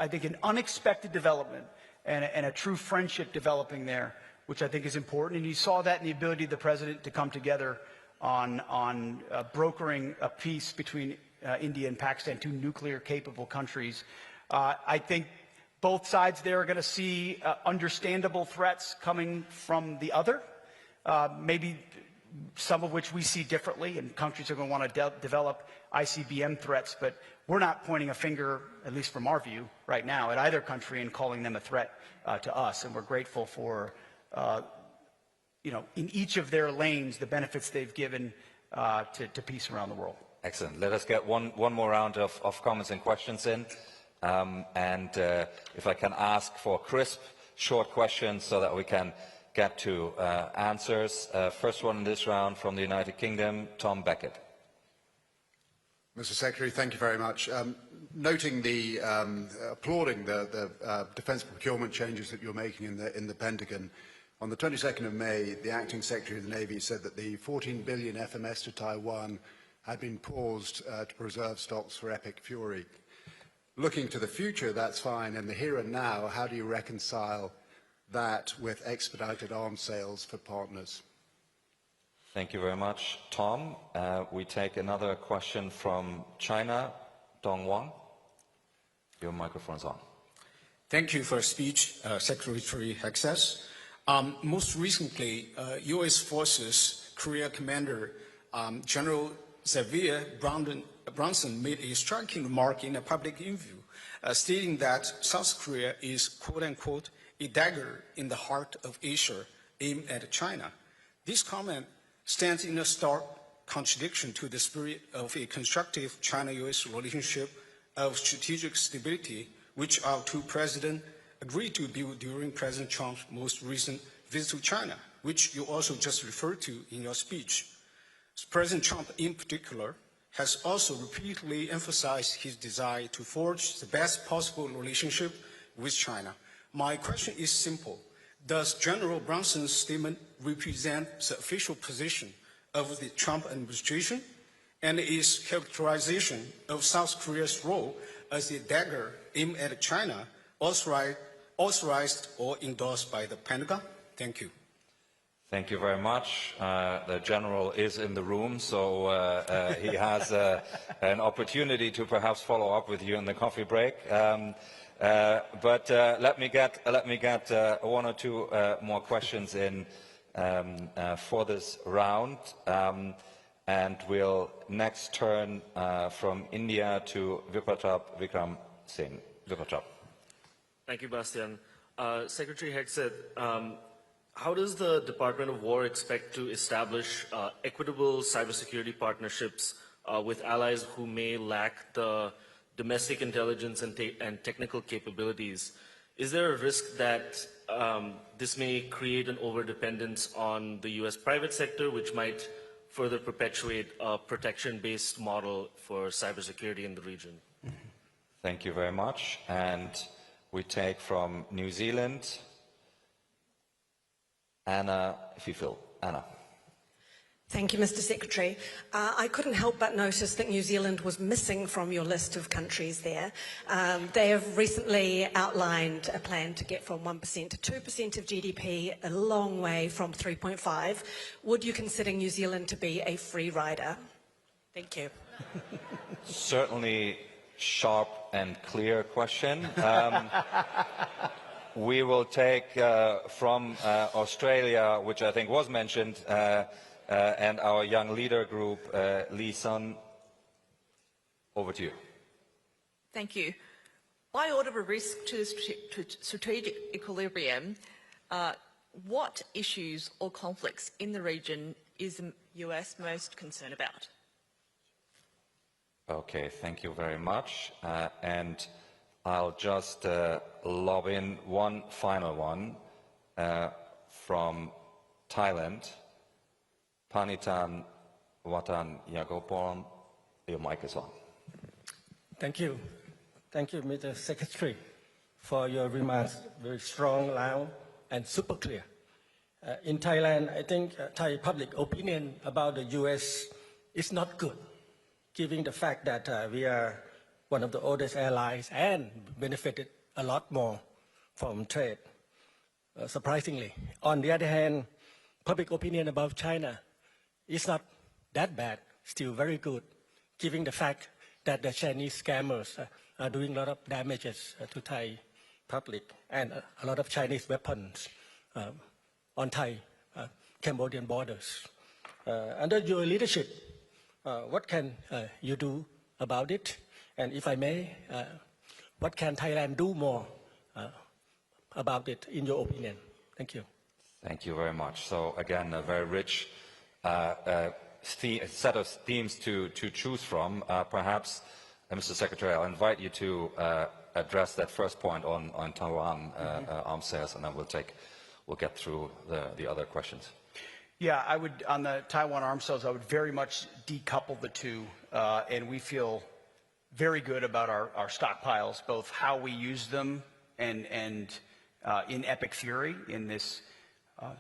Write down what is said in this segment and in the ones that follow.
I think, an unexpected development and a true friendship developing there, which I think is important. And you saw that in the ability of the president to come together on brokering a peace between India and Pakistan, two nuclear-capable countries. I think both sides there are going to see understandable threats coming from the other, maybe some of which we see differently, and countries are going to want to develop ICBM threats, but we're not pointing a finger, at least from our view right now, at either country and calling them a threat to us, and we're grateful for, in each of their lanes, the benefits they've given to peace around the world. Excellent. Let us get one more round of comments and questions in. If I can ask for crisp, short questions so that we can get to answers. First one in this round from the United Kingdom, Tom Beckett. Mr. Secretary, thank you very much. Noting the, applauding the defence procurement changes that you're making in the Pentagon, on the 22nd of May, the Acting Secretary of the Navy said that the 14 billion FMS to Taiwan had been paused to preserve stocks for Epic Fury. Looking to the future, that's fine. In the here and now, how do you reconcile that with expedited arms sales for partners? Thank you very much, Tom. We take another question from China, Dong Wang. Your microphone is on. Thank you for your speech, Secretary Hegseth. Most recently, U.S. Forces Korea Commander General Xavier Bronson made a striking remark in a public interview, stating that South Korea is, quote-unquote, a dagger in the heart of Asia aimed at China. This comment stands in a stark contradiction to the spirit of a constructive China-U.S. relationship of strategic stability, which our two presidents agreed to build during President Trump's most recent visit to China, which you also just referred to in your speech. President Trump, in particular, has also repeatedly emphasized his desire to forge the best possible relationship with China. My question is simple. Does General Bronson's statement represent the official position of the Trump administration, and is characterization of South Korea's role as a dagger aimed at China authorized or endorsed by the Pentagon? Thank you. Thank you very much. The General is in the room, so he has an opportunity to perhaps follow up with you in the coffee break. But let me get one or two more questions in for this round, and we'll next turn from India to Vipatrap Vikram Singh. Vipatrap. Thank you, Bastian. Secretary Hegseth, how does the Department of War expect to establish equitable cybersecurity partnerships with allies who may lack the domestic intelligence and technical capabilities? Is there a risk that this may create an overdependence on the U.S. private sector, which might further perpetuate a protection-based model for cybersecurity in the region? Thank you very much. And we take from New Zealand, Anna, if you feel. Anna. Thank you, Mr. Secretary. I couldn't help but notice that New Zealand was missing from your list of countries there. They have recently outlined a plan to get from 1% to 2% of GDP, a long way from 3.5. Would you consider New Zealand to be a free rider? Thank you. Certainly sharp and clear question. We will take from Australia, which I think was mentioned, and our young leader group, Lee Sun, over to you. Thank you. By order of risk to strategic equilibrium, what issues or conflicts in the region is the US most concerned about? Okay, thank you very much. And I'll just lob in one final one from Thailand. Panitan Watan Yagopon, your mic is on. Thank you. Thank you, Mr. Secretary, for your remarks. Very strong, loud, and super clear. In Thailand, I think Thai public opinion about the U.S. is not good, given the fact that we are one of the oldest allies and benefited a lot more from trade, surprisingly. On the other hand, public opinion about China is not that bad, still very good, given the fact that the Chinese scammers are doing a lot of damages to Thai public and a lot of Chinese weapons on Thai Cambodian borders. Under your leadership, what can you do about it? And if I may, what can Thailand do more about it, in your opinion? Thank you. Thank you very much. So again, a very rich set of themes to choose from. Perhaps, Mr. Secretary, I'll invite you to address that first point on Taiwan arms sales, and then we'll get through the other questions. Yeah, I would, on the Taiwan arms sales, I would very much decouple the two, and we feel very good about our stockpiles, both how we use them and in epic fury in this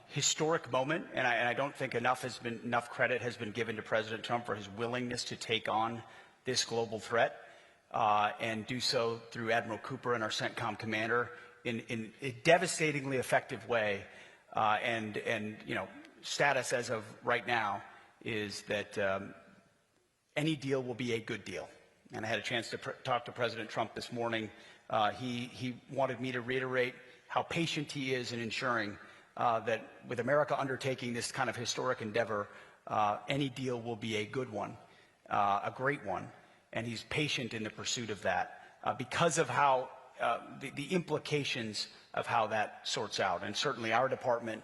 historic moment. And I don't think enough credit has been given to President Trump for his willingness to take on this global threat and do so through Admiral Cooper and our CENTCOM commander in a devastatingly effective way. And you know, status as of right now is that any deal will be a good deal. And I had a chance to talk to President Trump this morning. He wanted me to reiterate how patient he is in ensuring that with America undertaking this kind of historic endeavor, any deal will be a good one, a great one. And he's patient in the pursuit of that because of how the implications of how that sorts out. And certainly our department,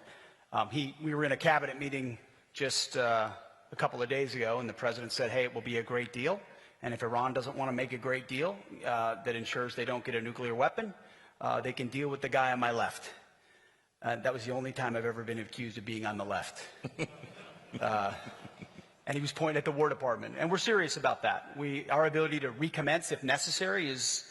we were in a cabinet meeting just a couple of days ago, and the president said, hey, it will be a great deal. And if Iran doesn't want to make a great deal that ensures they don't get a nuclear weapon, they can deal with the guy on my left. That was the only time I've ever been accused of being on the left. And he was pointing at the War Department. And we're serious about that. Our ability to recommence if necessary is,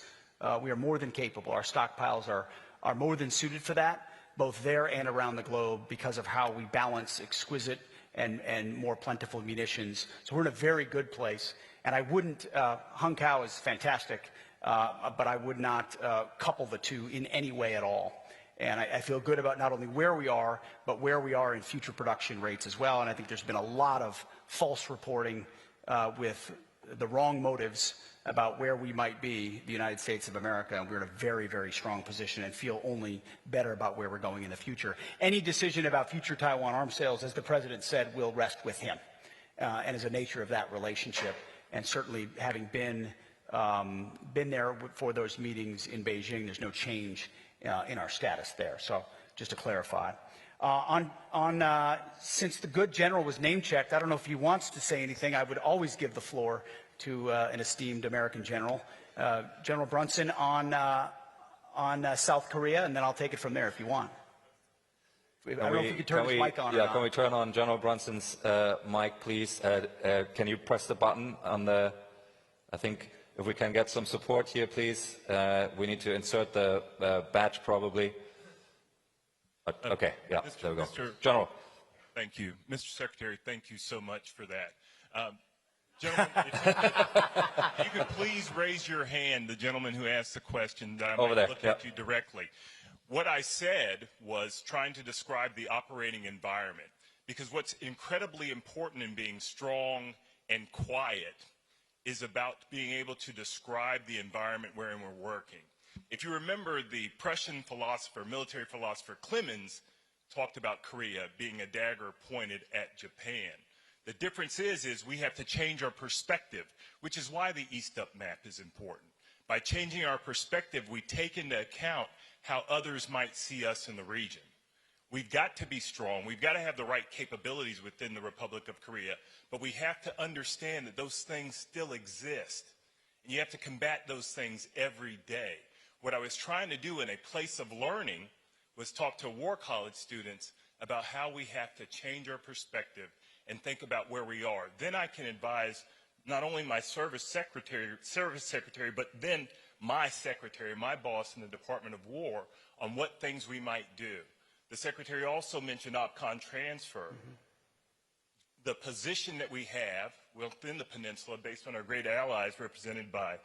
we are more than capable. Our stockpiles are more than suited for that, both there and around the globe, because of how we balance exquisite and more plentiful munitions. So we're in a very good place. And I wouldn't, Hung Kao is fantastic, but I would not couple the two in any way at all. And I feel good about not only where we are, but where we are in future production rates as well. And I think there's been a lot of false reporting with the wrong motives about where we might be, the United States of America, and we're in a very, very strong position and feel only better about where we're going in the future. Any decision about future Taiwan arms sales, as the President said, will rest with him and is the nature of that relationship. And certainly having been there for those meetings in Beijing, there's no change in our status there. So just to clarify. Since the good general was name-checked, I don't know if he wants to say anything. I would always give the floor to an esteemed American general. General Brunson on South Korea, and then I'll take it from there if you want. I don't know if you could turn his mic on or not. Can we turn on General Brunson's mic, please? Can you press the button on the, I think, if we can get some support here, please. We need to insert the badge, probably. Okay, yeah, there we go. General. Thank you. Mr. Secretary, thank you so much for that. Gentlemen, if you could please raise your hand, the gentleman who asked the question, that I might look at you directly. What I said was trying to describe the operating environment, because what's incredibly important in being strong and quiet is about being able to describe the environment wherein we're working. If you remember, the Prussian philosopher, military philosopher Clemens talked about Korea being a dagger pointed at Japan. The difference is we have to change our perspective, which is why the East-Up map is important. By changing our perspective, we take into account how others might see us in the region. We've got to be strong. We've got to have the right capabilities within the Republic of Korea, but we have to understand that those things still exist. And you have to combat those things every day. What I was trying to do in a place of learning was talk to War College students about how we have to change our perspective and think about where we are. Then I can advise not only my service secretary, but then my secretary, my boss in the Department of War, on what things we might do. The secretary also mentioned OPCON transfer. The position that we have within the peninsula, based on our great allies represented by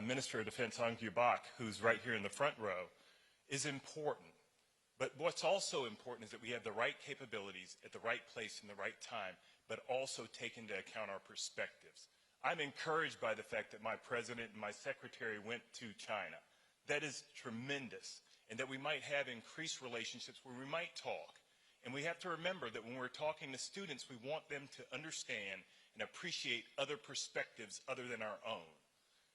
Minister of Defense Ong Bak, who's right here in the front row, is important. But what's also important is that we have the right capabilities at the right place in the right time, but also take into account our perspectives. I'm encouraged by the fact that my president and my secretary went to China. That is tremendous, and that we might have increased relationships where we might talk. And we have to remember that when we're talking to students, we want them to understand and appreciate other perspectives other than our own.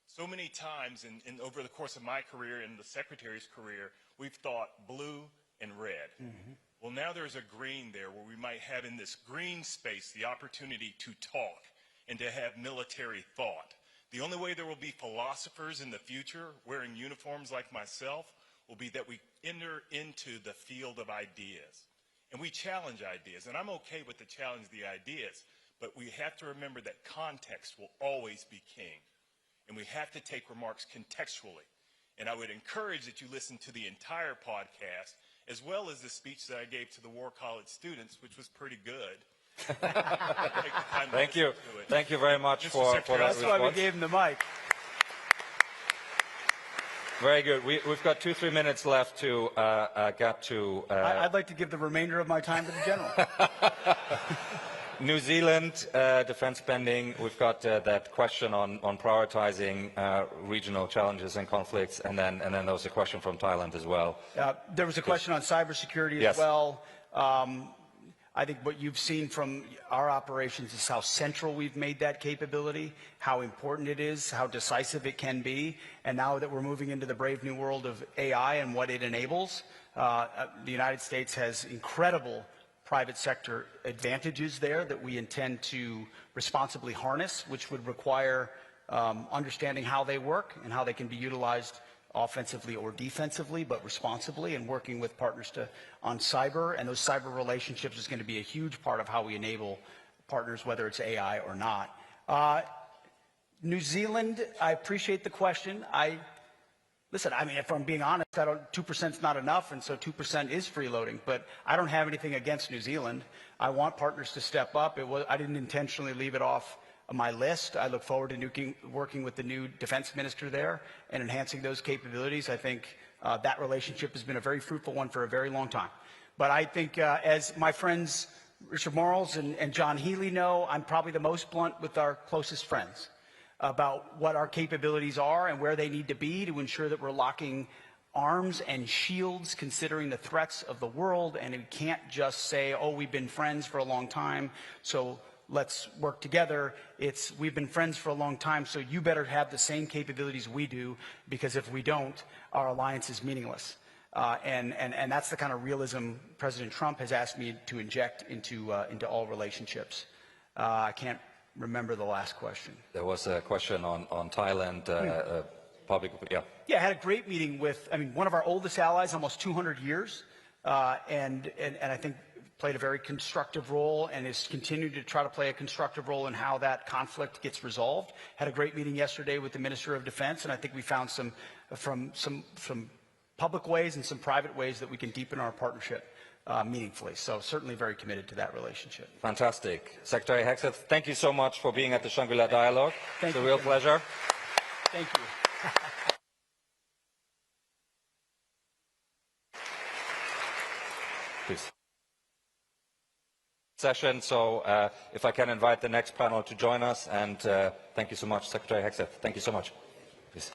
So many times over the course of my career and the secretary's career, we've thought blue and red. Mm-hmm. Well, now there's a green there where we might have in this green space the opportunity to talk and to have military thought. The only way there will be philosophers in the future wearing uniforms like myself will be that we enter into the field of ideas. And we challenge ideas. And I'm okay with the challenge of the ideas, but we have to remember that context will always be king. And we have to take remarks contextually. And I would encourage that you listen to the entire podcast, as well as the speech that I gave to the War College students, which was pretty good. Thank you. Thank you very much for that response. That's why we gave him the mic. Very good. We've got 2-3 minutes left to get to... I'd like to give the remainder of my time to the general. New Zealand defense spending. We've got that question on prioritizing regional challenges and conflicts, and then there was a question from Thailand as well. There was a question on cybersecurity as well. I think what you've seen from our operations is how central we've made that capability, how important it is, how decisive it can be, and now that we're moving into the brave new world of AI and what it enables, the United States has incredible private sector advantages there that we intend to responsibly harness, which would require understanding how they work and how they can be utilized offensively or defensively, but responsibly, and working with partners on cyber. And those cyber relationships is going to be a huge part of how we enable partners, whether it's AI or not. New Zealand, I appreciate the question. Listen, I mean, if I'm being honest, 2% is not enough, and so 2% is freeloading. But I don't have anything against New Zealand. I want partners to step up. I didn't intentionally leave it off my list. I look forward to working with the new defense minister there and enhancing those capabilities. I think that relationship has been a very fruitful one for a very long time. But I think, as my friends Richard Morals and John Healy know, I'm probably the most blunt with our closest friends about what our capabilities are and where they need to be to ensure that we're locking arms and shields considering the threats of the world. And we can't just say, oh, we've been friends for a long time, so let's work together. We've been friends for a long time, so you better have the same capabilities we do, because if we don't, our alliance is meaningless. And that's the kind of realism President Trump has asked me to inject into all relationships. I can't remember the last question. There was a question on Thailand. Yeah, I had a great meeting with, one of our oldest allies, almost 200 years, and I think played a very constructive role and is continuing to try to play a constructive role in how that conflict gets resolved. Had a great meeting yesterday with the Minister of Defense, and I think we found some public ways and some private ways that we can deepen our partnership meaningfully. So certainly very committed to that relationship. Fantastic. Secretary Hegseth, thank you so much for being at the Shangri-La Dialogue. It's a real pleasure. Thank you. Please. Session, so if I can invite the next panel to join us, and thank you so much, Secretary Hegseth. Thank you so much. Please.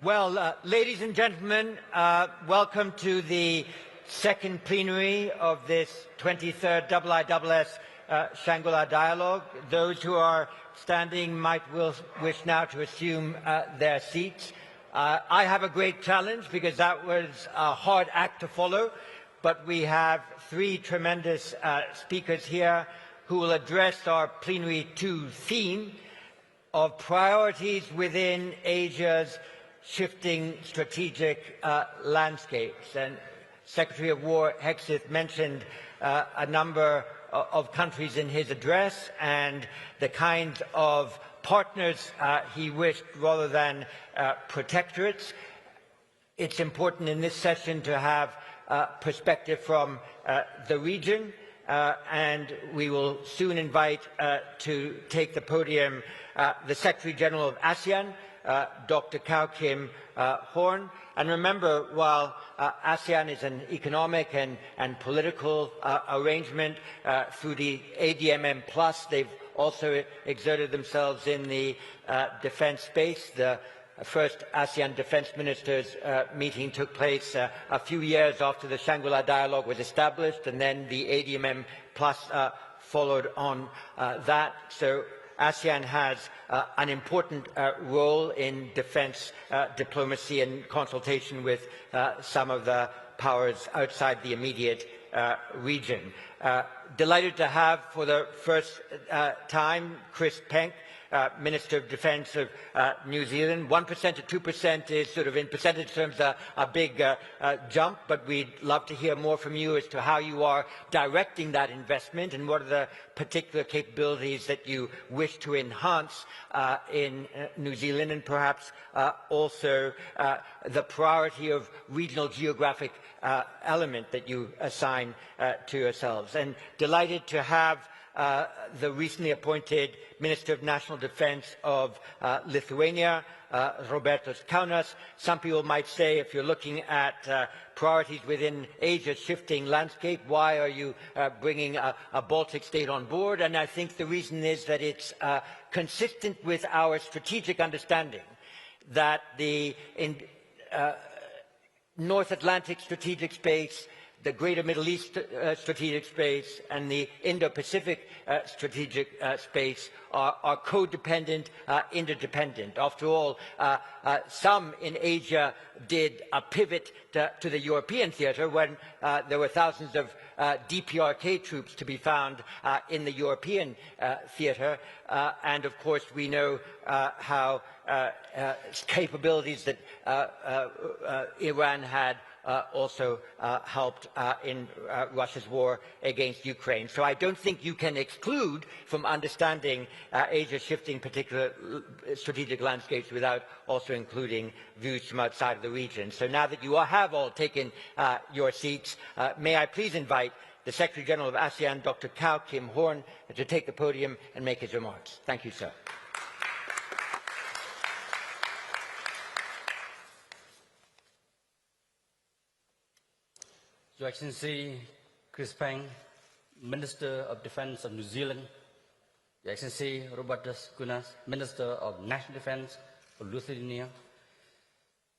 Well, ladies and gentlemen, welcome to the second plenary of this 23rd IISS Shangri-La dialogue. Those who are standing might wish now to assume their seats. I have a great challenge because that was a hard act to follow, but we have three tremendous speakers here who will address our plenary 2 theme of priorities within Asia's shifting strategic landscapes. And Secretary of War Hegseth mentioned a number of countries in his address and the kinds of partners he wished rather than protectorates. It's important in this session to have perspective from the region, and we will soon invite to take the podium the Secretary General of ASEAN, Dr. Kao Kim Horn. And remember, while ASEAN is an economic and political arrangement through the ADMM+, they've also exerted themselves in the defense space. The first ASEAN defense ministers meeting took place a few years after the Shangri-La dialogue was established, and then the ADMM+ followed on that. So ASEAN has an important role in defense diplomacy and consultation with some of the powers outside the immediate region. Delighted to have for the first time Chris Penk, Minister of Defense of New Zealand. 1% to 2% is sort of in percentage terms a big jump, but we'd love to hear more from you as to how you are directing that investment and what are the particular capabilities that you wish to enhance in New Zealand, and perhaps also the priority of regional geographic element that you assign to yourselves. And delighted to have the recently appointed Minister of National Defense of Lithuania, Robertas Kaunas. Some people might say, if you're looking at priorities within Asia's shifting landscape, why are you bringing a Baltic state on board? And I think the reason is that it's consistent with our strategic understanding that the North Atlantic strategic space, the Greater Middle East strategic space, and the Indo-Pacific strategic space are codependent, interdependent. After all, some in Asia did a pivot to the European theatre when there were thousands of DPRK troops to be found in the European theatre. And of course, we know how capabilities that Iran had also helped in Russia's war against Ukraine. So I don't think you can exclude from understanding Asia's shifting particular strategic landscapes without also including views from outside of the region. So now that you have all taken your seats, may I please invite the Secretary General of ASEAN, Dr. Kao Kim Horn, to take the podium and make his remarks. Thank you, sir. Your Excellency Chris Penk, Minister of Defense of New Zealand, Your Excellency Robertas Kaunas, Minister of National Defense of Lithuania,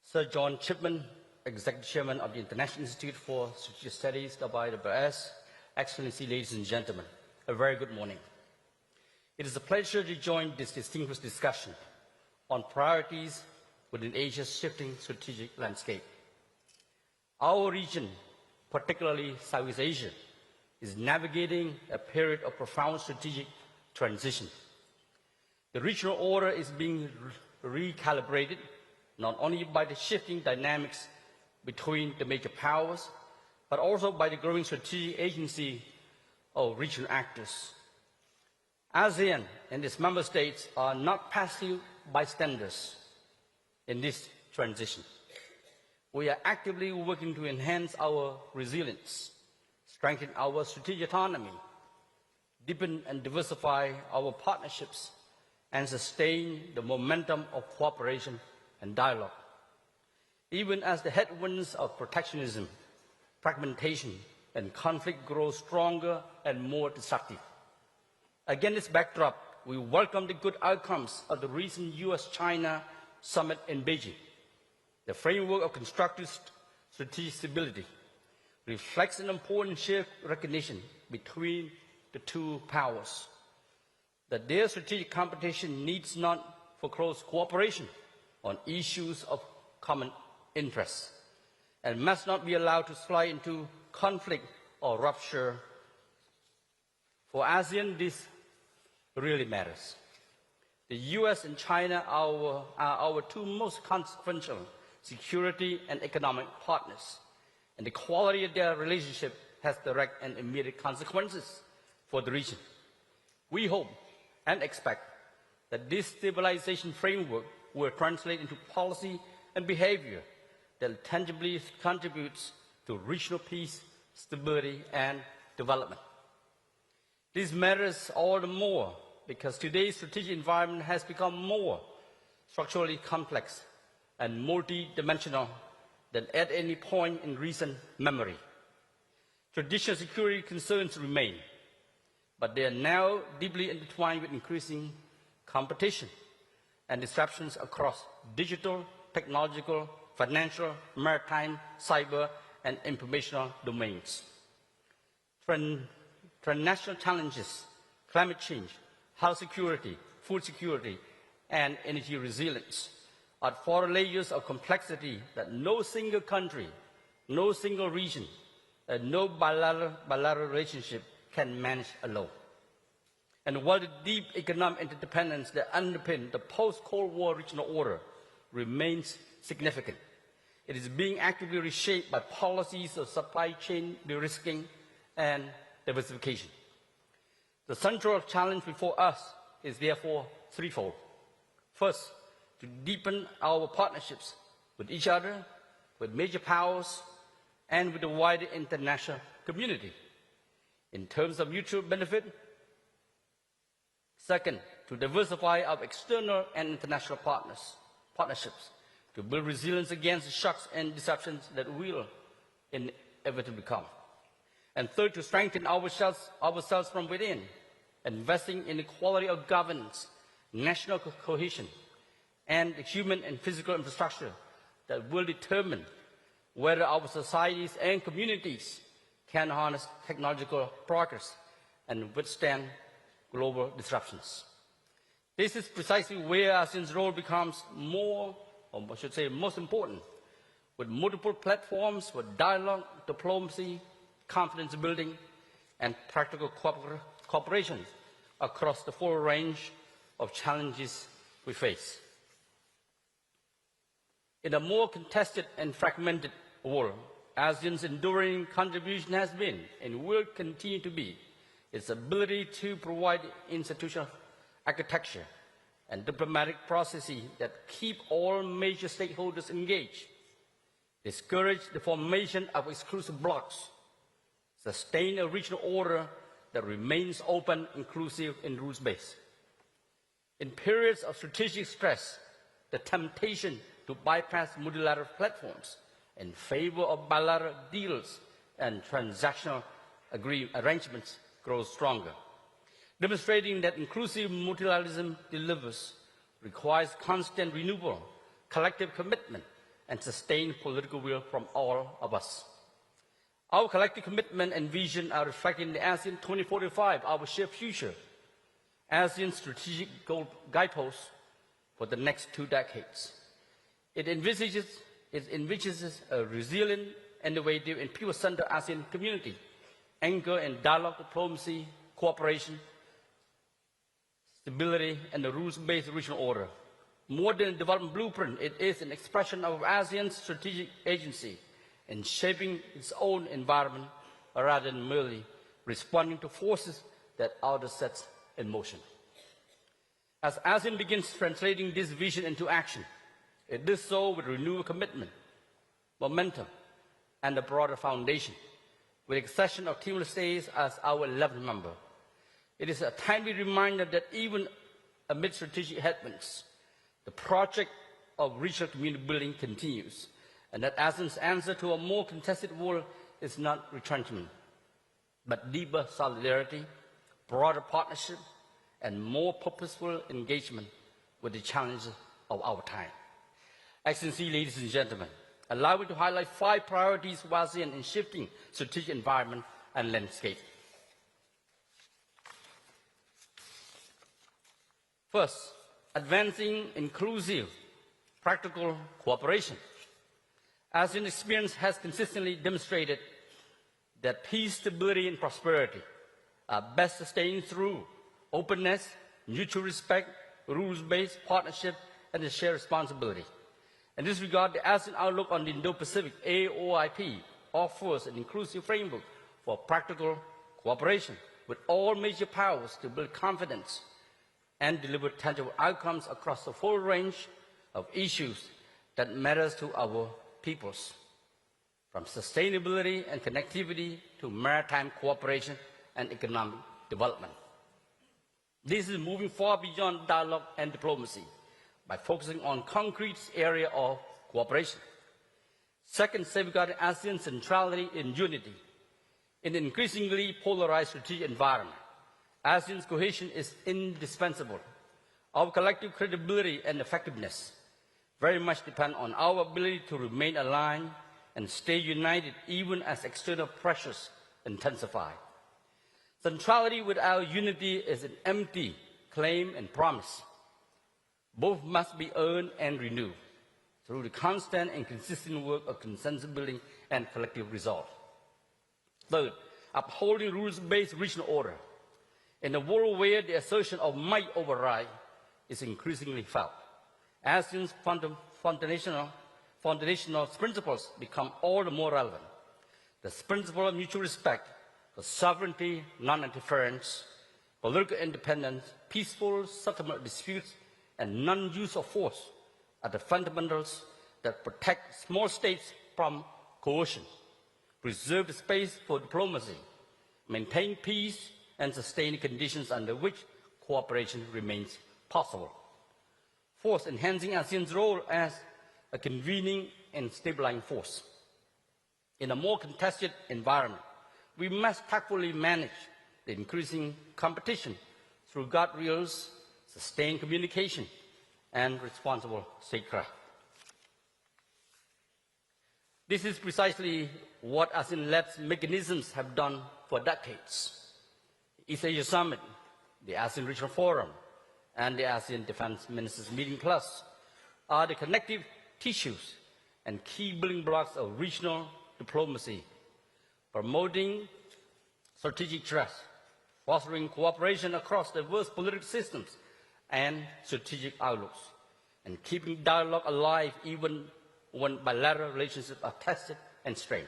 Sir John Chipman, Executive Chairman of the International Institute for Strategic Studies, the IISS, Excellency, ladies and gentlemen, a very good morning. It is a pleasure to join this distinguished discussion on priorities within Asia's shifting strategic landscape. Our region, particularly Southeast Asia, is navigating a period of profound strategic transition. The regional order is being recalibrated not only by the shifting dynamics between the major powers, but also by the growing strategic agency of regional actors. ASEAN and its member states are not passive bystanders in this transition. We are actively working to enhance our resilience, strengthen our strategic autonomy, deepen and diversify our partnerships, and sustain the momentum of cooperation and dialogue. Even as the headwinds of protectionism, fragmentation, and conflict grow stronger and more destructive. Against this backdrop, we welcome the good outcomes of the recent US-China summit in Beijing. The framework of constructive strategic stability reflects an important shared recognition between the two powers that their strategic competition needs not for close cooperation on issues of common interest and must not be allowed to slide into conflict or rupture. For ASEAN, this really matters. The US and China are our two most consequential security and economic partners, and the quality of their relationship has direct and immediate consequences for the region. We hope and expect that this stabilization framework will translate into policy and behavior that tangibly contributes to regional peace, stability, and development. This matters all the more because today's strategic environment has become more structurally complex and multi-dimensional than at any point in recent memory. Traditional security concerns remain, but they are now deeply intertwined with increasing competition and disruptions across digital, technological, financial, maritime, cyber, and informational domains. Transnational challenges, climate change, health security, food security, and energy resilience are four layers of complexity that no single country, no single region, and no bilateral relationship can manage alone. And while the deep economic interdependence that underpins the post-Cold War regional order remains significant, it is being actively reshaped by policies of supply chain de-risking and diversification. The central challenge before us is therefore threefold. First, to deepen our partnerships with each other, with major powers, and with the wider international community in terms of mutual benefit. Second, to diversify our external and international partnerships, to build resilience against the shocks and disruptions that will inevitably come. And third, to strengthen ourselves from within, investing in the quality of governance, national cohesion, and the human and physical infrastructure that will determine whether our societies and communities can harness technological progress and withstand global disruptions. This is precisely where ASEAN's role becomes more, or I should say most important, with multiple platforms for dialogue, diplomacy, confidence building, and practical cooperation across the full range of challenges we face. In a more contested and fragmented world, ASEAN's enduring contribution has been and will continue to be its ability to provide institutional architecture and diplomatic processes that keep all major stakeholders engaged, discourage the formation of exclusive blocs, sustain a regional order that remains open, inclusive, and rules-based. In periods of strategic stress, the temptation to bypass multilateral platforms in favor of bilateral deals and transactional arrangements grows stronger. Demonstrating that inclusive multilateralism delivers requires constant renewal, collective commitment, and sustained political will from all of us. Our collective commitment and vision are reflected in the ASEAN 2045, our shared future, ASEAN's strategic guideposts for the next 2 decades. It envisages a resilient, innovative, and people-centered ASEAN community, anchored in dialogue, diplomacy, cooperation, stability, and the rules-based regional order. More than a development blueprint, it is an expression of ASEAN's strategic agency in shaping its own environment rather than merely responding to forces that others set in motion. As ASEAN begins translating this vision into action, it does so with renewed commitment, momentum, and a broader foundation, with the accession of Timor-Leste as our 11th member. It is a timely reminder that even amid strategic headwinds, the project of regional community building continues, and that ASEAN's answer to a more contested world is not retrenchment, but deeper solidarity, broader partnership, and more purposeful engagement with the challenges of our time. Excellency, ladies and gentlemen, allow me to highlight 5 priorities for ASEAN in shifting strategic environment and landscape. First, advancing inclusive, practical cooperation. ASEAN experience has consistently demonstrated that peace, stability, and prosperity are best sustained through openness, mutual respect, rules-based partnership, and a shared responsibility. In this regard, the ASEAN Outlook on the Indo-Pacific, AOIP, offers an inclusive framework for practical cooperation with all major powers to build confidence and deliver tangible outcomes across the full range of issues that matters to our peoples, from sustainability and connectivity to maritime cooperation and economic development. This is moving far beyond dialogue and diplomacy by focusing on concrete area of cooperation. Second, safeguarding ASEAN's centrality in unity. In an increasingly polarized strategic environment, ASEAN's cohesion is indispensable. Our collective credibility and effectiveness very much depend on our ability to remain aligned and stay united even as external pressures intensify. Centrality without unity is an empty claim and promise. Both must be earned and renewed through the constant and consistent work of consensus building and collective resolve. Third, upholding rules-based regional order. In a world where the assertion of might override is increasingly felt, ASEAN's foundational principles become all the more relevant. The principle of mutual respect for sovereignty, non-interference, political independence, peaceful settlement of disputes, and non-use of force are the fundamentals that protect small states from coercion, preserve the space for diplomacy, maintain peace, and sustain the conditions under which cooperation remains possible. Fourth, enhancing ASEAN's role as a convening and stabilizing force. In a more contested environment, we must tactfully manage the increasing competition through guardrails, sustained communication, and responsible statecraft. This is precisely what ASEAN-led mechanisms have done for decades. The East Asia Summit, the ASEAN Regional Forum, and the ASEAN Defense Ministers Meeting Plus are the connective tissues and key building blocks of regional diplomacy, promoting strategic trust, fostering cooperation across diverse political systems and strategic outlooks, and keeping dialogue alive even when bilateral relationships are tested and strained.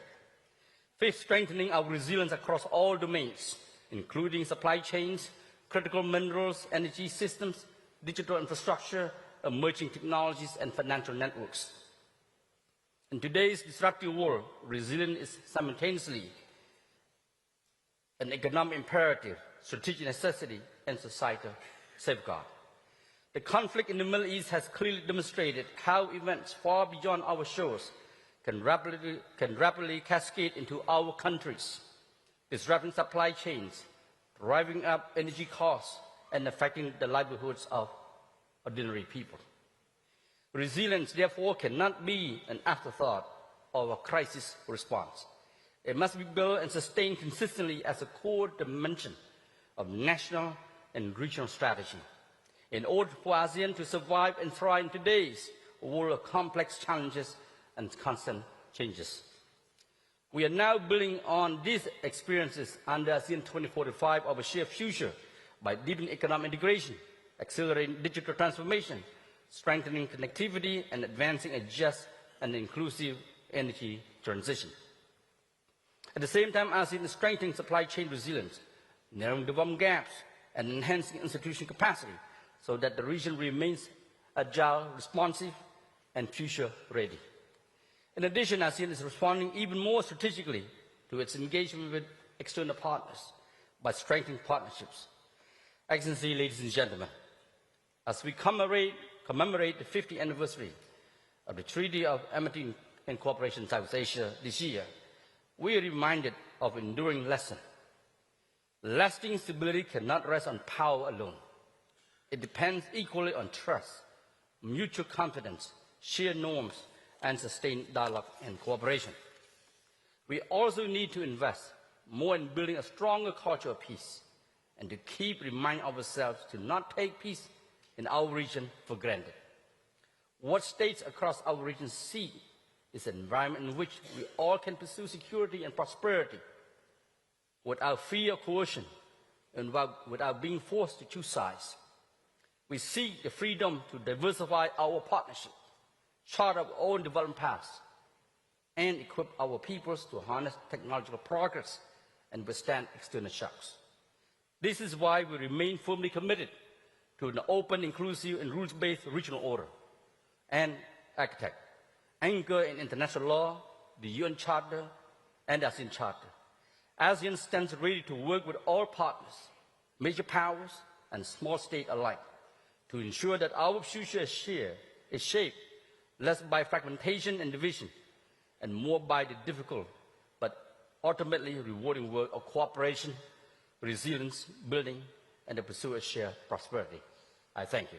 Fifth, strengthening our resilience across all domains, including supply chains, critical minerals, energy systems, digital infrastructure, emerging technologies, and financial networks. In today's disruptive world, resilience is simultaneously an economic imperative, strategic necessity, and societal safeguard. The conflict in the Middle East has clearly demonstrated how events far beyond our shores can rapidly cascade into our countries, disrupting supply chains, driving up energy costs, and affecting the livelihoods of ordinary people. Resilience, therefore, cannot be an afterthought or a crisis response. It must be built and sustained consistently as a core dimension of national and regional strategy. In order for ASEAN to survive and thrive in today's world of complex challenges and constant changes. We are now building on these experiences under ASEAN 2045 of a shared future by deepening economic integration, accelerating digital transformation, strengthening connectivity, and advancing a just and inclusive energy transition. At the same time, ASEAN is strengthening supply chain resilience, narrowing development gaps, and enhancing institutional capacity so that the region remains agile, responsive, and future-ready. In addition, ASEAN is responding even more strategically to its engagement with external partners by strengthening partnerships. Excellency, ladies and gentlemen, as we commemorate the 50th anniversary of the Treaty of Amity and Cooperation in South Asia this year, we are reminded of an enduring lesson. Lasting stability cannot rest on power alone. It depends equally on trust, mutual confidence, share norms, and sustain dialogue and cooperation. We also need to invest more in building a stronger culture of peace and to keep reminding ourselves to not take peace in our region for granted. What states across our region see is an environment in which we all can pursue security and prosperity without fear or coercion and without being forced to choose sides. We seek the freedom to diversify our partnership, chart our own development paths, and equip our peoples to harness technological progress and withstand external shocks. This is why we remain firmly committed to an open, inclusive, and rules-based regional order and architect, anchored in international law, the UN Charter, and the ASEAN Charter. ASEAN stands ready to work with all partners, major powers, and small states alike, to ensure that our future is shaped less by fragmentation and division, and more by the difficult but ultimately rewarding work of cooperation, resilience building, and the pursuit of shared prosperity. I thank you.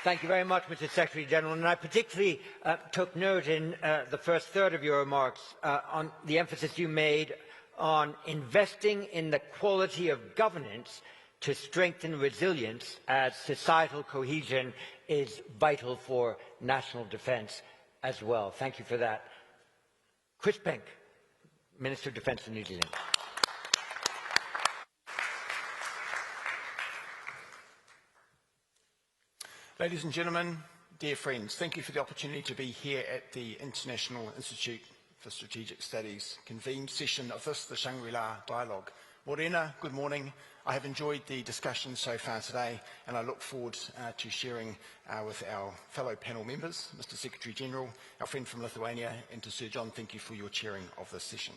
Thank you very much, Mr. Secretary General. And I particularly took note in the first third of your remarks on the emphasis you made on investing in the quality of governance to strengthen resilience, as societal cohesion is vital for national defence as well. Thank you for that. Chris Penk, Minister of Defence of New Zealand. Ladies and gentlemen, dear friends, thank you for the opportunity to be here at the International Institute for Strategic Studies convened session of this, the Shangri-La Dialogue. Morena, good morning. I have enjoyed the discussion so far today, and I look forward to sharing with our fellow panel members, Mr. Secretary General, our friend from Lithuania, and to Sir John, thank you for your chairing of this session.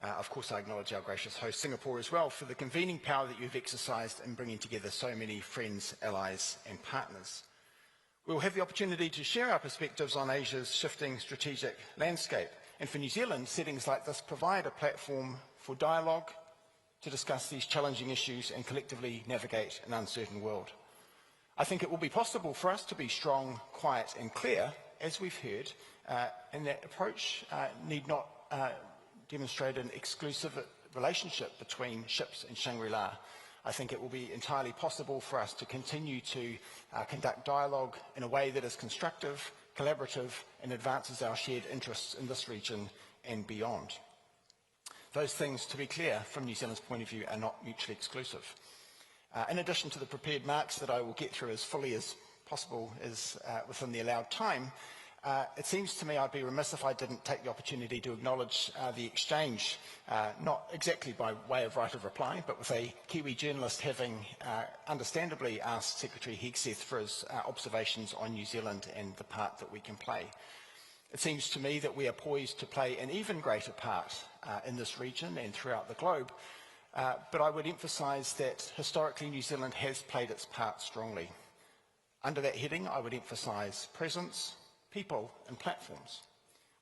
Of course, I acknowledge our gracious host, Singapore, as well, for the convening power that you've exercised in bringing together so many friends, allies, and partners. We will have the opportunity to share our perspectives on Asia's shifting strategic landscape. And for New Zealand, settings like this provide a platform for dialogue to discuss these challenging issues and collectively navigate an uncertain world. I think it will be possible for us to be strong, quiet, and clear, as we've heard, and that approach need not demonstrate an exclusive relationship between ships and Shangri-La. I think it will be entirely possible for us to continue to conduct dialogue in a way that is constructive, collaborative, and advances our shared interests in this region and beyond. Those things, to be clear, from New Zealand's point of view, are not mutually exclusive. In addition to the prepared marks that I will get through as fully as possible within the allowed time, it seems to me I'd be remiss if I didn't take the opportunity to acknowledge the exchange, not exactly by way of right of reply, but with a Kiwi journalist having understandably asked Secretary Hegseth for his observations on New Zealand and the part that we can play. It seems to me that we are poised to play an even greater part in this region and throughout the globe, but I would emphasise that historically New Zealand has played its part strongly. Under that heading, I would emphasise presence, people and platforms.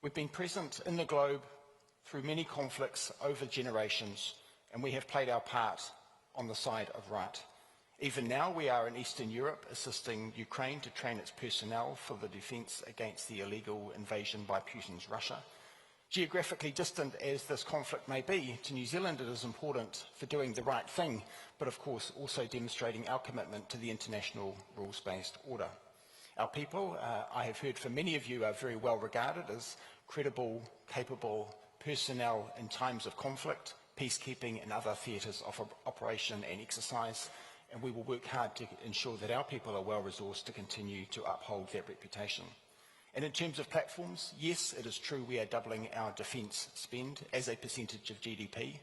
We've been present in the globe through many conflicts over generations, and we have played our part on the side of right. Even now, we are in Eastern Europe assisting Ukraine to train its personnel for the defence against the illegal invasion by Putin's Russia. Geographically distant as this conflict may be, to New Zealand it is important for doing the right thing, but of course also demonstrating our commitment to the international rules-based order. Our people, I have heard from many of you, are very well regarded as credible, capable personnel in times of conflict, peacekeeping and other theatres of operation and exercise, and we will work hard to ensure that our people are well resourced to continue to uphold that reputation. And in terms of platforms, yes, it is true we are doubling our defence spend as a percentage of GDP,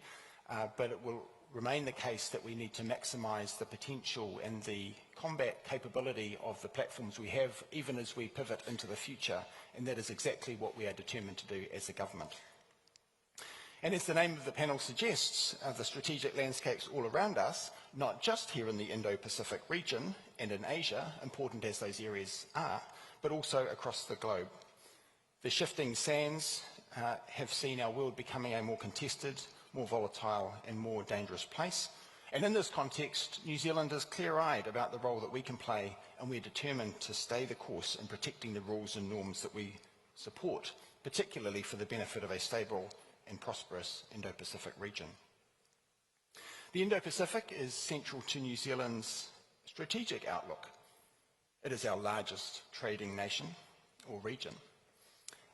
but it will remain the case that we need to maximise the potential and the combat capability of the platforms we have, even as we pivot into the future, and that is exactly what we are determined to do as a government. And as the name of the panel suggests, the strategic landscapes all around us, not just here in the Indo-Pacific region and in Asia, important as those areas are, but also across the globe. The shifting sands have seen our world becoming a more contested, more volatile and more dangerous place. And in this context, New Zealand is clear-eyed about the role that we can play, and we're determined to stay the course in protecting the rules and norms that we support, particularly for the benefit of a stable and prosperous Indo-Pacific region. The Indo-Pacific is central to New Zealand's strategic outlook. It is our largest trading nation or region.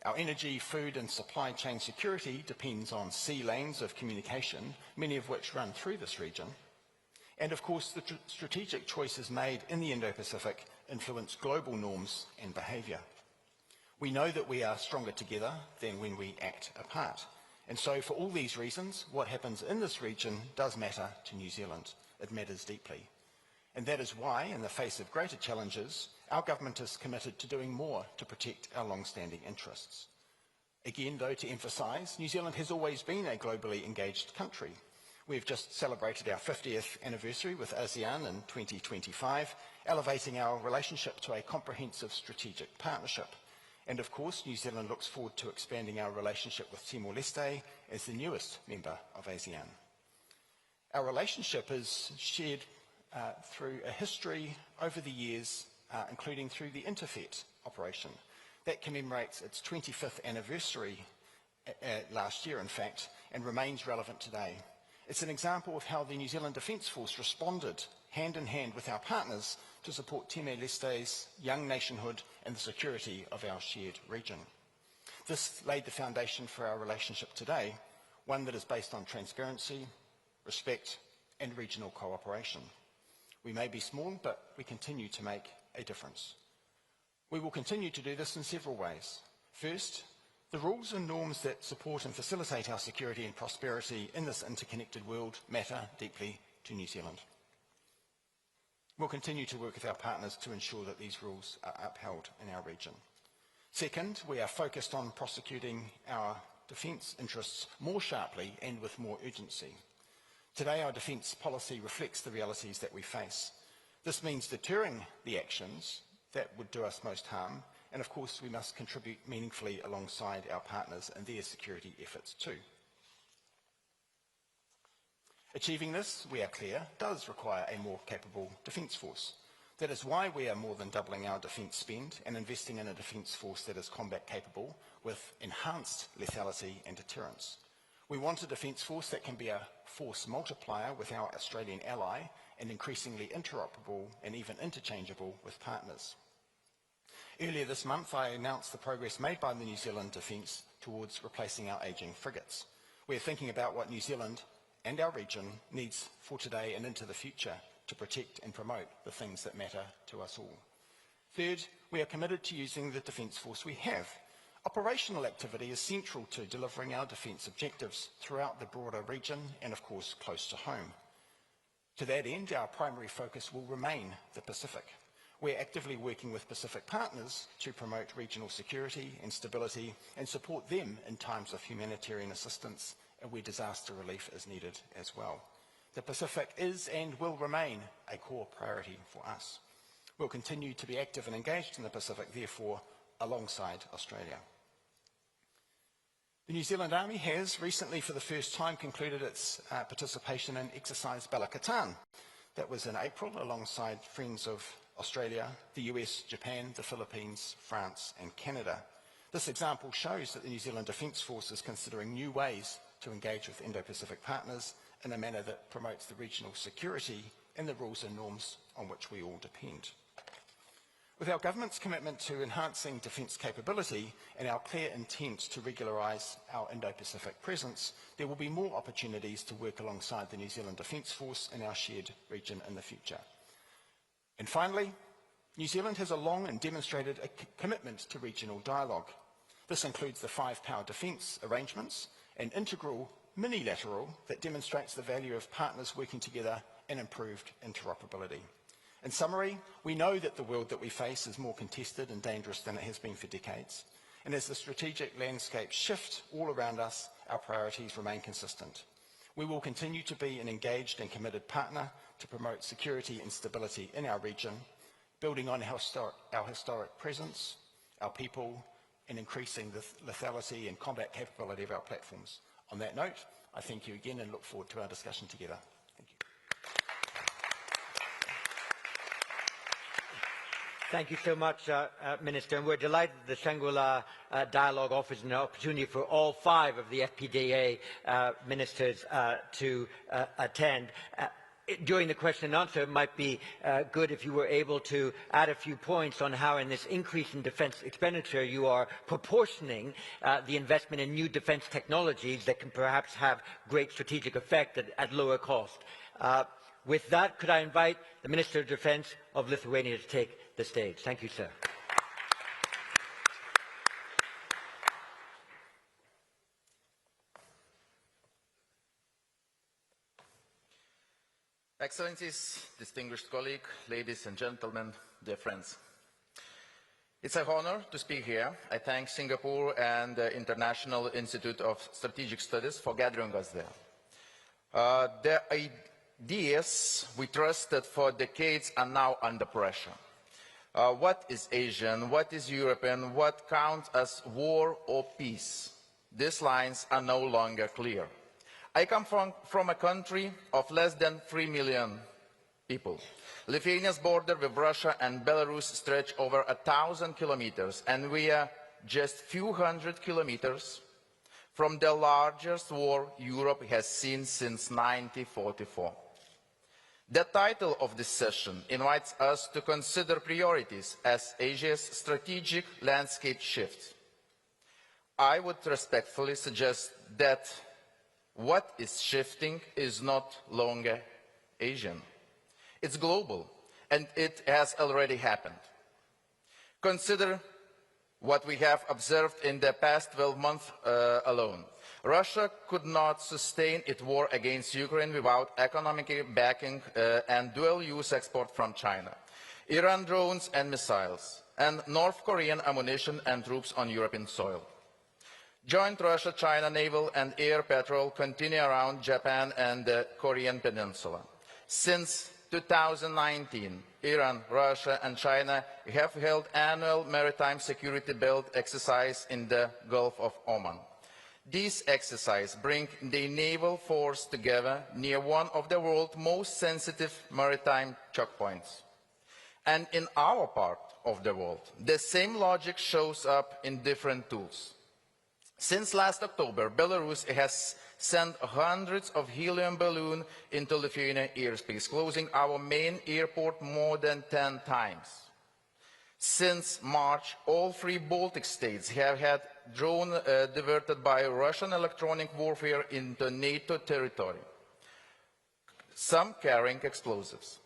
Our energy, food and supply chain security depends on sea lanes of communication, many of which run through this region. And of course, the strategic choices made in the Indo-Pacific influence global norms and behaviour. We know that we are stronger together than when we act apart. And so for all these reasons, what happens in this region does matter to New Zealand. It matters deeply. And that is why, in the face of greater challenges, our government is committed to doing more to protect our long-standing interests. Again, though, to emphasise, New Zealand has always been a globally engaged country. We've just celebrated our 50th anniversary with ASEAN in 2025, elevating our relationship to a comprehensive strategic partnership. And of course, New Zealand looks forward to expanding our relationship with Timor-Leste as the newest member of ASEAN. Our relationship is shared through a history over the years, including through the Interfet operation. That commemorates its 25th anniversary last year, in fact, and remains relevant today. It's an example of how the New Zealand Defence Force responded hand in hand with our partners to support Timor-Leste's young nationhood and the security of our shared region. This laid the foundation for our relationship today, one that is based on transparency, respect and regional cooperation. We may be small, but we continue to make a difference. We will continue to do this in several ways. First, the rules and norms that support and facilitate our security and prosperity in this interconnected world matter deeply to New Zealand. We'll continue to work with our partners to ensure that these rules are upheld in our region. Second, we are focused on prosecuting our defence interests more sharply and with more urgency. Today, our defence policy reflects the realities that we face. This means deterring the actions that would do us most harm, and of course we must contribute meaningfully alongside our partners in their security efforts too. Achieving this, we are clear, does require a more capable defence force. That is why we are more than doubling our defence spend and investing in a defence force that is combat capable with enhanced lethality and deterrence. We want a defence force that can be a force multiplier with our Australian ally and increasingly interoperable and even interchangeable with partners. Earlier this month, I announced the progress made by the New Zealand Defence towards replacing our ageing frigates. We're thinking about what New Zealand and our region needs for today and into the future to protect and promote the things that matter to us all. Third, we are committed to using the defence force we have. Operational activity is central to delivering our defence objectives throughout the broader region and, of course, close to home. To that end, our primary focus will remain the Pacific. We're actively working with Pacific partners to promote regional security and stability and support them in times of humanitarian assistance and where disaster relief is needed as well. The Pacific is and will remain a core priority for us. We'll continue to be active and engaged in the Pacific, therefore, alongside Australia. The New Zealand Army has recently, for the first time, concluded its participation in Exercise Balakatan. That was in April, alongside friends of Australia, the US, Japan, the Philippines, France and Canada. This example shows that the New Zealand Defence Force is considering new ways to engage with Indo-Pacific partners in a manner that promotes the regional security and the rules and norms on which we all depend. With our government's commitment to enhancing defence capability and our clear intent to regularise our Indo-Pacific presence, there will be more opportunities to work alongside the New Zealand Defence Force in our shared region in the future. And finally, New Zealand has a long and demonstrated commitment to regional dialogue. This includes the five-power defence arrangements, an integral minilateral that demonstrates the value of partners working together and improved interoperability. In summary, we know that the world that we face is more contested and dangerous than it has been for decades. And as the strategic landscape shifts all around us, our priorities remain consistent. We will continue to be an engaged and committed partner to promote security and stability in our region, building on our historic presence, our people, and increasing the lethality and combat capability of our platforms. On that note, I thank you again and look forward to our discussion together. Thank you. Thank you so much, Minister. And we're delighted the Shangri-La dialogue offers an opportunity for all 5 of the FPDA ministers to attend. During the question and answer, it might be good if you were able to add a few points on how in this increase in defense expenditure you are proportioning the investment in new defense technologies that can perhaps have great strategic effect at lower cost. With that, could I invite the Minister of Defense of Lithuania to take the stage? Thank you, sir. Excellencies, distinguished colleagues, ladies and gentlemen, dear friends. It's an honor to speak here. I thank Singapore and the International Institute of Strategic Studies for gathering us there. The ideas we trusted for decades are now under pressure. What is Asian? What is European? What counts as war or peace? These lines are no longer clear. I come from a country of less than 3 million people. Lithuania's border with Russia and Belarus stretch over 1,000 kilometers, and we are just few hundred kilometers from the largest war Europe has seen since 1944. The title of this session invites us to consider priorities as Asia's strategic landscape shifts. I would respectfully suggest that what is shifting is not longer Asian. It's global, and it has already happened. Consider what we have observed in the past 12 months alone. Russia could not sustain its war against Ukraine without economic backing and dual-use export from China, Iran drones and missiles, and North Korean ammunition and troops on European soil. Joint Russia-China naval and air patrol continue around Japan and the Korean Peninsula. Since 2019, Iran, Russia and China have held annual maritime security belt exercise in the Gulf of Oman. These exercises bring the naval force together near one of the world's most sensitive maritime choke points. And in our part of the world, the same logic shows up in different tools. Since last October, Belarus has sent hundreds of helium balloons into Lithuanian airspace, closing our main airport more than 10 times. Since March, all 3 Baltic states have had drones diverted by Russian electronic warfare into NATO territory, some carrying explosives.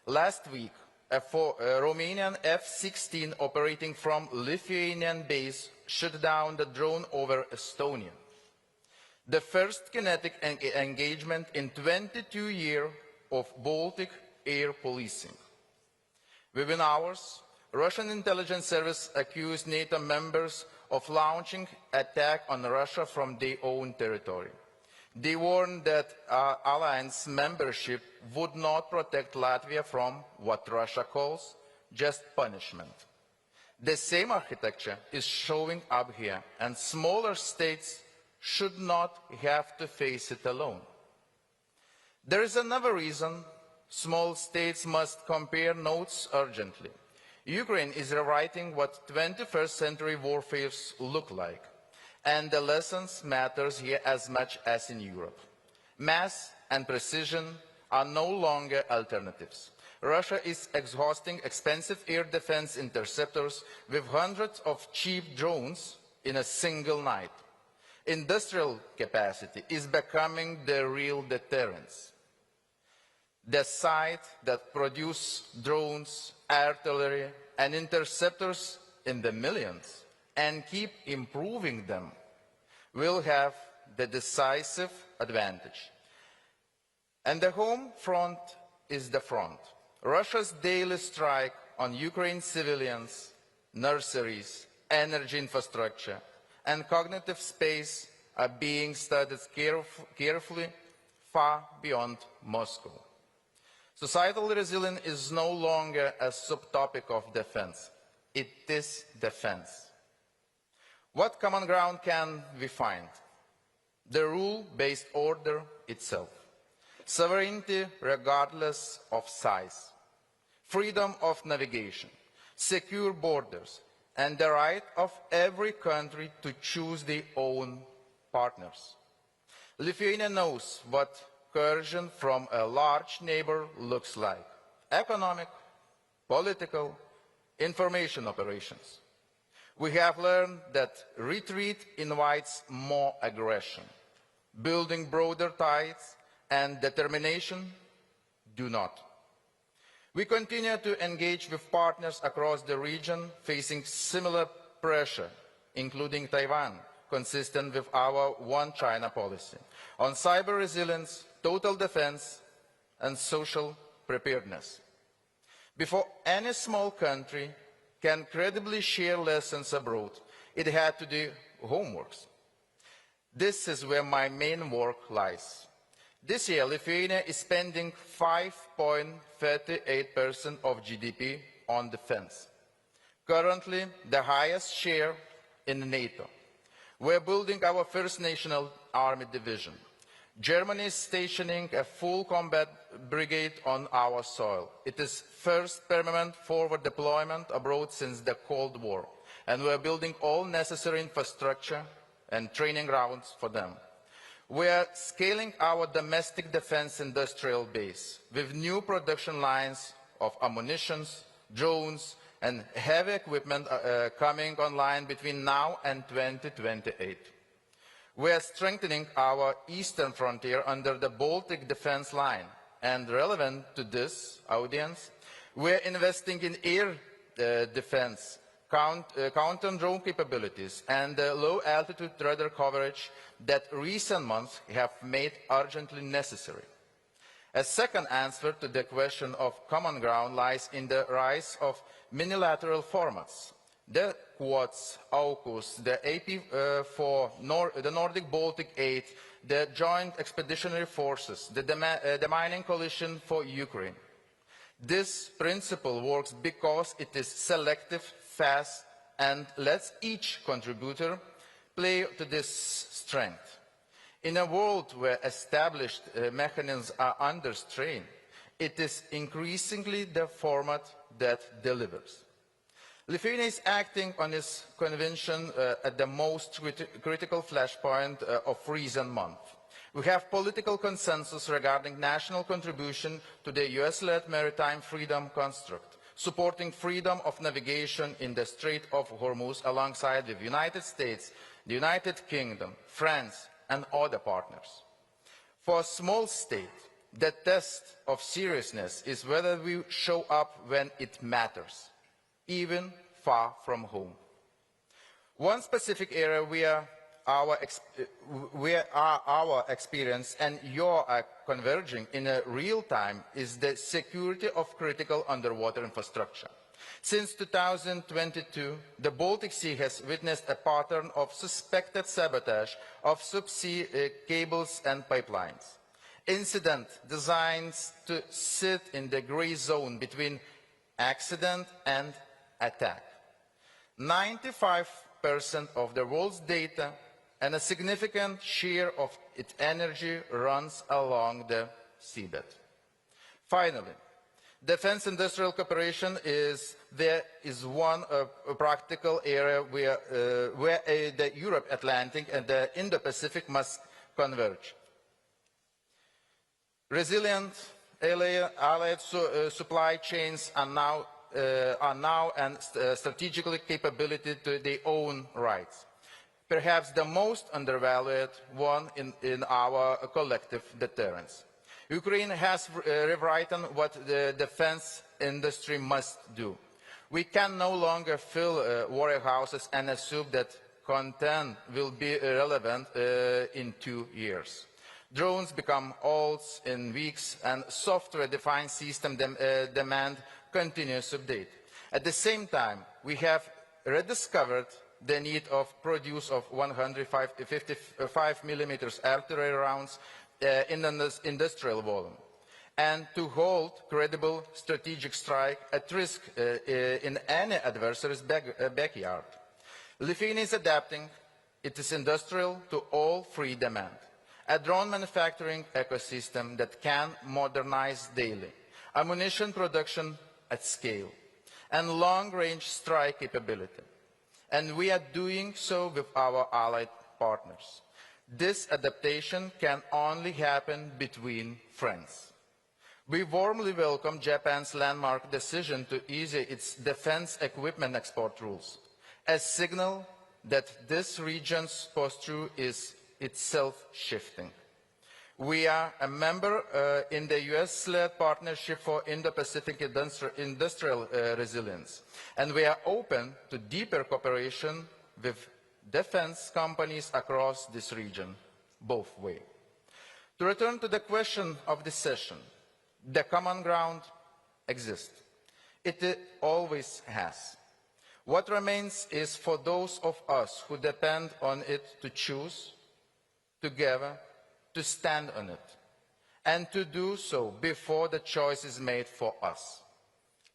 Last week, a Romanian F-16 operating from Lithuanian base shut down the drone over Estonia. The first kinetic engagement in 22 years of Baltic air policing. Within hours, Russian intelligence service accused NATO members of launching attack on Russia from their own territory. They warned that alliance membership would not protect Latvia from what Russia calls just punishment. The same architecture is showing up here, and smaller states should not have to face it alone. There is another reason small states must compare notes urgently. Ukraine is rewriting what 21st century warfare look like, and the lessons matters here as much as in Europe. Mass and precision are no longer alternatives. Russia is exhausting expensive air defense interceptors with hundreds of cheap drones in a single night. Industrial capacity is becoming the real deterrence. The sites that produce drones, artillery, and interceptors in the millions and keep improving them will have the decisive advantage. And the home front is the front. Russia's daily strike on Ukraine civilians, nurseries, energy infrastructure, and cognitive space are being studied carefully far beyond Moscow. Societal resilience is no longer a subtopic of defense. It is defense. What common ground can we find? The rule-based order itself. Sovereignty regardless of size. Freedom of navigation. secure borders, and the right of every country to choose their own partners. Lithuania knows what coercion from a large neighbor looks like: economic, political, information operations. We have learned that retreat invites more aggression. Building broader ties and determination do not. We continue to engage with partners across the region facing similar pressure, including Taiwan, consistent with our One China policy, on cyber resilience, total defense, and social preparedness. Before any small country can credibly share lessons abroad, it had to do homework. This is where my main work lies. This year, Lithuania is spending 5.38% of GDP on defense, currently the highest share in NATO. We're building our first national army division. Germany is stationing a full combat brigade on our soil. It is first permanent forward deployment abroad since the Cold War, and we're building all necessary infrastructure and training grounds for them. We are scaling our domestic defense industrial base with new production lines of ammunition, drones, and heavy equipment coming online between now and 2028. We are strengthening our eastern frontier under the Baltic Defense Line, and relevant to this audience, we are investing in air defense, counter-drone capabilities, and low-altitude radar coverage that recent months have made urgently necessary. A second answer to the question of common ground lies in the rise of minilateral formats. The Quads, AUKUS, the AP4, the Nordic Baltic 8, the Joint Expeditionary Forces, the Demining Coalition for Ukraine. This principle works because it is selective, fast, and lets each contributor play to this strength. In a world where established mechanisms are under strain, it is increasingly the format that delivers. Lithuania is acting on its convention at the most critical flashpoint of recent months. We have political consensus regarding national contribution to the US-led maritime freedom construct, supporting freedom of navigation in the Strait of Hormuz alongside the United States, the United Kingdom, France, and other partners. For a small state, the test of seriousness is whether we show up when it matters, even far from home. One specific area where our experience and your are converging in real time is the security of critical underwater infrastructure. Since 2022, the Baltic Sea has witnessed a pattern of suspected sabotage of subsea cables and pipelines. Incidents designed to sit in the grey zone between accident and attack. 95% of the world's data and a significant share of its energy runs along the seabed. Finally, defense industrial cooperation is one practical area where the Europe Atlantic and the Indo-Pacific must converge. Resilient allied supply chains are now and strategically capability to their own rights. Perhaps the most undervalued one in our collective deterrence. Ukraine has rewritten what the defense industry must do. We can no longer fill warehouses and assume that content will be irrelevant in 2 years. Drones become old in weeks, and software-defined system demand continuous update. At the same time, we have rediscovered the need of produce of 155mm artillery rounds in an industrial volume, and to hold credible strategic strike at risk in any adversary's backyard. Lithuania is adapting its industrial to all free demand, a drone manufacturing ecosystem that can modernize daily, ammunition production at scale, and long-range strike capability. And we are doing so with our allied partners. This adaptation can only happen between friends. We warmly welcome Japan's landmark decision to ease its defense equipment export rules, a signal that this region's posture is itself shifting. We are a member in the US-led Partnership for Indo-Pacific Industrial Resilience, and we are open to deeper cooperation with defense companies across this region, both ways. To return to the question of this session, the common ground exists. It always has. What remains is for those of us who depend on it to choose, together, to stand on it, and to do so before the choice is made for us.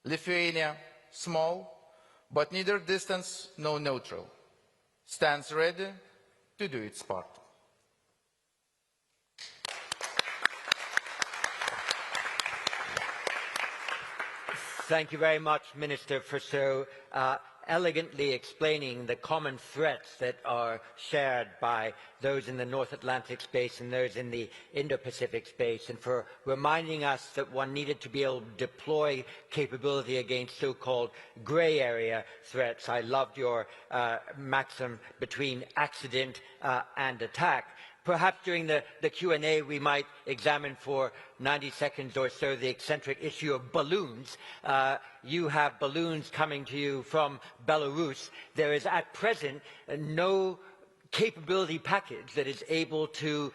Lithuania, small, but neither distant nor neutral, stands ready to do its part. Thank you very much, Minister, for so elegantly explaining the common threats that are shared by those in the North Atlantic space and those in the Indo-Pacific space, and for reminding us that one needed to be able to deploy capability against so-called gray area threats. I loved your maxim between accident and attack. Perhaps during the Q&A we might examine for 90 seconds or so the eccentric issue of balloons. You have balloons coming to you from Belarus. There is at present no capability package that is able to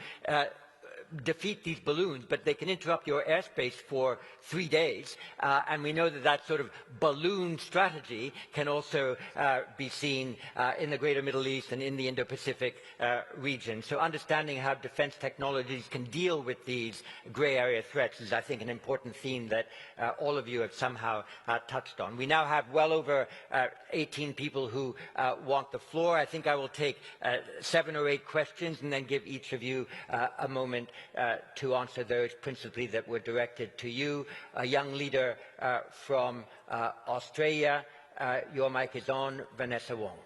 defeat these balloons, but they can interrupt your airspace for 3 days. And we know that that sort of balloon strategy can also be seen in the greater Middle East and in the Indo-Pacific region. So understanding how defense technologies can deal with these gray area threats is, I think, an important theme that all of you have somehow touched on. We now have well over 18 people who want the floor. I think I will take 7 or 8 questions and then give each of you a moment to answer those principally that were directed to you. A young leader from Australia, your mic is on, Vanessa Wong.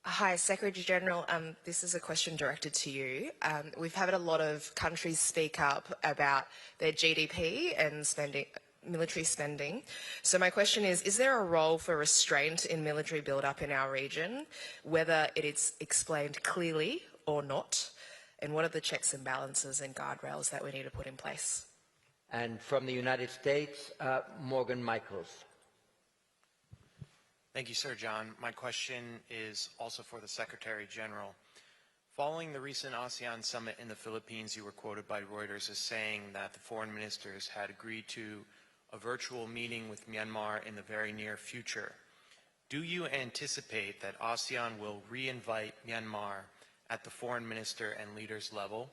Hi, Secretary General. This is a question directed to you. We've had a lot of countries speak up about their GDP and military spending. So my question is there a role for restraint in military build-up in our region, whether it is explained clearly or not? And what are the checks and balances and guardrails that we need to put in place? And from the United States, Morgan Michaels. Thank you, Sir John. My question is also for the Secretary General. Following the recent ASEAN summit in the Philippines, you were quoted by Reuters as saying that the foreign ministers had agreed to a virtual meeting with Myanmar in the very near future. Do you anticipate that ASEAN will re-invite Myanmar at the foreign minister and leaders level?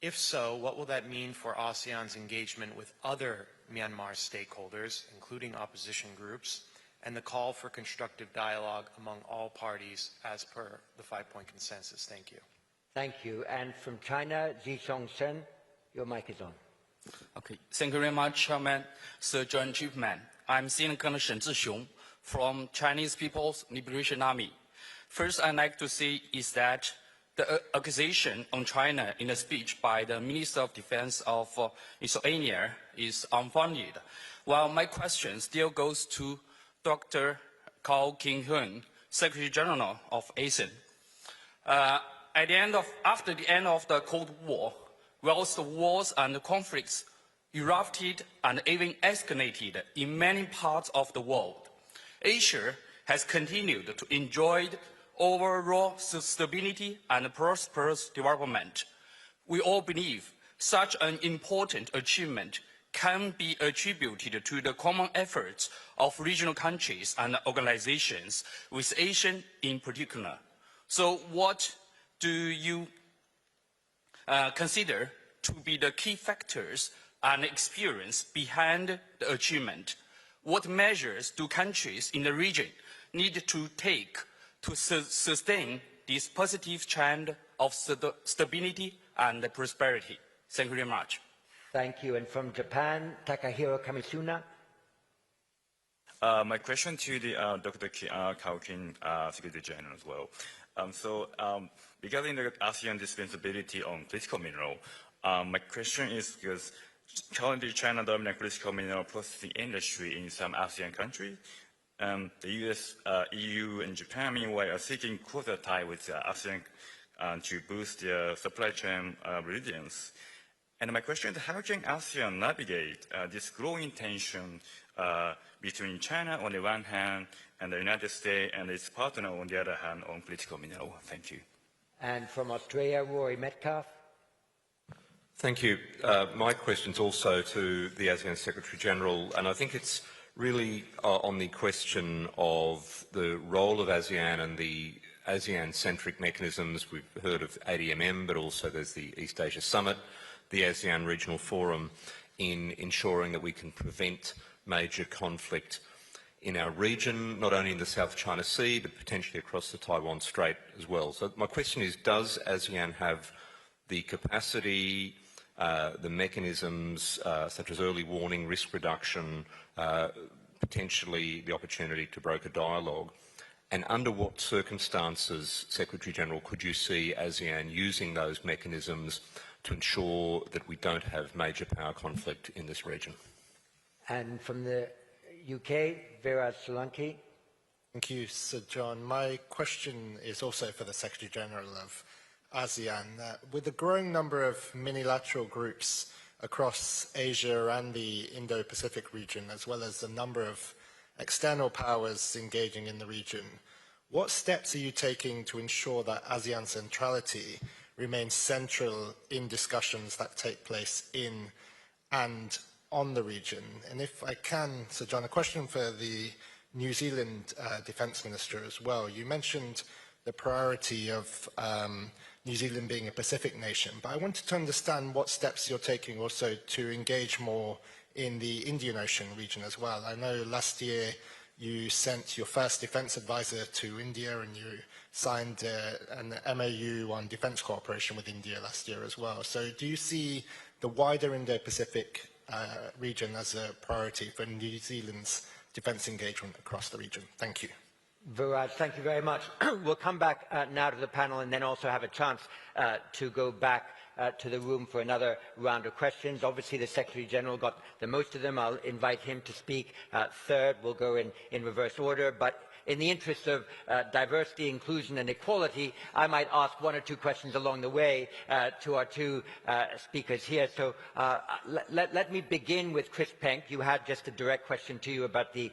If so, what will that mean for ASEAN's engagement with other Myanmar stakeholders, including opposition groups, and the call for constructive dialogue among all parties as per the 5-point consensus? Thank you. Thank you. And from China, Zhishong Shen, your mic is on. Okay. Thank you very much, Chairman, Sir John Chiefman. I'm Senior Colonel Shen Zhixiong from Chinese People's Liberation Army. First, I'd like to say is that the accusation on China in a speech by the Minister of Defense of Lithuania is unfounded, while my question still goes to Dr. Kao King-hoon, Secretary General of ASEAN. After the end of the Cold War, whilst the wars and conflicts erupted and even escalated in many parts of the world, Asia has continued to enjoy overall stability and prosperous development. We all believe such an important achievement can be attributed to the common efforts of regional countries and organizations, with Asia in particular. So what do you consider to be the key factors and experience behind the achievement? What measures do countries in the region need to take to sustain this positive trend of stability and prosperity? Thank you very much. Thank you. And from Japan, Takahiro Kamisuna. My question to the Dr. Kaukin, Secretary General as well. Regarding the ASEAN dispensability on critical mineral, my question is because currently China dominates critical mineral processing industry in some ASEAN countries. The US, EU, and Japan, meanwhile, are seeking closer tie with ASEAN to boost their supply chain resilience. And my question is, how can ASEAN navigate this growing tension between China on the one hand and the United States and its partner on the other hand on critical mineral? Thank you. And from Australia, Rory Metcalf. Thank you. My question is also to the ASEAN Secretary General, and I think it's really on the question of the role of ASEAN and the ASEAN-centric mechanisms. We've heard of ADMM, but also there's the East Asia Summit, the ASEAN Regional Forum, in ensuring that we can prevent major conflict in our region, not only in the South China Sea, but potentially across the Taiwan Strait as well. So my question is, does ASEAN have the capacity, the mechanisms, such as early warning, risk reduction, potentially the opportunity to broker dialogue? And under what circumstances, Secretary-General, could you see ASEAN using those mechanisms to ensure that we don't have major power conflict in this region? And from the UK, Virat Solanki. Thank you, Sir John. My question is also for the Secretary-General of ASEAN. With the growing number of minilateral groups across Asia and the Indo-Pacific region, as well as the number of external powers engaging in the region, what steps are you taking to ensure that ASEAN centrality remains central in discussions that take place in and on the region? And if I can, Sir John, a question for the New Zealand Defence Minister as well. You mentioned the priority of New Zealand being a Pacific nation, but I wanted to understand what steps you're taking also to engage more in the Indian Ocean region as well. I know last year you sent your first defence advisor to India and you signed an MOU on defence cooperation with India last year as well. So do you see the wider Indo-Pacific region as a priority for New Zealand's defence engagement across the region? Thank you. Virat, thank you very much. We'll come back now to the panel and then also have a chance to go back to the room for another round of questions. Obviously, the Secretary-General got the most of them. I'll invite him to speak third. We'll go in reverse order. But in the interest of diversity, inclusion and equality, I might ask one or two questions along the way to our two speakers here. So let me begin with Chris Penk. You had just a direct question to you about the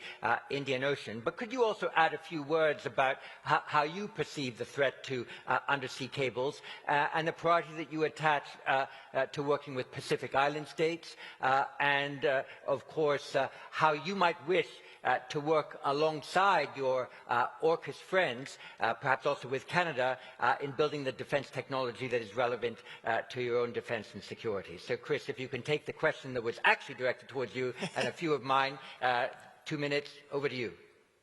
Indian Ocean, but could you also add a few words about how you perceive the threat to undersea cables and the priority that you attach to working with Pacific Island states and, of course, how you might wish to work alongside your AUKUS friends, perhaps also with Canada, in building the defence technology that is relevant to your own defence and security. So, Chris, if you can take the question that was actually directed towards you and a few of mine, 2 minutes, over to you.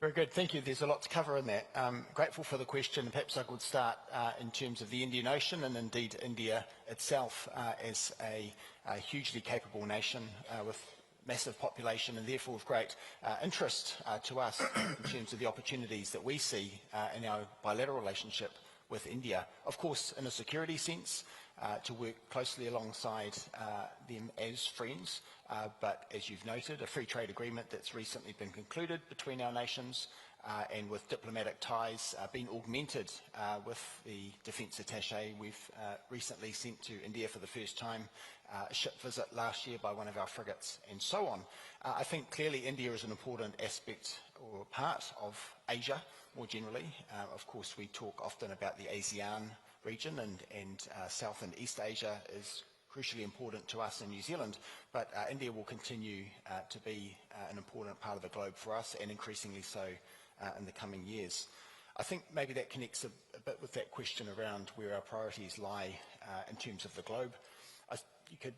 Very good, thank you. There's a lot to cover in that. Grateful for the question. Perhaps I could start in terms of the Indian Ocean and indeed India itself as a hugely capable nation with massive population and therefore of great interest to us in terms of the opportunities that we see in our bilateral relationship with India. Of course, in a security sense, to work closely alongside them as friends, but as you've noted, a free trade agreement that's recently been concluded between our nations and with diplomatic ties being augmented with the defence attaché we've recently sent to India for the first time, a ship visit last year by one of our frigates, and so on. I think clearly India is an important aspect or part of Asia more generally. Of course, we talk often about the ASEAN region and South and East Asia is crucially important to us in New Zealand, but India will continue to be an important part of the globe for us and increasingly so in the coming years. I think maybe that connects a bit with that question around where our priorities lie in terms of the globe. You could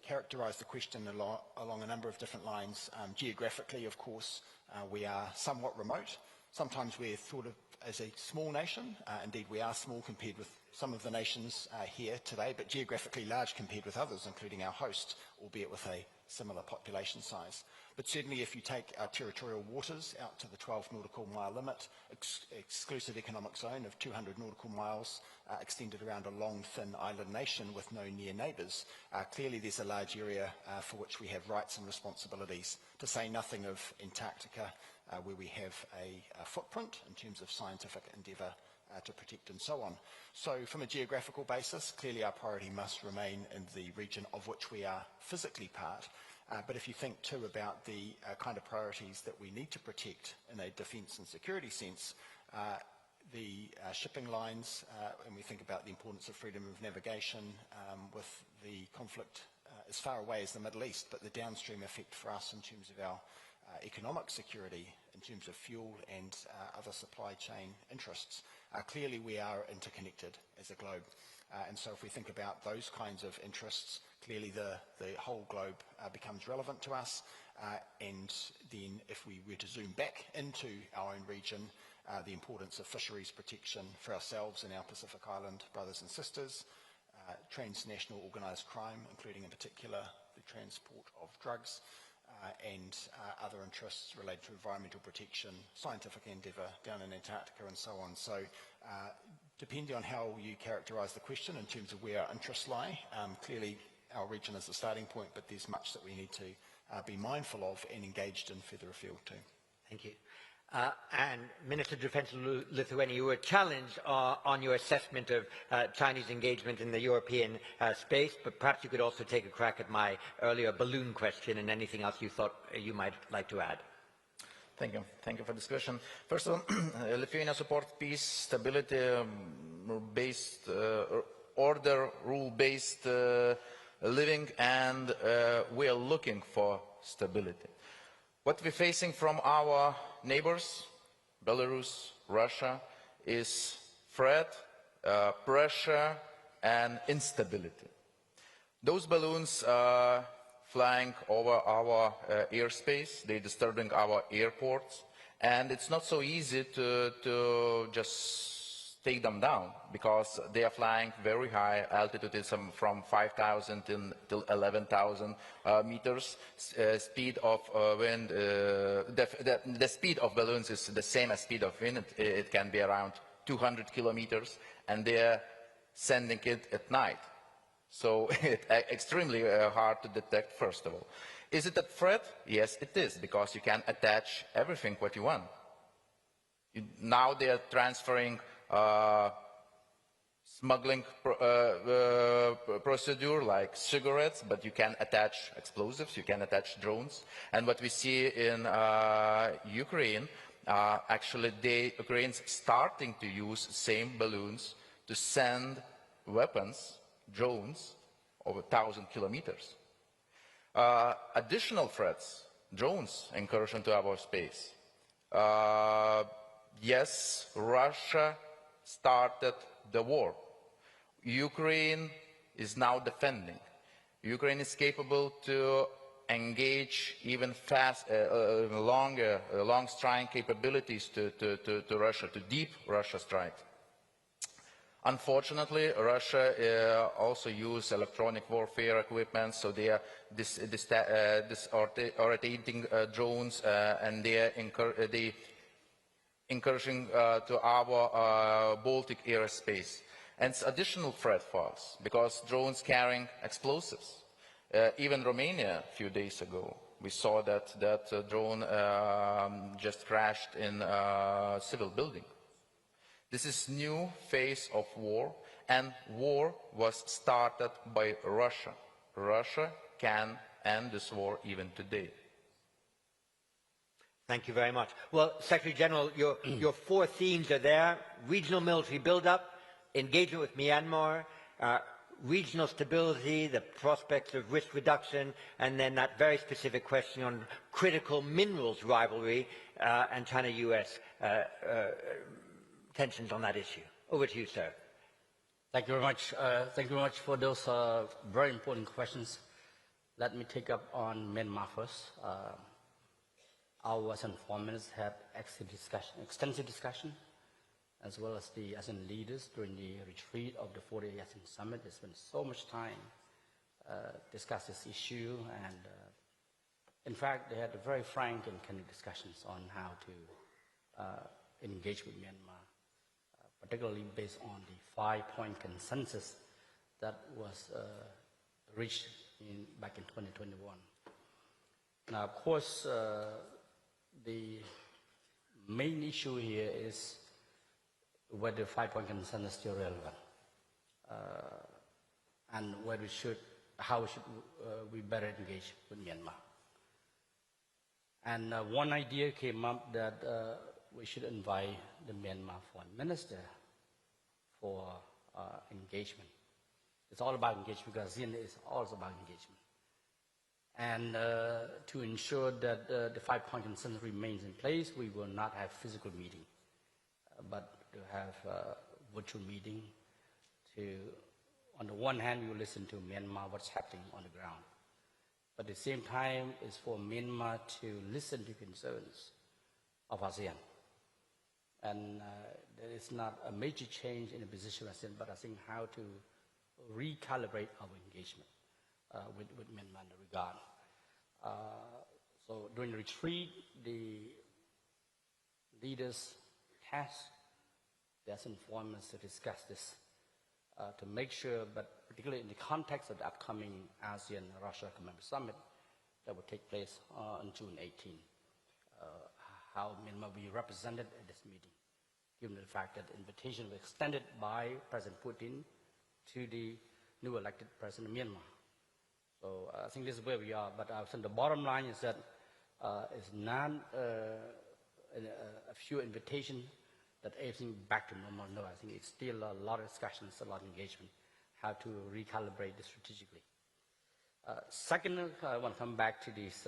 characterise the question along a number of different lines. Geographically, of course, we are somewhat remote. Sometimes we're thought of as a small nation. Indeed, we are small compared with some of the nations here today, but geographically large compared with others, including our host, albeit with a similar population size. But certainly if you take our territorial waters out to the 12 nautical mile limit, exclusive economic zone of 200 nautical miles extended around a long, thin island nation with no near neighbours, clearly there's a large area for which we have rights and responsibilities, to say nothing of Antarctica, where we have a footprint in terms of scientific endeavour to protect and so on. So from a geographical basis, clearly our priority must remain in the region of which we are physically part. But if you think too about the kind of priorities that we need to protect in a defence and security sense, the shipping lines, and we think about the importance of freedom of navigation with the conflict as far away as the Middle East, but the downstream effect for us in terms of our economic security, in terms of fuel and other supply chain interests. Clearly we are interconnected as a globe. And so if we think about those kinds of interests, clearly the whole globe becomes relevant to us. And then if we were to zoom back into our own region, the importance of fisheries protection for ourselves and our Pacific Island brothers and sisters, transnational organised crime, including in particular the transport of drugs, and other interests related to environmental protection, scientific endeavour down in Antarctica and so on. So depending on how you characterise the question in terms of where our interests lie, clearly our region is the starting point, but there's much that we need to be mindful of and engaged in further afield too. Thank you. And Minister of Defence of Lithuania, you were challenged on your assessment of Chinese engagement in the European space, but perhaps you could also take a crack at my earlier balloon question and anything else you thought you might like to add. Thank you. Thank you for this question. First of all, Lithuania supports peace, stability, based order, rule-based living, and we are looking for stability. What we're facing from our neighbors, Belarus, Russia, is threat, pressure, and instability. Those balloons are flying over our airspace, they're disturbing our airports, and it's not so easy to just take them down, because they are flying very high altitude, is from 5,000 till 11,000 meters. Speed of wind, the speed of balloons is the same as speed of wind. It can be around 200 kilometers, and they are sending it at night. So it's extremely hard to detect, first of all. Is it a threat? Yes, it is, because you can attach everything what you want. Now they are transferring smuggling procedure like cigarettes, but you can attach explosives, you can attach drones. And what we see in Ukraine, actually the Ukrainians starting to use same balloons to send weapons, drones, over 1,000 kilometers. Additional threats, drones incursion to our space. Yes, Russia started the war. Ukraine is now defending. Ukraine is capable to engage even long strike capabilities to Russia, to deep Russia strike. Unfortunately, Russia also uses electronic warfare equipment, so they are disorientating drones, and they are incursion to our Baltic airspace. And it's additional threat for us, because drones carrying explosives. Even Romania, a few days ago, we saw that drone just crashed in a civil building. This is new phase of war, and war was started by Russia. Russia can end this war even today. Thank you very much. Well, Secretary General, your four themes are there: regional military buildup, engagement with Myanmar, regional stability, the prospects of risk reduction, and then that very specific question on critical minerals rivalry and China-US tensions on that issue. Over to you, sir. Thank you very much. Thank you very much for those very important questions. Let me take up on Myanmar first. Our Western foreign ministers have extensive discussion as well as the ASEAN leaders during the retreat of the 40th ASEAN Summit. They spent so much time discuss this issue, and in fact, they had very frank and candid discussions on how to engage with Myanmar, particularly based on the 5-point consensus that was reached back in 2021. Now, of course, the main issue here is whether 5-point consensus is still relevant, and whether how should we better engage with Myanmar. And one idea came up that we should invite the Myanmar foreign minister for engagement. It's all about engagement, because ASEAN is also about engagement. And to ensure that the 5-point consensus remains in place, we will not have physical meeting, but to have a virtual meeting to, on the one hand, we will listen to Myanmar, what's happening on the ground. But at the same time, it's for Myanmar to listen to concerns of ASEAN. And there is not a major change in the position of ASEAN, but I think how to recalibrate our engagement with Myanmar in the regard. So during the retreat, the leaders tasked the ASEAN forums to discuss this, to make sure, but particularly in the context of the upcoming ASEAN-Russia Member Summit that will take place on June 18, how Myanmar will be represented at this meeting, given the fact that the invitation was extended by President Putin to the new elected president of Myanmar. So I think this is where we are, but I think the bottom line is that it's not a few invitations that everything back to normal. No, I think it's still a lot of discussions, a lot of engagement, how to recalibrate this strategically. Second, I want to come back to this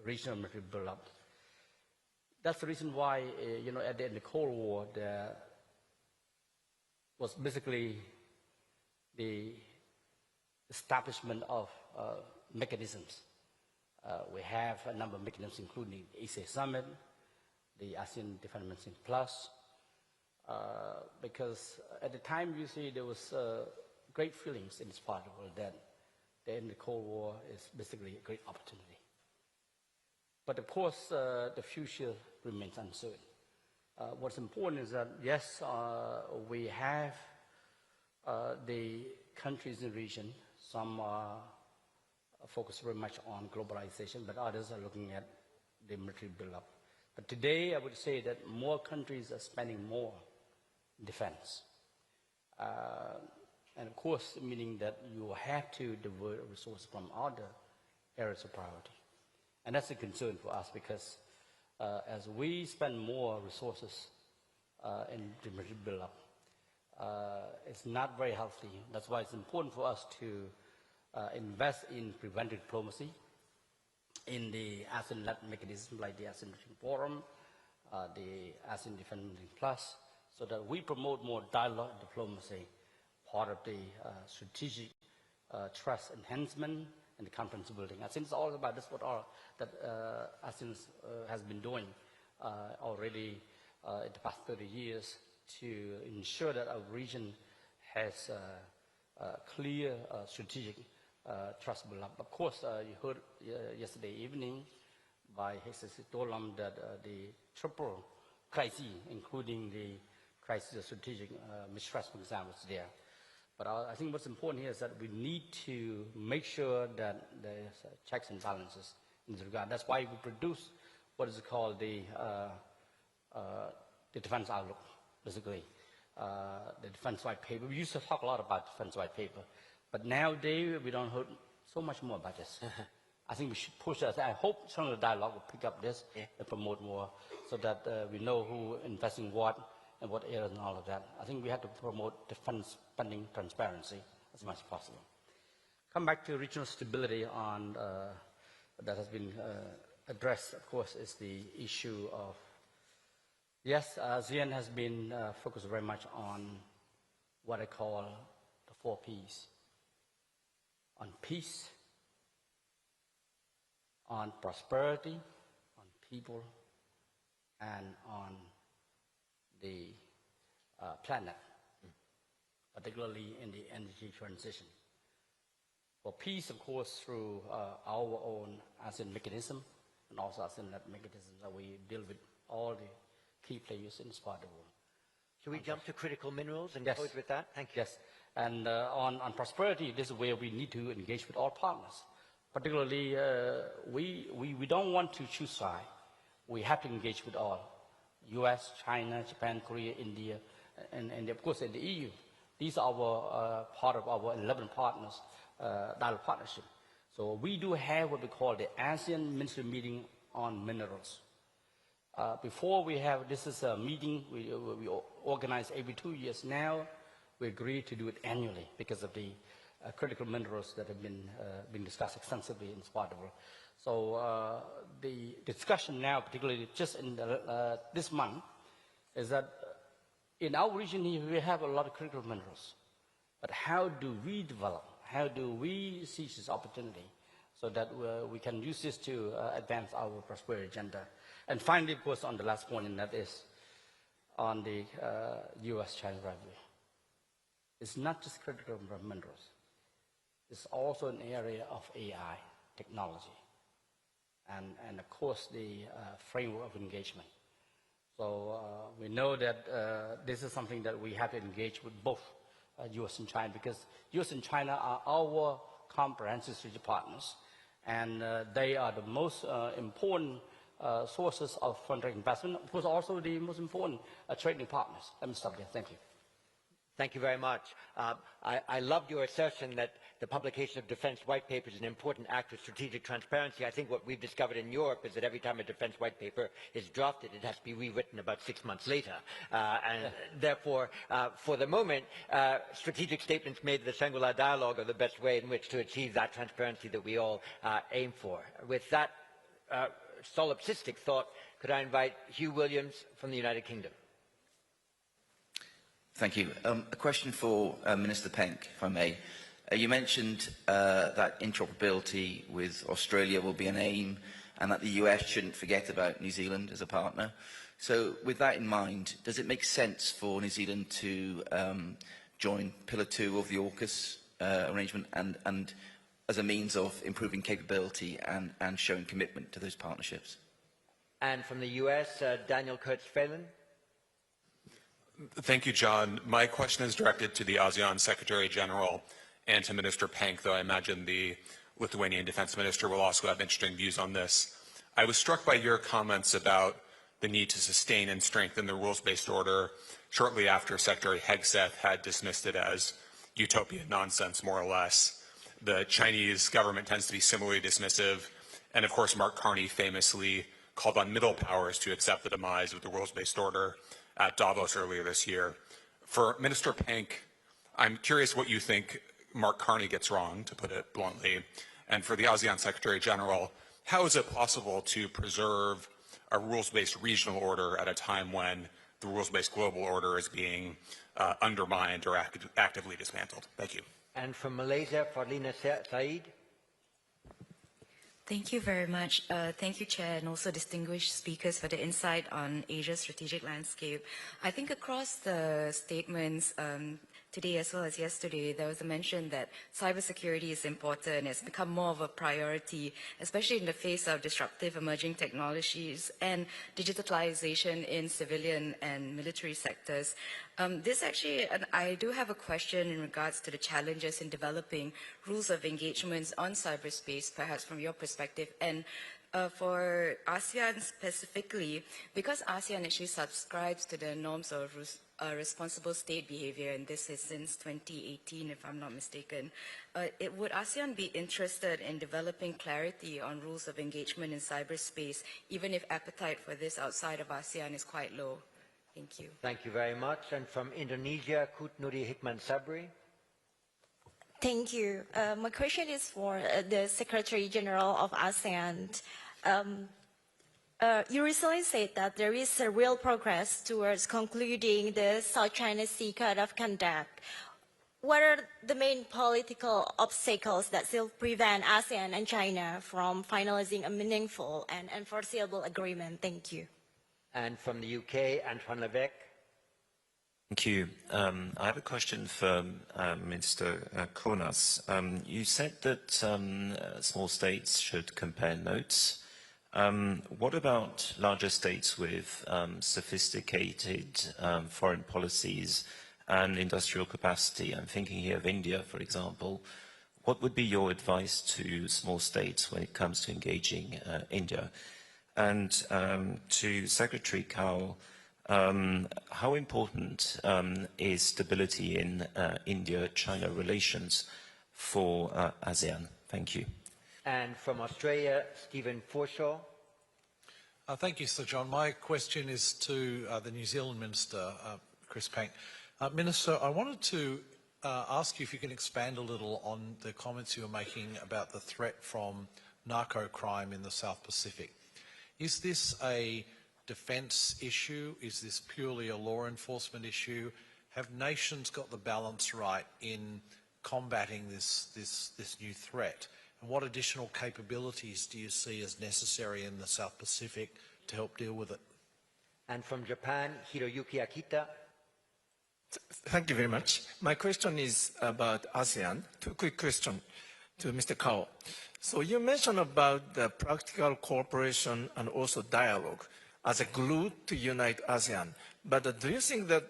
regional military buildup. That's the reason why, at the end of the Cold War, there was basically the establishment of mechanisms. We have a number of mechanisms, including the ASEAN Summit, the ASEAN Defense Plus, because at the time, you see, there was great feelings in this part of the world that the end of the Cold War is basically a great opportunity. But of course, the future remains uncertain. What's important is that, yes, we have the countries in the region. Some are focused very much on globalization, but others are looking at the military buildup. But today, I would say that more countries are spending more in defense. And of course, meaning that you have to divert resources from other areas of priority. And that's a concern for us, because as we spend more resources in the military buildup, it's not very healthy. That's why it's important for us to invest in preventive diplomacy, in the ASEAN-led mechanism like the ASEAN Forum, the ASEAN Defense Plus, so that we promote more dialogue and diplomacy, part of the strategic trust enhancement and the confidence building. I think it's all about this, that ASEAN has been doing already in the past 30 years to ensure that our region has clear strategic trust build-up. Of course, you heard yesterday evening by Hegseth that the triple crisis, including the crisis of strategic mistrust, for example, is there. But I think what's important here is that we need to make sure that there's checks and balances in this regard. That's why we produce what is called the defense outlook, basically, the defense white paper. We used to talk a lot about defense white paper, but nowadays we don't hear so much more about this. I think we should push that. I hope some of the dialogue will pick up this and promote more, so that we know who invests in what and what areas and all of that. I think we have to promote defense spending transparency as much as possible. Come back to regional stability on that has been addressed, of course, is the issue of, yes, ASEAN has been focused very much on what I call the 4 Ps. On peace, on prosperity, on people, and on the planet, particularly in the energy transition. For peace, of course, through our own ASEAN mechanism, and also ASEAN mechanism that we deal with all the key players in this part of the world. Should we jump to critical minerals and yes. close with that? Thank you. Yes, and on prosperity, this is where we need to engage with all partners. Particularly, we don't want to choose side. We have to engage with all. US, China, Japan, Korea, India, and of course in the EU. These are our part of our 11 partners, dialogue partnership. So we do have what we call the ASEAN Ministry Meeting on Minerals. Before we have, this is a meeting we organize every 2 years. Now we agreed to do it annually because of the critical minerals that have been discussed extensively in this part of the world. So the discussion now, particularly just in this month, is that in our region here we have a lot of critical minerals. But how do we develop? How do we seize this opportunity so that we can use this to advance our prosperity agenda? And finally, of course, on the last point, and that is on the US-China rivalry. It's not just critical minerals. It's also an area of AI technology. And of course, the framework of engagement. So we know that this is something that we have to engage with both US and China, because US and China are our comprehensive strategic partners, and they are the most important sources of foreign direct investment, of course also the most important trading partners. Let me stop there. Thank you. Thank you very much. I loved your assertion that the publication of defense white paper is an important act of strategic transparency. I think what we've discovered in Europe is that every time a defense white paper is drafted, it has to be rewritten about 6 months later. And therefore, for the moment, strategic statements made in the Shangri-La dialogue are the best way in which to achieve that transparency that we all aim for. With that solipsistic thought, could I invite Hugh Williams from the United Kingdom? Thank you. A question for Minister Penk, if I may. You mentioned that interoperability with Australia will be an aim and that the US shouldn't forget about New Zealand as a partner. So with that in mind, does it make sense for New Zealand to join Pillar 2 of the AUKUS arrangement and as a means of improving capability and showing commitment to those partnerships? And from the US, Daniel Kurtz-Phelan. Thank you, John. My question is directed to the ASEAN Secretary General and to Minister Penk, though I imagine the Lithuanian Defense Minister will also have interesting views on this. I was struck by your comments about the need to sustain and strengthen the rules-based order shortly after Secretary Hegseth had dismissed it as utopian nonsense, more or less. The Chinese government tends to be similarly dismissive, and of course Mark Carney famously called on middle powers to accept the demise of the rules-based order at Davos earlier this year. For Minister Penk, I'm curious what you think Mark Carney gets wrong, to put it bluntly. And for the ASEAN Secretary General, how is it possible to preserve a rules-based regional order at a time when the rules-based global order is being undermined or actively dismantled? Thank you. And from Malaysia, Fadlina Said. Thank you very much. Thank you, Chair, and also distinguished speakers for the insight on Asia's strategic landscape. I think across the statements today as well as yesterday, there was a mention that cybersecurity is important. It's become more of a priority, especially in the face of disruptive emerging technologies and digitalization in civilian and military sectors. This actually, and I do have a question in regards to the challenges in developing rules of engagements on cyberspace, perhaps from your perspective. And for ASEAN specifically, because ASEAN actually subscribes to the norms of responsible state behavior, and this is since 2018, if I'm not mistaken, would ASEAN be interested in developing clarity on rules of engagement in cyberspace, even if appetite for this outside of ASEAN is quite low? Thank you. Thank you very much. And from Indonesia, Kut Nuri Hikman Sabri. Thank you. My question is for the Secretary General of ASEAN. You recently said that there is a real progress towards concluding the South China Sea Code of Conduct. What are the main political obstacles that still prevent ASEAN and China from finalizing a meaningful and enforceable agreement? Thank you. And from the UK, Antoine Levesque. Thank you. I have a question for Minister Konas. You said that small states should compare notes. What about larger states with sophisticated foreign policies and industrial capacity? I'm thinking here of India, for example. What would be your advice to small states when it comes to engaging India? And to Secretary Kao, how important is stability in India-China relations for ASEAN? Thank you. And from Australia, Stephen Forshaw. Thank you, Sir John. My question is to the New Zealand Minister, Chris Pank. Minister, I wanted to ask you if you can expand a little on the comments you were making about the threat from narco crime in the South Pacific. Is this a defence issue? Is this purely a law enforcement issue? Have nations got the balance right in combating this new threat? And what additional capabilities do you see as necessary in the South Pacific to help deal with it? And from Japan, Hiroyuki Akita. Thank you very much. My question is about ASEAN. Two quick questions to Mr. Kao. So you mentioned about the practical cooperation and also dialogue as a glue to unite ASEAN. But do you think that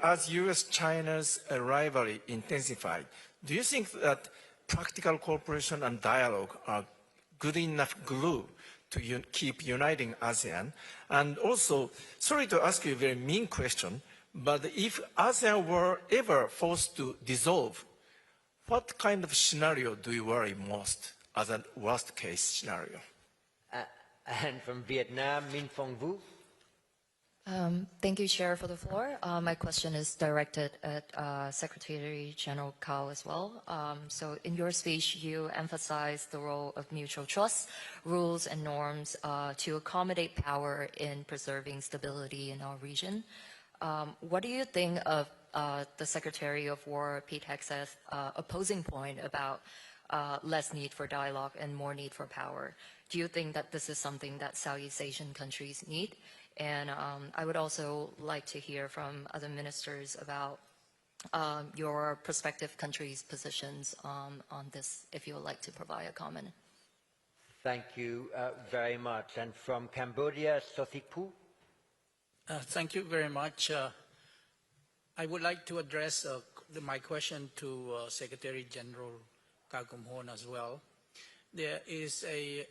as U.S.-China's rivalry intensified, do you think that practical cooperation and dialogue are good enough glue to keep uniting ASEAN? And also, sorry to ask you a very mean question, but if ASEAN were ever forced to dissolve, what kind of scenario do you worry most as a worst-case scenario? And from Vietnam, Minh Phong Vu. Thank you, Chair, for the floor. My question is directed at Secretary General Kao as well. So in your speech, you emphasized the role of mutual trust, rules and norms to accommodate power in preserving stability in our region. What do you think of the Secretary of War, Pete Hegseth, opposing point about less need for dialogue and more need for power? Do you think that this is something that Southeast Asian countries need? And I would also like to hear from other ministers about your prospective countries' positions on this, if you would like to provide a comment. Thank you very much. And from Cambodia, Sothikpu. Thank you very much. I would like to address my question to Secretary General Kao Kum Hoon as well. There is a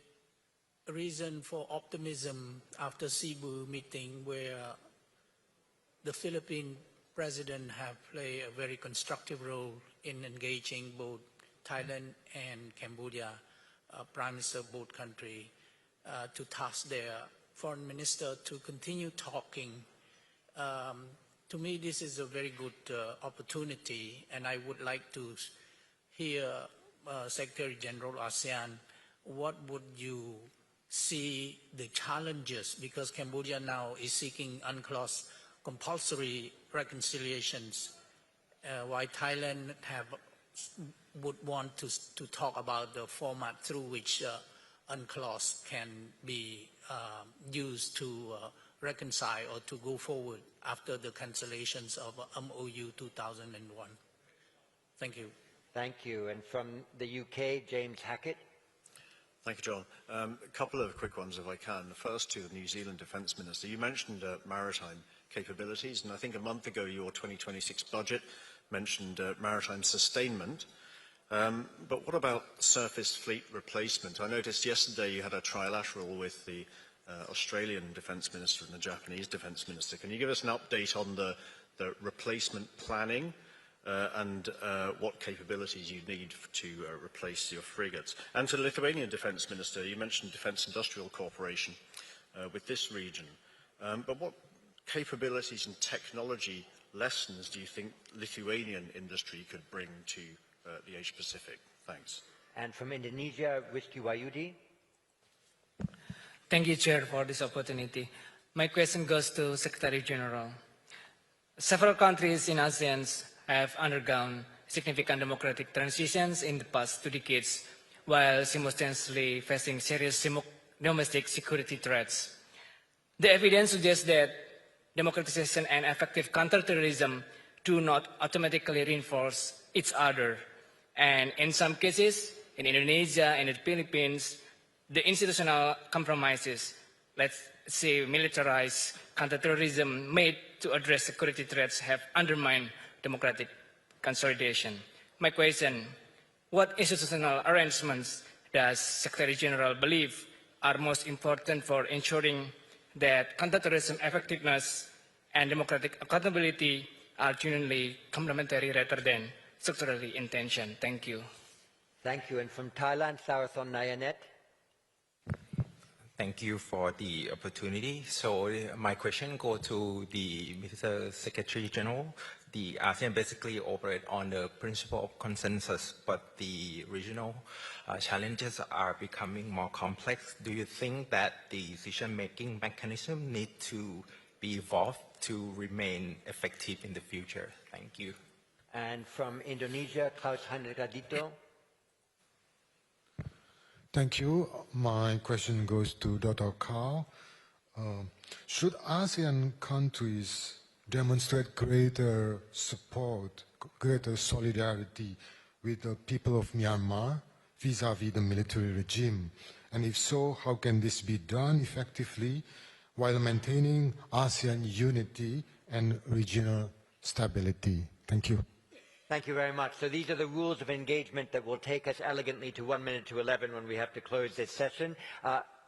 reason for optimism after Cebu meeting where the Philippine president have played a very constructive role in engaging both Thailand and Cambodia, Prime Minister of both countries, to task their foreign minister to continue talking. To me, this is a very good opportunity, and I would like to hear Secretary General ASEAN, what would you see the challenges, because Cambodia now is seeking UNCLOS compulsory reconciliations, while Thailand would want to talk about the format through which UNCLOS can be used to reconcile or to go forward after the cancellations of MOU 2001. Thank you. Thank you. And from the UK, James Hackett. Thank you, John. A couple of quick ones, if I can. First, to the New Zealand Defence Minister. You mentioned maritime capabilities, and I think a month ago your 2026 budget mentioned maritime sustainment. But what about surface fleet replacement? I noticed yesterday you had a trilateral with the Australian Defence Minister and the Japanese Defence Minister. Can you give us an update on the replacement planning and what capabilities you need to replace your frigates? And to the Lithuanian Defence Minister, you mentioned Defence Industrial Cooperation with this region. But what capabilities and technology lessons do you think Lithuanian industry could bring to the Asia Pacific? Thanks. And from Indonesia, Rizky Wahyudi. Thank you, Chair, for this opportunity. My question goes to Secretary General. Several countries in ASEAN have undergone significant democratic transitions in the past 2 decades, while simultaneously facing serious domestic security threats. The evidence suggests that democratization and effective counterterrorism do not automatically reinforce each other. And in some cases, in Indonesia and the Philippines, the institutional compromises, let's say militarized counterterrorism made to address security threats, have undermined democratic consolidation. My question, what institutional arrangements does Secretary General believe are most important for ensuring that counterterrorism effectiveness and democratic accountability are genuinely complementary rather than structurally intention? Thank you. Thank you. And from Thailand, Sarathon Nayanet. Thank you for the opportunity. So my question goes to the Mr. Secretary General. The ASEAN basically operate on the principle of consensus, but the regional challenges are becoming more complex. Do you think that the decision-making mechanism need to be evolved to remain effective in the future? Thank you. And from Indonesia, Klaus Handradito. Thank you. My question goes to Dr. Kao. Should ASEAN countries demonstrate greater support, greater solidarity with the people of Myanmar vis-à-vis the military regime? And if so, how can this be done effectively while maintaining ASEAN unity and regional stability? Thank you. Thank you very much. So these are the rules of engagement that will take us elegantly to 1 minute to 11 when we have to close this session.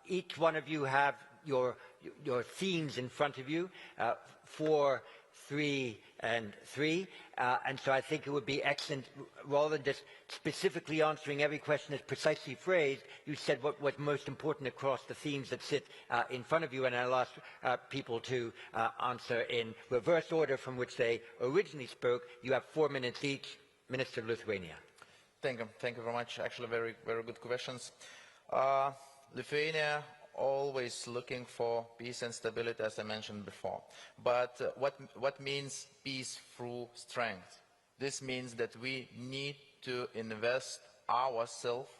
Each one of you have your themes in front of you, 4, 3, and 3. And so I think it would be excellent, rather than just specifically answering every question as precisely phrased, you said what was most important across the themes that sit in front of you, and I'll ask people to answer in reverse order from which they originally spoke. You have 4 minutes each. Minister of Lithuania. Thank you very much. Actually, very good questions. Lithuania always looking for peace and stability, as I mentioned before. But what means peace through strength? This means that we need to invest ourselves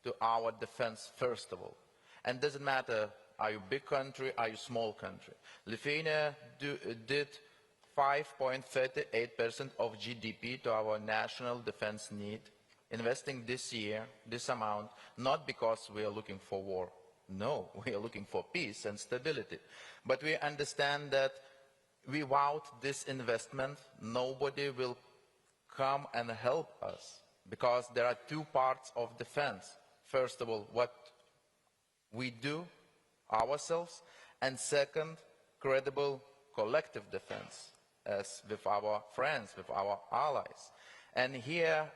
to our defense first of all. And it doesn't matter, are you big country, are you small country? Lithuania did 5.38% of GDP to our national defense need, investing this year, this amount, not because we are looking for war. No, we are looking for peace and stability. But we understand that without this investment, nobody will come and help us, because there are two parts of defense. First of all, what we do ourselves, and second, credible collective defense, as with our friends, with our allies. And here,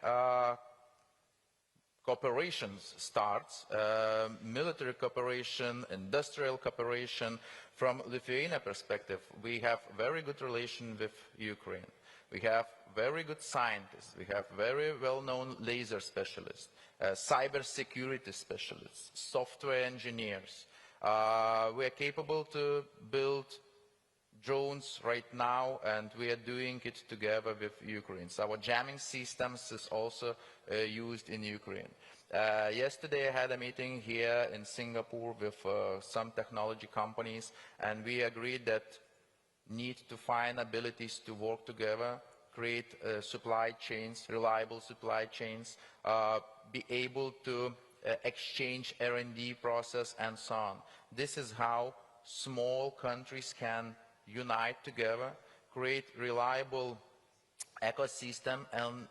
cooperations starts, military cooperation, industrial cooperation. From Lithuania perspective, we have very good relation with Ukraine. We have very good scientists. We have very well-known laser specialists, cyber security specialists, software engineers. We are capable to build drones right now, and we are doing it together with Ukraine. So our jamming systems is also used in Ukraine. Yesterday I had a meeting here in Singapore with some technology companies, and we agreed that need to find abilities to work together, create supply chains, reliable supply chains, be able to exchange R&D process and so on. This is how small countries can unite together, create reliable ecosystem,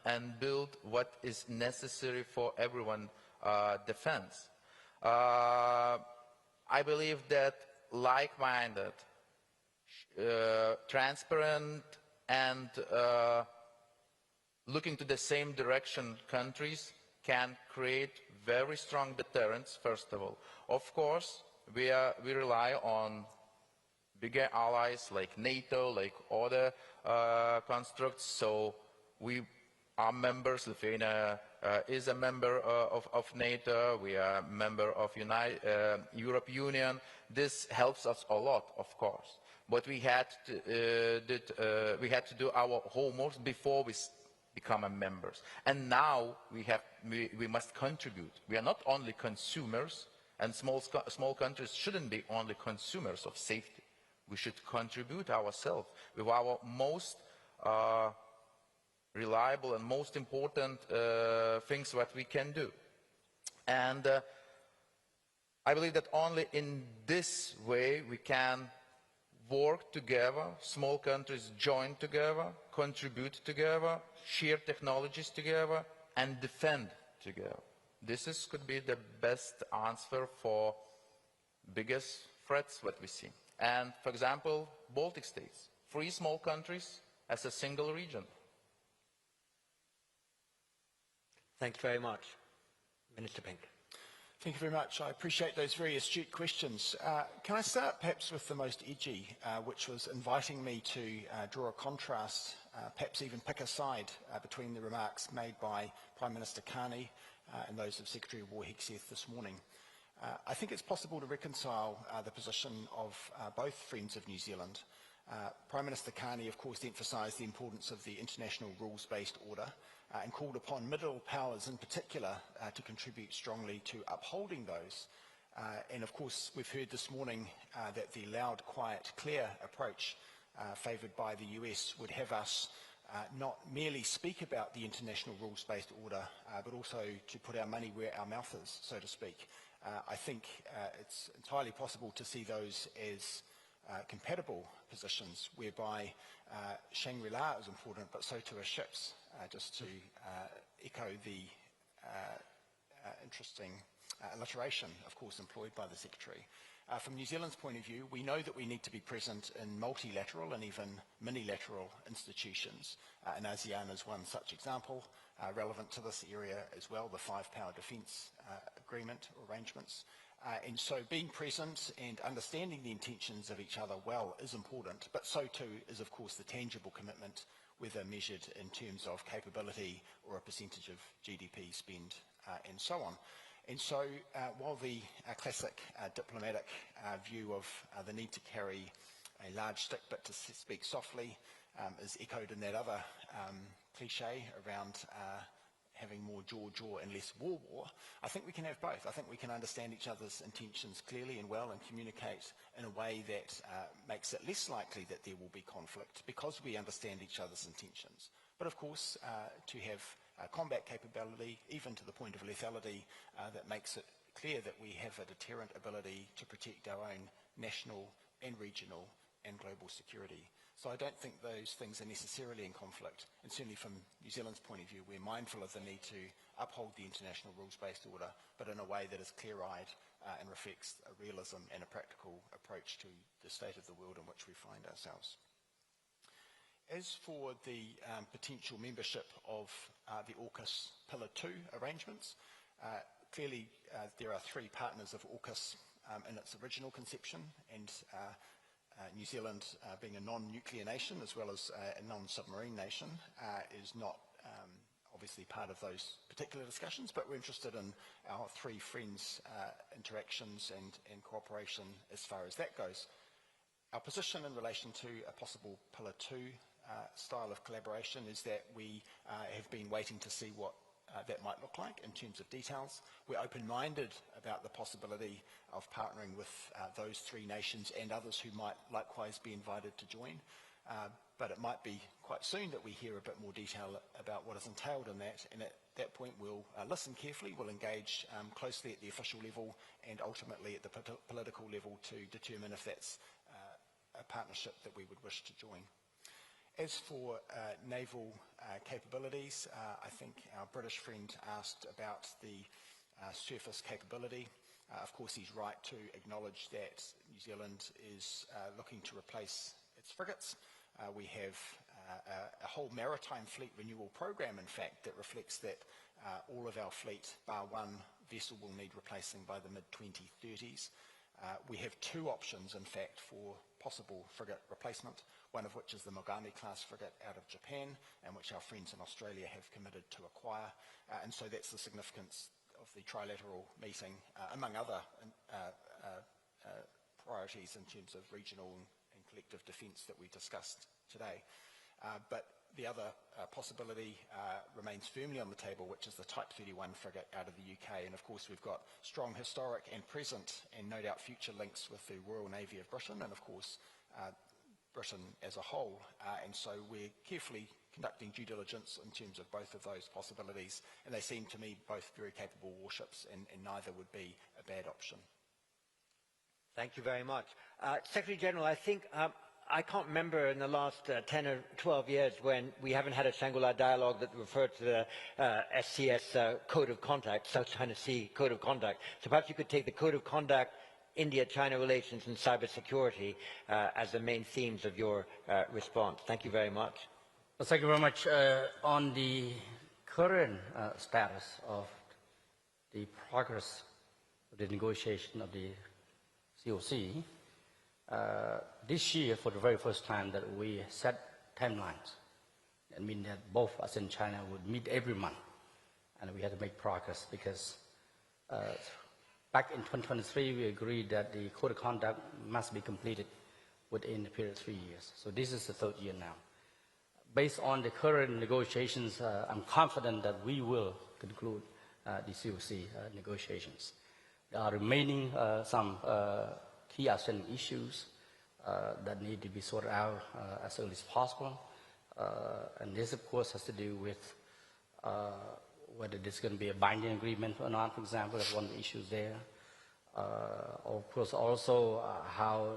and build what is necessary for everyone defense. I believe that like-minded, transparent, and looking to the same direction countries can create very strong deterrence, first of all. Of course, we rely on bigger allies like NATO, like other constructs, so we are members. Lithuania is a member of NATO, we are a member of European Union. This helps us a lot, of course, but we had to do our homework before we become members, and now we must contribute. We are not only consumers, and small countries shouldn't be only consumers of safety. We should contribute ourselves with our most reliable and most important things that we can do. And I believe that only in this way we can work together, small countries join together, contribute together, share technologies together, and defend together. This could be the best answer for biggest threats that we see. And, for example, Baltic states, 3 small countries as a single region. Thanks very much. Minister Pink. Thank you very much. I appreciate those very astute questions. Can I start perhaps with the most edgy, which was inviting me to draw a contrast, perhaps even pick a side between the remarks made by Prime Minister Carney and those of Secretary of War Hegseth this morning. I think it's possible to reconcile the position of both friends of New Zealand. Prime Minister Carney, of course, emphasised the importance of the international rules-based order and called upon middle powers in particular to contribute strongly to upholding those. And of course, we've heard this morning that the loud, quiet, clear approach favoured by the US would have us not merely speak about the international rules-based order, but also to put our money where our mouth is, so to speak. I think it's entirely possible to see those as compatible positions whereby Shangri-La is important, but so too are ships, just to echo the interesting alliteration, of course, employed by the Secretary. From New Zealand's point of view, we know that we need to be present in multilateral and even minilateral institutions, and ASEAN is one such example, relevant to this area as well, the 5-power defence agreement or arrangements. And so being present and understanding the intentions of each other well is important, but so too is, of course, the tangible commitment, whether measured in terms of capability or a percentage of GDP spend and so on. And so while the classic diplomatic view of the need to carry a large stick but to speak softly is echoed in that other cliche around having more jaw and less war, I think we can have both. I think we can understand each other's intentions clearly and well and communicate in a way that makes it less likely that there will be conflict because we understand each other's intentions. But of course, to have combat capability, even to the point of lethality, that makes it clear that we have a deterrent ability to protect our own national and regional and global security. So I don't think those things are necessarily in conflict. And certainly from New Zealand's point of view, we're mindful of the need to uphold the international rules-based order, but in a way that is clear-eyed and reflects a realism and a practical approach to the state of the world in which we find ourselves. As for the potential membership of the AUKUS Pillar 2 arrangements, clearly there are 3 partners of AUKUS in its original conception, and New Zealand, being a non-nuclear nation as well as a non-submarine nation, is not obviously part of those particular discussions, but we're interested in our 3 friends' interactions and cooperation as far as that goes. Our position in relation to a possible Pillar 2 style of collaboration is that we have been waiting to see what that might look like in terms of details. We're open-minded about the possibility of partnering with those 3 nations and others who might likewise be invited to join. But it might be quite soon that we hear a bit more detail about what is entailed in that, and at that point we'll listen carefully, we'll engage closely at the official level and ultimately at the political level to determine if that's a partnership that we would wish to join. As for naval capabilities, I think our British friend asked about the surface capability. Of course, he's right to acknowledge that New Zealand is looking to replace its frigates. We have a whole maritime fleet renewal program, in fact, that reflects that all of our fleet, bar 1 vessel, will need replacing by the mid-2030s. We have 2 options, in fact, for possible frigate replacement, one of which is the Mogami-class frigate out of Japan, and which our friends in Australia have committed to acquire. And so that's the significance of the trilateral meeting, among other priorities in terms of regional and collective defence that we discussed today. But the other possibility remains firmly on the table, which is the Type 31 frigate out of the UK. And of course, we've got strong historic and present and no doubt future links with the Royal Navy of Britain and of course Britain as a whole. And so we're carefully conducting due diligence in terms of both of those possibilities, and they seem to me both very capable warships, and neither would be a bad option. Thank you very much. Secretary General, I think I can't remember in the last 10 or 12 years when we haven't had a Shangri-La dialogue that referred to the SCS Code of Conduct, South China Sea Code of Conduct. So perhaps you could take the Code of Conduct, India-China relations and cybersecurity as the main themes of your response. Thank you very much. Well, thank you very much. On the current status of the progress of the negotiation of the COC, this year, for the very first time, that we set timelines. That means that both us and China would meet every month, and we had to make progress because back in 2023, we agreed that the Code of Conduct must be completed within a period of 3 years. So this is the third year now. Based on the current negotiations, I'm confident that we will conclude the COC negotiations. There are remaining some key outstanding issues that need to be sorted out as early as possible. And this, of course, has to do with whether there's going to be a binding agreement or not, for example. That's one of the issues there. Of course, also how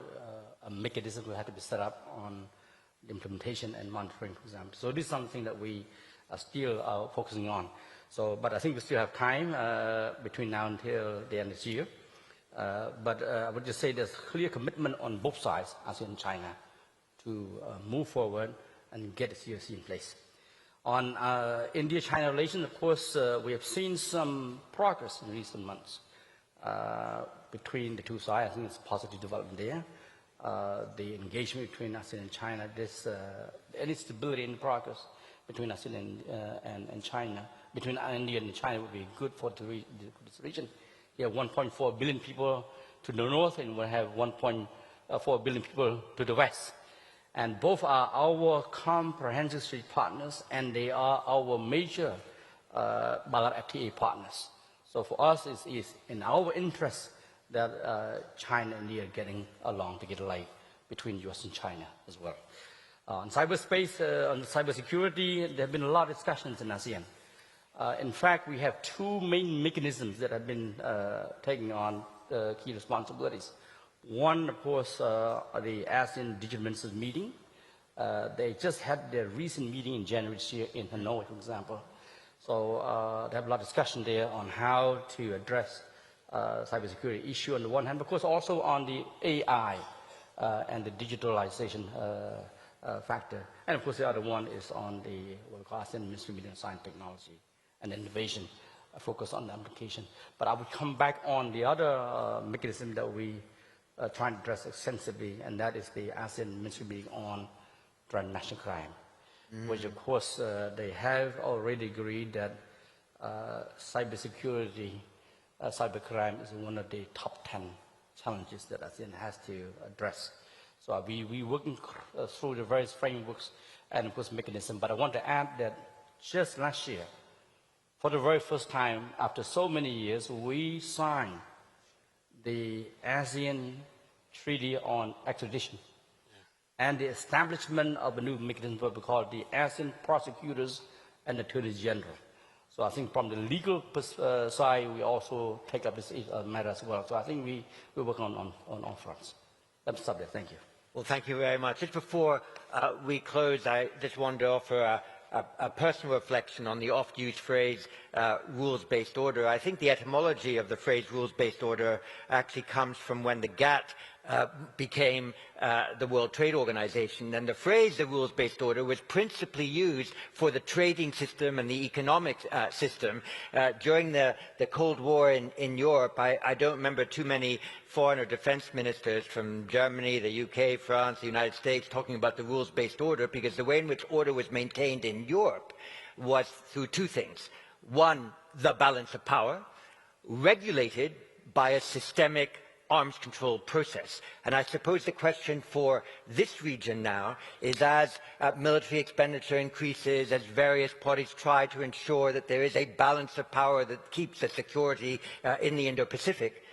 a mechanism will have to be set up on the implementation and monitoring, for example. So this is something that we are still focusing on. So, but I think we still have time between now until the end of this year. But I would just say there's clear commitment on both sides, ASEAN and China, to move forward and get the COC in place. On India-China relations, of course, we have seen some progress in recent months between the two sides. I think it's a positive development there. The engagement between ASEAN and China, there's any stability in the progress between ASEAN and China, between India and China would be good for this region. You have 1.4 billion people to the north, and we'll have 1.4 billion people to the west. And both are our comprehensive strategic partners, and they are our major bilateral FTA partners. So for us, it's in our interest that China and India are getting along to get alike between US and China as well. On cyberspace, on cybersecurity, there have been a lot of discussions in ASEAN. In fact, we have two main mechanisms that have been taking on key responsibilities. One, of course, the ASEAN Digital Ministers meeting. They just had their recent meeting in January this year in Hanoi, for example. So they have a lot of discussion there on how to address cybersecurity issue on the one hand, of course, also on the AI and the digitalization factor. And of course, the other one is on the what we call ASEAN Ministry of Media and Science Technology and Innovation, focus on the application. But I would come back on the other mechanism that we trying to address extensively, and that is the ASEAN Ministry meeting on transnational crime, which of course they have already agreed that cybersecurity, cybercrime is one of the top 10 challenges that ASEAN has to address. So we working through the various frameworks and of course mechanisms, but I want to add that just last year, for the very first time after so many years, we signed the ASEAN Treaty on Extradition and the establishment of a new mechanism, what we call the ASEAN Prosecutors and Attorneys General. So I think from the legal side, we also take up this matter as well. So I think we work on all fronts. Let me stop there. Thank you. Well, thank you very much. Just before we close, I just wanted to offer a personal reflection on the oft-used phrase rules-based order. I think the etymology of the phrase rules-based order actually comes from when the GATT became the World Trade Organization, and the phrase the rules-based order was principally used for the trading system and the economic system. During the Cold War in Europe, I don't remember too many foreign or defense ministers from Germany, the UK, France, the United States talking about the rules-based order, because the way in which order was maintained in Europe was through two things. One, the balance of power, regulated by a systemic arms control process. And I suppose the question for this region now is, as military expenditure increases, as various parties try to ensure that there is a balance of power that keeps the security in the Indo-Pacific,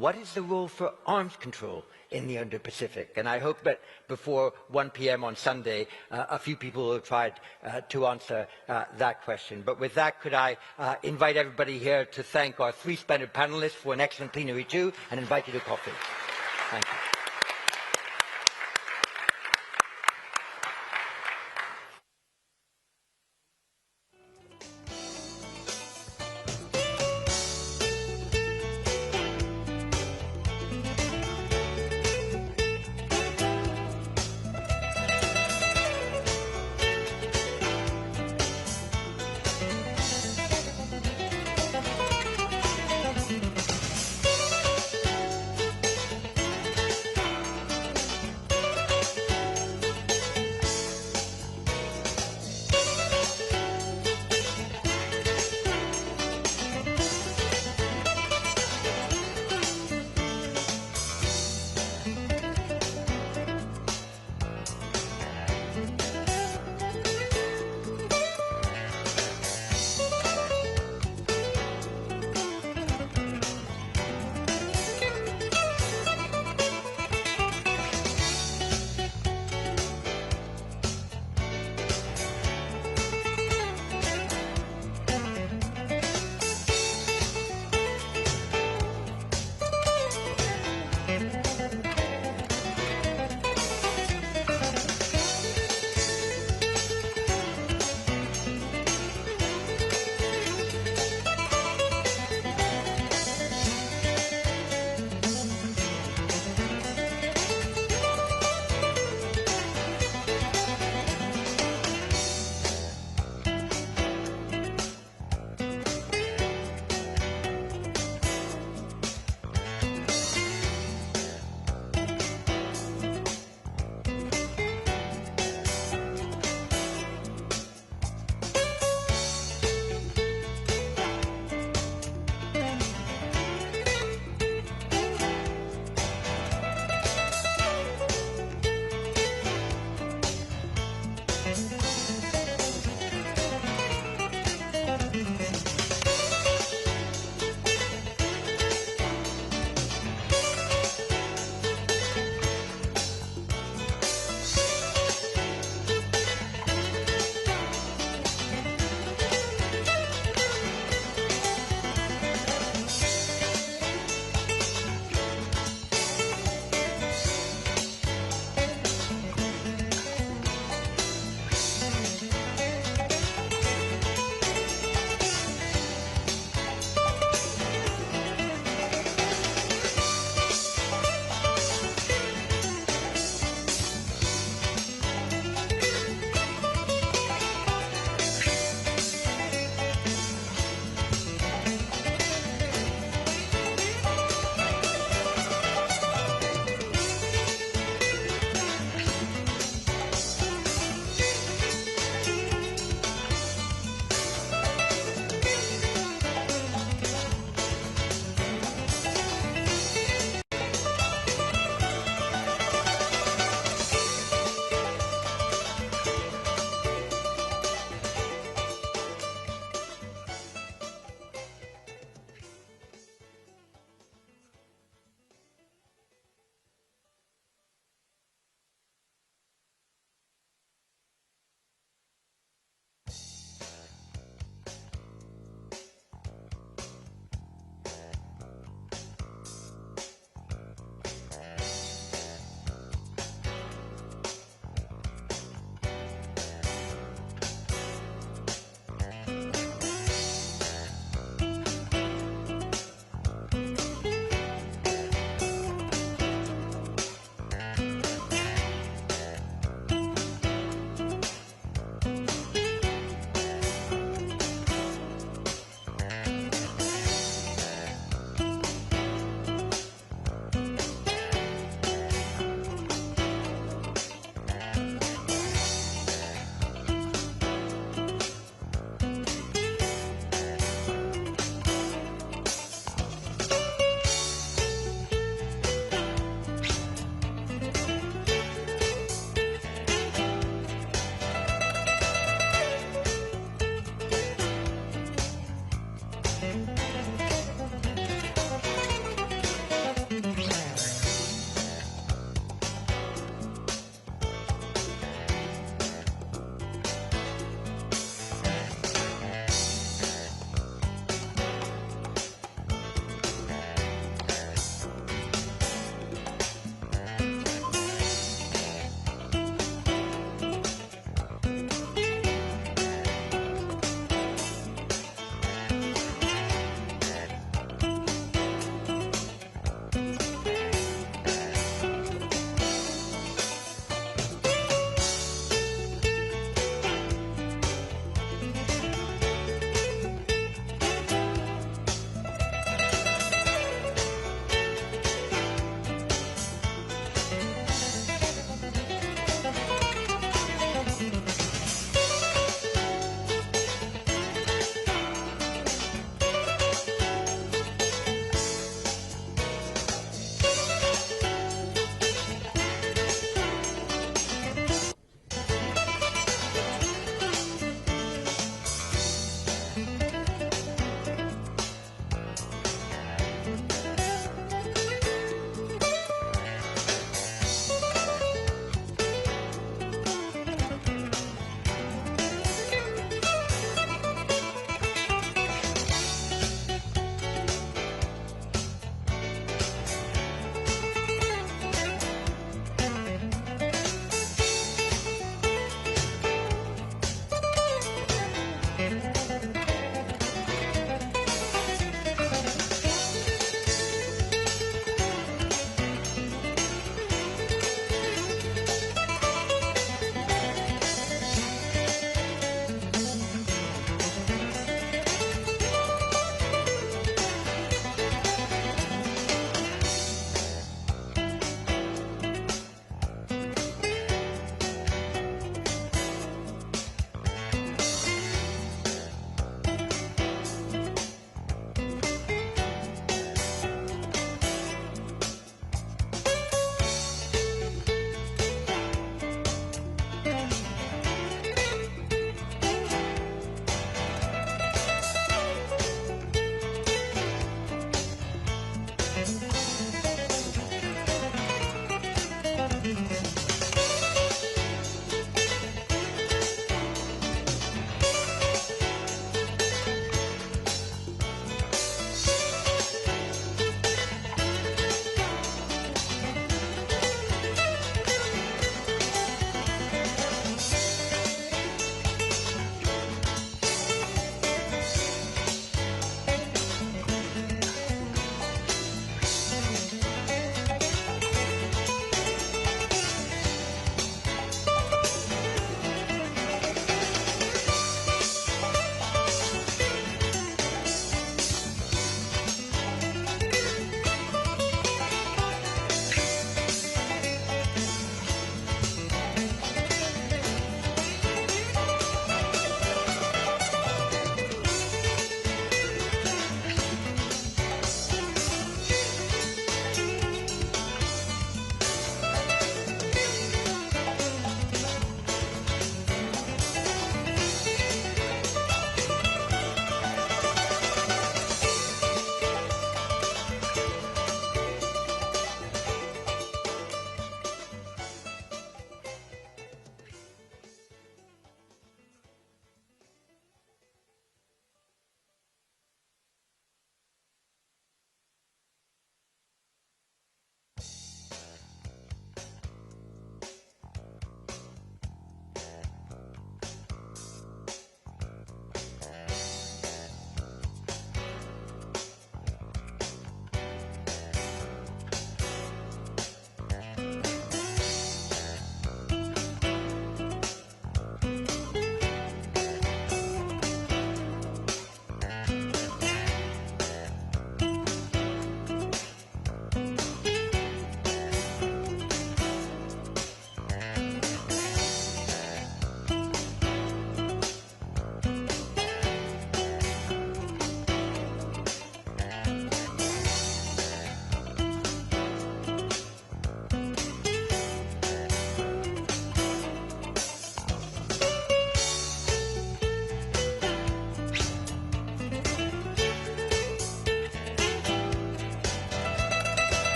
what is the role for arms control in the Indo-Pacific? And I hope that before 1 p.m. on Sunday, a few people will try to answer that question. But with that, could I invite everybody here to thank our 3 splendid panelists for an excellent plenary too, and invite you to coffee. Thank you.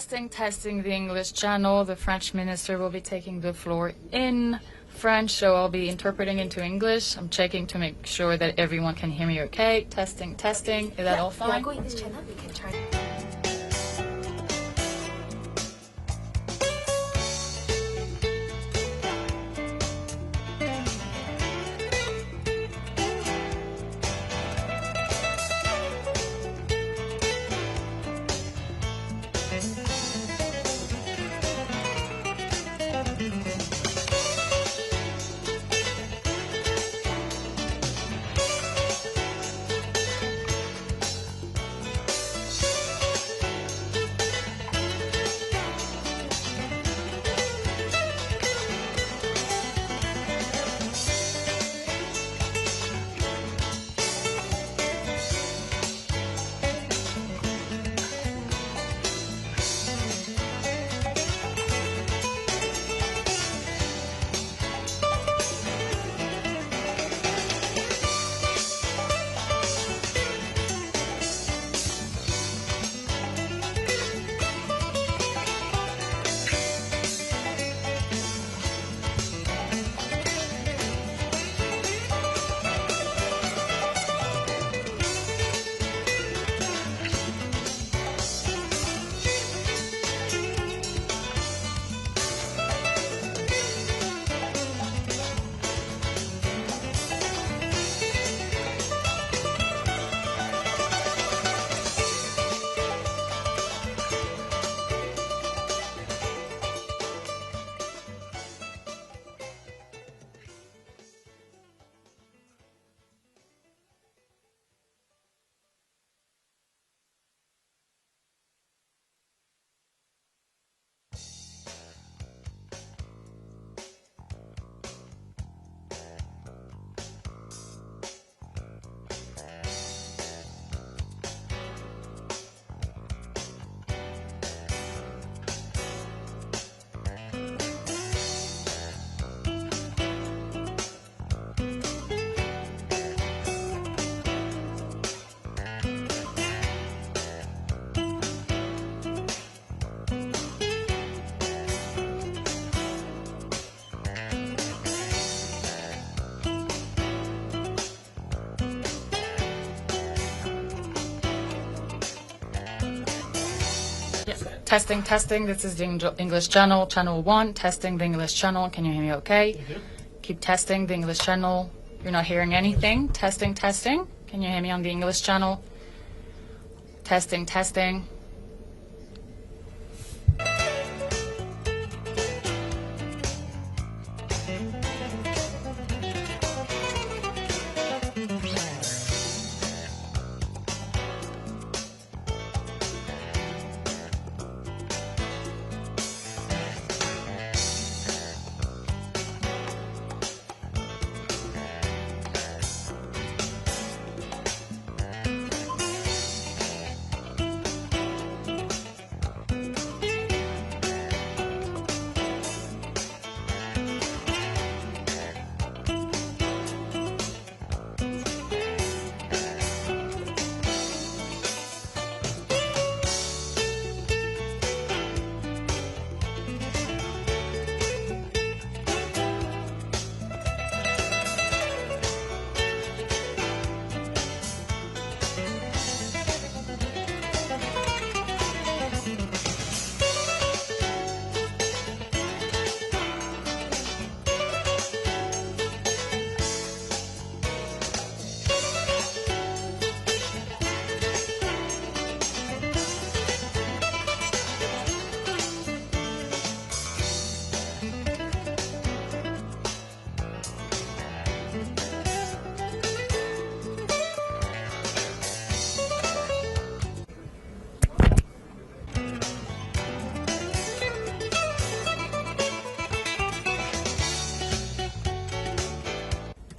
Testing, testing the English channel. The French minister will be taking the floor in French, so I'll be interpreting into English. I'm checking to make sure that everyone can hear me okay. Testing, testing. Is that all fine? Go in this channel, we can try. Testing, testing. This is the English channel, channel 1. Testing the English channel. Can you hear me okay? Keep testing the English channel. You're not hearing anything. Testing, testing. Can you hear me on the English channel? Testing, testing.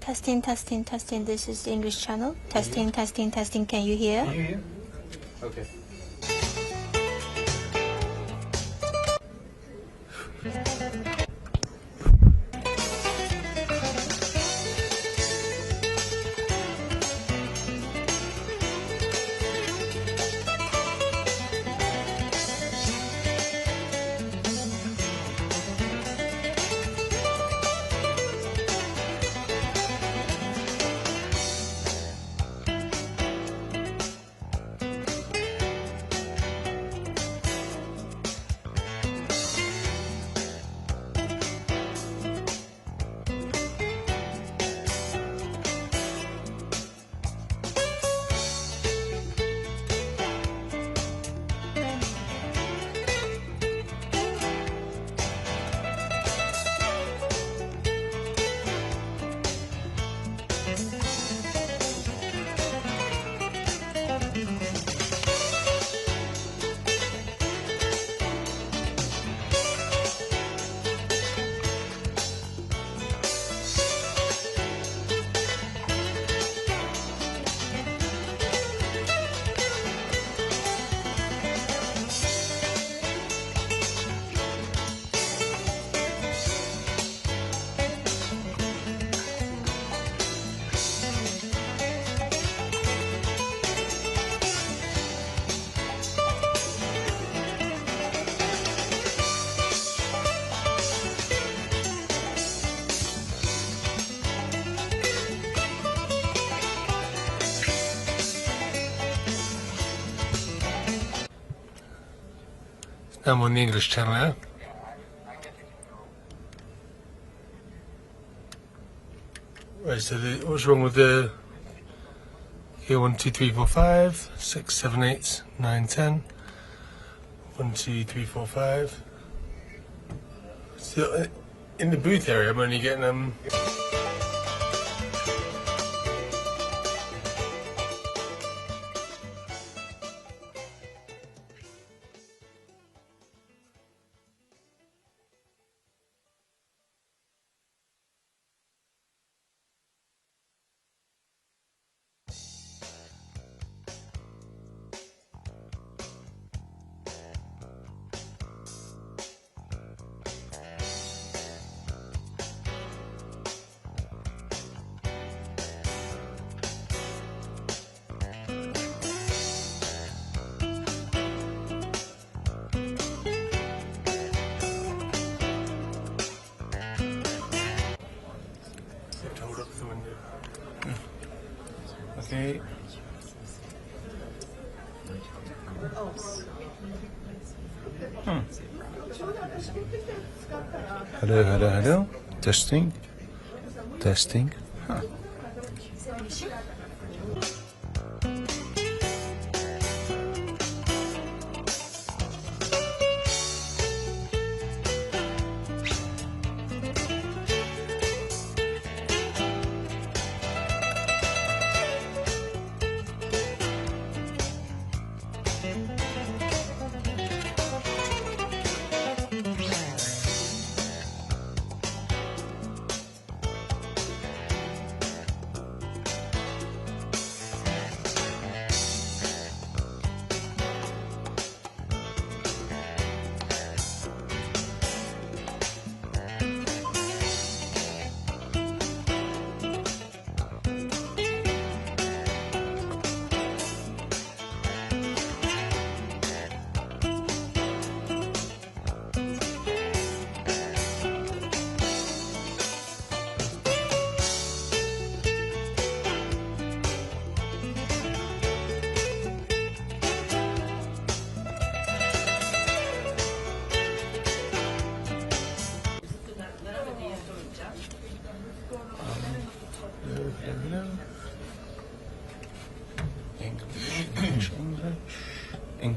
Testing, testing, testing. This is the English channel. Testing, testing, testing. Can you hear? Can you hear? Okay. I'm on the English channel now. Right, so what's wrong with the... Here, 1, 2, 3, 4, 5, 6, 7, 8, 9, 10. 1, 2, 3, 4, 5. So in the booth area, I'm only getting Okay. Hello, hello, hello. Testing. Testing. Huh.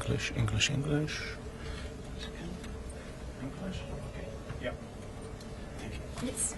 English. English. English. Okay. Yep. Thank you. Yes.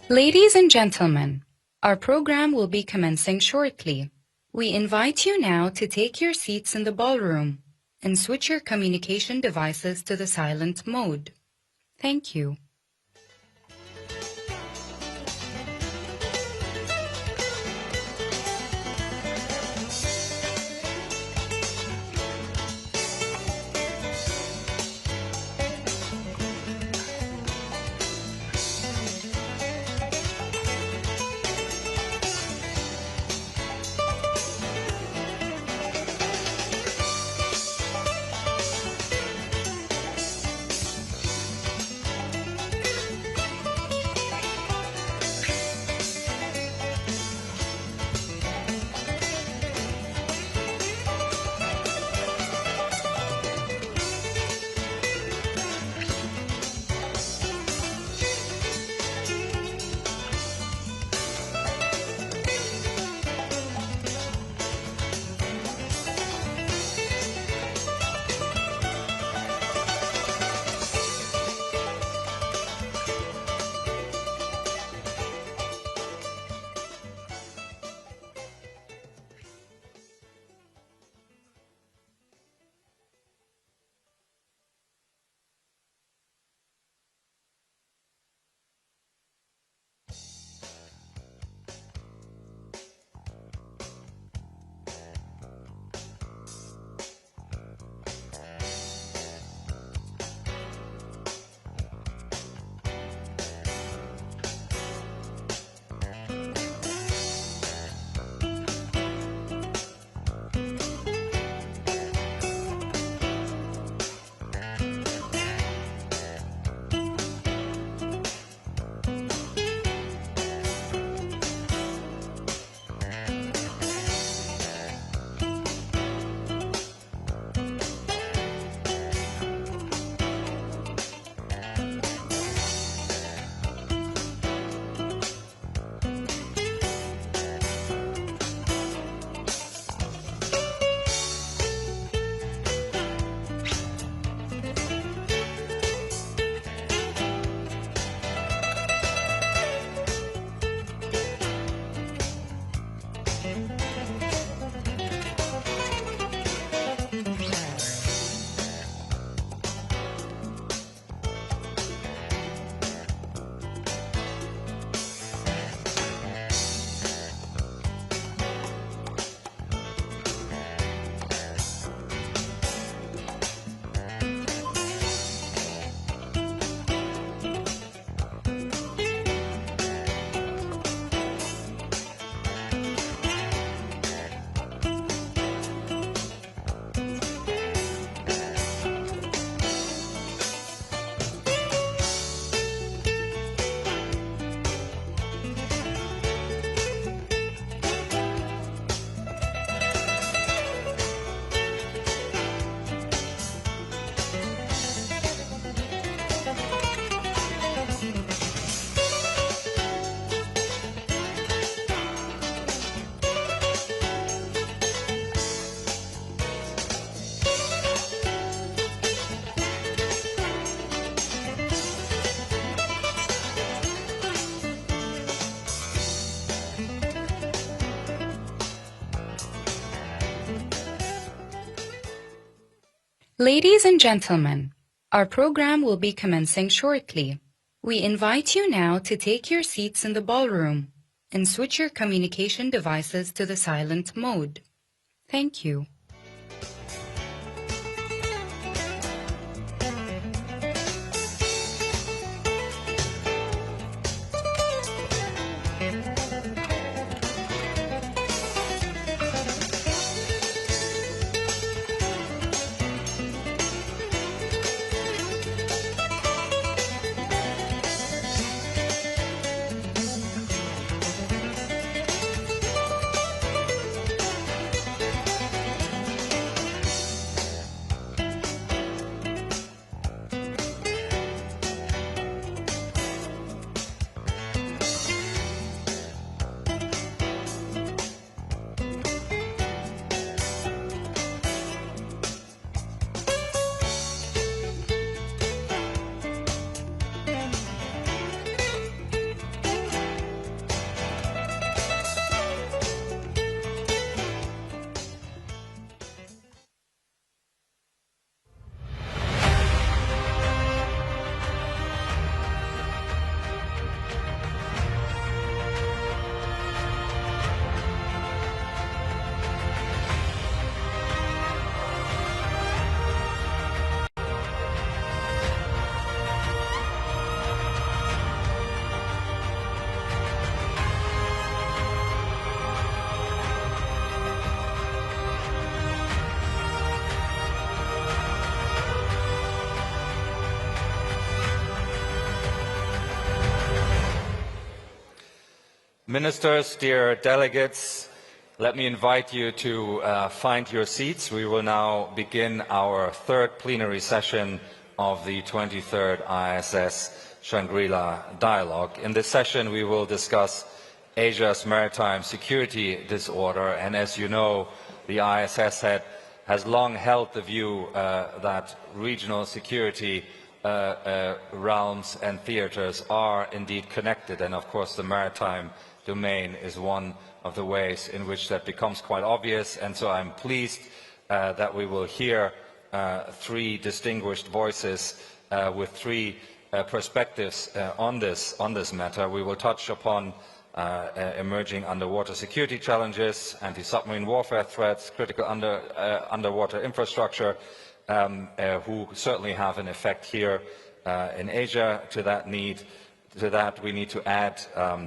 Ladies and gentlemen, our program will be commencing shortly. We invite you now to take your seats in the ballroom and switch your communication devices to the silent mode. Thank you. Ladies and gentlemen, our program will be commencing shortly. We invite you now to take your seats in the ballroom and switch your communication devices to the silent mode. Thank you. Ministers, dear delegates, let me invite you to find your seats. We will now begin our third plenary session of the 23rd ISS Shangri-La dialogue. In this session, we will discuss Asia's maritime security disorder, and as you know, the ISS has long held the view that regional security realms and theaters are indeed connected, and of course the maritime domain is one of the ways in which that becomes quite obvious, and so I'm pleased that we will hear three distinguished voices with three perspectives on this matter. We will touch upon emerging underwater security challenges, anti-submarine warfare threats, critical underwater infrastructure, who certainly have an effect here in Asia. To that, we need to add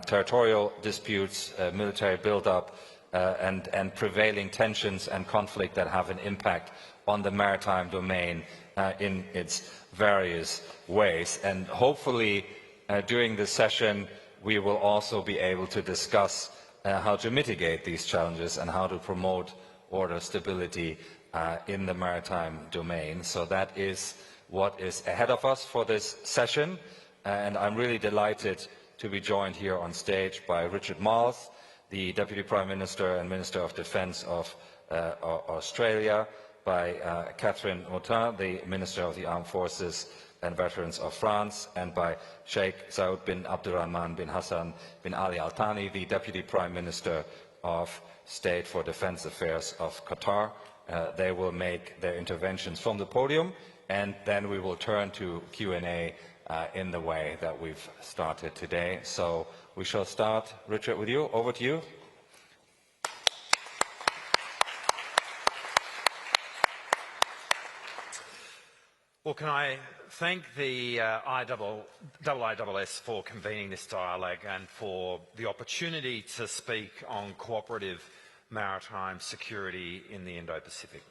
territorial disputes, military build-up, and prevailing tensions and conflict that have an impact on the maritime domain in its various ways. And hopefully, during this session, we will also be able to discuss how to mitigate these challenges and how to promote order stability in the maritime domain. So that is what is ahead of us for this session. And I'm really delighted to be joined here on stage by Richard Marles, the Deputy Prime Minister and Minister of Defense of Australia, by Catherine Autain, the Minister of the Armed Forces and Veterans of France, and by Sheikh Saud bin Abdurrahman bin Hassan bin Ali Al Thani, the Deputy Prime Minister of State for Defense Affairs of Qatar. They will make their interventions from the podium, and then we will turn to Q&A in the way that we've started today. So we shall start, Richard, with you. Over to you. Well, can I thank the IISS for convening this dialogue and for the opportunity to speak on cooperative maritime security in the Indo-Pacific.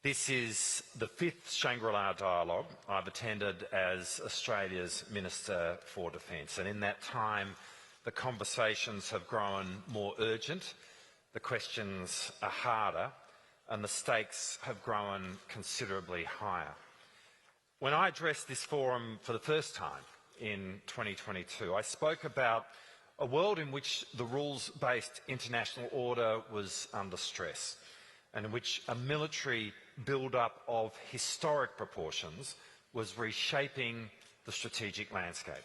This is the fifth Shangri-La dialogue I've attended as Australia's Minister for Defence, and in that time the conversations have grown more urgent, the questions are harder, and the stakes have grown considerably higher. When I addressed this forum for the first time in 2022, I spoke about a world in which the rules-based international order was under stress, and in which a military build-up of historic proportions was reshaping the strategic landscape.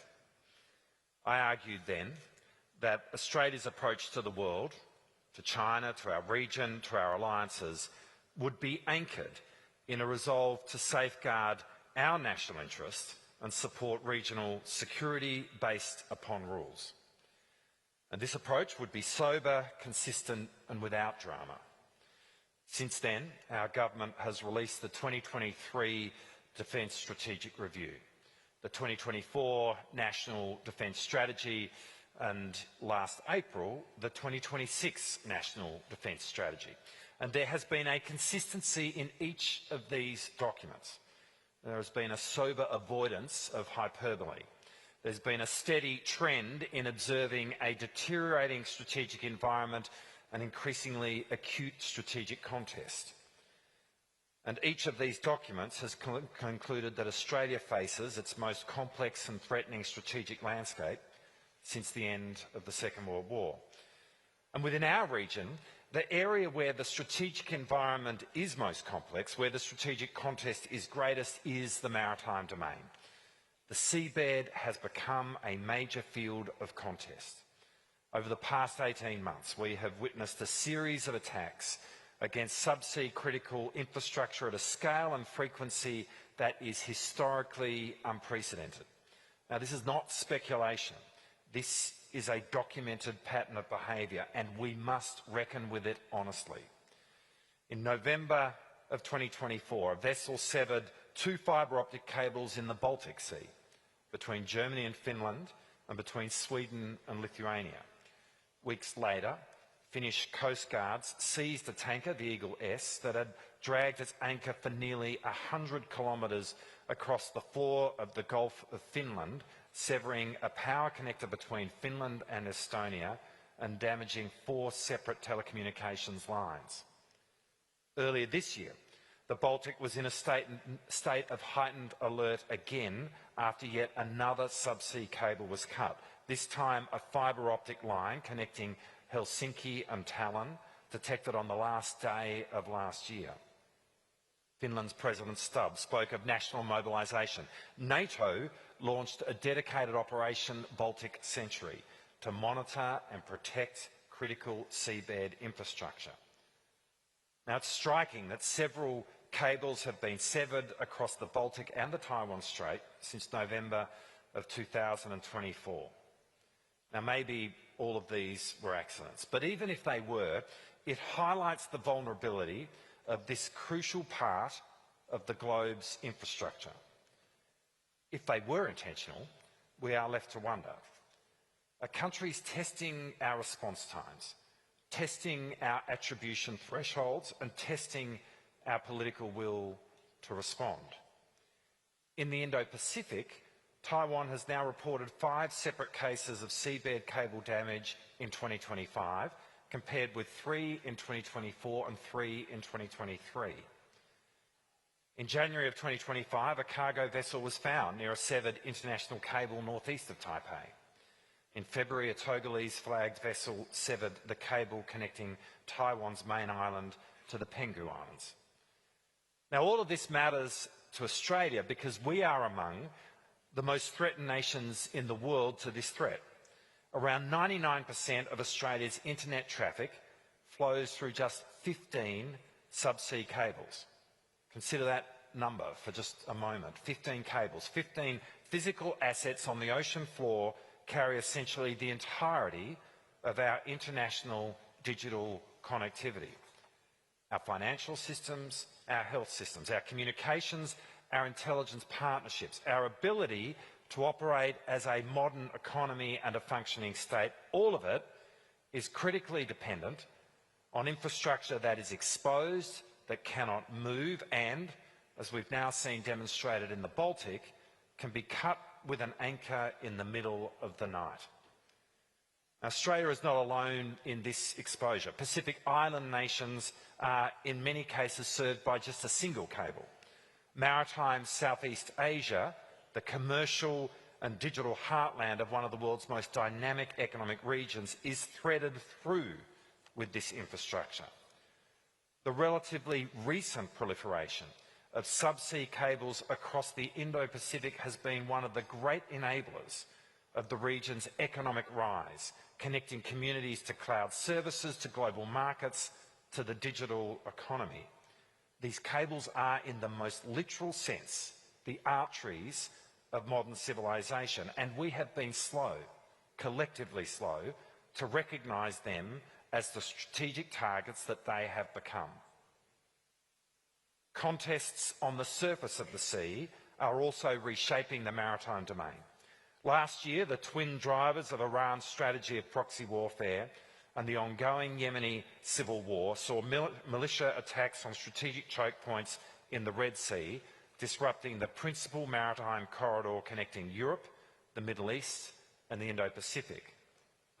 I argued then that Australia's approach to the world, to China, to our region, to our alliances, would be anchored in a resolve to safeguard our national interest and support regional security based upon rules. And this approach would be sober, consistent and without drama. Since then, our government has released the 2023 Defence Strategic Review, the 2024 National Defence Strategy, and last April, the 2026 National Defence Strategy. And there has been a consistency in each of these documents. There has been a sober avoidance of hyperbole. There's been a steady trend in observing a deteriorating strategic environment and increasingly acute strategic contest. And each of these documents has concluded that Australia faces its most complex and threatening strategic landscape since the end of the Second World War. And within our region, the area where the strategic environment is most complex, where the strategic contest is greatest, is the maritime domain. The seabed has become a major field of contest. Over the past 18 months, we have witnessed a series of attacks against subsea critical infrastructure at a scale and frequency that is historically unprecedented. Now, this is not speculation. This is a documented pattern of behaviour, and we must reckon with it honestly. In November of 2024, a vessel severed 2 fibre optic cables in the Baltic Sea between Germany and Finland and between Sweden and Lithuania. Weeks later, Finnish Coast Guards seized a tanker, the Eagle S, that had dragged its anchor for nearly 100 kilometres across the floor of the Gulf of Finland, severing a power connector between Finland and Estonia and damaging 4 separate telecommunications lines. Earlier this year, the Baltic was in a state of heightened alert again after yet another subsea cable was cut, this time a fibre optic line connecting Helsinki and Tallinn, detected on the last day of last year. Finland's President Stubb spoke of national mobilisation. NATO launched a dedicated Operation Baltic Century to monitor and protect critical seabed infrastructure. Now, it's striking that several cables have been severed across the Baltic and the Taiwan Strait since November of 2024. Now, maybe all of these were accidents, but even if they were, it highlights the vulnerability of this crucial part of the globe's infrastructure. If they were intentional, we are left to wonder. Are countries testing our response times, testing our attribution thresholds, and testing our political will to respond? In the Indo-Pacific, Taiwan has now reported 5 separate cases of seabed cable damage in 2025, compared with 3 in 2024 and 3 in 2023. In January of 2025, a cargo vessel was found near a severed international cable northeast of Taipei. In February, a Togolese-flagged vessel severed the cable connecting Taiwan's main island to the Penghu Islands. Now, all of this matters to Australia because we are among the most threatened nations in the world to this threat. Around 99% of Australia's internet traffic flows through just 15 subsea cables. Consider that number for just a moment. 15 cables, 15 physical assets on the ocean floor carry essentially the entirety of our international digital connectivity. Our financial systems, our health systems, our communications, our intelligence partnerships, our ability to operate as a modern economy and a functioning state, all of it is critically dependent on infrastructure that is exposed, that cannot move and, as we've now seen demonstrated in the Baltic, can be cut with an anchor in the middle of the night. Australia is not alone in this exposure. Pacific Island nations are in many cases served by just a single cable. Maritime Southeast Asia, the commercial and digital heartland of one of the world's most dynamic economic regions, is threaded through with this infrastructure. The relatively recent proliferation of subsea cables across the Indo-Pacific has been one of the great enablers of the region's economic rise, connecting communities to cloud services, to global markets, to the digital economy. These cables are, in the most literal sense, the arteries of modern civilization, and we have been slow, collectively slow, to recognise them as the strategic targets that they have become. Contests on the surface of the sea are also reshaping the maritime domain. Last year, the twin drivers of Iran's strategy of proxy warfare and the ongoing Yemeni civil war saw militia attacks on strategic choke points in the Red Sea, disrupting the principal maritime corridor connecting Europe, the Middle East and the Indo-Pacific.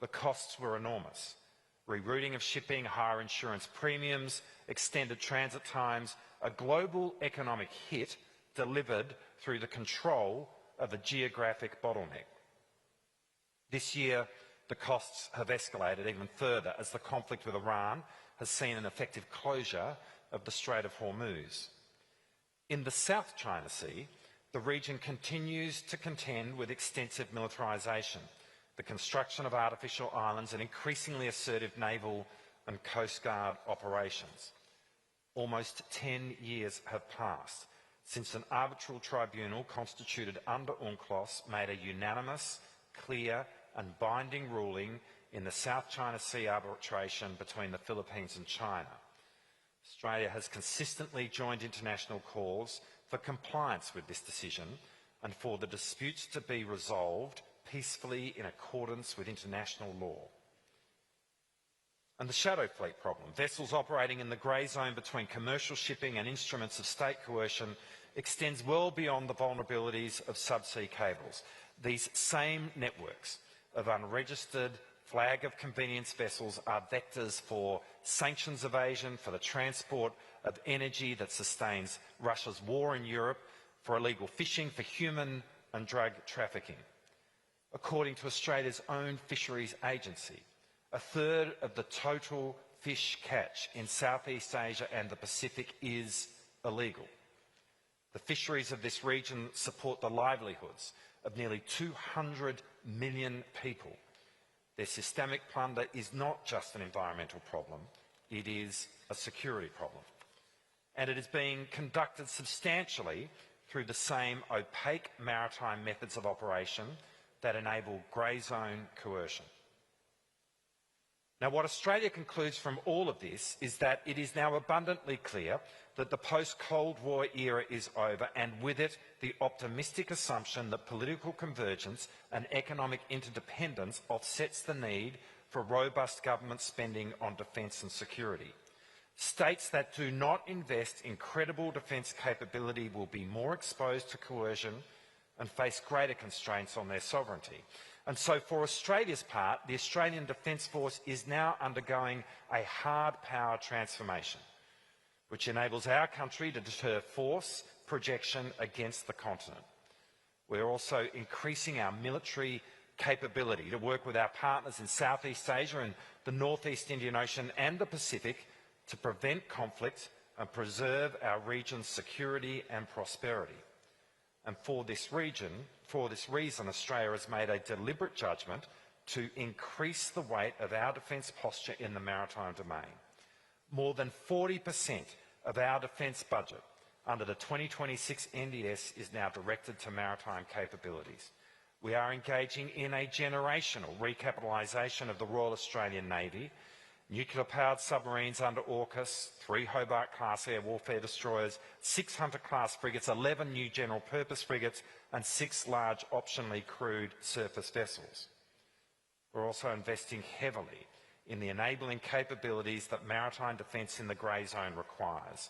The costs were enormous. Rerouting of shipping, higher insurance premiums, extended transit times, a global economic hit delivered through the control of a geographic bottleneck. This year, the costs have escalated even further as the conflict with Iran has seen an effective closure of the Strait of Hormuz. In the South China Sea, the region continues to contend with extensive militarisation, the construction of artificial islands and increasingly assertive naval and Coast Guard operations. Almost 10 years have passed since an arbitral tribunal constituted under UNCLOS made a unanimous, clear and binding ruling in the South China Sea arbitration between the Philippines and China. Australia has consistently joined international calls for compliance with this decision and for the disputes to be resolved peacefully in accordance with international law. And the shadow fleet problem, vessels operating in the grey zone between commercial shipping and instruments of state coercion, extends well beyond the vulnerabilities of subsea cables. These same networks of unregistered flag of convenience vessels are vectors for sanctions evasion, for the transport of energy that sustains Russia's war in Europe, for illegal fishing, for human and drug trafficking. According to Australia's own fisheries agency, a third of the total fish catch in Southeast Asia and the Pacific is illegal. The fisheries of this region support the livelihoods of nearly 200 million people. Their systemic plunder is not just an environmental problem, it is a security problem. And it is being conducted substantially through the same opaque maritime methods of operation that enable grey zone coercion. Now, what Australia concludes from all of this is that it is now abundantly clear that the post-Cold War era is over, and with it, the optimistic assumption that political convergence and economic interdependence offsets the need for robust government spending on defence and security. States that do not invest in credible defence capability will be more exposed to coercion and face greater constraints on their sovereignty. And so for Australia's part, the Australian Defence Force is now undergoing a hard power transformation, which enables our country to deter force projection against the continent. We're also increasing our military capability to work with our partners in Southeast Asia and the Northeast Indian Ocean and the Pacific to prevent conflict and preserve our region's security and prosperity. And for this reason, Australia has made a deliberate judgment to increase the weight of our defence posture in the maritime domain. More than 40% of our defence budget under the 2026 NDS is now directed to maritime capabilities. We are engaging in a generational recapitalisation of the Royal Australian Navy, nuclear-powered submarines under AUKUS, 3 Hobart-class air warfare destroyers, 6 Hunter-class frigates, 11 new general-purpose frigates and 6 large optionally crewed surface vessels. We're also investing heavily in the enabling capabilities that maritime defence in the grey zone requires.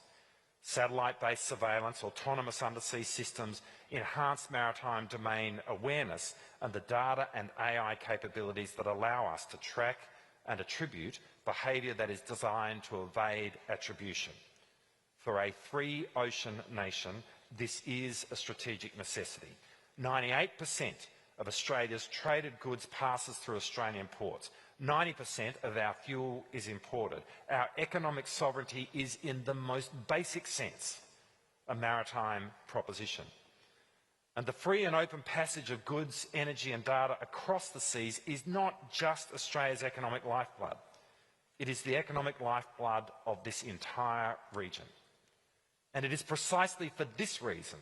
Satellite-based surveillance, autonomous undersea systems, enhanced maritime domain awareness and the data and AI capabilities that allow us to track and attribute behaviour that is designed to evade attribution. For a free ocean nation, this is a strategic necessity. 98% of Australia's traded goods passes through Australian ports. 90% of our fuel is imported. Our economic sovereignty is, in the most basic sense, a maritime proposition. And the free and open passage of goods, energy and data across the seas is not just Australia's economic lifeblood. It is the economic lifeblood of this entire region. And it is precisely for this reason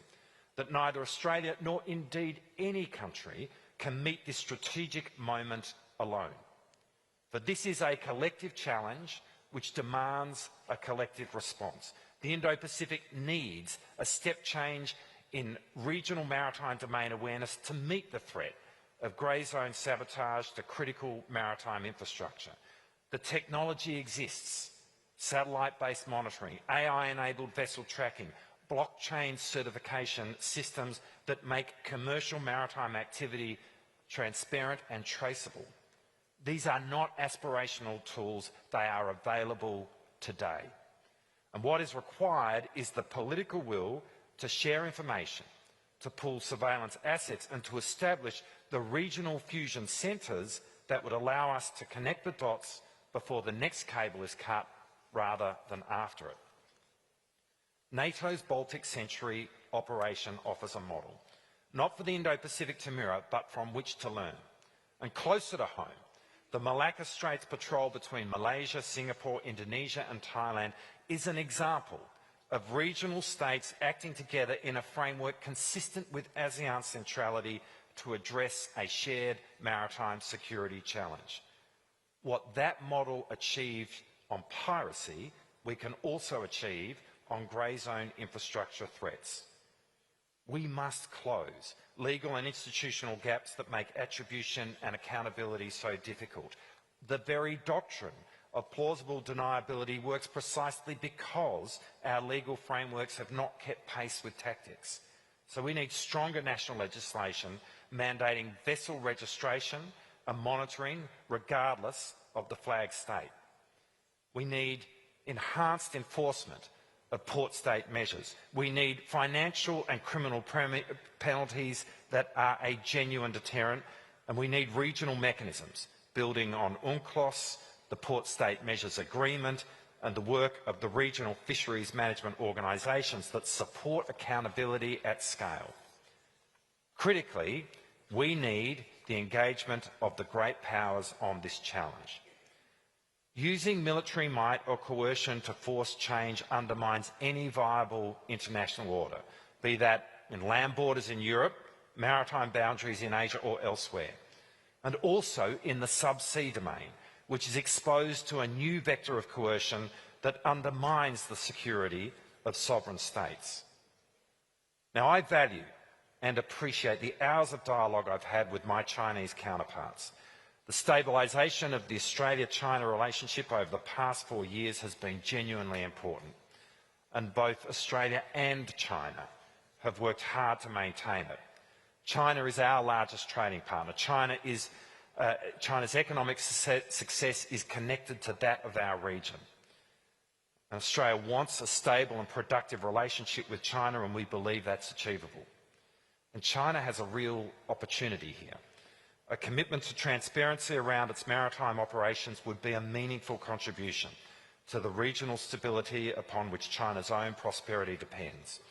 that neither Australia nor indeed any country can meet this strategic moment alone. For this is a collective challenge which demands a collective response. The Indo-Pacific needs a step change in regional maritime domain awareness to meet the threat of grey zone sabotage to critical maritime infrastructure. The technology exists: satellite-based monitoring, AI-enabled vessel tracking, blockchain certification systems that make commercial maritime activity transparent and traceable. These are not aspirational tools, they are available today. And what is required is the political will to share information, to pool surveillance assets and to establish the regional fusion centres that would allow us to connect the dots before the next cable is cut rather than after it. NATO's Baltic Century operation offers a model, not for the Indo-Pacific to mirror, but from which to learn. And closer to home, the Malacca Straits patrol between Malaysia, Singapore, Indonesia and Thailand is an example of regional states acting together in a framework consistent with ASEAN centrality to address a shared maritime security challenge. What that model achieved on piracy, we can also achieve on grey zone infrastructure threats. We must close legal and institutional gaps that make attribution and accountability so difficult. The very doctrine of plausible deniability works precisely because our legal frameworks have not kept pace with tactics. So we need stronger national legislation mandating vessel registration and monitoring regardless of the flag state. We need enhanced enforcement of port state measures. We need financial and criminal penalties that are a genuine deterrent, and we need regional mechanisms building on UNCLOS, the Port State Measures Agreement and the work of the regional fisheries management organisations that support accountability at scale. Critically, we need the engagement of the great powers on this challenge. Using military might or coercion to force change undermines any viable international order, be that in land borders in Europe, maritime boundaries in Asia or elsewhere, and also in the subsea domain, which is exposed to a new vector of coercion that undermines the security of sovereign states. Now, I value and appreciate the hours of dialogue I've had with my Chinese counterparts. The stabilisation of the Australia-China relationship over the past 4 years has been genuinely important, and both Australia and China have worked hard to maintain it. China is our largest trading partner. China's economic success is connected to that of our region. And Australia wants a stable and productive relationship with China, and we believe that's achievable. And China has a real opportunity here. A commitment to transparency around its maritime operations would be a meaningful contribution to the regional stability upon which China's own prosperity depends.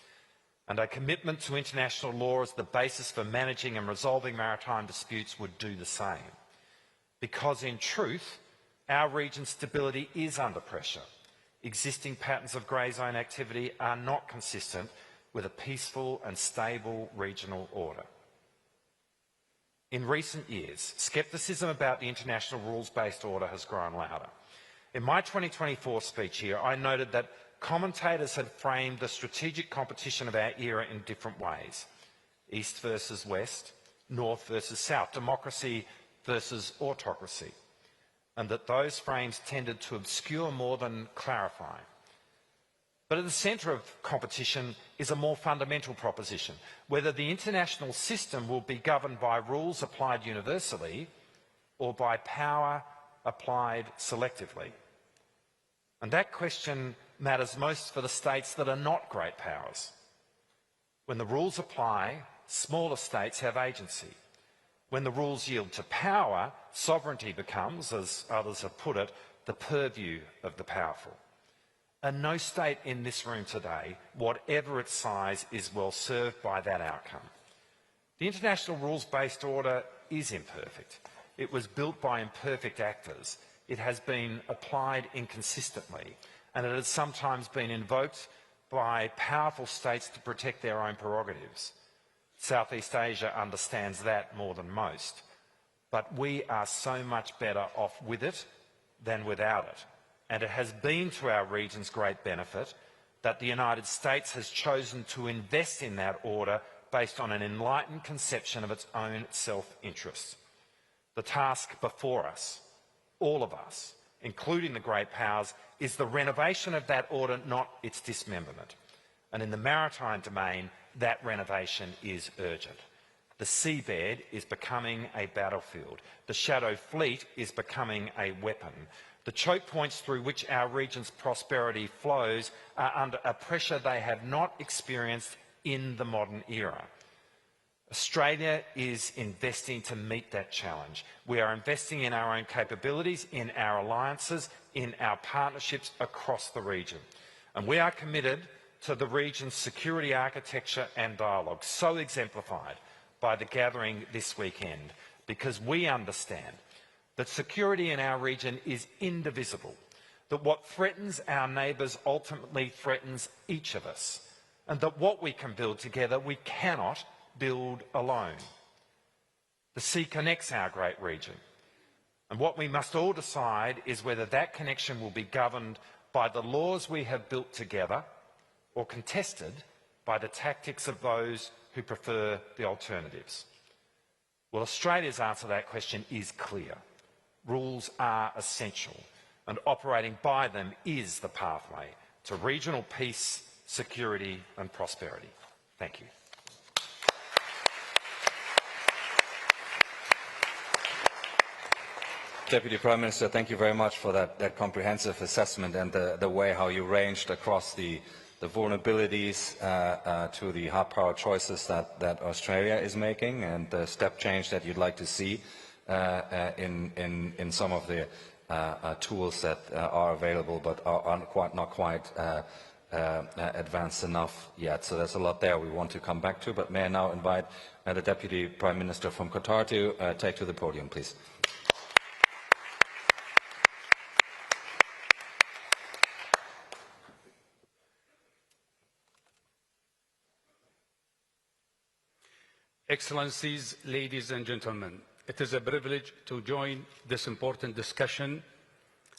And a commitment to international law as the basis for managing and resolving maritime disputes would do the same. Because in truth, our region's stability is under pressure. Existing patterns of grey zone activity are not consistent with a peaceful and stable regional order. In recent years, scepticism about the international rules-based order has grown louder. In my 2024 speech here, I noted that commentators had framed the strategic competition of our era in different ways: East versus West, North versus South, democracy versus autocracy, and that those frames tended to obscure more than clarify. But at the centre of competition is a more fundamental proposition: whether the international system will be governed by rules applied universally or by power applied selectively. And that question matters most for the states that are not great powers. When the rules apply, smaller states have agency. When the rules yield to power, sovereignty becomes, as others have put it, the purview of the powerful. And no state in this room today, whatever its size, is well served by that outcome. The international rules-based order is imperfect. It was built by imperfect actors. It has been applied inconsistently, and it has sometimes been invoked by powerful states to protect their own prerogatives. Southeast Asia understands that more than most. But we are so much better off with it than without it. And it has been to our region's great benefit that the United States has chosen to invest in that order based on an enlightened conception of its own self-interest. The task before us, all of us, including the great powers, is the renovation of that order, not its dismemberment. And in the maritime domain, that renovation is urgent. The seabed is becoming a battlefield. The shadow fleet is becoming a weapon. The choke points through which our region's prosperity flows are under a pressure they have not experienced in the modern era. Australia is investing to meet that challenge. We are investing in our own capabilities, in our alliances, in our partnerships across the region. And we are committed to the region's security architecture and dialogue, so exemplified by the gathering this weekend, because we understand that security in our region is indivisible, that what threatens our neighbours ultimately threatens each of us, and that what we can build together we cannot build alone. The sea connects our great region, and what we must all decide is whether that connection will be governed by the laws we have built together or contested by the tactics of those who prefer the alternatives. Well, Australia's answer to that question is clear. Rules are essential, and operating by them is the pathway to regional peace, security and prosperity. Thank you. Deputy Prime Minister, thank you very much for that comprehensive assessment and the way how you ranged across the vulnerabilities to the hard power choices that Australia is making and the step change that you'd like to see in some of the tools that are available but are not quite advanced enough yet. So there's a lot there we want to come back to. But may I now invite the Deputy Prime Minister from Qatar to take to the podium, please. Excellencies, ladies and gentlemen, it is a privilege to join this important discussion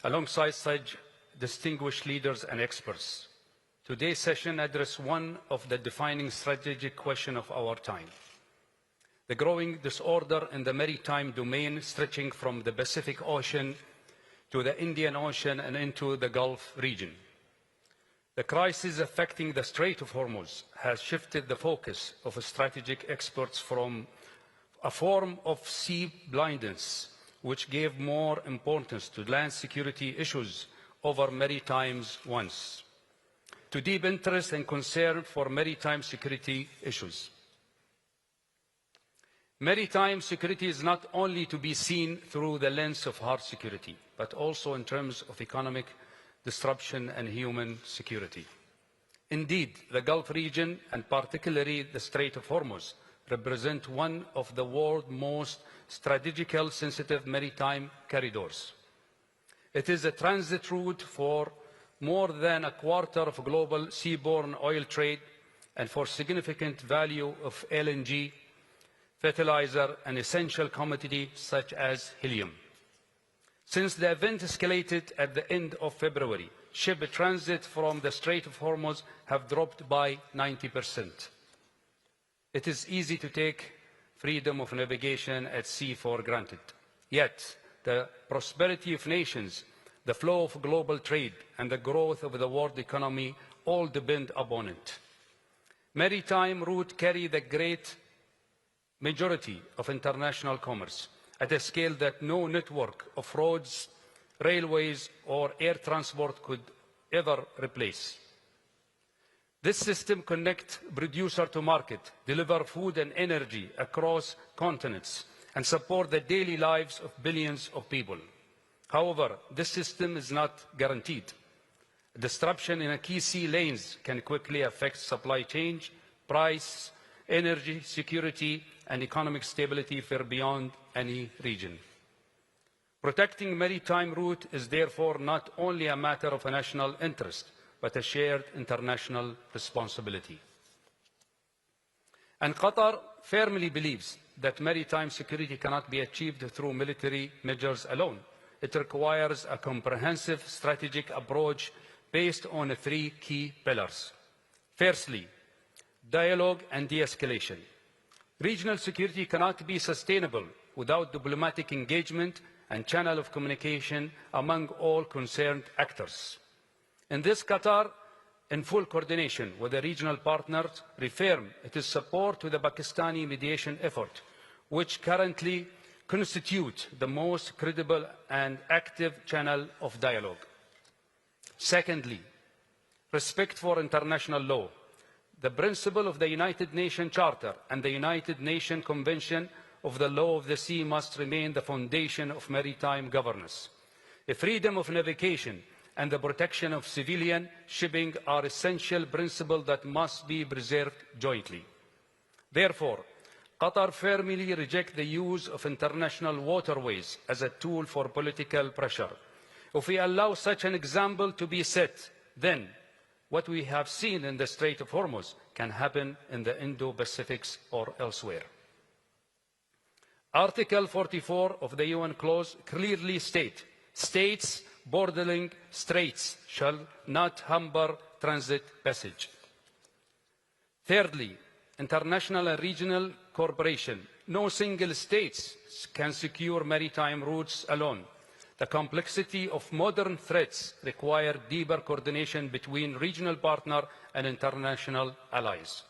alongside such distinguished leaders and experts. Today's session addresses one of the defining strategic questions of our time: the growing disorder in the maritime domain stretching from the Pacific Ocean to the Indian Ocean and into the Gulf region. The crisis affecting the Strait of Hormuz has shifted the focus of strategic experts from a form of sea blindness, which gave more importance to land security issues over maritime ones, to deep interest and concern for maritime security issues. Maritime security is not only to be seen through the lens of hard security, but also in terms of economic disruption and human security. Indeed, the Gulf region, and particularly the Strait of Hormuz, represent one of the world's most strategically sensitive maritime corridors. It is a transit route for more than a quarter of global seaborne oil trade and for significant value of LNG, fertilizer, and essential commodities such as helium. Since the event escalated at the end of February, ship transit from the Strait of Hormuz have dropped by 90%. It is easy to take freedom of navigation at sea for granted. Yet, the prosperity of nations, the flow of global trade, and the growth of the world economy all depend upon it. Maritime routes carry the great majority of international commerce at a scale that no network of roads, railways, or air transport could ever replace. This system connects producer to market, deliver food and energy across continents, and support the daily lives of billions of people. However, this system is not guaranteed. Disruption in key sea lanes can quickly affect supply chain, price, energy security, and economic stability far beyond any region. Protecting maritime route is therefore not only a matter of national interest, but a shared international responsibility. And Qatar firmly believes that maritime security cannot be achieved through military measures alone. It requires a comprehensive strategic approach based on 3 key pillars. Firstly, dialogue and de-escalation. Regional security cannot be sustainable without diplomatic engagement and channel of communication among all concerned actors. In this, Qatar, in full coordination with the regional partners, reaffirmed its support to the Pakistani mediation effort, which currently constitute the most credible and active channel of dialogue. Secondly, respect for international law. The principle of the United Nations Charter and the United Nations Convention of the Law of the Sea must remain the foundation of maritime governance. The freedom of navigation and the protection of civilian shipping are essential principles that must be preserved jointly. Therefore, Qatar firmly rejects the use of international waterways as a tool for political pressure. If we allow such an example to be set, then what we have seen in the Strait of Hormuz can happen in the Indo-Pacific or elsewhere. Article 44 of the UN clause clearly states bordering straits shall not hamper transit passage. Thirdly, international and regional cooperation. No single state can secure maritime routes alone. The complexity of modern threats requires deeper coordination between regional partners and international allies.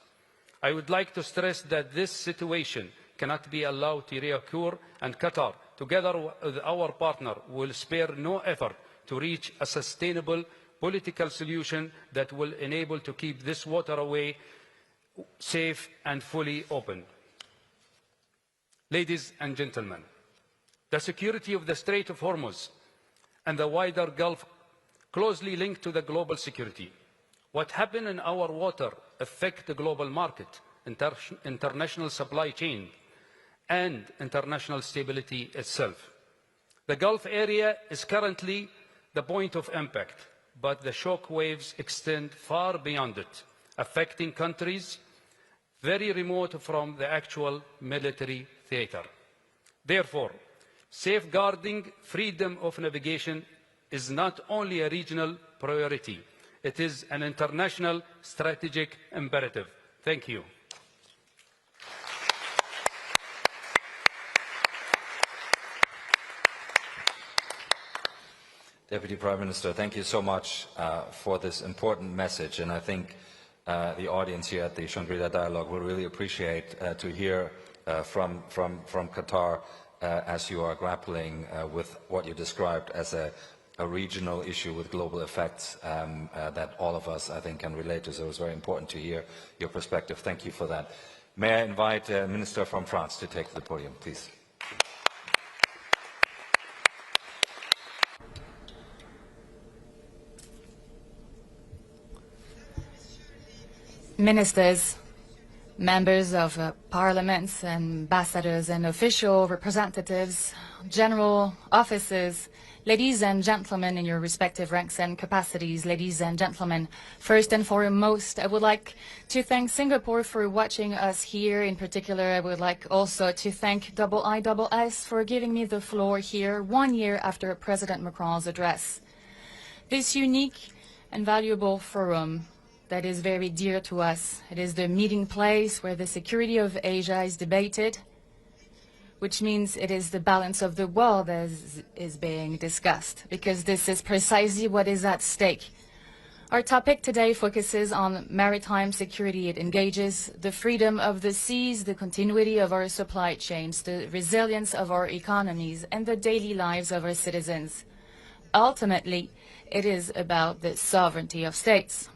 I would like to stress that this situation cannot be allowed to reoccur, and Qatar, together with our partner, will spare no effort to reach a sustainable political solution that will enable to keep this waterway safe and fully open. Ladies and gentlemen, the security of the Strait of Hormuz and the wider Gulf closely linked to the global security. What happens in our water affects the global market, international supply chain, and international stability itself. The Gulf area is currently the point of impact, but the shock waves extend far beyond it, affecting countries very remote from the actual military theater. Therefore, safeguarding freedom of navigation is not only a regional priority, it is an international strategic imperative. Thank you. Deputy Prime Minister, thank you so much for this important message, and I think the audience here at the Shangri-La Dialogue will really appreciate to hear from Qatar as you are grappling with what you described as a regional issue with global effects that all of us, I think, can relate to. So it was very important to hear your perspective. Thank you for that. May I invite the Minister from France to take the podium, please. Ministers, members of parliaments, ambassadors and official representatives, general officers, ladies and gentlemen in your respective ranks and capacities, ladies and gentlemen, first and foremost, I would like to thank Singapore for watching us here. In particular, I would like also to thank IISS for giving me the floor here 1 year after President Macron's address. This unique and valuable forum that is very dear to us. It is the meeting place where the security of Asia is debated, which means it is the balance of the world that is being discussed, because this is precisely what is at stake. Our topic today focuses on maritime security. It engages the freedom of the seas, the continuity of our supply chains, the resilience of our economies, and the daily lives of our citizens. Ultimately, it is about the sovereignty of states.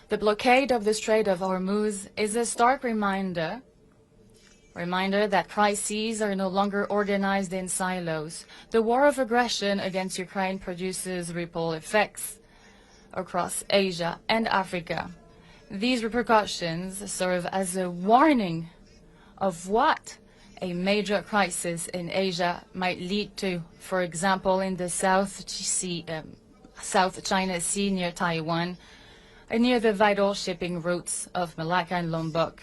The blockade of the Strait of Hormuz is a stark reminder that crises are no longer organized in silos. The war of aggression against Ukraine produces ripple effects across Asia and Africa. These repercussions serve as a warning of what a major crisis in Asia might lead to. For example, in the South Sea South China Sea near Taiwan, and near the vital shipping routes of Malacca and Lombok.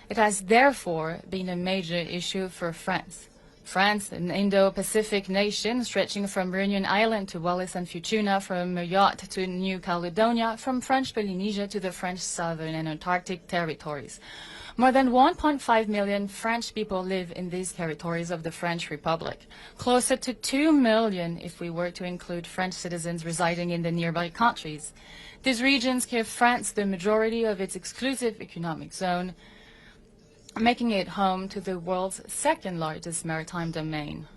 It has therefore been a major issue for France. France, an Indo-Pacific nation stretching from Reunion Island to Wallis and Futuna, from Mayotte to New Caledonia, from French Polynesia to the French Southern and Antarctic territories. More than 1.5 million French people live in these territories of the French Republic, closer to 2 million if we were to include French citizens residing in the nearby countries. These regions give France the majority of its exclusive economic zone, making it home to the world's second largest maritime domain.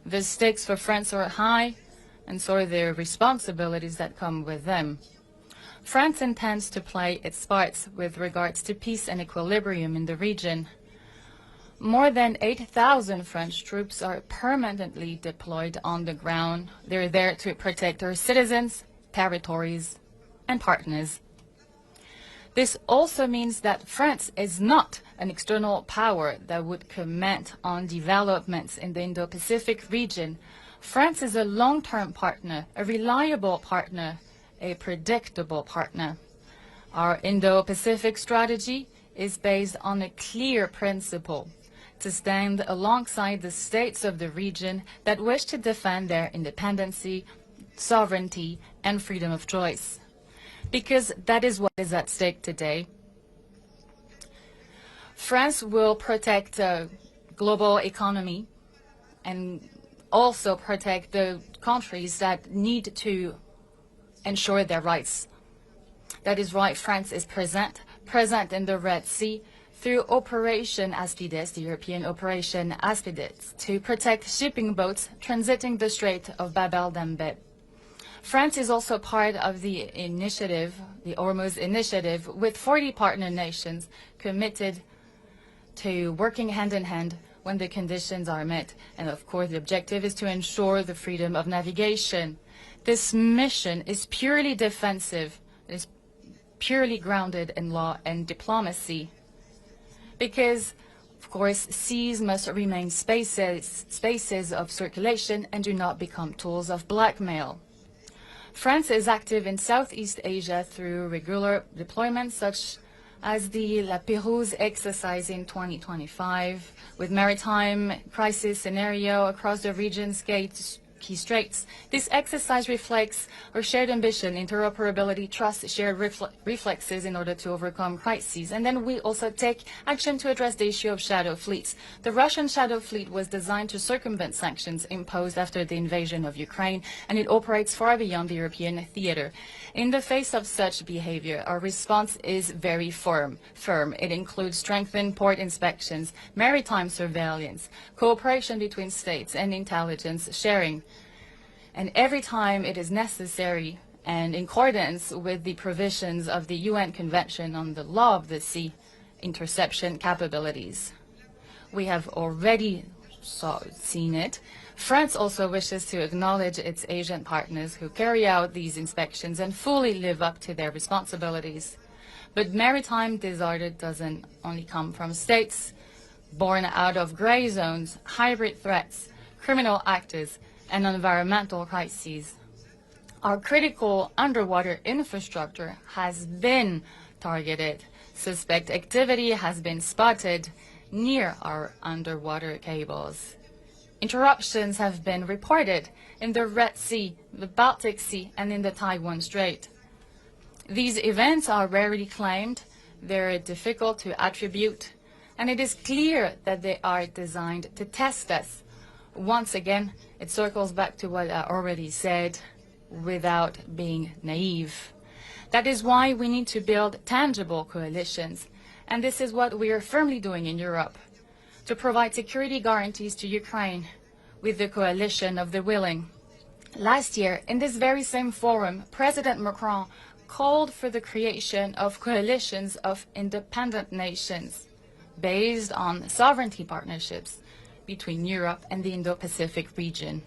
The stakes for France are high, and so are the responsibilities that come with them. France intends to play its parts with regards to peace and equilibrium in the region. More than 8,000 French troops are permanently deployed on the ground. They're there to protect our citizens, territories, and partners. This also means that France is not an external power that would comment on developments in the Indo-Pacific region. France is a long-term partner, a reliable partner, a predictable partner. Our Indo-Pacific strategy is based on a clear principle: to stand alongside the states of the region that wish to defend their independence, sovereignty, and freedom of choice. Because that is what is at stake today. France will protect the global economy and also protect the countries that need to ensure their rights. That is why France is present in the Red Sea through Operation Aspides, the European Operation Aspides, to protect shipping boats transiting the Strait of Bab el-Mandeb. France is also part of the initiative, the Hormuz Initiative, with 40 partner nations committed to working hand in hand when the conditions are met. And of course, the objective is to ensure the freedom of navigation. This mission is purely defensive. It is purely grounded in law and diplomacy. Because, of course, seas must remain spaces of circulation and do not become tools of blackmail. France is active in Southeast Asia through regular deployments such as the La Pérouse exercise in 2025, with maritime crisis scenario across the region's key straits. This exercise reflects our shared ambition, interoperability, trust, shared reflexes in order to overcome crises. And then we also take action to address the issue of shadow fleets. The Russian shadow fleet was designed to circumvent sanctions imposed after the invasion of Ukraine, and it operates far beyond the European theater. In the face of such behavior, our response is very firm. It includes strengthened port inspections, maritime surveillance, cooperation between states, and intelligence sharing. And every time it is necessary, and in accordance with the provisions of the UN Convention on the Law of the Sea, interception capabilities. We have already seen it. France also wishes to acknowledge its Asian partners who carry out these inspections and fully live up to their responsibilities. But maritime disorder doesn't only come from states born out of gray zones, hybrid threats, criminal actors, and environmental crises. Our critical underwater infrastructure has been targeted. Suspect activity has been spotted near our underwater cables. Interruptions have been reported in the Red Sea, the Baltic Sea, and in the Taiwan Strait. These events are rarely claimed, they're difficult to attribute, and it is clear that they are designed to test us. Once again, it circles back to what I already said, without being naive. That is why we need to build tangible coalitions, and this is what we are firmly doing in Europe, to provide security guarantees to Ukraine with the coalition of the willing. Last year, in this very same forum, President Macron called for the creation of coalitions of independent nations based on sovereignty partnerships between Europe and the Indo-Pacific region.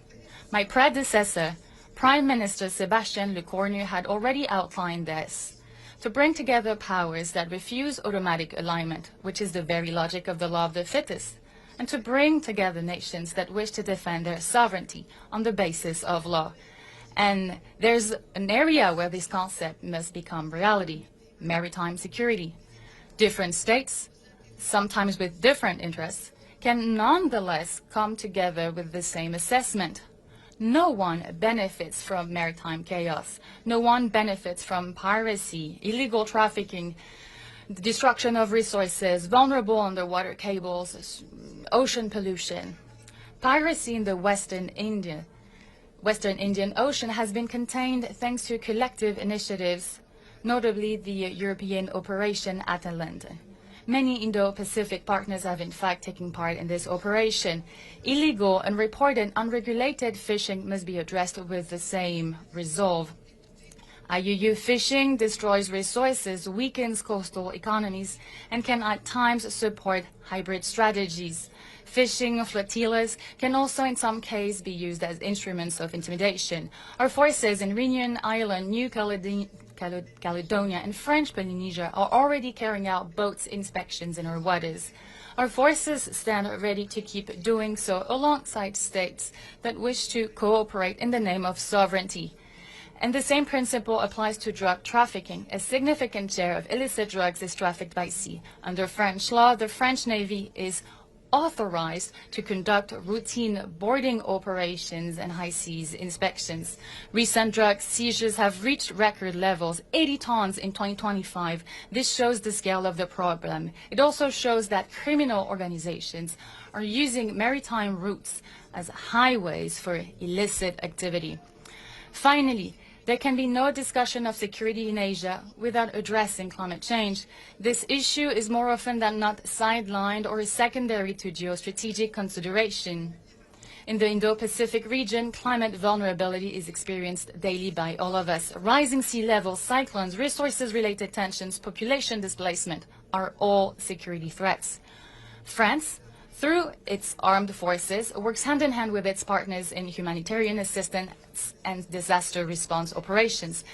My predecessor, Prime Minister Sébastien Lecornu, had already outlined this, to bring together powers that refuse automatic alignment, which is the very logic of the law of the fittest, and to bring together nations that wish to defend their sovereignty on the basis of law. And there's an area where this concept must become reality: maritime security. Different states, sometimes with different interests, can nonetheless come together with the same assessment. No one benefits from maritime chaos. No one benefits from piracy, illegal trafficking, the destruction of resources, vulnerable underwater cables, ocean pollution. Piracy in the Western Indian Ocean has been contained thanks to collective initiatives, notably the European Operation Atalanta. Many Indo-Pacific partners have in fact taken part in this operation. Illegal, unreported, unregulated fishing must be addressed with the same resolve. IUU fishing destroys resources, weakens coastal economies, and can at times support hybrid strategies. Fishing flotillas can also in some cases be used as instruments of intimidation. Our forces in Reunion Island, New Caledonia and French Polynesia are already carrying out boats inspections in our waters. Our forces stand ready to keep doing so alongside states that wish to cooperate in the name of sovereignty. And the same principle applies to drug trafficking. A significant share of illicit drugs is trafficked by sea. Under French law, the French Navy is authorized to conduct routine boarding operations and high seas inspections. Recent drug seizures have reached record levels, 80 tons in 2025. This shows the scale of the problem. It also shows that criminal organizations are using maritime routes as highways for illicit activity. Finally, there can be no discussion of security in Asia without addressing climate change. This issue is more often than not sidelined or secondary to geostrategic consideration. In the Indo-Pacific region, climate vulnerability is experienced daily by all of us. Rising sea levels, cyclones, resources-related tensions, population displacement are all security threats. France, through its armed forces, works hand-in-hand with its partners in humanitarian assistance and disaster response operations.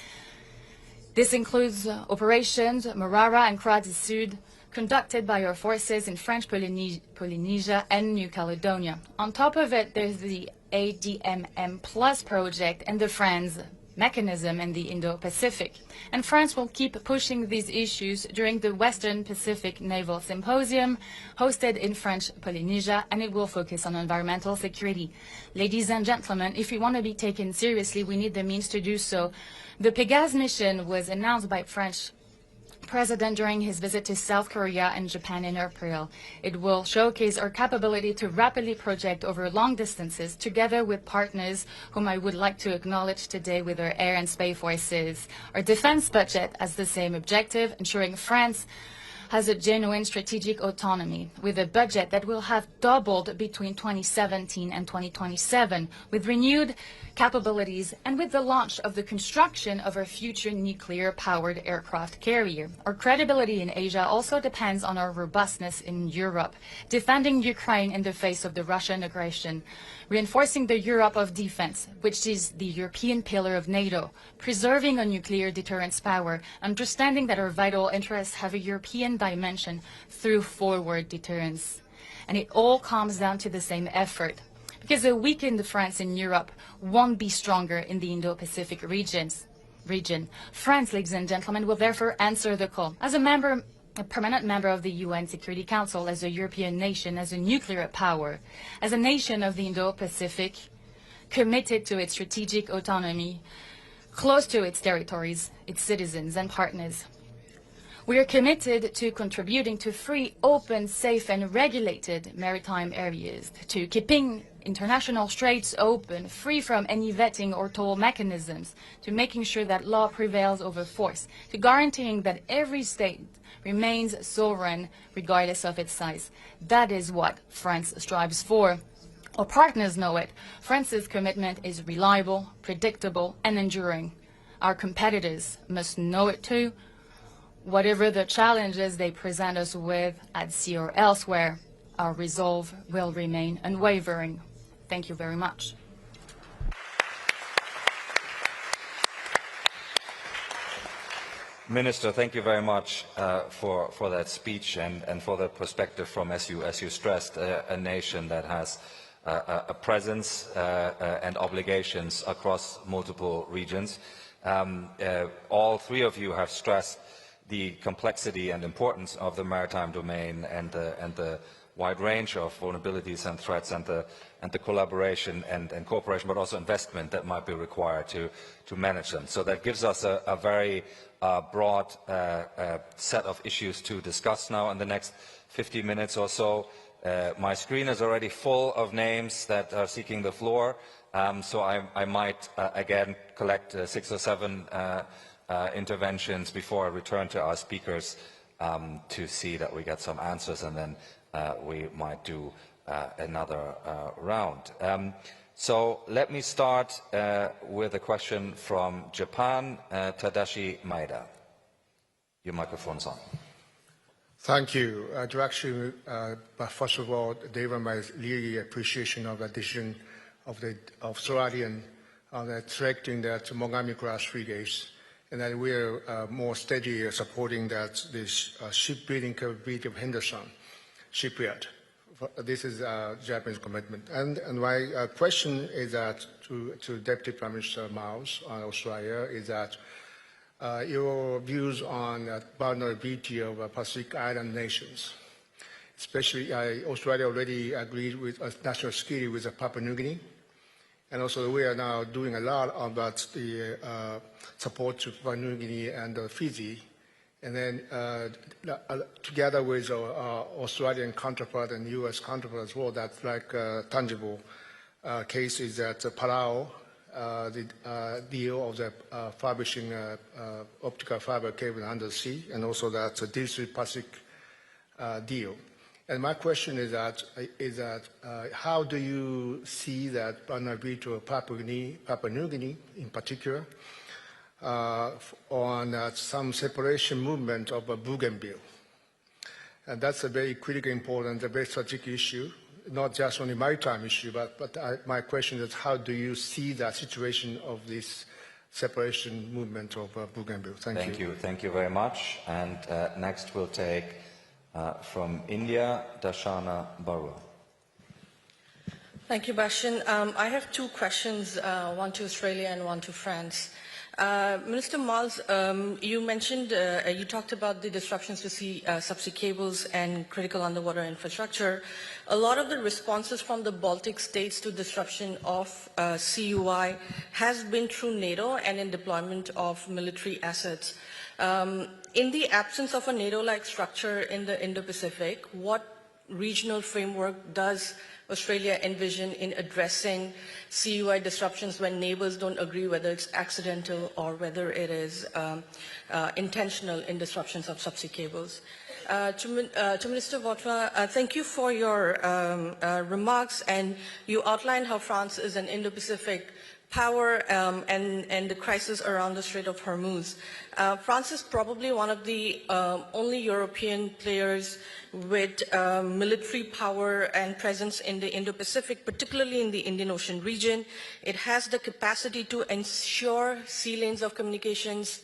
This includes operations Marara and Croix du Sud, conducted by our forces in French Polynesia and New Caledonia. On top of it, there's the ADMM Plus project and the FRANS mechanism in the Indo-Pacific. And France will keep pushing these issues during the Western Pacific Naval Symposium hosted in French Polynesia, and it will focus on environmental security. Ladies and gentlemen, if we want to be taken seriously, we need the means to do so. The Pégase mission was announced by French President during his visit to South Korea and Japan in April. It will showcase our capability to rapidly project over long distances together with partners whom I would like to acknowledge today with our air and space forces. Our defense budget has the same objective, ensuring France has a genuine strategic autonomy, with a budget that will have doubled between 2017 and 2027, with renewed capabilities and with the launch of the construction of our future nuclear-powered aircraft carrier. Our credibility in Asia also depends on our robustness in Europe, defending Ukraine in the face of the Russian aggression, reinforcing the Europe of defense, which is the European pillar of NATO, preserving a nuclear deterrence power, understanding that our vital interests have a European dimension through forward deterrence. And it all comes down to the same effort, because a weakened France in Europe won't be stronger in the Indo-Pacific region. France, ladies and gentlemen, will therefore answer the call. As a permanent member of the UN Security Council, as a European nation, as a nuclear power, as a nation of the Indo-Pacific, committed to its strategic autonomy, close to its territories, its citizens and partners. We are committed to contributing to free, open, safe and regulated maritime areas, to keeping international straits open, free from any vetting or toll mechanisms, to making sure that law prevails over force, to guaranteeing that every state remains sovereign regardless of its size. That is what France strives for. Our partners know it. France's commitment is reliable, predictable and enduring. Our competitors must know it too. Whatever the challenges they present us with at sea or elsewhere, our resolve will remain unwavering. Thank you very much. Minister, thank you very much for that speech and for the perspective from, as you stressed, a nation that has a presence and obligations across multiple regions. All three of you have stressed the complexity and importance of the maritime domain and the wide range of vulnerabilities and threats and the collaboration and cooperation, but also investment that might be required to manage them. So that gives us a very broad set of issues to discuss now in the next 50 minutes or so. My screen is already full of names that are seeking the floor, so I might again collect 6 or 7 interventions before I return to our speakers to see that we get some answers, and then we might do another round. So let me start with a question from Japan, Tadashi Maeda. Your microphone's on. Thank you. But first of all, David, my really appreciation of the decision of the Australian selecting that Mogami class frigates, and that we are more steady supporting that this shipbuilding capability of Henderson shipyard. This is a Japanese commitment. And my question is that to Deputy Prime Minister Miles on Australia is that your views on vulnerability of Pacific Island nations. Especially, Australia already agreed with national security with Papua New Guinea. And also we are now doing a lot about the support to Papua New Guinea and Fiji. And then together with our Australian counterpart and US counterpart as well, that's like a tangible case is that Palau, the deal of the fabrication optical fiber cable under the sea, and also that District Pacific deal. And my question is that how do you see that vulnerability to Papua New Guinea in particular on some separation movement of a Bougainville? And that's a very critically important, a very strategic issue. Not just only maritime issue, but my question is how do you see the situation of this separation movement of Bougainville? Thank you. Thank you very much. And next we'll take from India, Darshana Barua. Thank you, Bastian. I have 2 questions, one to Australia and one to France. Minister Miles, you mentioned, you talked about the disruptions to subsea cables and critical underwater infrastructure. A lot of the responses from the Baltic states to disruption of CUI has been through NATO and in deployment of military assets. In the absence of a NATO-like structure in the Indo-Pacific, what regional framework does Australia envision in addressing CUI disruptions when neighbors don't agree whether it's accidental or whether it is intentional in disruptions of subsea cables? To Minister Vautour, thank you for your remarks, and you outlined how France is an Indo-Pacific power and the crisis around the Strait of Hormuz. France is probably one of the only European players with military power and presence in the Indo-Pacific, particularly in the Indian Ocean region. It has the capacity to ensure sea lanes of communications,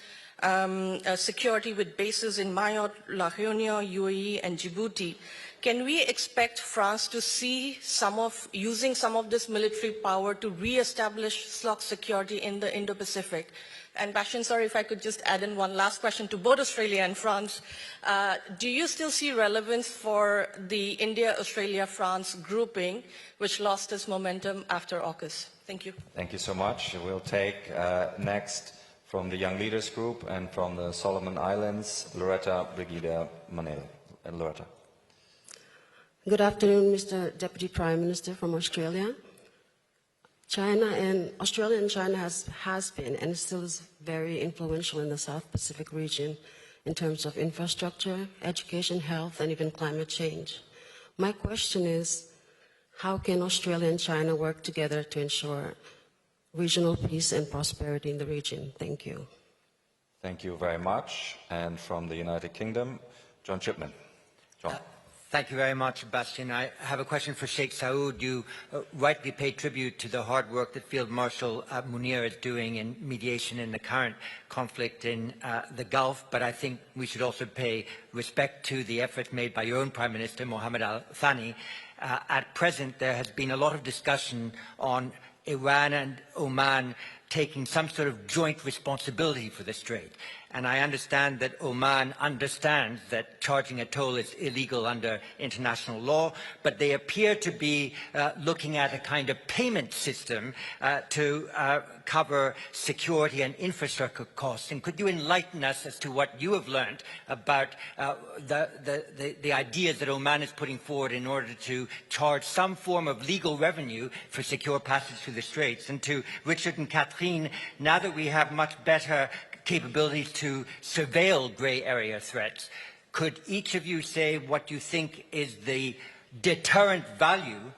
security with bases in Mayotte, La Réunion, UAE, and Djibouti. Can we expect France to see using some of this military power to re-establish SLOC security in the Indo-Pacific? And Bastian, sorry if I could just add in one last question to both Australia and France. Do you still see relevance for the India-Australia-France grouping, which lost its momentum after AUKUS? Thank you. Thank you so much. We'll take next from the Young Leaders Group and from the Solomon Islands, Loretta Brigida Manel. Loretta. Good afternoon, Mr. Deputy Prime Minister from Australia. Australia and China has been and still is very influential in the South Pacific region in terms of infrastructure, education, health, and even climate change. My question is, how can Australia and China work together to ensure regional peace and prosperity in the region? Thank you. Thank you very much. And from the United Kingdom, John Chipman. John. Thank you very much, Bastian. I have a question for Sheikh Saud. You rightly pay tribute to the hard work that Field Marshal Munir is doing in mediation in the current conflict in the Gulf, but I think we should also pay respect to the efforts made by your own Prime Minister, Mohammed Al Thani, at present there has been a lot of discussion on Iran and Oman taking some sort of joint responsibility for the Strait. And I understand that Oman understands that charging a toll is illegal under international law, but they appear to be looking at a kind of payment system to cover security and infrastructure costs. And could you enlighten us as to what you have learned about the ideas that Oman is putting forward in order to charge some form of legal revenue for secure passage through the Straits? And to Richard and Catherine, now that we have much better capabilities to surveil grey area threats, could each of you say what you think is the deterrent value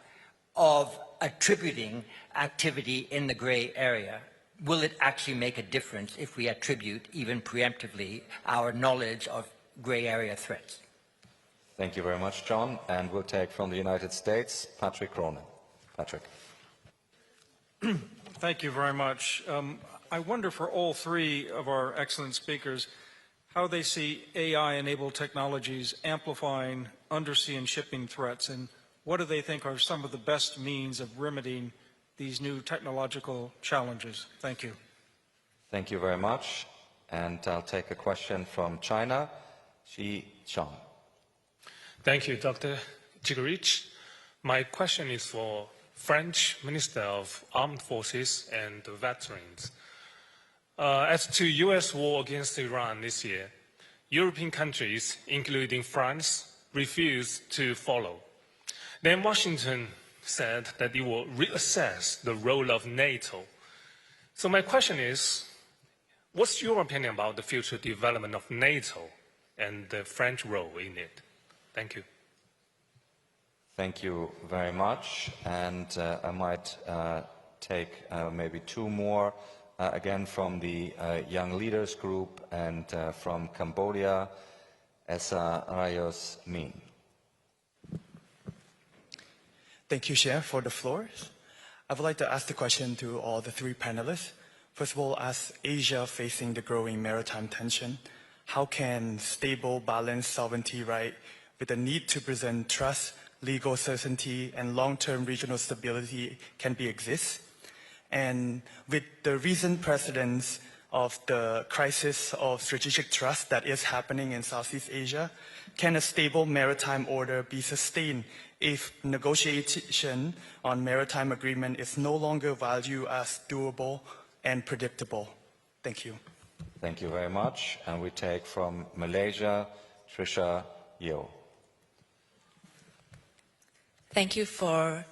of attributing activity in the grey area? Will it actually make a difference if we attribute, even preemptively, our knowledge of grey area threats? Thank you very much, John. And we'll take from the United States, Patrick Cronin. Patrick. Thank you very much. I wonder for all three of our excellent speakers how they see AI-enabled technologies amplifying undersea and shipping threats, and what do they think are some of the best means of remedying these new technological challenges? Thank you. Thank you very much. And I'll take a question from China, Xi Chang. Thank you, Dr. Chigarich. My question is for French Minister of Armed Forces and Veterans. As to U.S. war against Iran this year, European countries, including France, refused to follow. Then Washington said that it will reassess the role of NATO. So my question is, what's your opinion about the future development of NATO and the French role in it? Thank you. Thank you very much. And I might take maybe two more. Again, from the Young Leaders Group and from Cambodia, Esa Rayos Min. Thank you, Chair, for the floor. I would like to ask the question to all the three panelists. First of all, as Asia facing the growing maritime tension, how can stable, balanced sovereignty right with the need to present trust, legal certainty, and long-term regional stability can be exist? And with the recent precedents of the crisis of strategic trust that is happening in Southeast Asia, can a stable maritime order be sustained if negotiation on maritime agreement is no longer valued as doable and predictable? Thank you. Thank you very much. And we take from Malaysia, Trisha Yeo. Thank you for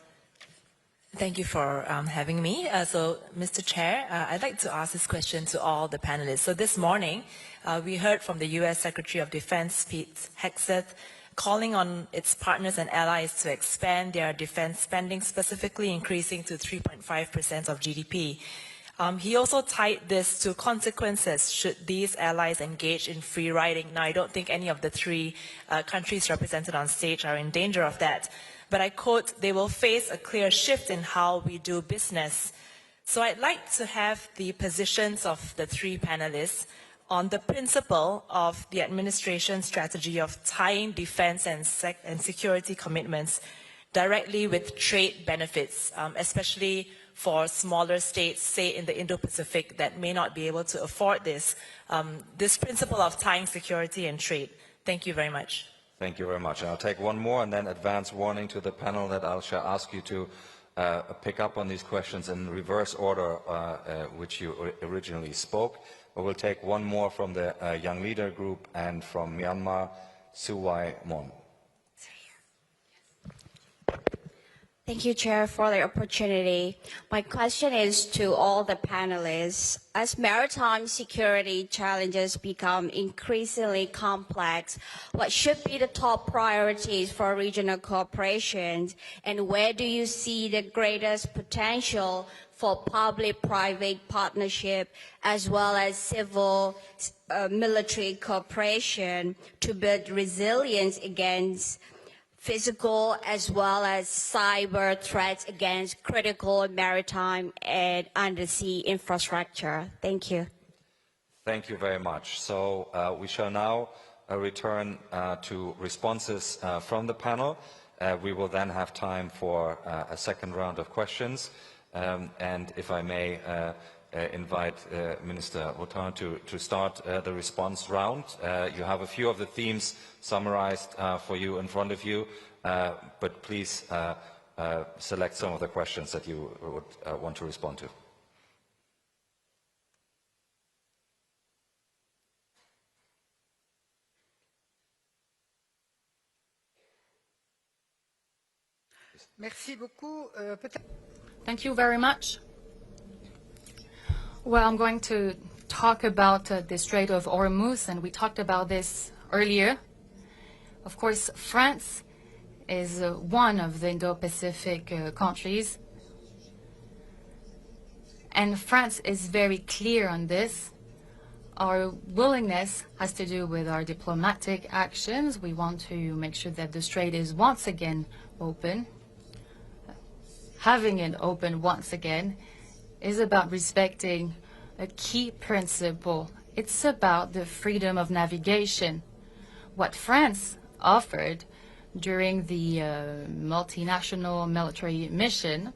having me. So, Mr. Chair, I'd like to ask this question to all the panelists. So this morning, we heard from the U.S. Secretary of Defense, Pete Hegseth, calling on its partners and allies to expand their defense spending, specifically increasing to 3.5% of GDP. He also tied this to consequences should these allies engage in free riding. Now, I don't think any of the three countries represented on stage are in danger of that. But I quote, they will face a clear shift in how we do business. So I'd like to have the positions of the three panelists on the principle of the administration's strategy of tying defense and security commitments directly with trade benefits, especially for smaller states, say in the Indo-Pacific, that may not be able to afford this, this principle of tying security and trade. Thank you very much. Thank you very much. And I'll take one more and then advance warning to the panel that I shall ask you to pick up on these questions in reverse order which you originally spoke. But we'll take one more from the Young Leader Group and from Myanmar, Suwai Mon. Thank you, Chair, for the opportunity. My question is to all the panelists. As maritime security challenges become increasingly complex, what should be the top priorities for regional cooperation, and where do you see the greatest potential for public-private partnership as well as civil military cooperation to build resilience against physical as well as cyber threats against critical maritime and undersea infrastructure? Thank you. Thank you very much. So we shall now return to responses from the panel. We will then have time for a second round of questions. And if I may invite Minister Autain to start the response round. You have a few of the themes summarized for you in front of you, but please select some of the questions that you would want to respond to. Thank you very much. Well, I'm going to talk about the Strait of Hormuz, and we talked about this earlier. Of course, France is one of the Indo-Pacific countries, and France is very clear on this. Our willingness has to do with our diplomatic actions. We want to make sure that the strait is once again open. Having it open once again is about respecting a key principle. It's about the freedom of navigation. What France offered during the multinational military mission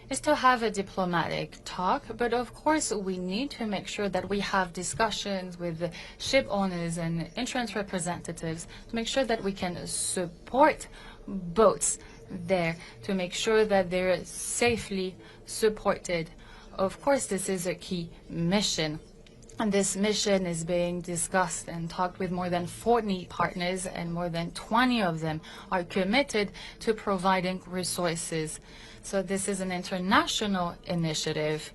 is to have a diplomatic talk, but of course we need to make sure that we have discussions with the ship owners and insurance representatives to make sure that we can support boats there, to make sure that they're safely supported. Of course, this is a key mission. And this mission is being discussed and talked with more than 40 partners, and more than 20 of them are committed to providing resources. So this is an international initiative.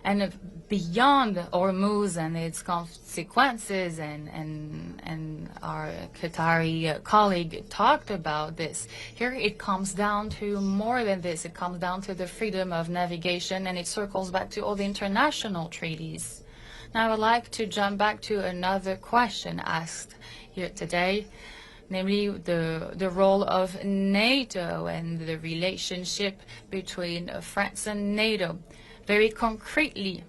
And beyond Hormuz and its consequences, and our Qatari colleague talked about this, here it comes down to more than this. It comes down to the freedom of navigation, and it circles back to all the international treaties. Now I would like to jump back to another question asked here today, namely the role of NATO and the relationship between France and NATO. Very concretely,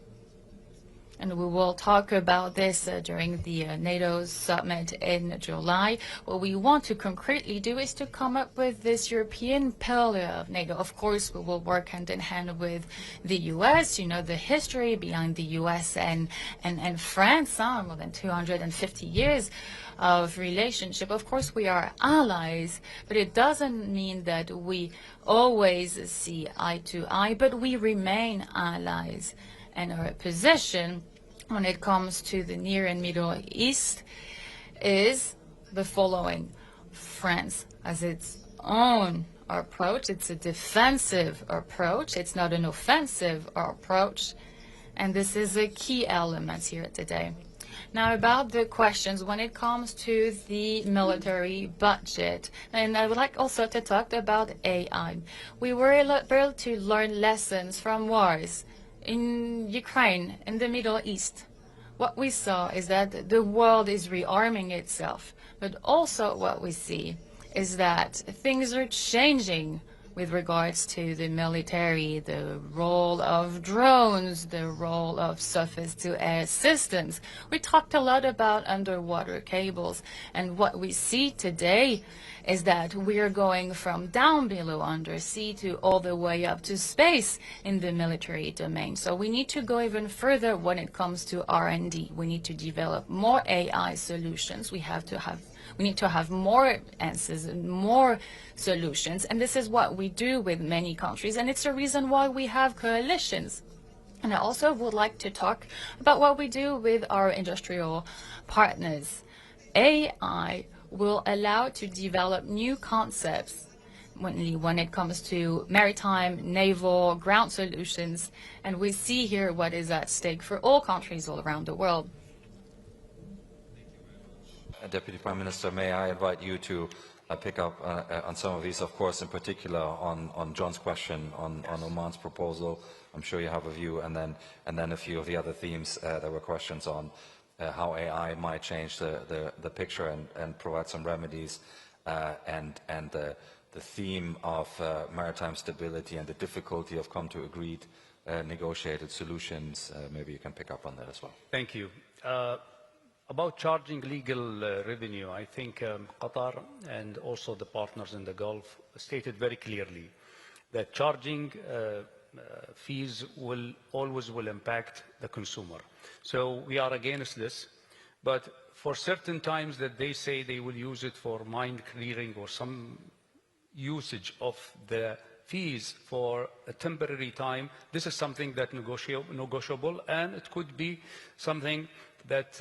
and we will talk about this during the NATO summit in July. What we want to concretely do is to come up with this European pillar of NATO. Of course, we will work hand in hand with the US. You know the history behind the US and France, more than 250 years of relationship. Of course, we are allies, but it doesn't mean that we always see eye to eye, but we remain allies. And our position when it comes to the Near and Middle East is the following. France has its own approach. It's a defensive approach. It's not an offensive approach. And this is a key element here today. Now, about the questions when it comes to the military budget, and I would like also to talk about AI. We were able to learn lessons from wars in Ukraine, in the Middle East. What we saw is that the world is rearming itself, but also what we see is that things are changing with regards to the military, the role of drones, the role of surface-to-air systems. We talked a lot about underwater cables, and what we see today is that we are going from down below undersea to all the way up to space in the military domain. So we need to go even further when it comes to R&D. We need to develop more AI solutions. We need to have more answers and more solutions. And this is what we do with many countries. And it's a reason why we have coalitions. And I also would like to talk about what we do with our industrial partners. AI will allow to develop new concepts when it comes to maritime, naval, ground solutions. And we see here what is at stake for all countries all around the world. Deputy Prime Minister, may I invite you to pick up on some of these, of course, in particular on John's question on Oman's proposal. I'm sure you have a view, and then a few of the other themes. There were questions on how AI might change the picture and provide some remedies, and the theme of maritime stability and the difficulty of come to agreed negotiated solutions. Maybe you can pick up on that as well. Thank you. About charging legal revenue, I think Qatar and also the partners in the Gulf stated very clearly that charging fees will always impact the consumer. So we are against this, but for certain times that they say they will use it for mind clearing or some usage of the fees for a temporary time, this is something that negotiable, and it could be something that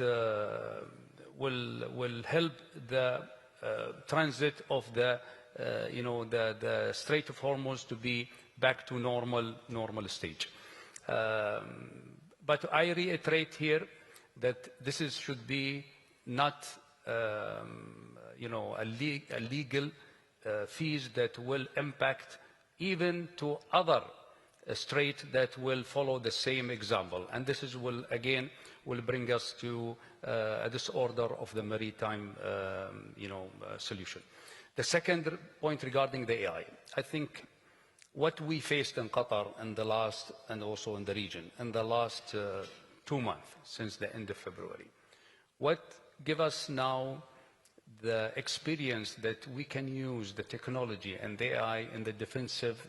will help the transit of the Strait of Hormuz to be back to normal stage. But I reiterate here that this should be not a legal fees that will impact even to other straits that will follow the same example. And this will bring us to a disorder of the maritime solution. The second point regarding the AI, I think what we faced in Qatar in the last, and also in the region, in the last 2 months since the end of February, what give us now the experience that we can use the technology and the AI in the defensive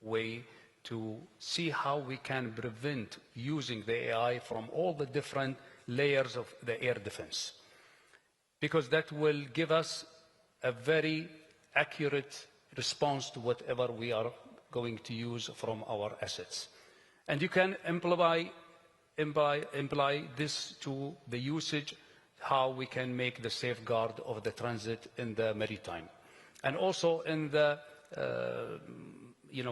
way to see how we can prevent using the AI from all the different layers of the air defense. Because that will give us a very accurate response to whatever we are going to use from our assets. And you can imply this to the usage, how we can make the safeguard of the transit in the maritime. And also in the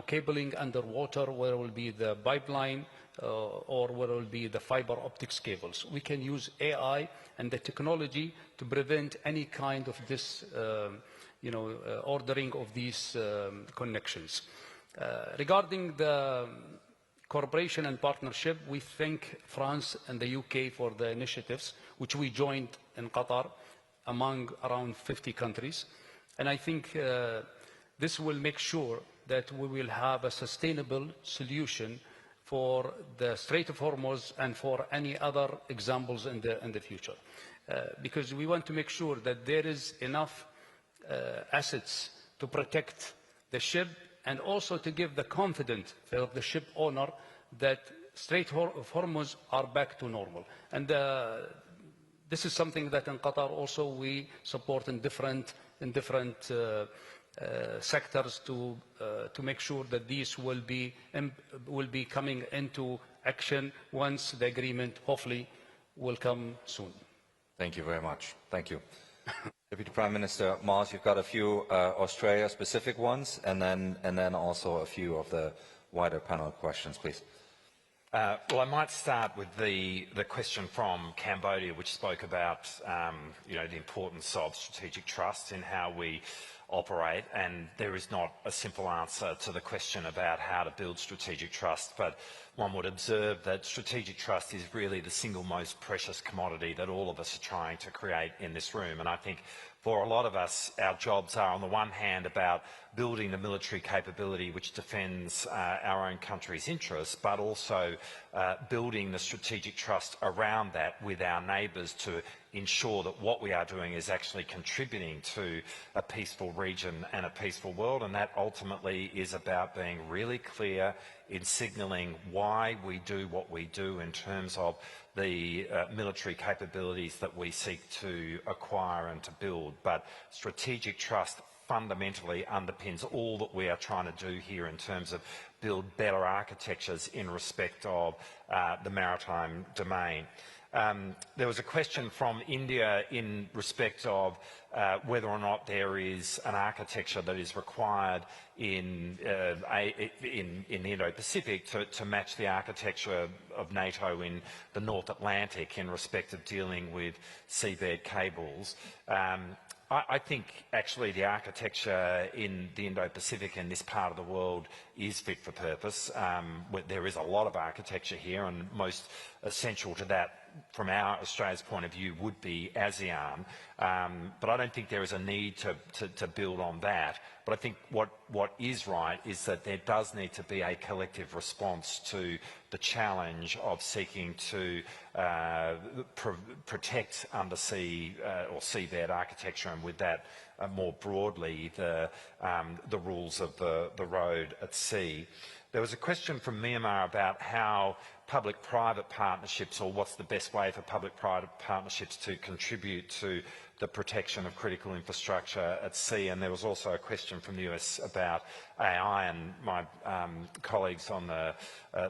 cabling underwater, where will be the pipeline or where will be the fiber optics cables. We can use AI and the technology to prevent any kind of this ordering of these connections. Regarding the cooperation and partnership, we thank France and the UK for the initiatives which we joined in Qatar among around 50 countries. And I think this will make sure that we will have a sustainable solution for the Strait of Hormuz and for any other examples in the future. Because we want to make sure that there is enough assets to protect the ship and also to give the confidence for the ship owner that Strait of Hormuz are back to normal. And this is something that in Qatar also we support in different sectors to make sure that these will be coming into action once the agreement hopefully will come soon. Thank you very much. Thank you. Deputy Prime Minister Miles, you've got a few Australia-specific ones, and then also a few of the wider panel questions, please. Well, I might start with the question from Cambodia, which spoke about the importance of strategic trust in how we operate, and there is not a simple answer to the question about how to build strategic trust, but one would observe that strategic trust is really the single most precious commodity that all of us are trying to create in this room. And I think for a lot of us, our jobs are on the one hand about building the military capability which defends our own country's interests, but also building the strategic trust around that with our neighbours to ensure that what we are doing is actually contributing to a peaceful region and a peaceful world. And that ultimately is about being really clear in signalling why we do what we do in terms of the military capabilities that we seek to acquire and to build. But strategic trust fundamentally underpins all that we are trying to do here in terms of build better architectures in respect of the maritime domain. There was a question from India in respect of whether or not there is an architecture that is required in the Indo-Pacific to match the architecture of NATO in the North Atlantic in respect of dealing with seabed cables. I think actually the architecture in the Indo-Pacific and this part of the world is fit for purpose. There is a lot of architecture here, and most essential to that from Australia's point of view, would be ASEAN, but I don't think there is a need to build on that. But I think what is right is that there does need to be a collective response to the challenge of seeking to protect undersea or seabed architecture, and with that more broadly the rules of the road at sea. There was a question from Myanmar about how public-private partnerships, or what's the best way for public-private partnerships to contribute to the protection of critical infrastructure at sea. And there was also a question from the US about AI, and my colleagues on the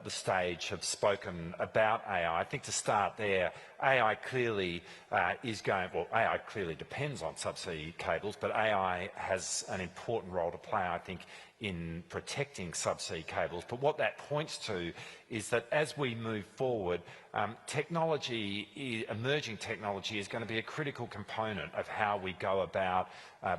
stage have spoken about AI. I think to start there, AI clearly AI clearly depends on subsea cables, but AI has an important role to play, I think, in protecting subsea cables. But what that points to is that as we move forward, emerging technology is going to be a critical component of how we go about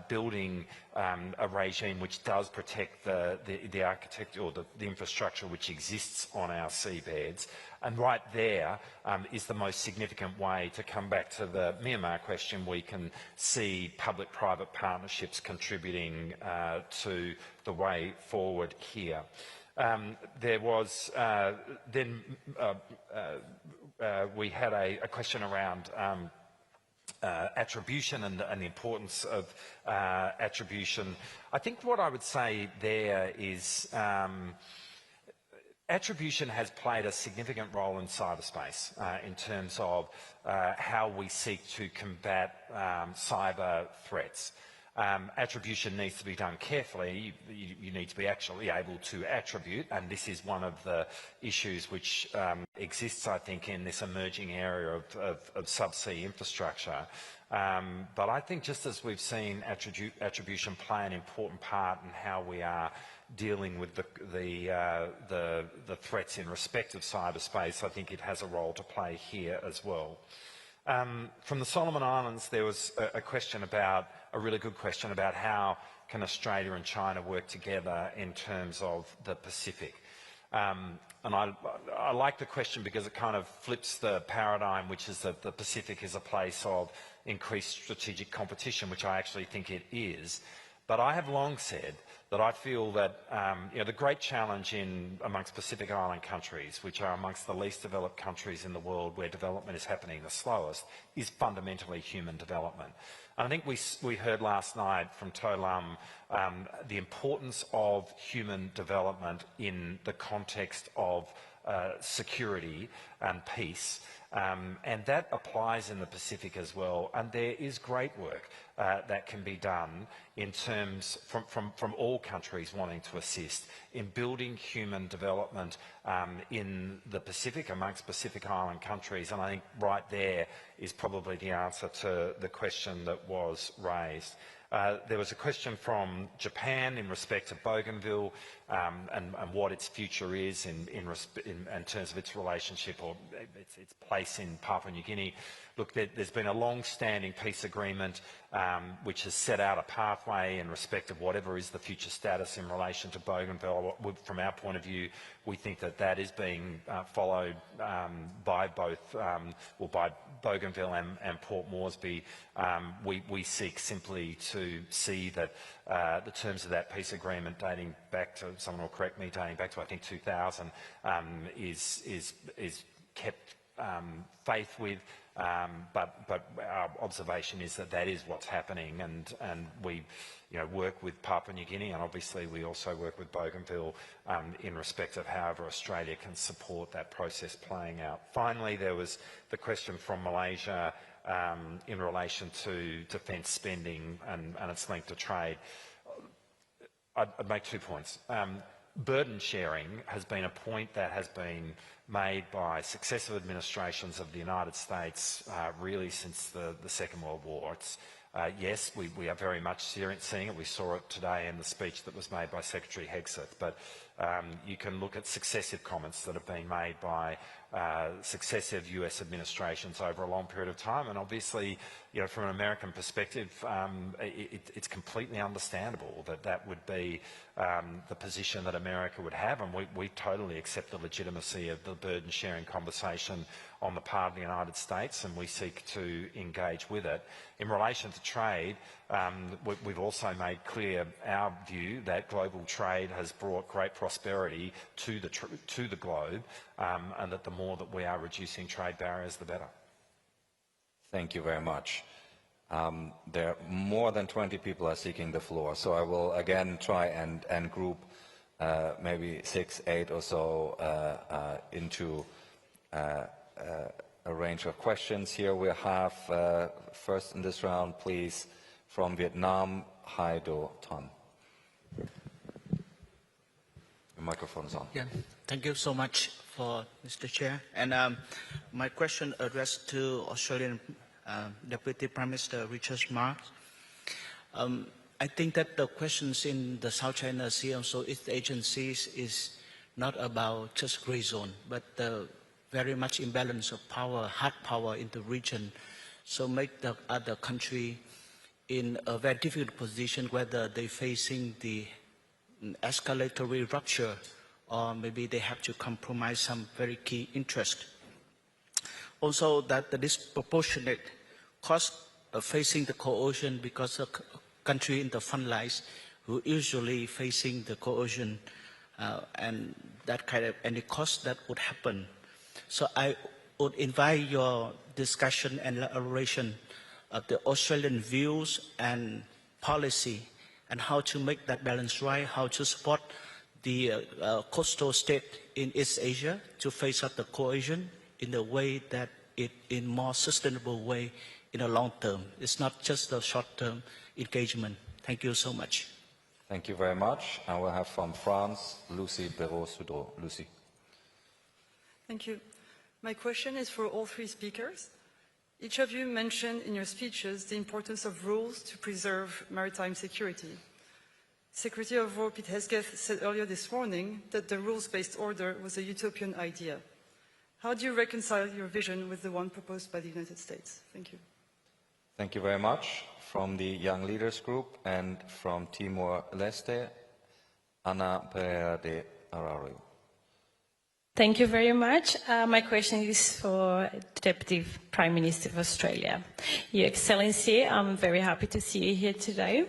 building a regime which does protect the architecture or the infrastructure which exists on our seabeds. And right there is the most significant way, to come back to the Myanmar question, we can see public-private partnerships contributing to the way forward here. There was we had a question around attribution and the importance of attribution. I think what I would say there is attribution has played a significant role in cyberspace in terms of how we seek to combat cyber threats. Attribution needs to be done carefully. You need to be actually able to attribute, and this is one of the issues which exists, I think, in this emerging area of subsea infrastructure. But I think just as we've seen attribution play an important part in how we are dealing with the threats in respect of cyberspace, I think it has a role to play here as well. From the Solomon Islands, there was a really good question about how can Australia and China work together in terms of the Pacific. And I like the question because it kind of flips the paradigm, which is that the Pacific is a place of increased strategic competition, which I actually think it is. But I have long said that I feel that the great challenge amongst Pacific Island countries, which are amongst the least developed countries in the world where development is happening the slowest, is fundamentally human development. And I think we heard last night from To Lam the importance of human development in the context of security and peace. And that applies in the Pacific as well. And there is great work that can be done in terms from all countries wanting to assist in building human development in the Pacific, amongst Pacific Island countries. And I think right there is probably the answer to the question that was raised. There was a question from Japan in respect to Bougainville and what its future is in terms of its relationship or its place in Papua New Guinea. Look, there's been a long-standing peace agreement which has set out a pathway in respect of whatever is the future status in relation to Bougainville. From our point of view, we think that is being followed by both, by Bougainville and Port Moresby. We seek simply to see that the terms of that peace agreement dating back to, someone will correct me, dating back to I think 2000, is kept faith with. But our observation is that is what's happening, and we work with Papua New Guinea, and obviously we also work with Bougainville in respect of however Australia can support that process playing out. Finally, there was the question from Malaysia in relation to defence spending and its link to trade. I'd make 2 points. Burden sharing has been a point that has been made by successive administrations of the United States really since the Second World War. It's, yes, we are very much seeing it. We saw it today in the speech that was made by Secretary Hegseth, but you can look at successive comments that have been made by successive US administrations over a long period of time. And obviously, from an American perspective, it's completely understandable that that would be the position that America would have, and we totally accept the legitimacy of the burden-sharing conversation on the part of the United States, and we seek to engage with it. In relation to trade, we've also made clear our view that global trade has brought great prosperity to the globe, and that the more that we are reducing trade barriers, the better. Thank you very much. There are more than 20 people are seeking the floor, so I will again try and group maybe 6, 8 or so into a range of questions. Here we have first in this round, please, from Vietnam, Hai Do Ton. The microphone is on. Yeah, thank you so much for Mr. Chair. And my question addressed to Australian Deputy Prime Minister Richard Marles. I think that the questions in the South China Sea and so its agencies is not about just gray zone, but the very much imbalance of power, hard power in the region, so make the other country in a very difficult position, whether they're facing the escalatory rupture or maybe they have to compromise some very key interest. Also, that the disproportionate cost of facing the coercion because of country in the front lines who usually facing the coercion and that kind of any cost that would happen. So I would invite your discussion and elaboration of the Australian views and policy and how to make that balance right, how to support the coastal state in East Asia to face up the coercion in a way that it in more sustainable way in the long term. It's not just a short-term engagement. Thank you so much. Thank you very much. I will have from France, Lucy Béraud-Soudreau. Lucy. Thank you. My question is for all three speakers. Each of you mentioned in your speeches the importance of rules to preserve maritime security. Secretary of War Pete Hegseth said earlier this morning that the rules-based order was a utopian idea. How do you reconcile your vision with the one proposed by the United States? Thank you. Thank you very much. From the Young Leaders Group and from Timor-Leste, Ana Pereira de Araújo. Thank you very much. My question is for the Deputy Prime Minister of Australia. Your Excellency, I'm very happy to see you here today.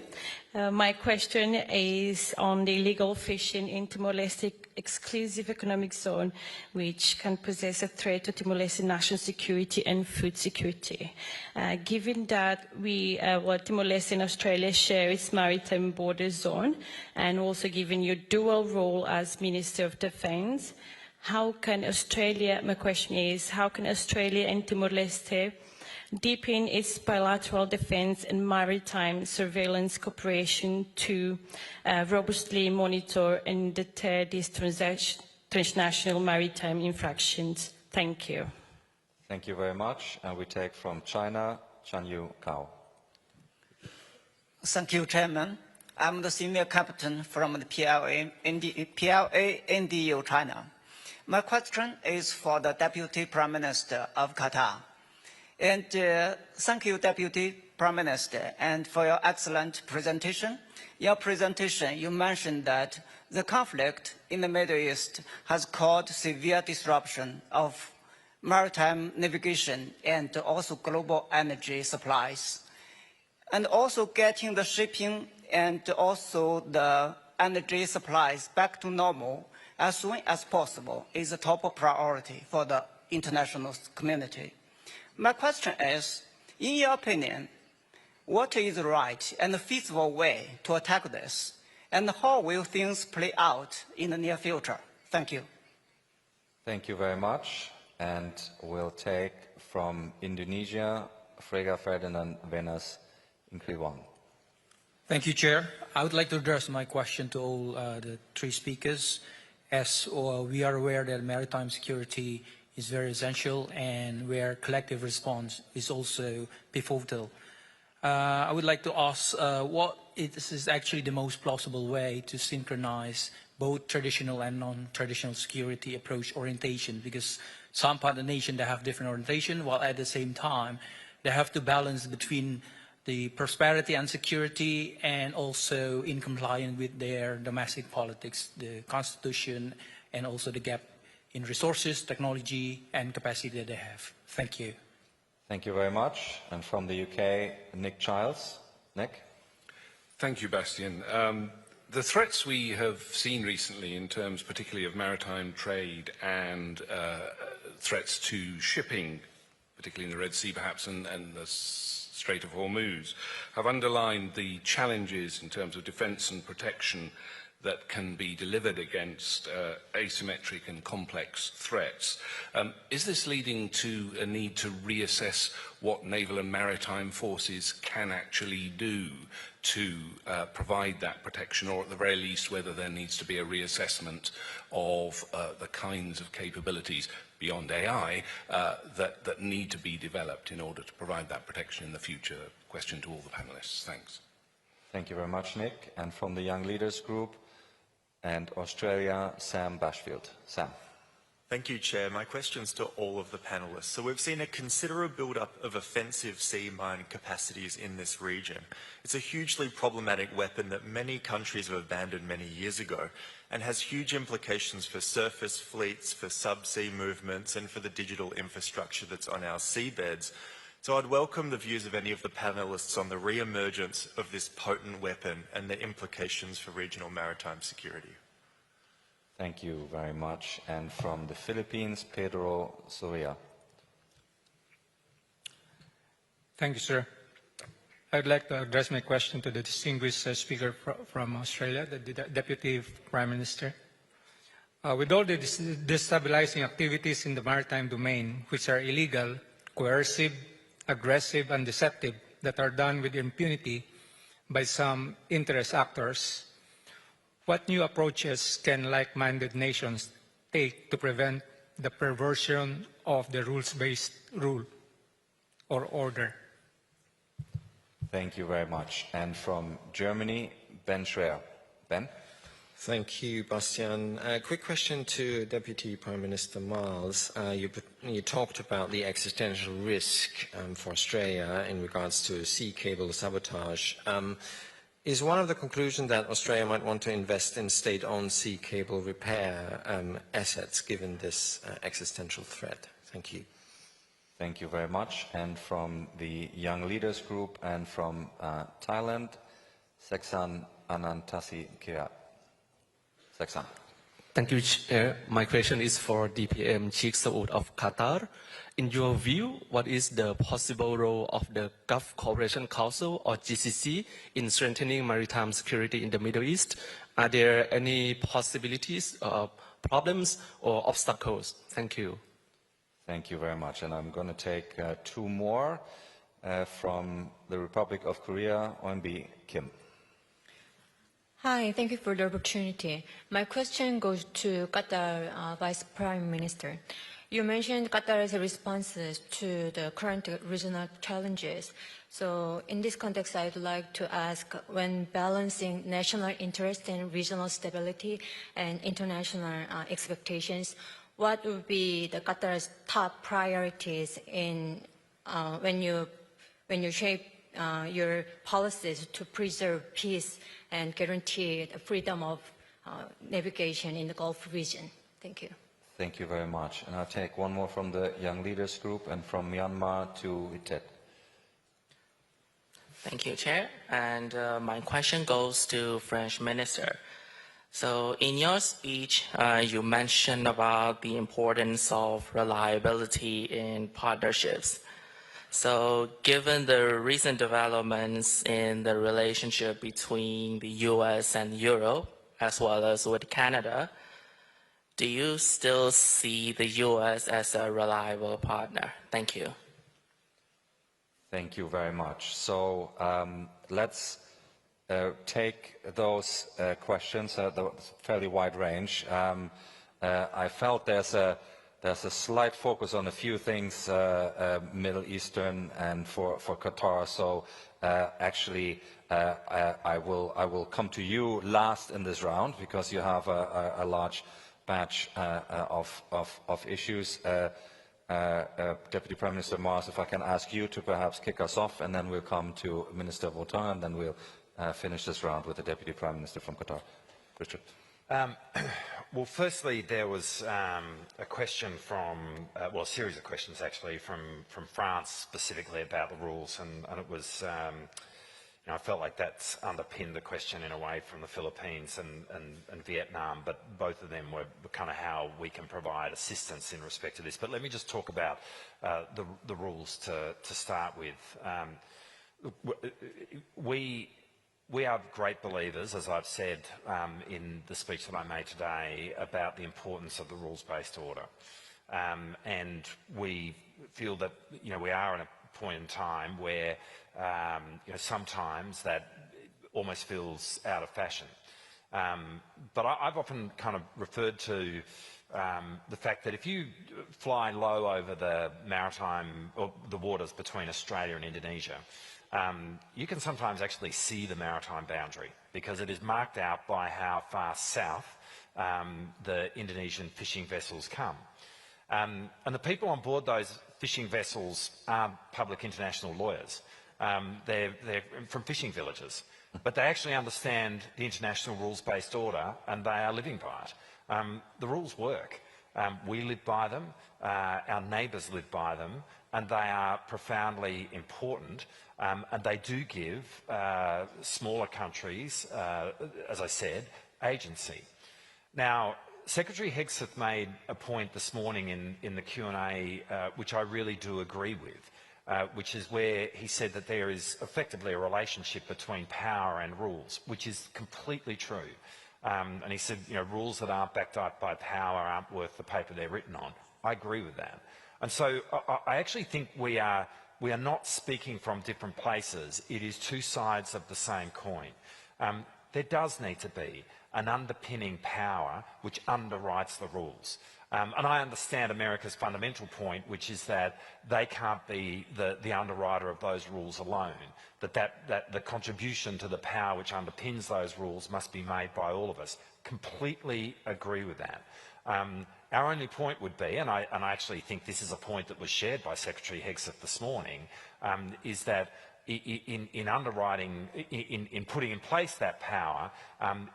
My question is on the illegal fishing in Timor-Leste exclusive economic zone, which can possess a threat to Timor-Leste national security and food security. Given that Timor-Leste and Australia share its maritime border zone, and also given your dual role as Minister of Defense, how can Australia, my question is, how can Australia and Timor-Leste deepen its bilateral defense and maritime surveillance cooperation to robustly monitor and deter these transnational maritime infractions? Thank you. Thank you very much. And we take from China, Chanyu Gao. Thank you, Chairman. I'm the senior captain from the PLA NDU China. My question is for the Deputy Prime Minister of Qatar. And thank you, Deputy Prime Minister, and for your excellent presentation. Your presentation, you mentioned that the conflict in the Middle East has caused severe disruption of maritime navigation and also global energy supplies. And also getting the shipping and also the energy supplies back to normal as soon as possible is a top priority for the international community. My question is, in your opinion, what is the right and feasible way to attack this? And how will things play out in the near future? Thank you. Thank you very much. And we'll take from Indonesia, Frega Ferdinand Venas Inkriwan. Thank you, Chair. I would like to address my question to all the three speakers. As we are aware that maritime security is very essential and where collective response is also pivotal. I would like to ask what is actually the most plausible way to synchronize both traditional and non-traditional security approach orientation, because some partner nations that have different orientation, while at the same time, they have to balance between the prosperity and security and also in compliance with their domestic politics, the constitution, and also the gap in resources, technology, and capacity that they have. Thank you. Thank you very much. And from the UK, Nick Childs. Nick? Thank you, Bastian. The threats we have seen recently in terms particularly of maritime trade and threats to shipping, particularly in the Red Sea perhaps and the Strait of Hormuz, have underlined the challenges in terms of defence and protection that can be delivered against asymmetric and complex threats. Is this leading to a need to reassess what naval and maritime forces can actually do to provide that protection, or at the very least whether there needs to be a reassessment of the kinds of capabilities beyond AI that need to be developed in order to provide that protection in the future? Question to all the panelists. Thanks. Thank you very much, Nick. And from the Young Leaders Group and Australia, Sam Bashfield. Sam. Thank you, Chair. My question's to all of the panellists. So we've seen a considerable build-up of offensive sea mine capacities in this region. It's a hugely problematic weapon that many countries have abandoned many years ago and has huge implications for surface fleets, for subsea movements, and for the digital infrastructure that's on our seabeds. So I'd welcome the views of any of the panellists on the re-emergence of this potent weapon and the implications for regional maritime security. Thank you very much. And from the Philippines, Pedro Soria. Thank you, sir. I'd like to address my question to the distinguished speaker from Australia, the Deputy Prime Minister. With all the destabilizing activities in the maritime domain, which are illegal, coercive, aggressive, and deceptive, that are done with impunity by some interest actors, what new approaches can like-minded nations take to prevent the perversion of the rules-based rule or order? Thank you very much. And from Germany, Ben Schreier. Ben? Thank you, Bastian. A quick question to Deputy Prime Minister Miles. You talked about the existential risk for Australia in regards to sea cable sabotage. Is one of the conclusions that Australia might want to invest in state-owned sea cable repair assets given this existential threat? Thank you. Thank you very much. And from the Young Leaders Group and from Thailand, Seksan Anantasi Kirat. Seksan. Thank you, Chair. My question is for DPM Sheikh Saud of Qatar. In your view, what is the possible role of the Gulf Cooperation Council, or GCC, in strengthening maritime security in the Middle East? Are there any possibilities, problems, or obstacles? Thank you. Thank you very much. And I'm going to take two more from the Republic of Korea, OMB Kim. Hi, thank you for the opportunity. My question goes to Qatar Vice Prime Minister. You mentioned Qatar's responses to the current regional challenges. So in this context, I'd like to ask, when balancing national interest in regional stability and international expectations, what would be the Qatar's top priorities in when you shape your policies to preserve peace and guarantee the freedom of navigation in the Gulf region? Thank you. Thank you very much. And I'll take one more from the Young Leaders Group, and from Myanmar to Itet. Thank you, Chair. And my question goes to French Minister. So in your speech, you mentioned about the importance of reliability in partnerships. So given the recent developments in the relationship between the US and Europe, as well as with Canada, do you still see the US as a reliable partner? Thank you. Thank you very much. So let's take those questions, the fairly wide range. I felt there's a slight focus on a few things, Middle Eastern and for Qatar. So actually, I will come to you last in this round because you have a large batch of issues. Deputy Prime Minister Mars, if I can ask you to perhaps kick us off, and then we'll come to Minister Votan, and then we'll finish this round with the Deputy Prime Minister from Qatar. Richard. Well, firstly, there was a question from, well, a series of questions actually from France specifically about the rules, and it was, you know, I felt like that's underpinned the question in a way from the Philippines and Vietnam, but both of them were kind of how we can provide assistance in respect to this. But let me just talk about the rules to start with. We are great believers, as I've said in the speech that I made today, about the importance of the rules-based order. And we feel that, you know, we are in a point in time where, you know, sometimes that almost feels out of fashion. But I've often kind of referred to the fact that if you fly low over the maritime, or the waters between Australia and Indonesia, you can sometimes actually see the maritime boundary because it is marked out by how far south the Indonesian fishing vessels come. And the people on board those fishing vessels are public international lawyers. They're from fishing villages, but they actually understand the international rules-based order and they are living by it. The rules work. We live by them, our neighbours live by them, and they are profoundly important, and they do give smaller countries, as I said, agency. Now, Secretary Hegseth made a point this morning in the Q&A, which I really do agree with, which is where he said that there is effectively a relationship between power and rules, which is completely true. And he said, you know, rules that aren't backed up by power aren't worth the paper they're written on. I agree with that. And so I actually think we are not speaking from different places. It is two sides of the same coin. There does need to be an underpinning power which underwrites the rules. And I understand America's fundamental point, which is that they can't be the underwriter of those rules alone, that the contribution to the power which underpins those rules must be made by all of us. Completely agree with that. Our only point would be, and I actually think this is a point that was shared by Secretary Hegseth this morning, is that in underwriting, in putting in place that power,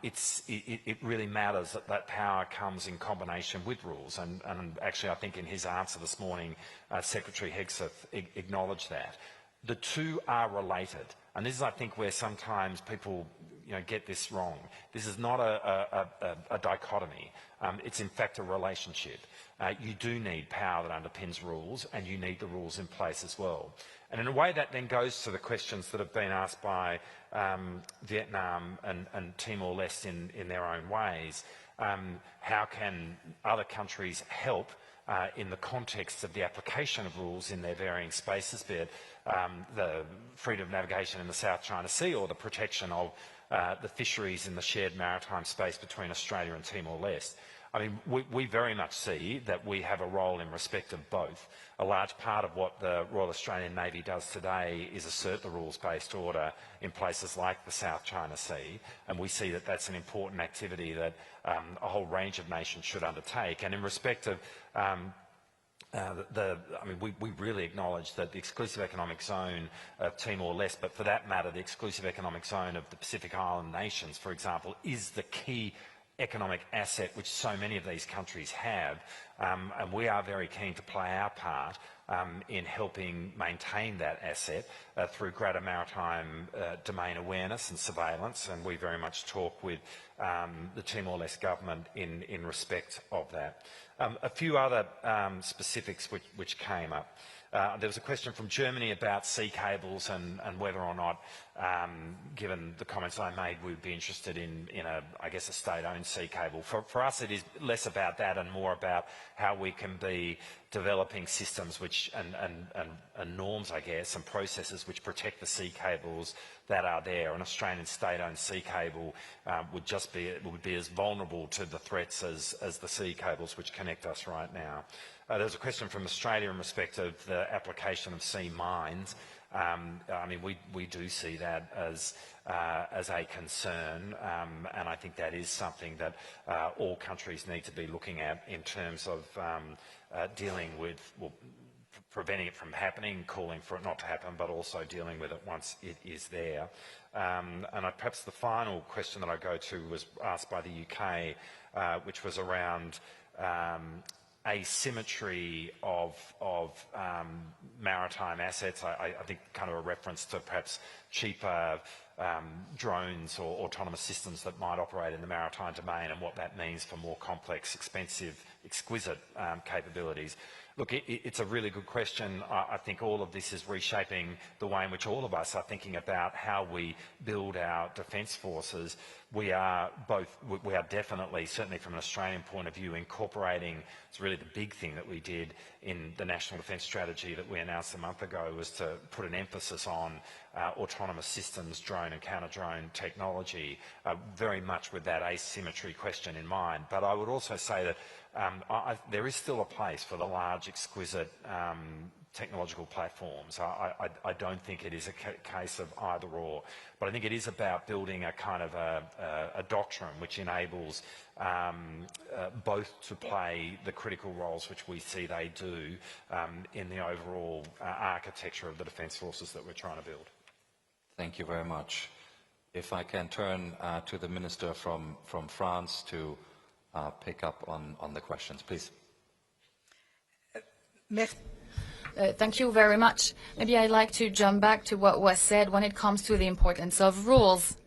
it really matters that that power comes in combination with rules. And actually, I think in his answer this morning, Secretary Hegseth acknowledged that. The two are related, and this is, I think, where sometimes people, you know, get this wrong. This is not a dichotomy. It's in fact a relationship. You do need power that underpins rules, and you need the rules in place as well. And in a way that then goes to the questions that have been asked by Vietnam and Timor-Leste in their own ways. How can other countries help in the context of the application of rules in their varying spaces, be it the freedom of navigation in the South China Sea or the protection of the fisheries in the shared maritime space between Australia and Timor-Leste? I mean, we very much see that we have a role in respect of both. A large part of what the Royal Australian Navy does today is assert the rules-based order in places like the South China Sea, and we see that that's an important activity that a whole range of nations should undertake. And in respect of we really acknowledge that the exclusive economic zone of Timor-Leste, but for that matter, the exclusive economic zone of the Pacific Island nations, for example, is the key economic asset which so many of these countries have, and we are very keen to play our part in helping maintain that asset through greater maritime domain awareness and surveillance, and we very much talk with the Timor-Leste government in respect of that. A few other specifics which came up. There was a question from Germany about sea cables and whether or not, given the comments I made, we would be interested in I guess, a state-owned sea cable. For us, it is less about that and more about how we can be developing systems which and norms, I guess, and processes which protect the sea cables that are there. An Australian state-owned sea cable would be as vulnerable to the threats as the sea cables which connect us right now. There was a question from Australia in respect of the application of sea mines. I mean, we do see that as a concern, and I think that is something that all countries need to be looking at in terms of dealing with, well, preventing it from happening, calling for it not to happen, but also dealing with it once it is there. And perhaps the final question that I go to was asked by the UK, which was around asymmetry of maritime assets. I think kind of a reference to perhaps cheaper drones or autonomous systems that might operate in the maritime domain and what that means for more complex, expensive, exquisite capabilities. Look, it's a really good question. I think all of this is reshaping the way in which all of us are thinking about how we build our defence forces. We are definitely, certainly from an Australian point of view, incorporating, it's really the big thing that we did in the National Defence Strategy that we announced a month ago, was to put an emphasis on autonomous systems, drone and counter-drone technology, very much with that asymmetry question in mind. But I would also say that there is still a place for the large, exquisite technological platforms. I don't think it is a case of either or, but I think it is about building a kind of a doctrine which enables both to play the critical roles which we see they do in the overall architecture of the defence forces that we're trying to build. Thank you very much. If I can turn to the Minister from France to pick up on the questions, please. Thank you very much. Maybe I'd like to jump back to what was said when it comes to the importance of rules.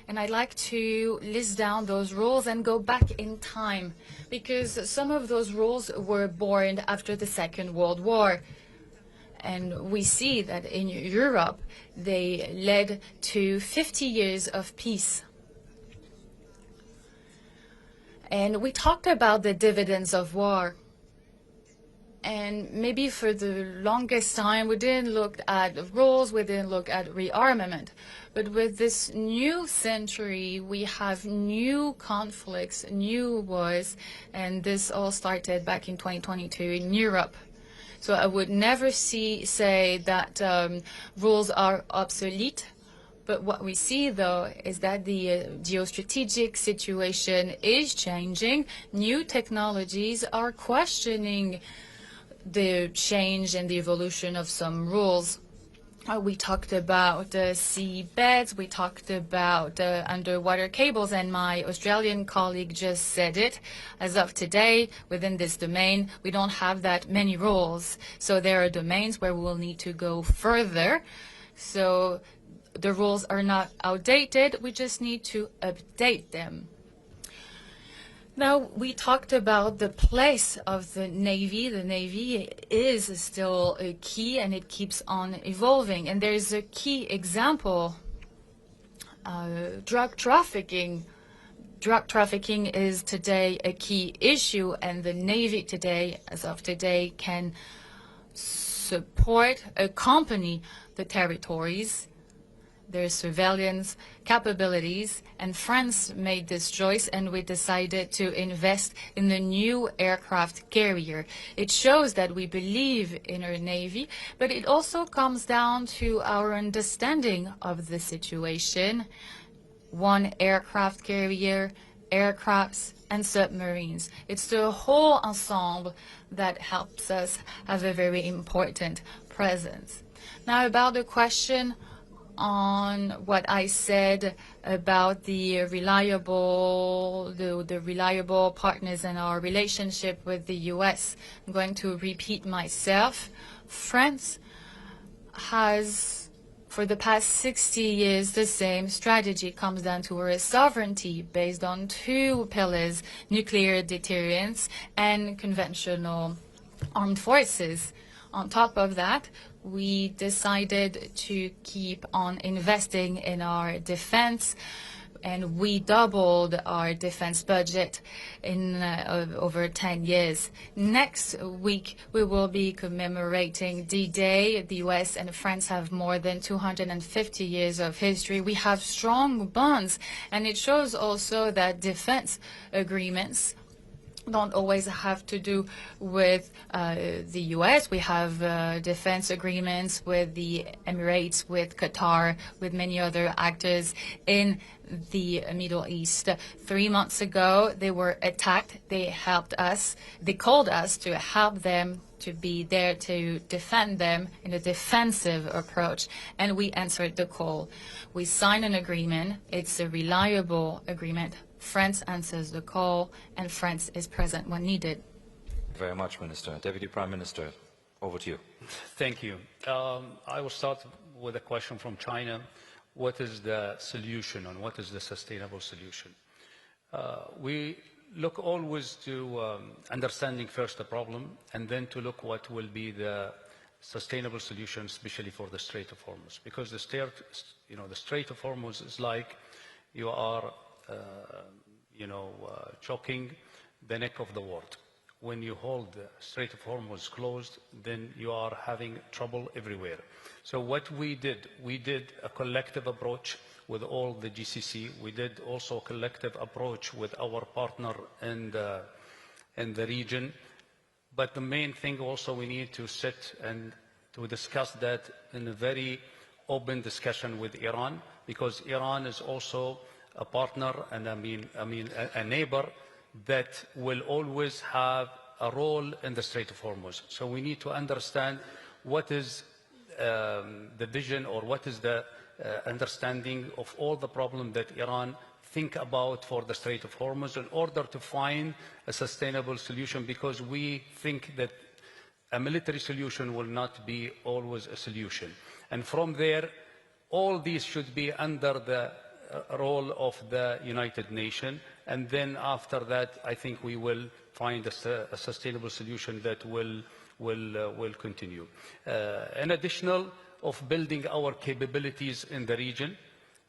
And I'd like to list down those rules and go back in time, because some of those rules were born after the Second World War. And we see that in Europe, they led to 50 years of peace. And we talked about the dividends of war. And maybe for the longest time, we didn't look at rules, we didn't look at rearmament. But with this new century, we have new conflicts, new wars, and this all started back in 2022 in Europe. So I would never say that rules are obsolete. But what we see, though, is that the geostrategic situation is changing. New technologies are questioning the change and the evolution of some rules. We talked about seabeds, we talked about underwater cables, and my Australian colleague just said it. As of today, within this domain, we don't have that many rules. So there are domains where we will need to go further. So the rules are not outdated, we just need to update them. Now, we talked about the place of the Navy. The Navy is still a key, and it keeps on evolving. And there's a key example, drug trafficking. Drug trafficking is today a key issue, and the Navy today, as of today, can support, accompany the territories, their surveillance capabilities, and France made this choice, and we decided to invest in the new aircraft carrier. It shows that we believe in our Navy, but it also comes down to our understanding of the situation. One aircraft carrier, aircrafts, and submarines. It's the whole ensemble that helps us have a very important presence. Now, about the question on what I said about the reliable partners in our relationship with the US. I'm going to repeat myself. France has, for the past 60 years, the same strategy. Comes down to our sovereignty based on two pillars: nuclear deterrence and conventional armed forces. On top of that, we decided to keep on investing in our defense, and we doubled our defense budget in over 10 years. Next week, we will be commemorating D-Day. The US and France have more than 250 years of history. We have strong bonds, and it shows also that defense agreements don't always have to do with the US. We have defense agreements with the Emirates, with Qatar, with many other actors in the Middle East. 3 months ago, they were attacked. They helped us. They called us to help them, to be there to defend them in a defensive approach, and we answered the call. We signed an agreement. It's a reliable agreement. France answers the call, and France is present when needed. Thank you very much, Minister. Deputy Prime Minister, over to you. Thank you. I will start with a question from China. What is the solution, and what is the sustainable solution? We look always to understanding first the problem, and then to look what will be the sustainable solution, especially for the Strait of Hormuz. Because the Strait of Hormuz is like you are choking the neck of the world. When you hold the Strait of Hormuz closed, then you are having trouble everywhere. So what we did a collective approach with all the GCC. We did also a collective approach with our partner in the region. But the main thing also, we need to sit and to discuss that in a very open discussion with Iran, because Iran is also a partner, and a neighbor that will always have a role in the Strait of Hormuz. So we need to understand what is the vision, or what is the understanding of all the problems that Iran think about for the Strait of Hormuz in order to find a sustainable solution, because we think that a military solution will not be always a solution. And from there, all these should be under the role of the United Nations, and then after that, I think we will find a sustainable solution that will continue. In addition of building our capabilities in the region,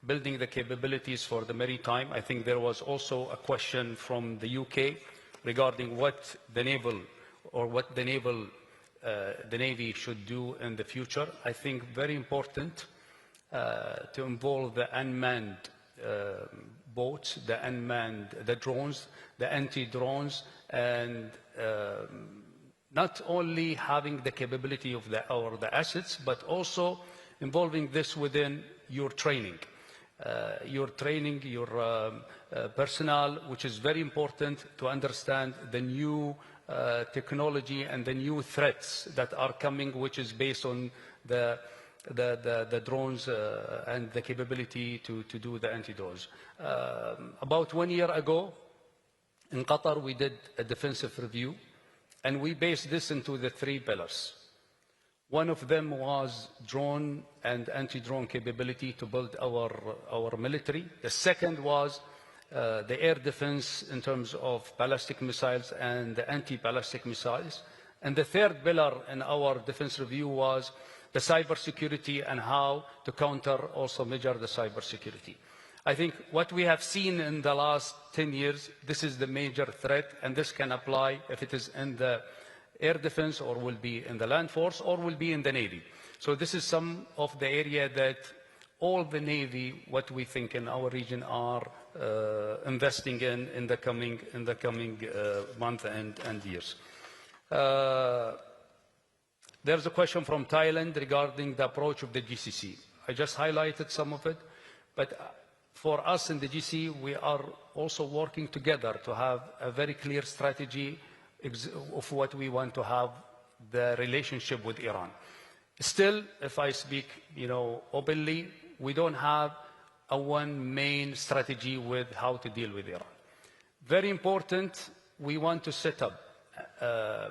building the capabilities for the maritime, I think there was also a question from the UK regarding what the naval, or what the Navy should do in the future. I think very important to involve the unmanned boats, the drones, the anti-drones, and not only having the capability of the assets, but also involving this within your training, your personnel, which is very important to understand the new technology and the new threats that are coming, which is based on the drones and the capability to do the anti-drones. About 1 year ago, in Qatar, we did a defensive review, and we based this into the 3 pillars. One of them was drone and anti-drone capability to build our military. The second was the air defense in terms of ballistic missiles and the anti-ballistic missiles. And the third pillar in our defense review was the cybersecurity and how to counter, also measure the cybersecurity. I think what we have seen in the last 10 years, this is the major threat, and this can apply if it is in the air defense, or will be in the land force, or will be in the Navy. So this is some of the area that all the Navy, what we think in our region, are investing in the coming month and years. There's a question from Thailand regarding the approach of the GCC. I just highlighted some of it, but for us in the GCC, we are also working together to have a very clear strategy of what we want to have the relationship with Iran. Still, if I speak, openly, we don't have a one main strategy with how to deal with Iran. Very important, we want to set up, a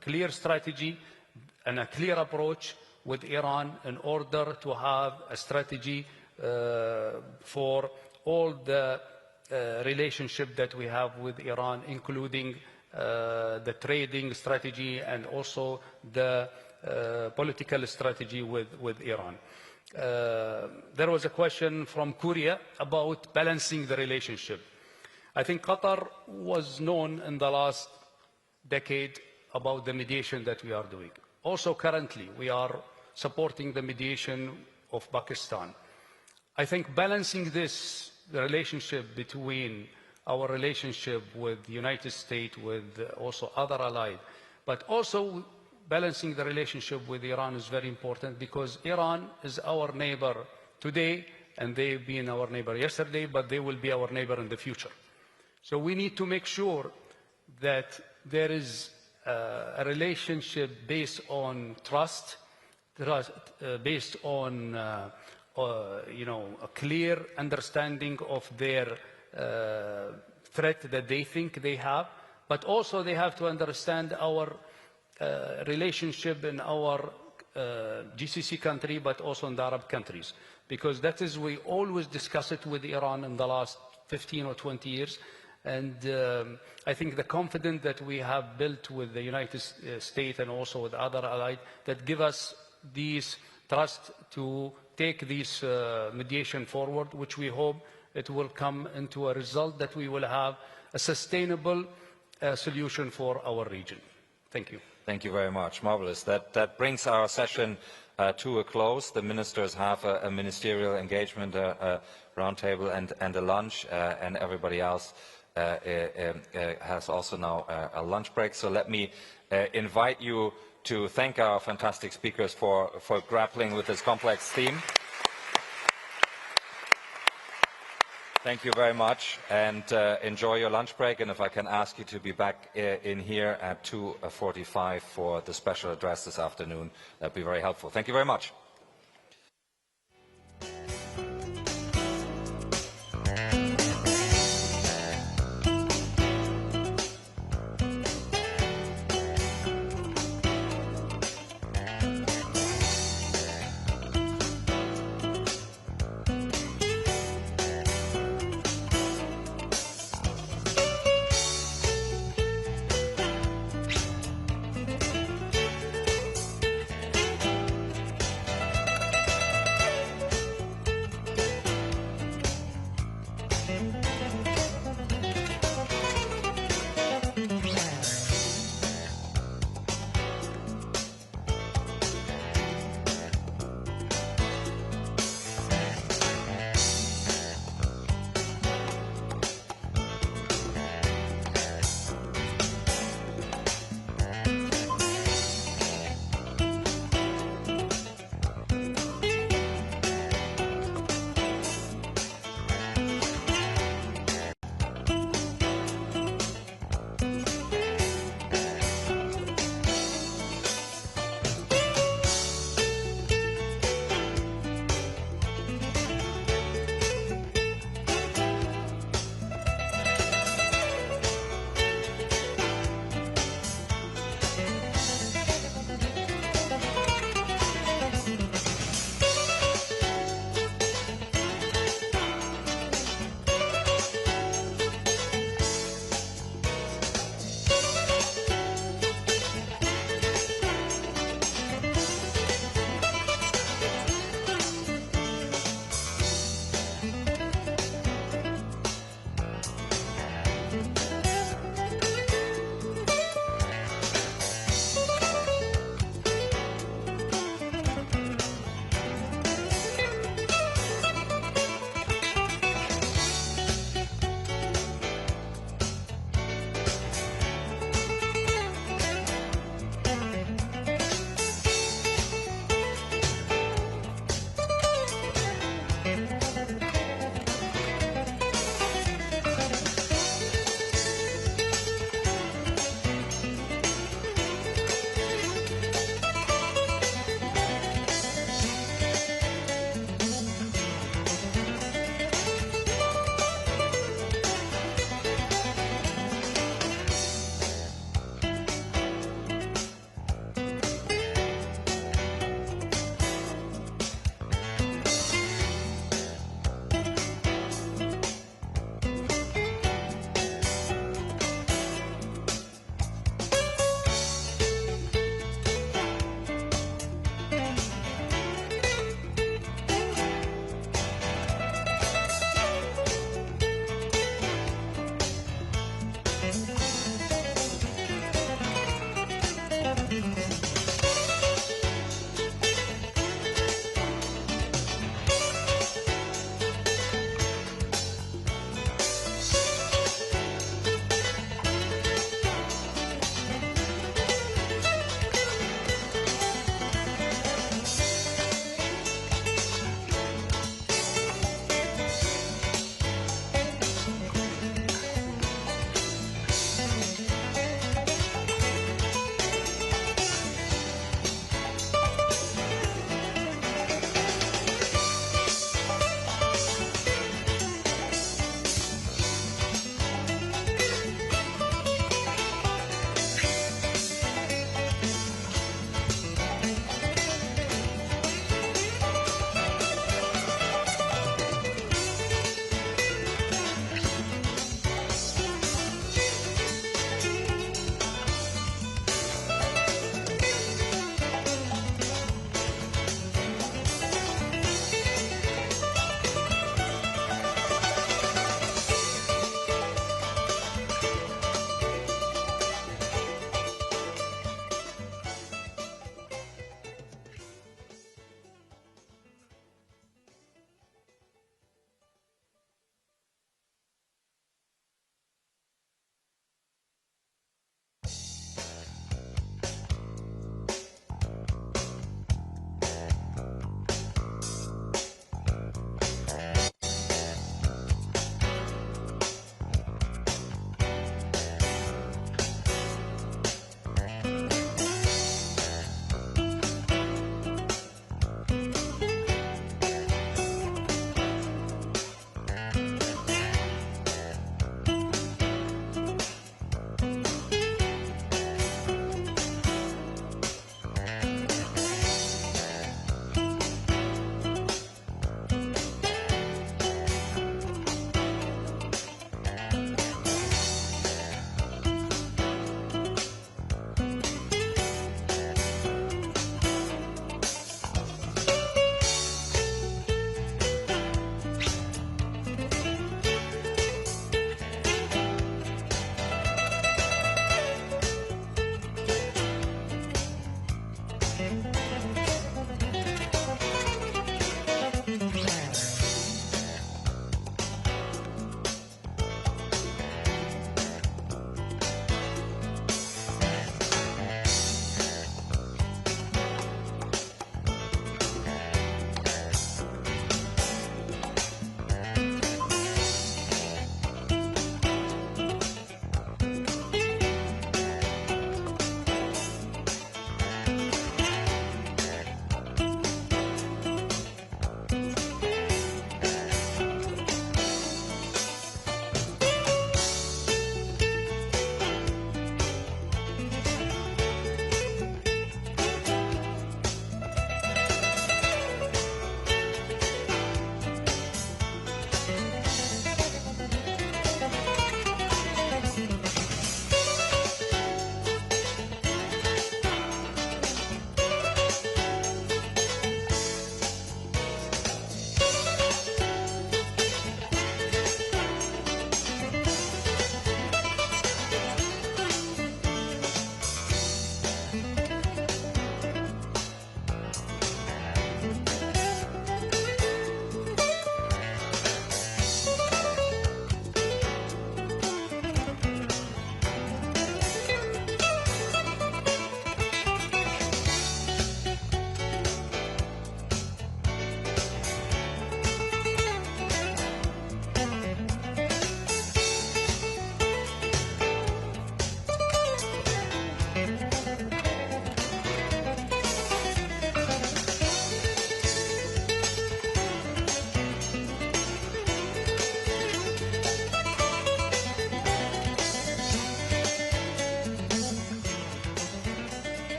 clear strategy and a clear approach with Iran in order to have a strategy for all the relationship that we have with Iran, including the trading strategy and also the political strategy with Iran. There was a question from Korea about balancing the relationship. I think Qatar was known in the last decade about the mediation that we are doing. Also currently, we are supporting the mediation of Pakistan. I think balancing the relationship between our relationship with the United States, with also other allies, but also balancing the relationship with Iran is very important, because Iran is our neighbor today, and they've been our neighbor yesterday, but they will be our neighbor in the future. So we need to make sure that there is a relationship based on trust, based on a clear understanding of their threat that they think they have, but also they have to understand our relationship in our GCC country, but also in the Arab countries, because that is, we always discuss it with Iran in the last 15 or 20 years. And I think the confidence that we have built with the United States and also with other allies that give us these trust to take this mediation forward, which we hope it will come into a result that we will have a sustainable solution for our region. Thank you. Thank you very much. Marvelous. That brings our session to a close. The ministers have a ministerial engagement, a roundtable and a lunch, and everybody else has also now a lunch break. So let me invite you to thank our fantastic speakers for grappling with this complex theme. Thank you very much, and enjoy your lunch break. And if I can ask you to be back in here at 2:45 for the special address this afternoon, that'd be very helpful. Thank you very much.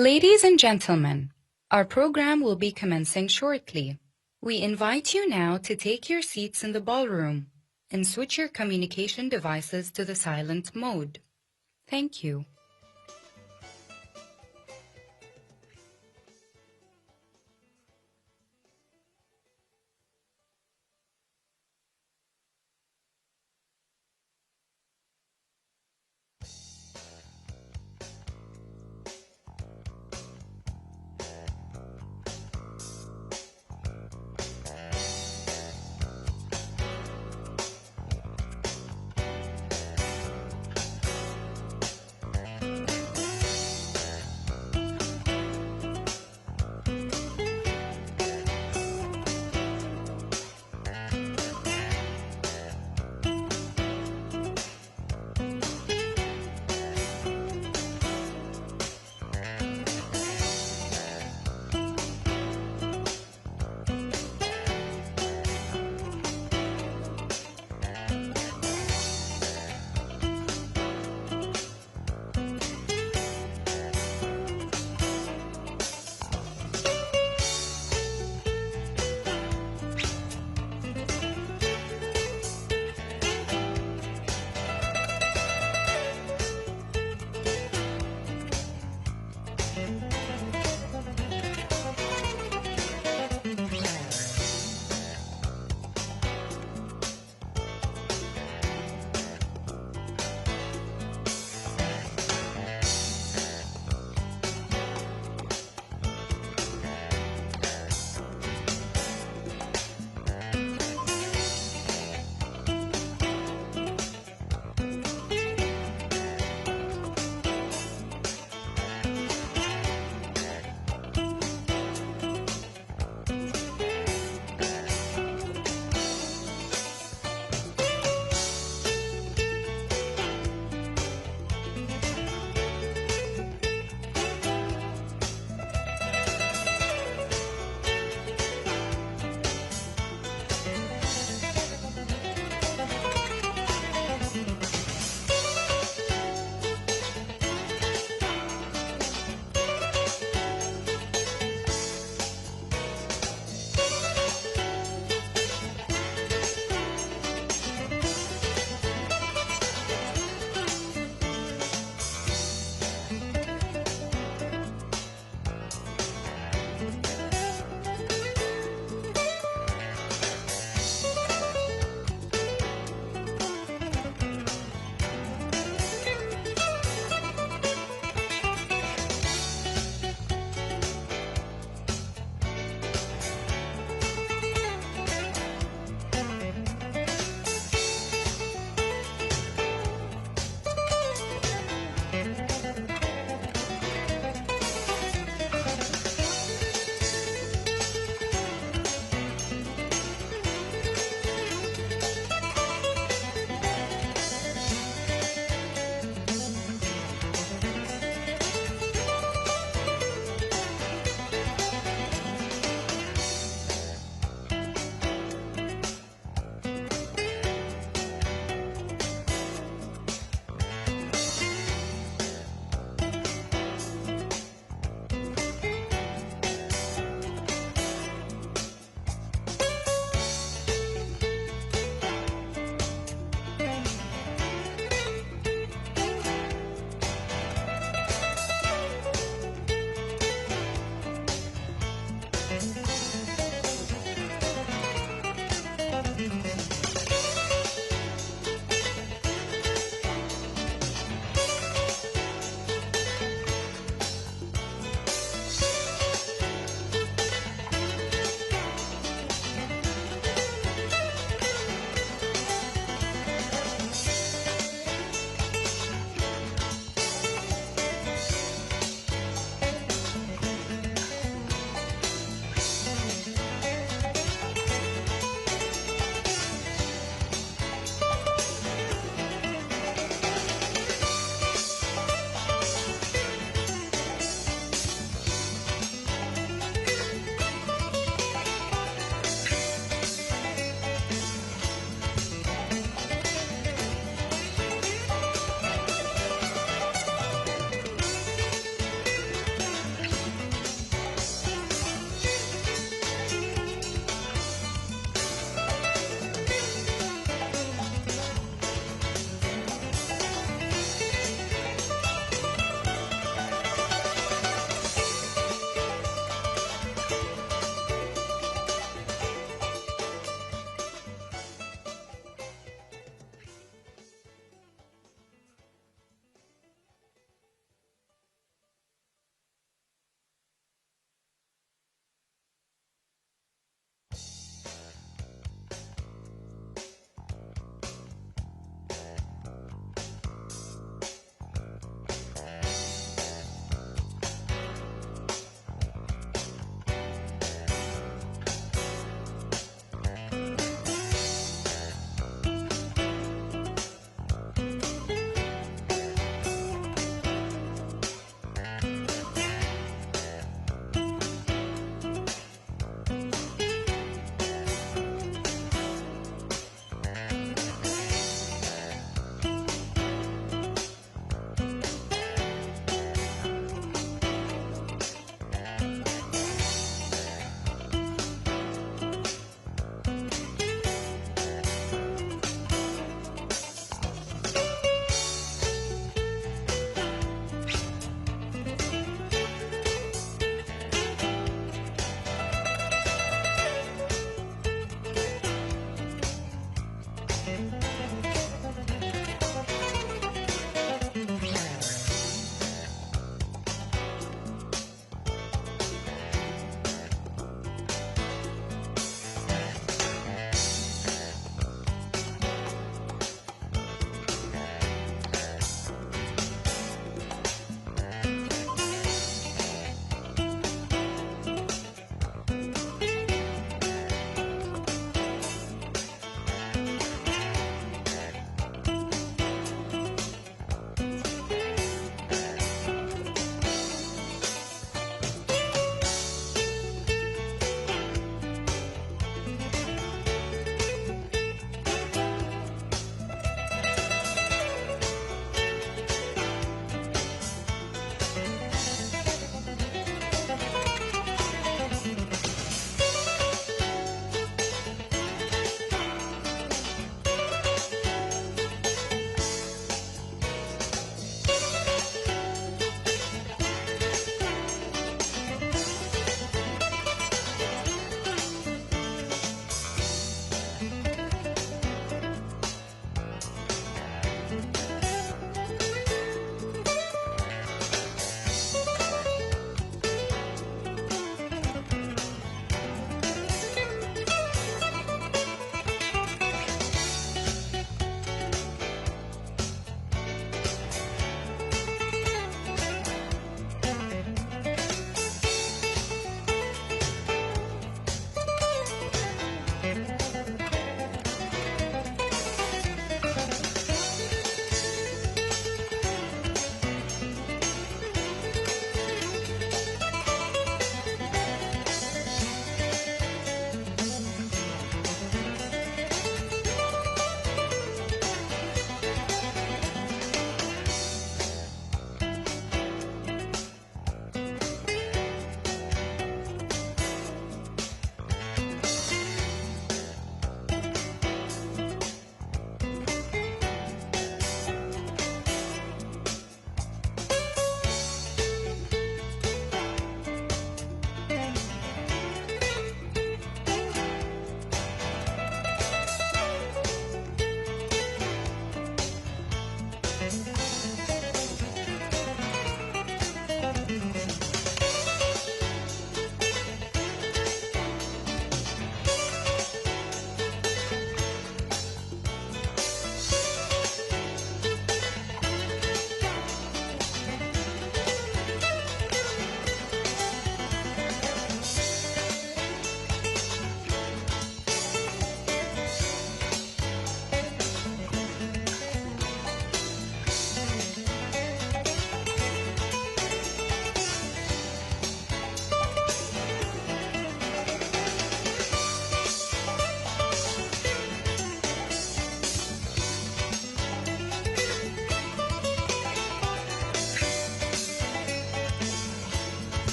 Ladies and gentlemen, our program will be commencing shortly. We invite you now to take your seats in the ballroom and switch your communication devices to the silent mode. Thank you.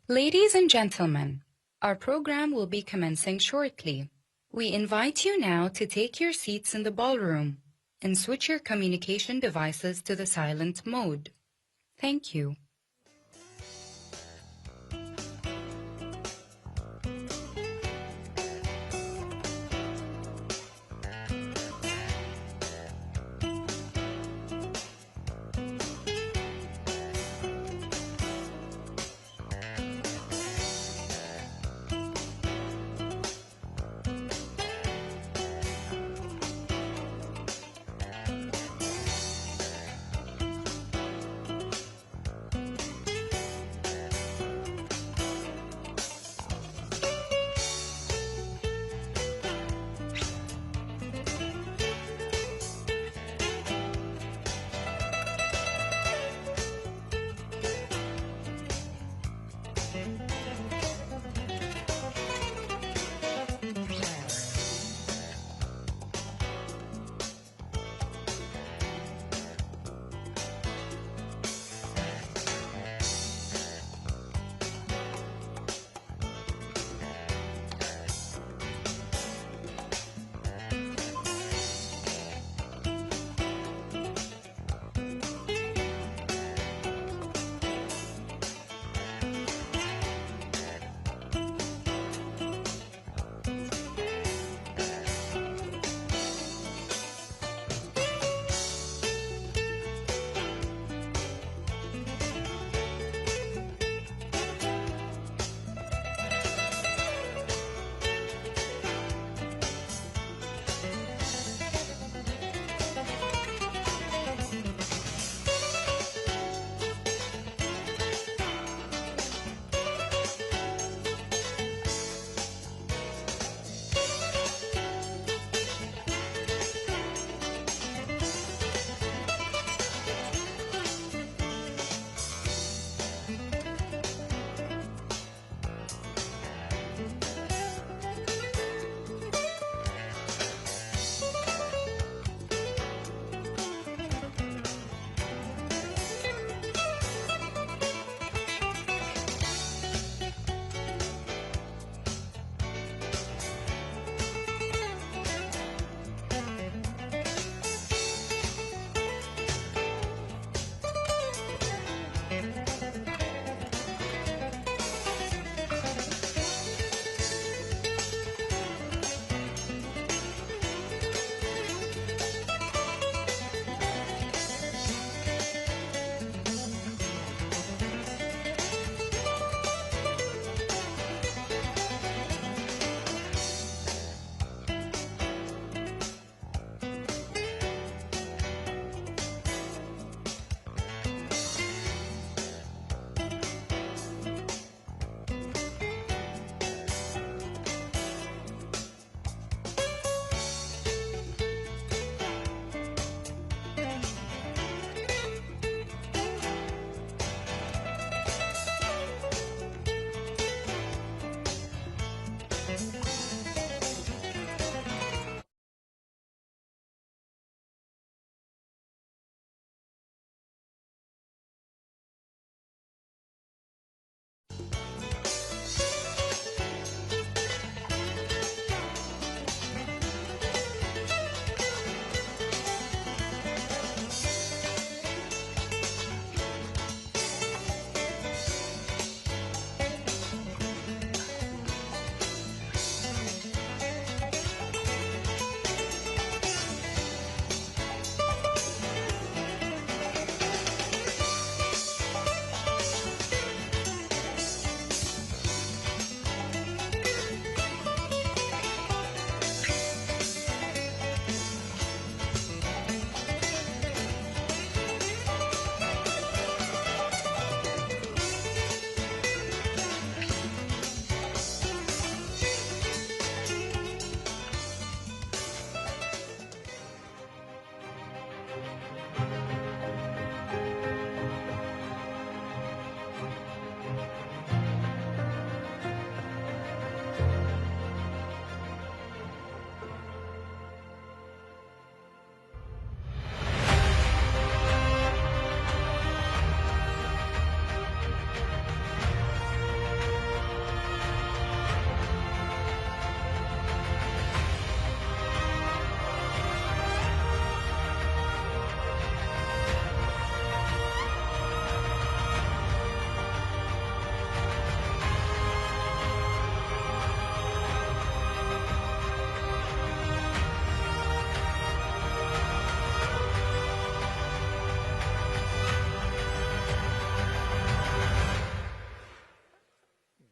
Ladies and gentlemen, our program will be commencing shortly. We invite you now to take your seats in the ballroom and switch your communication devices to the silent mode. Thank you.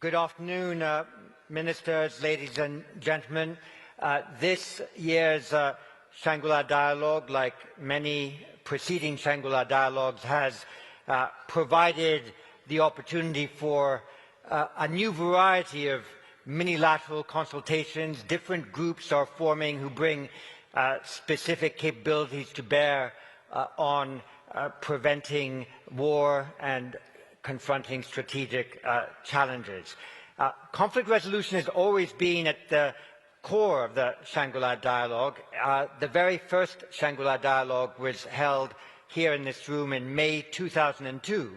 Good afternoon, ministers, ladies and gentlemen. This year's Shangri-La dialogue, like many preceding Shangri-La dialogues, has provided the opportunity for a new variety of minilateral consultations. Different groups are forming who bring specific capabilities to bear on preventing war and confronting strategic challenges. Conflict resolution has always been at the core of the Shangri-La dialogue. The very first Shangri-La dialogue was held here in this room in May 2002,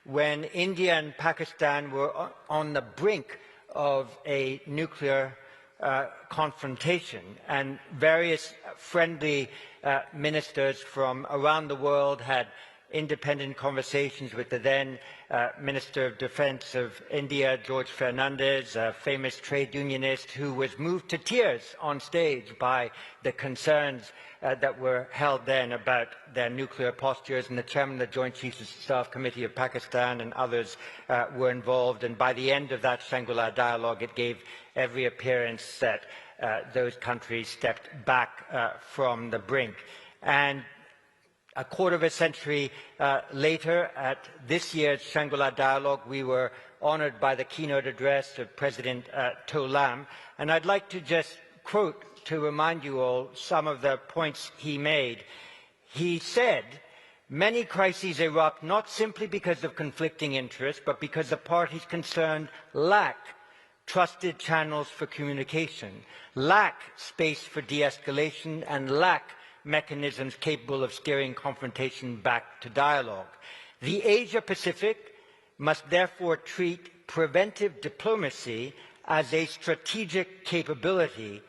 when India and Pakistan were on the brink of a nuclear confrontation, and various friendly ministers from around the world had independent conversations with the then Minister of Defense of India, George Fernandez, a famous trade unionist who was moved to tears on stage by the concerns that were held then about their nuclear postures, and the chairman of the Joint Chiefs of Staff Committee of Pakistan and others were involved. And by the end of that Shangri-La dialogue, it gave every appearance that those countries stepped back from the brink. And a quarter of a century later, at this year's Shangri-La dialogue, we were honored by the keynote address of President To Lam. And I'd like to just quote, to remind you all, some of the points he made. He said, "Many crises erupt not simply because of conflicting interests, but because the parties concerned lack trusted channels for communication, lack space for de-escalation, and lack mechanisms capable of steering confrontation back to dialogue. The Asia-Pacific must therefore treat preventive diplomacy as a strategic capability,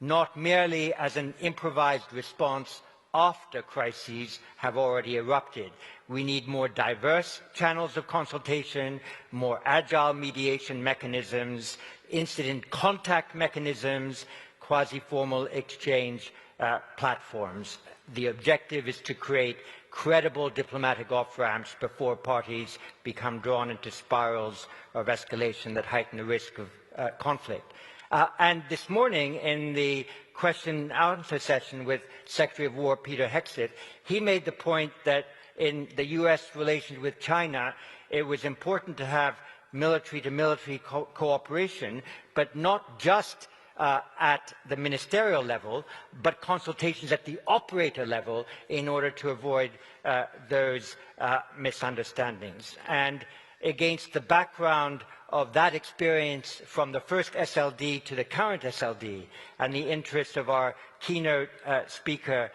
not merely as an improvised response after crises have already erupted. We need more diverse channels of consultation, more agile mediation mechanisms, incident contact mechanisms, quasi-formal exchange platforms. The objective is to create credible diplomatic off-ramps before parties become drawn into spirals of escalation that heighten the risk of conflict." And this morning, in the question and answer session with Secretary of War Peter Hegseth, he made the point that in the U.S. relations with China, it was important to have military-to-military cooperation, but not just at the ministerial level, but consultations at the operator level in order to avoid those misunderstandings. And against the background of that experience from the first SLD to the current SLD, and the interest of our keynote speaker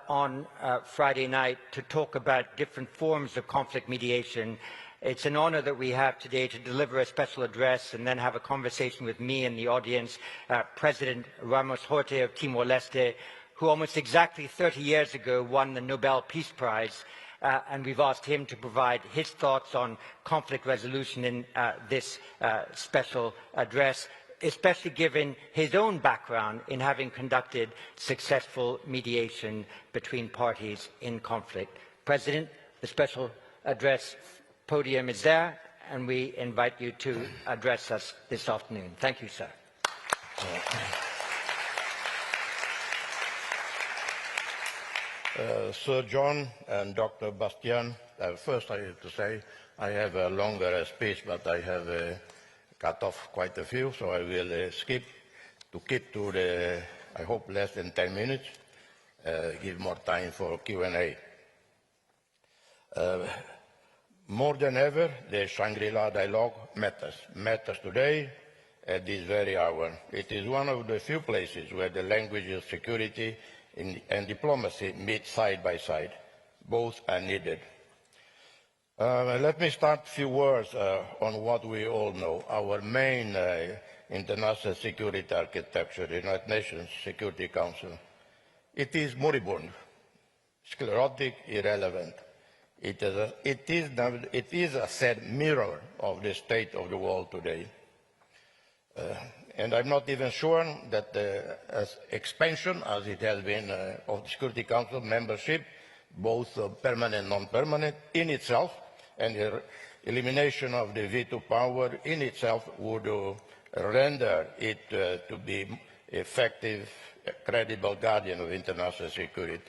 on Friday night to talk about different forms of conflict mediation, it's an honor that we have today to deliver a special address and then have a conversation with me and the audience, President Ramos Horta of Timor-Leste, who almost exactly 30 years ago won the Nobel Peace Prize, and we've asked him to provide his thoughts on conflict resolution in this special address, especially given his own background in having conducted successful mediation between parties in conflict. President, the special address podium is there, and we invite you to address us this afternoon. Thank you, sir. Sir John and Dr. Bastian, first I have to say I have a longer speech, but I have cut off quite a few, so I will skip to keep to the, I hope, less than 10 minutes, give more time for Q&A. More than ever, the Shangri-La dialogue matters today at this very hour. It is one of the few places where the language of security and diplomacy meet side by side. Both are needed. Let me start a few words on what we all know. Our main international security architecture, the United Nations Security Council, it is moribund, sclerotic, irrelevant. It is a sad mirror of the state of the world today. And I'm not even sure that the expansion, as it has been, of the Security Council membership, both permanent and non-permanent, in itself, and Elimination of the veto power in itself would render it to be effective, credible guardian of international security.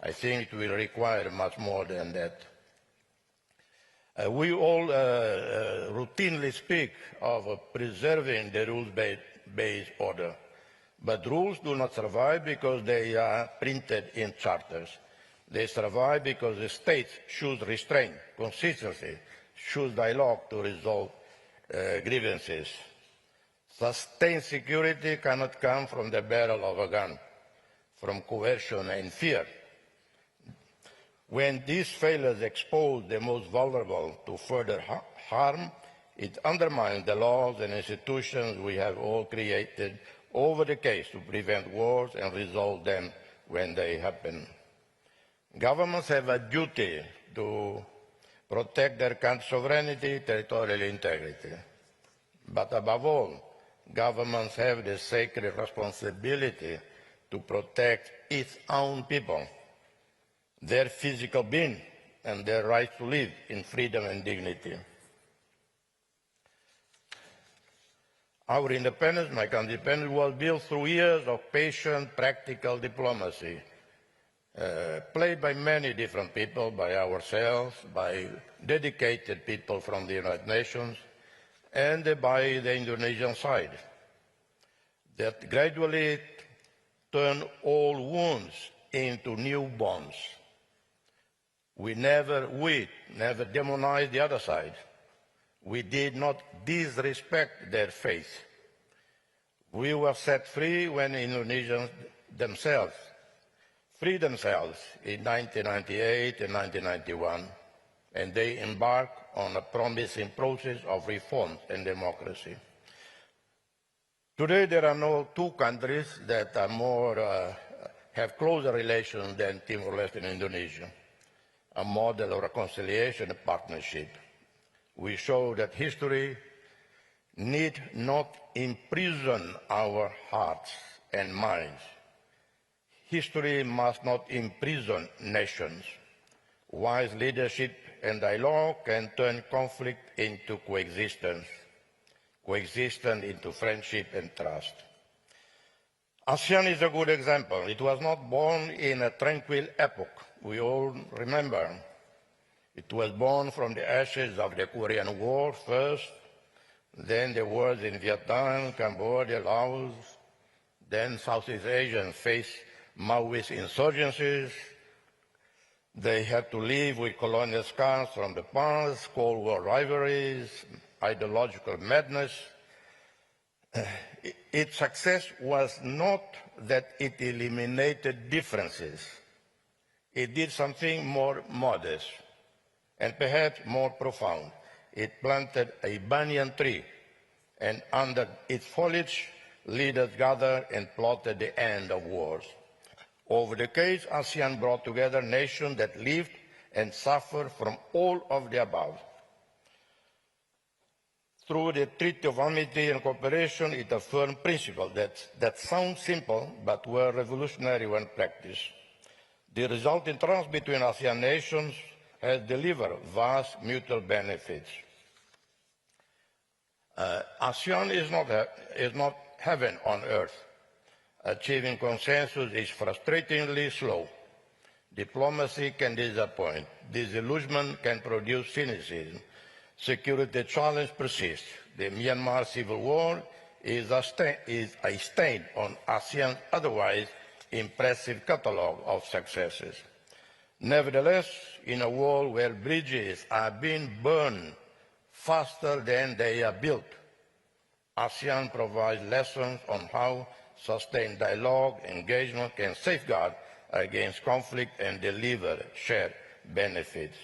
I think it will require much more than that. We all routinely speak of preserving the rules-based order, but rules do not survive because they are printed in charters. They survive because the states choose restraint, consistency, choose dialogue to resolve grievances. Sustained security cannot come from the barrel of a gun, from coercion and fear. When these failures expose the most vulnerable to further harm, it undermines the laws and institutions we have all created over the decades to prevent wars and resolve them when they happen. Governments have a duty to protect their country's sovereignty, territorial integrity. But above all, governments have the sacred responsibility to protect its own people, their physical being, and their right to live in freedom and dignity. Our independence, my country's independence, was built through years of patient, practical diplomacy, played by many different people, by ourselves, by dedicated people from the United Nations, and by the Indonesian side, that gradually turned old wounds into new bonds. We never demonized the other side. We did not disrespect their faith. We were set free when Indonesians themselves freed themselves in 1998 and 1991, and they embarked on a promising process of reform and democracy. Today, there are no two countries that are have closer relations than Timor-Leste and Indonesia, a model of reconciliation and partnership. We show that history need not imprison our hearts and minds. History must not imprison nations. Wise leadership and dialogue can turn conflict into coexistence, coexistence into friendship and trust. ASEAN is a good example. It was not born in a tranquil epoch. We all remember. It was born from the ashes of the Korean War first, then the wars in Vietnam, Cambodia, Laos, then Southeast Asia faced Maoist insurgencies. They had to live with colonial scars from the past, Cold War rivalries, ideological madness. Its success was not that it eliminated differences. It did something more modest and perhaps more profound. It planted a banyan tree, and under its foliage, leaders gathered and plotted the end of wars. Over the decades, ASEAN brought together nations that lived and suffered from all of the above. Through the Treaty of Amity and Cooperation, it affirmed principles that sound simple but were revolutionary when practiced. The resulting trust between ASEAN nations has delivered vast mutual benefits. ASEAN is not heaven on earth. Achieving consensus is frustratingly slow. Diplomacy can disappoint. Disillusionment can produce cynicism. Security challenge persists. The Myanmar civil war is a stain on ASEAN's otherwise impressive catalogue of successes. Nevertheless, in a world where bridges are being burned faster than they are built, ASEAN provides lessons on how sustained dialogue, engagement can safeguard against conflict and deliver shared benefits.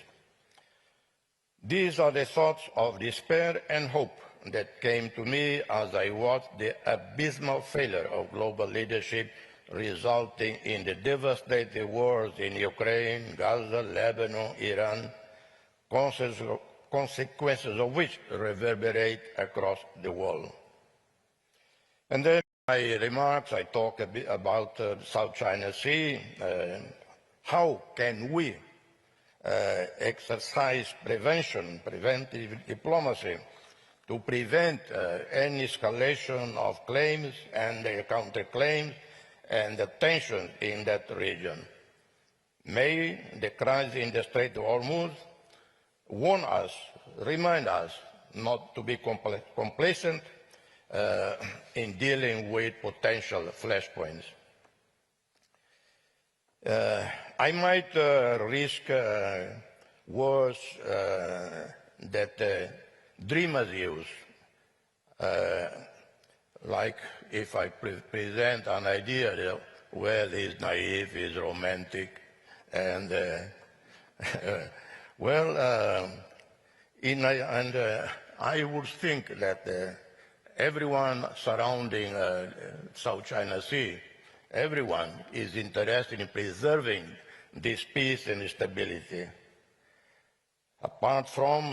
These are the thoughts of despair and hope that came to me as I watched the abysmal failure of global leadership resulting in the devastating wars in Ukraine, Gaza, Lebanon, Iran, consequences of which reverberate across the world. And then in my remarks, I talk a bit about South China Sea. How can we, exercise preventive diplomacy, to prevent any escalation of claims and counterclaims and the tensions in that region. May the crisis in the Strait of Hormuz warn us, remind us not to be complacent in dealing with potential flashpoints. I might risk words that dreamers use, like if I present an idea that, well, he's naive, he's romantic, and I would think that everyone surrounding South China Sea, everyone is interested in preserving this peace and stability. Apart from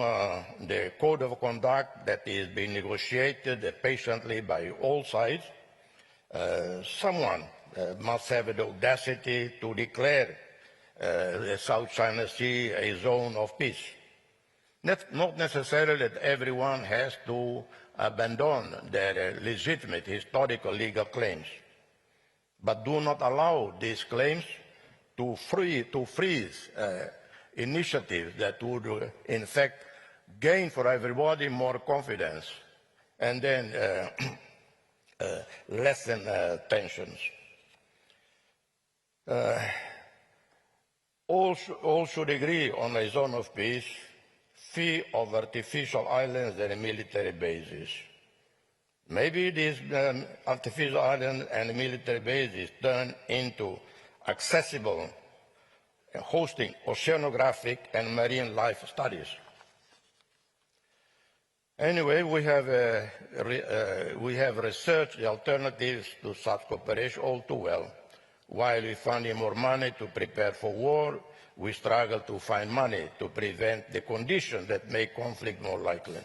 the code of conduct that is being negotiated patiently by all sides, someone must have the audacity to declare the South China Sea a zone of peace. Not necessarily that everyone has to abandon their legitimate historical legal claims, but do not allow these claims to freeze initiatives that would, in fact, gain for everybody more confidence and then lessen tensions. All should agree on a zone of peace, free of artificial islands and military bases. Maybe these artificial islands and military bases turn into accessible hosting oceanographic and marine life studies. Anyway, we have researched the alternatives to such cooperation all too well. While we funding more money to prepare for war, we struggle to find money to prevent the conditions that make conflict more likely.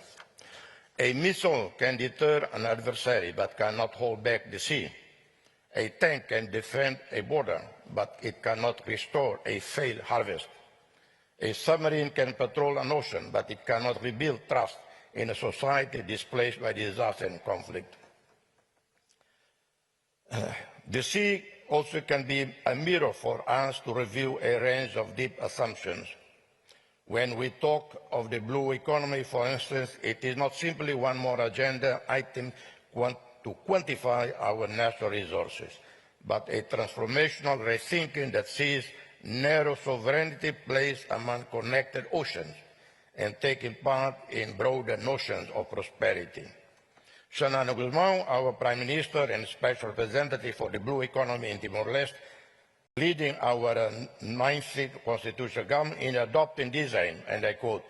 A missile can deter an adversary but cannot hold back the sea. A tank can defend a border, but it cannot restore a failed harvest. A submarine can patrol an ocean, but it cannot rebuild trust in a society displaced by disaster and conflict. The sea also can be a mirror for us to review a range of deep assumptions. When we talk of the blue economy, for instance, it is not simply one more agenda item to quantify our natural resources, but a transformational rethinking that sees narrow sovereignty placed among connected oceans and taking part in broader notions of prosperity. Xanana Guzmão, our Prime Minister and Special Representative for the Blue Economy in Timor-Leste, leading our 9th constitutional government in adopting this aim, and I quote,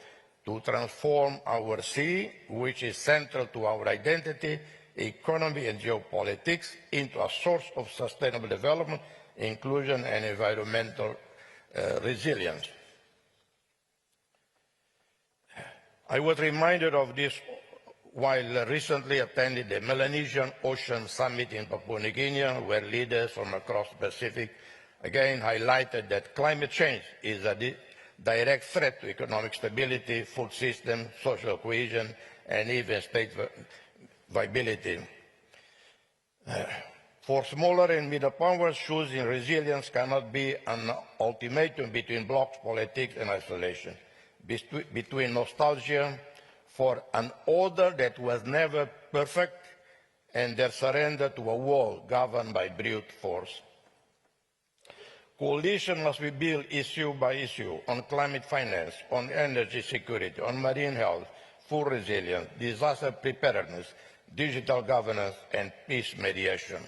to transform our sea, which is central to our identity, economy and geopolitics, into a source of sustainable development, inclusion and environmental resilience. I was reminded of this while recently attending the Melanesian Ocean Summit in Papua New Guinea, where leaders from across the Pacific again highlighted that climate change is a direct threat to economic stability, food system, social cohesion, and even state viability. For smaller and middle powers, choosing resilience cannot be an ultimatum between blocs, politics, and isolation, between nostalgia for an order that was never perfect and their surrender to a world governed by brute force. Coalition must be built issue by issue on climate finance, on energy security, on marine health, food resilience, disaster preparedness, digital governance, and peace mediation.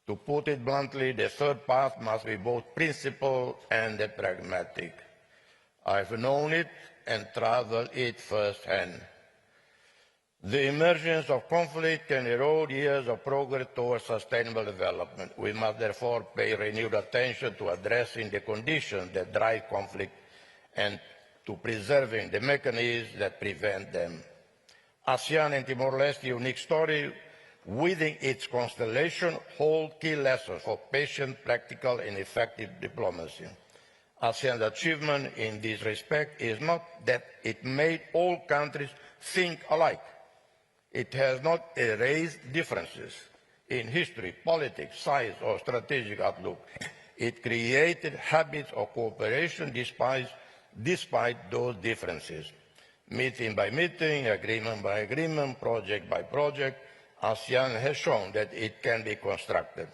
To put it bluntly, the third path must be both principled and pragmatic. I've known it and traveled it firsthand. The emergence of conflict can erode years of progress towards sustainable development. We must therefore pay renewed attention to addressing the conditions that drive conflict and to preserving the mechanisms that prevent them. ASEAN and Timor-Leste's unique story within its constellation hold key lessons for patient, practical, and effective diplomacy. ASEAN's achievement in this respect is not that it made all countries think alike. It has not erased differences in history, politics, size, or strategic outlook. It created habits of cooperation despite those differences. Meeting by meeting, agreement by agreement, project by project, ASEAN has shown that it can be constructed.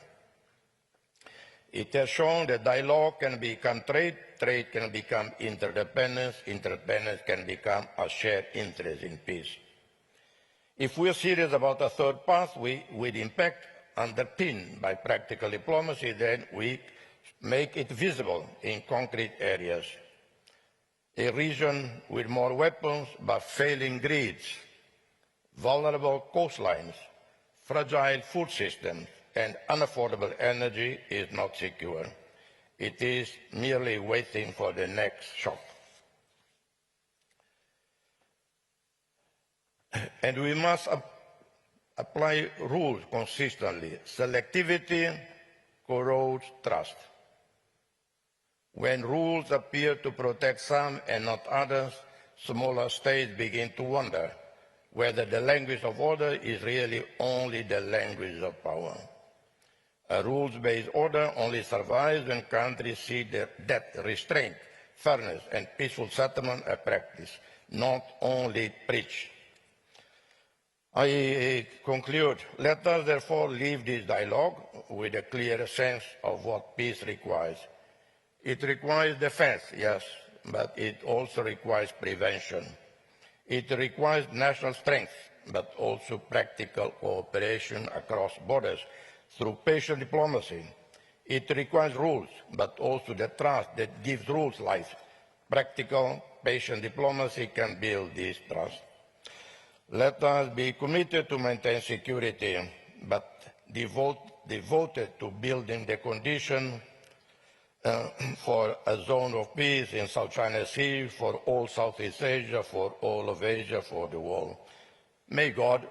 It has shown that dialogue can become trade, trade can become interdependence, interdependence can become a shared interest in peace. If we are serious about a third path with impact underpinned by practical diplomacy, then we make it visible in concrete areas. A region with more weapons but failing grids, vulnerable coastlines, fragile food systems, and unaffordable energy is not secure. It is merely waiting for the next shock. And we must apply rules consistently. Selectivity corrodes trust. When rules appear to protect some and not others, smaller states begin to wonder whether the language of order is really only the language of power. A rules-based order only survives when countries see that restraint, fairness, and peaceful settlement are practiced, not only preached. I conclude, let us therefore leave this dialogue with a clear sense of what peace requires. It requires defense, yes, but it also requires prevention. It requires national strength, but also practical cooperation across borders through patient diplomacy. It requires rules, but also the trust that gives rules life. Practical patient diplomacy can build this trust. Let us be committed to maintain security, but devoted to building the condition for a zone of peace in South China Sea, for all Southeast Asia, for all of Asia, for the world. May God,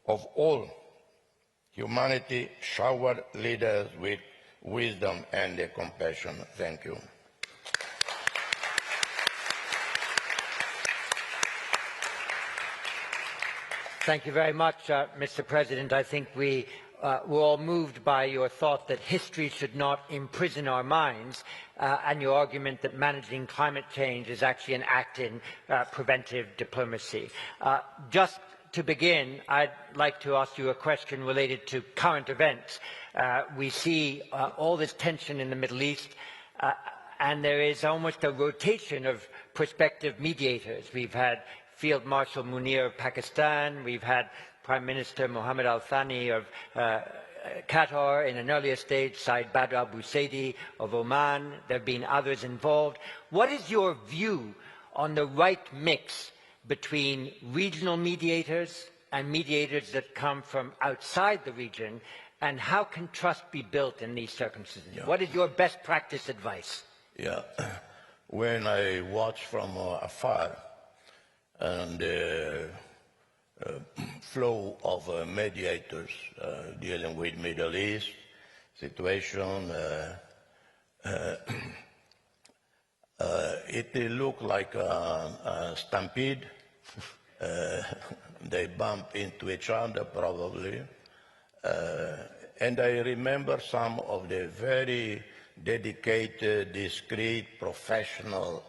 of all humanity, shower leaders with wisdom and compassion. Thank you. Thank you very much, Mr. President. I think we're all moved by your thought that history should not imprison our minds and your argument that managing climate change is actually an act in preventive diplomacy. Just to begin, I'd like to ask you a question related to current events. We see all this tension in the Middle East, and there is almost a rotation of prospective mediators. We've had Field Marshal Munir of Pakistan, we've had Prime Minister Mohammed Al Thani of Qatar in an earlier stage, Saeed Badr Al Busaidi of Oman. There have been others involved. What is your view on the right mix between regional mediators and mediators that come from outside the region, and how can trust be built in these circumstances? Yeah. What is your best practice advice? Yeah, when I watch from afar and the flow of mediators dealing with Middle East situation, it looked like a stampede. They bump into each other probably. And I remember some of the very dedicated, discreet, professional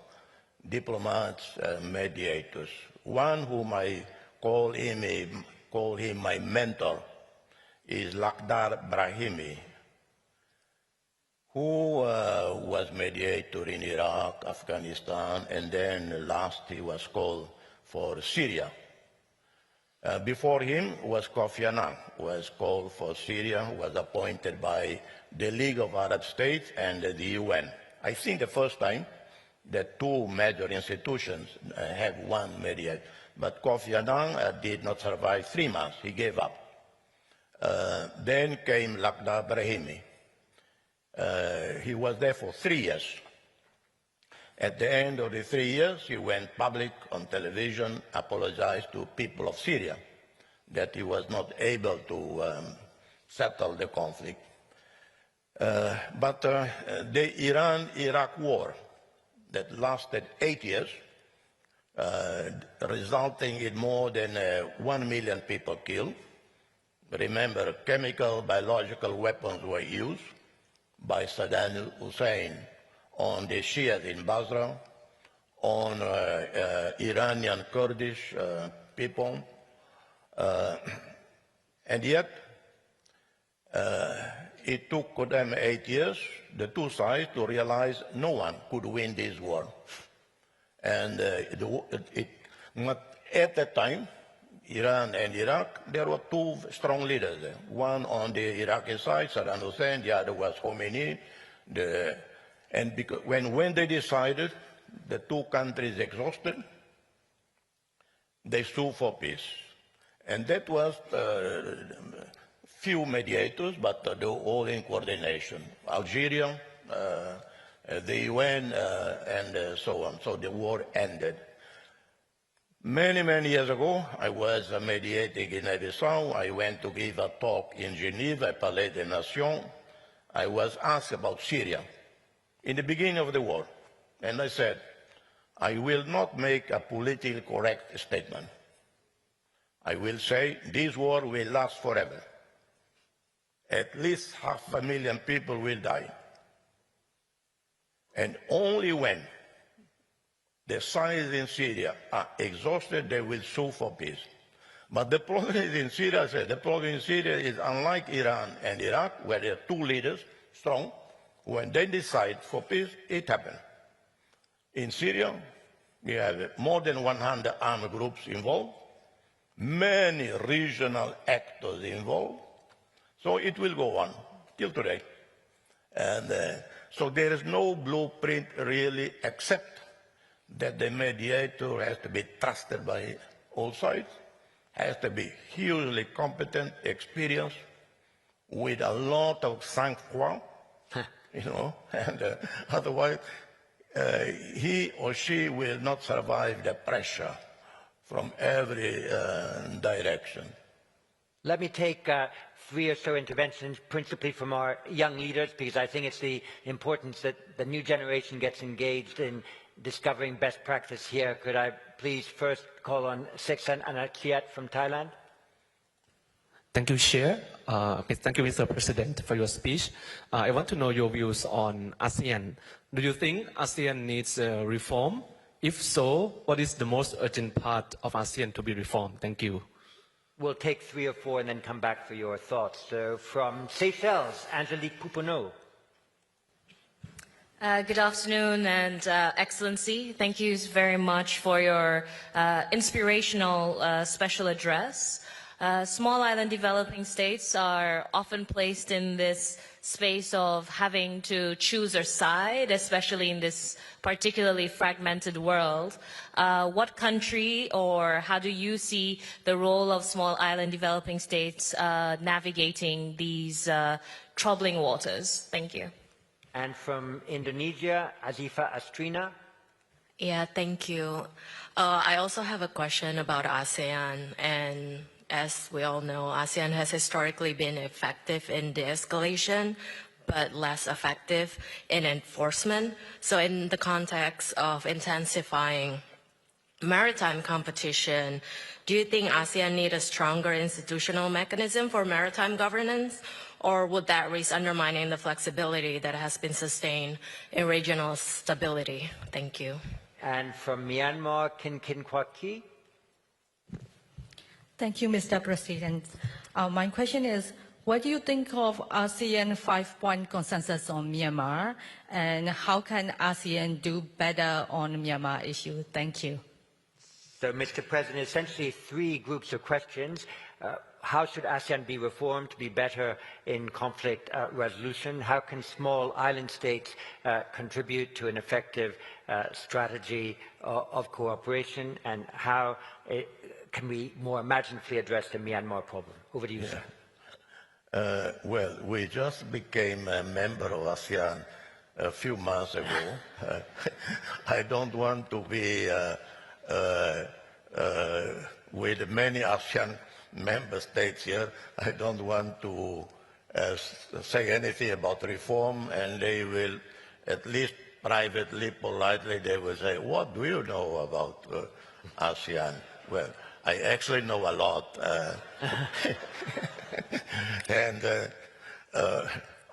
diplomats, mediators. One whom I call him my mentor is Lakhdar Brahimi, who was mediator in Iraq, Afghanistan, and then last he was called for Syria. Before him was Kofi Annan, who was called for Syria, was appointed by the League of Arab States and the UN. I think the first time that two major institutions have one mediator. But Kofi Annan did not survive 3 months. He gave up. Then came Lakhdar Brahimi. He was there for 3 years. At the end of the 3 years, he went public on television, apologized to people of Syria that he was not able to settle the conflict. But the Iran-Iraq war that lasted 8 years, resulting in more than 1 million people killed. Remember, chemical, biological weapons were used by Saddam Hussein on the Shias in Basra, on Iranian Kurdish people, and yet it took them 8 years, the two sides, to realize no one could win this war. And at that time, Iran and Iraq, there were two strong leaders there. One on the Iraqi side, Saddam Hussein, the other was Khomeini. And because when they decided the two countries exhausted, they sued for peace. And that was few mediators, but they were all in coordination. Algeria, the UN, and so on. So the war ended. Many, many years ago, I was mediating in Bissau. I went to give a talk in Geneva, Palais des Nations. I was asked about Syria in the beginning of the war. And I said, I will not make a politically correct statement. I will say this war will last forever. At least 500,000 people will die. And only when the sides in Syria are exhausted, they will sue for peace. But the problem is in Syria, I said, the problem in Syria is unlike Iran and Iraq, where there are two leaders, strong. When they decide for peace, it happens. In Syria, we have more than 100 armed groups involved, many regional actors involved, so it will go on till today. And so there is no blueprint really, except that the mediator has to be trusted by all sides, has to be hugely competent, experienced, with a lot of sang-froid, and otherwise he or she will not survive the pressure from every direction. Let me take 3 or so interventions, principally from our young leaders, because I think it's the importance that the new generation gets engaged in discovering best practice here. Could I please first call on Seksan Anakiat from Thailand? Thank you, Chair. Thank you, Mr. President, for your speech. I want to know your views on ASEAN. Do you think ASEAN needs reform? If so, what is the most urgent part of ASEAN to be reformed? Thank you. We'll take 3 or 4 and then come back for your thoughts. So from Seychelles, Angelique Pouponneau. Good afternoon, and Excellency, thank you very much for your inspirational special address. Small island developing states are often placed in this space of having to choose a side, especially in this particularly fragmented world. What country or how do you see the role of small island developing states navigating these troubling waters? Thank you. And from Indonesia, Azifa Astrina. Yeah, thank you. I also have a question about ASEAN, and as we all know, ASEAN has historically been effective in de-escalation, but less effective in enforcement. So in the context of intensifying maritime competition, do you think ASEAN needs a stronger institutional mechanism for maritime governance? Or would that risk undermining the flexibility that has been sustained in regional stability? Thank you. And from Myanmar, Kin Kwa Ki. Thank you, Mr. President. My question is, what do you think of ASEAN 5-point consensus on Myanmar, and how can ASEAN do better on the Myanmar issue? Thank you. So, Mr. President, essentially 3 groups of questions. How should ASEAN be reformed to be better in conflict resolution? How can small island states contribute to an effective strategy of cooperation? And how can we more imaginatively address the Myanmar problem? Over to you, sir. Well, we just became a member of ASEAN a few months ago. I don't want to be with many ASEAN member states here. I don't want to say anything about reform, and they will, at least privately, politely, they will say, what do you know about ASEAN? Well, I actually know a lot. And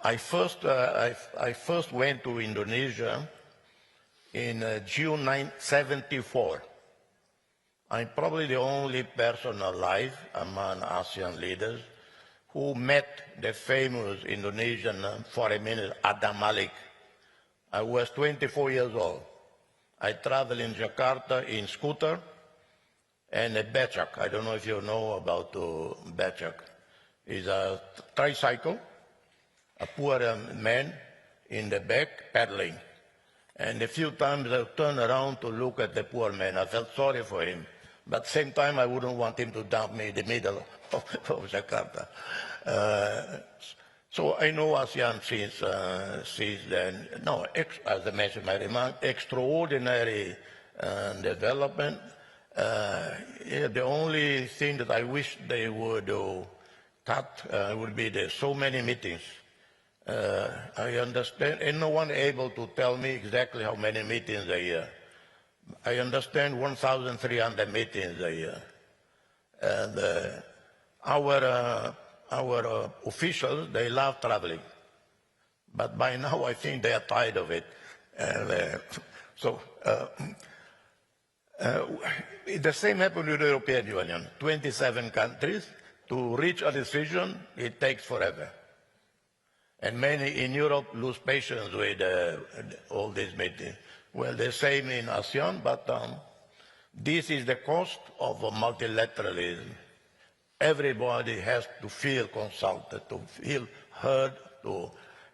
I first went to Indonesia in June 1974. I'm probably the only person alive among ASEAN leaders who met the famous Indonesian foreign minister, Adam Malik. I was 24 years old. I traveled in Jakarta in scooter and a becak. I don't know if you know about the becak. It's a tricycle, a poor man in the back paddling. And a few times I turned around to look at the poor man. I felt sorry for him. But at the same time, I wouldn't want him to dump me in the middle of Jakarta. So I know ASEAN since then. No, as I mentioned in my remark, extraordinary development. The only thing that I wish they would cut would be the so many meetings. I understand, and no one able to tell me exactly how many meetings a year. I understand 1,300 meetings a year. And our officials, they love traveling. But by now, I think they are tired of it. And the same happened with the European Union. 27 countries. To reach a decision, it takes forever. And many in Europe lose patience with all these meetings. Well, the same in ASEAN, but this is the cost of multilateralism. Everybody has to feel consulted, to feel heard,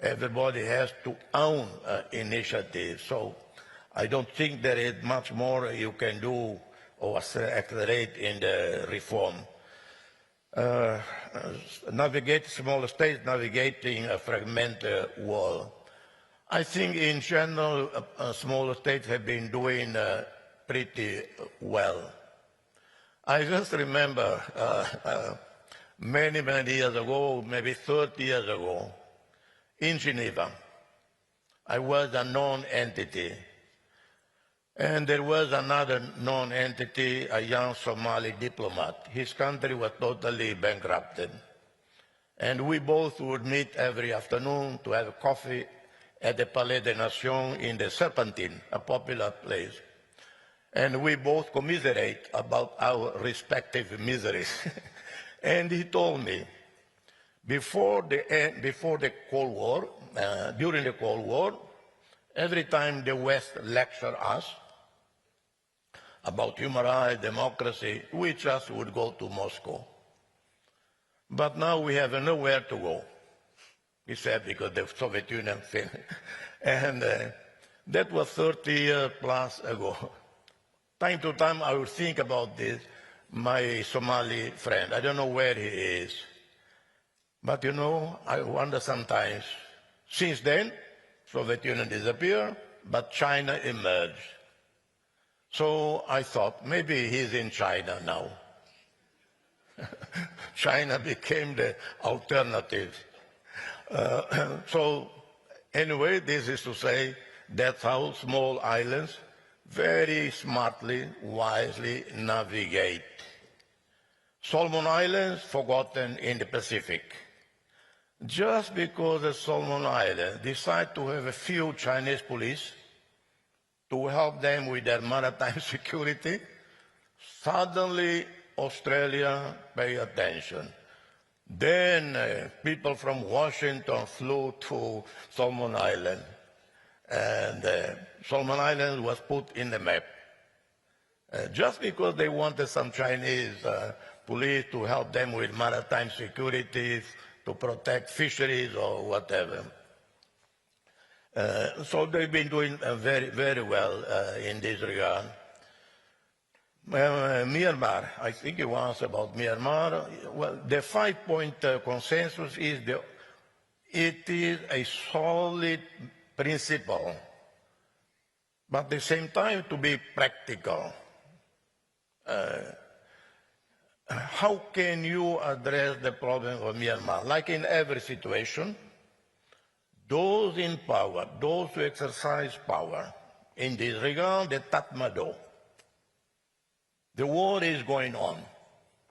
everybody has to own initiatives. So I don't think there is much more you can do or accelerate in the reform. Smaller states navigating a fragmented world. I think in general, smaller states have been doing pretty well. I just remember many, many years ago, maybe 30 years ago, in Geneva, I was a non-entity. And there was another non-entity, a young Somali diplomat. His country was totally bankrupted. And we both would meet every afternoon to have coffee at the Palais des Nations in the Serpentine, a popular place. And we both commiserate about our respective miseries. And he told me, before the Cold War, during the Cold War, every time the West lectured us about human rights, democracy, we just would go to Moscow. But now we have nowhere to go, he said, because the Soviet Union failed. And that was 30 years plus ago. Time to time, I would think about this, my Somali friend. I don't know where he is. But you know, I wonder sometimes, since then, Soviet Union disappeared, but China emerged. So I thought, maybe he's in China now. China became the alternative. So anyway, this is to say that's how small islands very smartly, wisely navigate. Solomon Islands, forgotten in the Pacific. Just because the Solomon Islands decide to have a few Chinese police to help them with their maritime security, suddenly Australia pay attention. Then people from Washington flew to Solomon Island, and Solomon Island was put in the map. Just because they wanted some Chinese police to help them with maritime security, to protect fisheries or whatever. So they've been doing very, very well in this regard. Myanmar, I think you asked about Myanmar. Well, the 5-point consensus is it is a solid principle, but at the same time to be practical. how can you address the problem of Myanmar? Like in every situation, those in power, those who exercise power, in this regard, the Tatmadaw, the war is going on.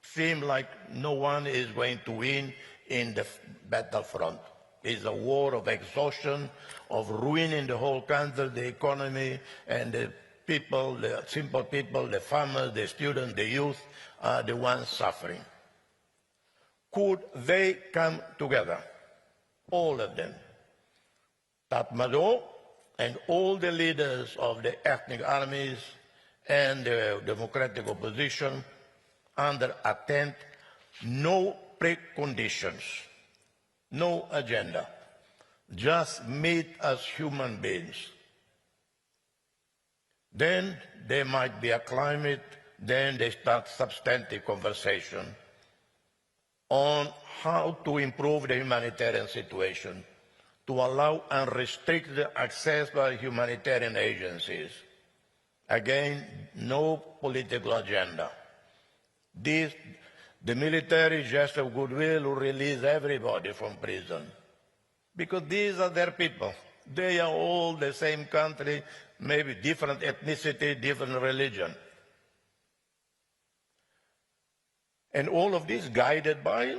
Seems like no one is going to win in the battlefront. It's a war of exhaustion, of ruining the whole country, the economy, and the people, the simple people, the farmers, the students, the youth are the ones suffering. Could they come together, all of them, Tatmadaw and all the leaders of the ethnic armies and the democratic opposition, under a tent, no preconditions, no agenda, just meet as human beings. Then there might be a climate, then they start substantive conversation on how to improve the humanitarian situation, to allow unrestricted access by humanitarian agencies. Again, no political agenda. The military gesture of goodwill will release everybody from prison, because these are their people. They are all the same country, maybe different ethnicity, different religion. And all of this guided by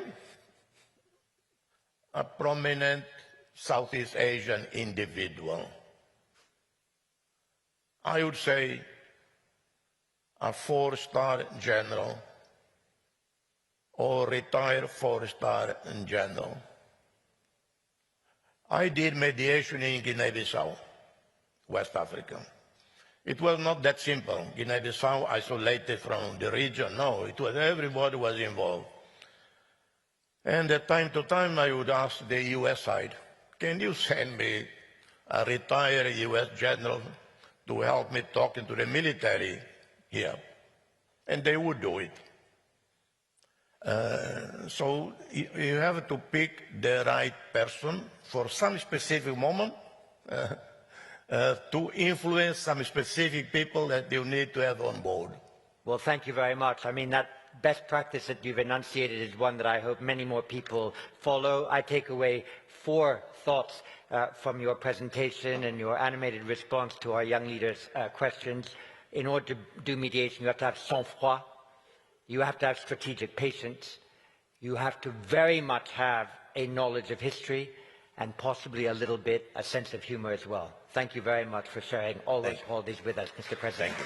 a prominent Southeast Asian individual. I would say a 4-star general or retired 4-star general. I did mediation in Guinea-Bissau, West Africa. It was not that simple. Guinea-Bissau isolated from the region. No, it was everybody was involved. And at time to time, I would ask the U.S. side, can you send me a retired U.S. general to help me talking to the military here? And they would do it. So you have to pick the right person for some specific moment to influence some specific people that you need to have on board. Well, thank you very much. I mean, that best practice that you've enunciated is one that I hope many more people follow. I take away 4 thoughts from your presentation and your animated response to our young leaders' questions. In order to do mediation, you have to have sang-froid. You have to have strategic patience. You have to very much have a knowledge of history and possibly a little bit a sense of humor as well. Thank you very much for sharing all those qualities with us, Mr. President. Thank you.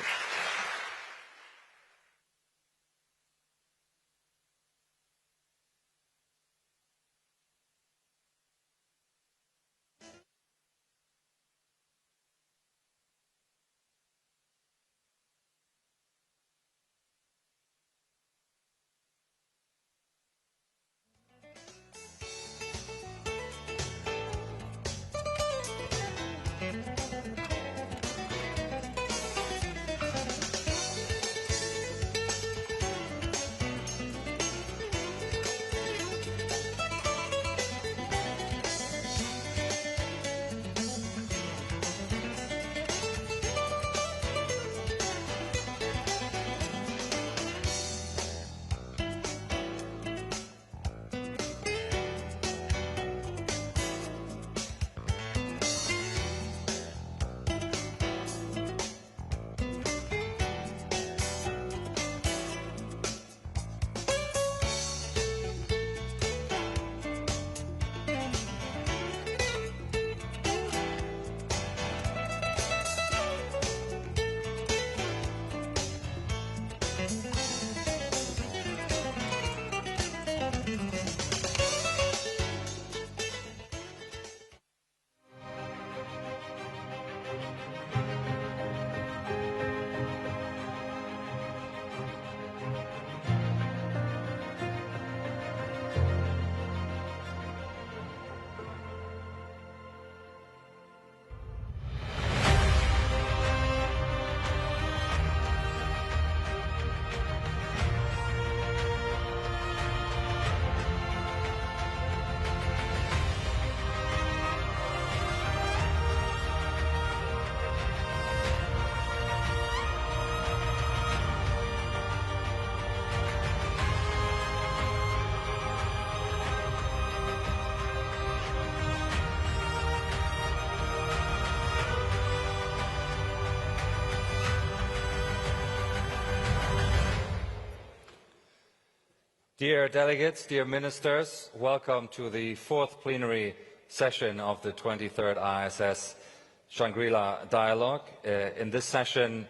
Dear delegates, dear ministers, welcome to the fourth plenary session of the 23rd ISS Shangri-La dialogue. In this session,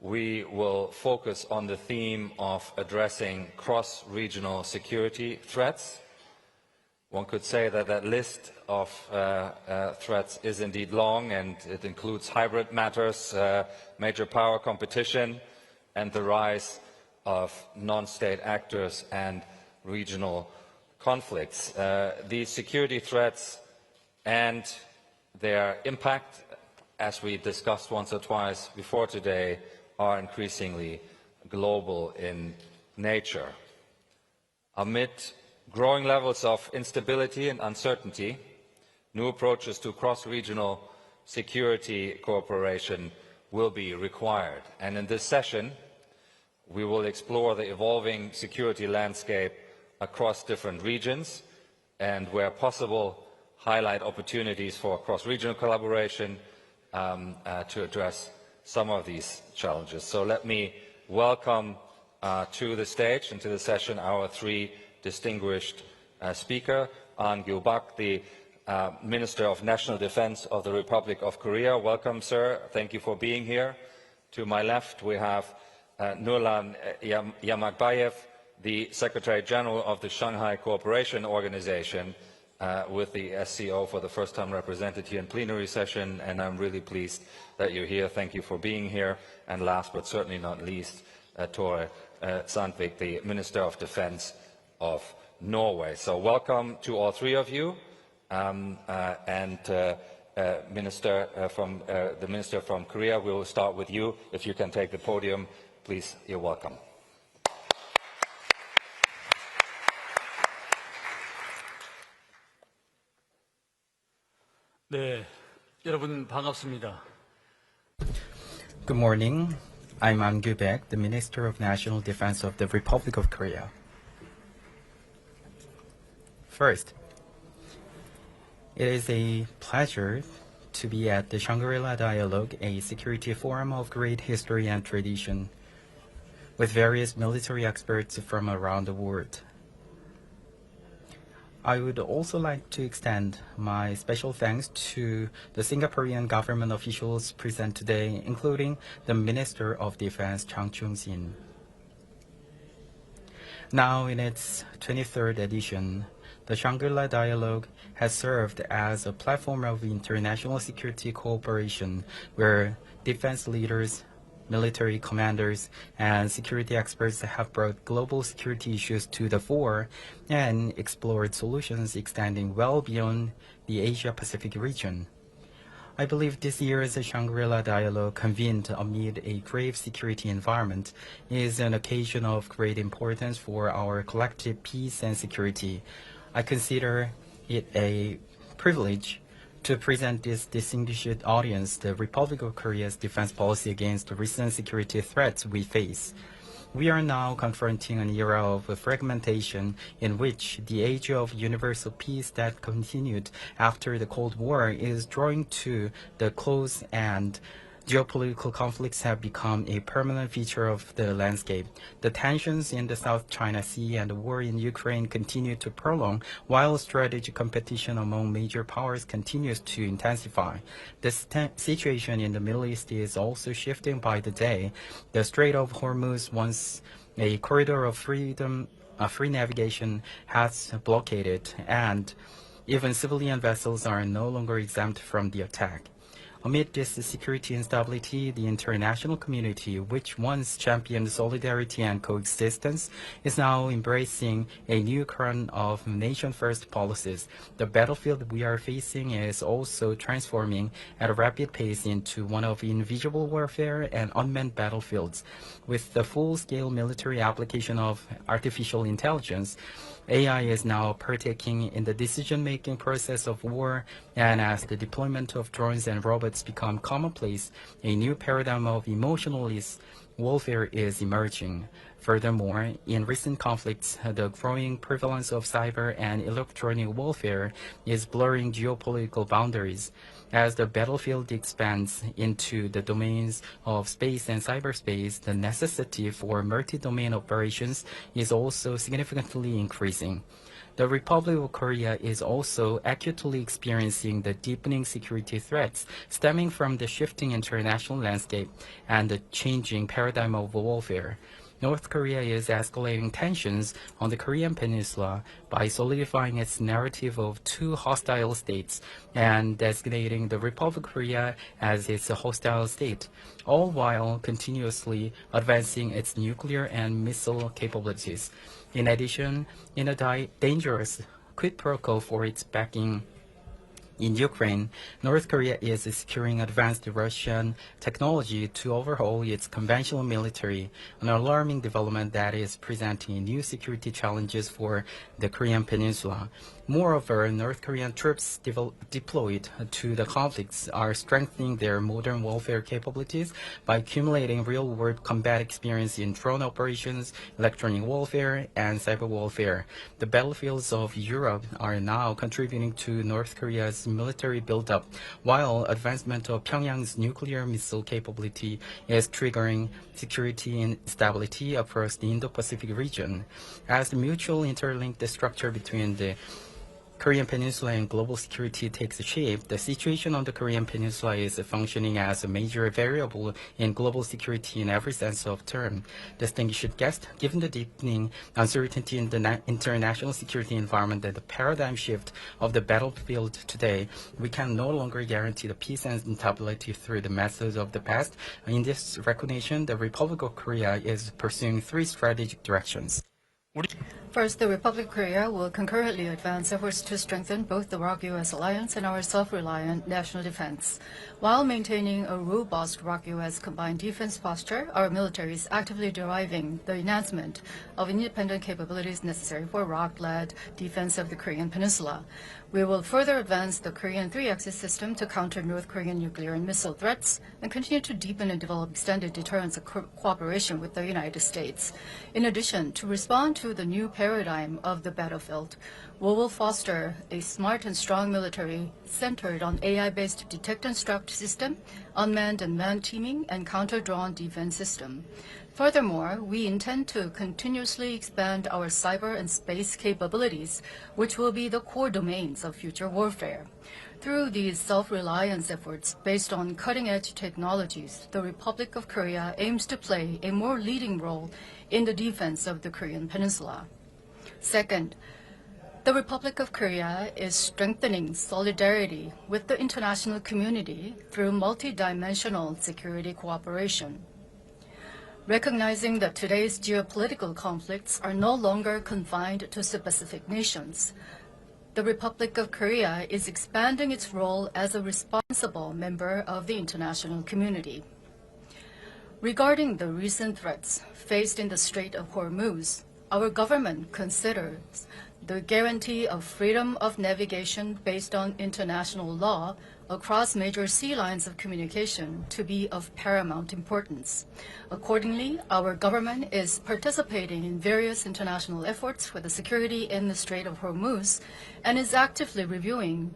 we will focus on the theme of addressing cross-regional security threats. One could say that that list of threats is indeed long, and it includes hybrid matters, major power competition, and the rise of non-state actors and regional conflicts. These security threats and their impact, as we discussed once or twice before today, are increasingly global in nature. Amid growing levels of instability and uncertainty, new approaches to cross-regional security cooperation will be required. And in this session, we will explore the evolving security landscape across different regions and, where possible, highlight opportunities for cross-regional collaboration to address some of these challenges. So let me welcome to the stage and to the session our three distinguished speakers. An Gyu-bak, the Minister of National Defense of the Republic of Korea. Welcome, sir. Thank you for being here. To my left, we have Nurlan Yamakbayev, the Secretary General of the Shanghai Cooperation Organization, with the SCO for the first time represented here in plenary session, and I'm really pleased that you're here. Thank you for being here. And last but certainly not least, Tore Sandvik, the Minister of Defense of Norway. So welcome to all three of you, the Minister from Korea. We will start with you. If you can take the podium, please, you're welcome. 네, 여러분 반갑습니다. Good morning. I'm An Gyu-bak, the Minister of National Defense of the Republic of Korea. First, it is a pleasure to be at the Shangri-La Dialogue, a security forum of great history and tradition, with various military experts from around the world. I would also like to extend my special thanks to the Singaporean government officials present today, including the Minister of Defense, Chang Chung-sin. Now, in its 23rd edition, the Shangri-La Dialogue has served as a platform of international security cooperation where defense leaders, military commanders, and security experts have brought global security issues to the fore and explored solutions extending well beyond the Asia-Pacific region. I believe this year's Shangri-La Dialogue, convened amid a grave security environment, is an occasion of great importance for our collective peace and security. I consider it a privilege to present this distinguished audience the Republic of Korea's defense policy against the recent security threats we face. We are now confronting an era of fragmentation in which the age of universal peace that continued after the Cold War is drawing to the close, and geopolitical conflicts have become a permanent feature of the landscape. The tensions in the South China Sea and the war in Ukraine continue to prolong, while strategic competition among major powers continues to intensify. The situation in the Middle East is also shifting by the day. The Strait of Hormuz, once a corridor of free navigation, has blockaded, and even civilian vessels are no longer exempt from the attack. Amid this security instability, the international community, which once championed solidarity and coexistence, is now embracing a new current of nation-first policies. The battlefield we are facing is also transforming at a rapid pace into one of invisible warfare and unmanned battlefields. With the full-scale military application of artificial intelligence, AI is now partaking in the decision-making process of war, and as the deployment of drones and robots become commonplace, a new paradigm of emotionless warfare is emerging. Furthermore, in recent conflicts, the growing prevalence of cyber and electronic warfare is blurring geopolitical boundaries. As the battlefield expands into the domains of space and cyberspace, the necessity for multi-domain operations is also significantly increasing. The Republic of Korea is also acutely experiencing the deepening security threats stemming from the shifting international landscape and the changing paradigm of warfare. North Korea is escalating tensions on the Korean Peninsula by solidifying its narrative of two hostile states and designating the Republic of Korea as its hostile state, all while continuously advancing its nuclear and missile capabilities. In addition, in a dangerous quid pro quo for its backing in Ukraine, North Korea is securing advanced Russian technology to overhaul its conventional military, an alarming development that is presenting new security challenges for the Korean Peninsula. Moreover, North Korean troops deployed to the conflicts are strengthening their modern warfare capabilities by accumulating real-world combat experience in drone operations, electronic warfare, and cyber warfare. The battlefields of Europe are now contributing to North Korea's military buildup, while advancement of Pyongyang's nuclear missile capability is triggering security and stability across the Indo-Pacífic region. As the mutual interlinked structure between the Korean Peninsula and global security takes shape, the situation on the Korean Peninsula is functioning as a major variable in global security in every sense of the term. Distinguished guest, given the deepening uncertainty in the international security environment and the paradigm shift of the battlefield today, we can no longer guarantee the peace and stability through the methods of the past. In this recognition, the Republic of Korea is pursuing three strategic directions. First, the Republic of Korea will concurrently advance efforts to strengthen both the ROK-US alliance and our self-reliant national defense. While maintaining a robust ROK-US combined defense posture, our military is actively deriving the enhancement of independent capabilities necessary for ROK-led defense of the Korean Peninsula. We will further advance the Korean three-axis system to counter North Korean nuclear and missile threats and continue to deepen and develop extended deterrence cooperation with the United States. In addition, to respond to the new paradigm of the battlefield, we will foster a smart and strong military centered on AI-based detect and struct system, unmanned and manned teaming, and counter-drone defense system. Furthermore, we intend to continuously expand our cyber and space capabilities, which will be the core domains of future warfare. Through these self-reliance efforts based on cutting-edge technologies, the Republic of Korea aims to play a more leading role in the defense of the Korean Peninsula. Second, the Republic of Korea is strengthening solidarity with the international community through multidimensional security cooperation. Recognizing that today's geopolitical conflicts are no longer confined to specific nations, the Republic of Korea is expanding its role as a responsible member of the international community. Regarding the recent threats faced in the Strait of Hormuz, our government considers the guarantee of freedom of navigation based on international law across major sea lines of communication to be of paramount importance. Accordingly, our government is participating in various international efforts for the security in the Strait of Hormuz and is actively reviewing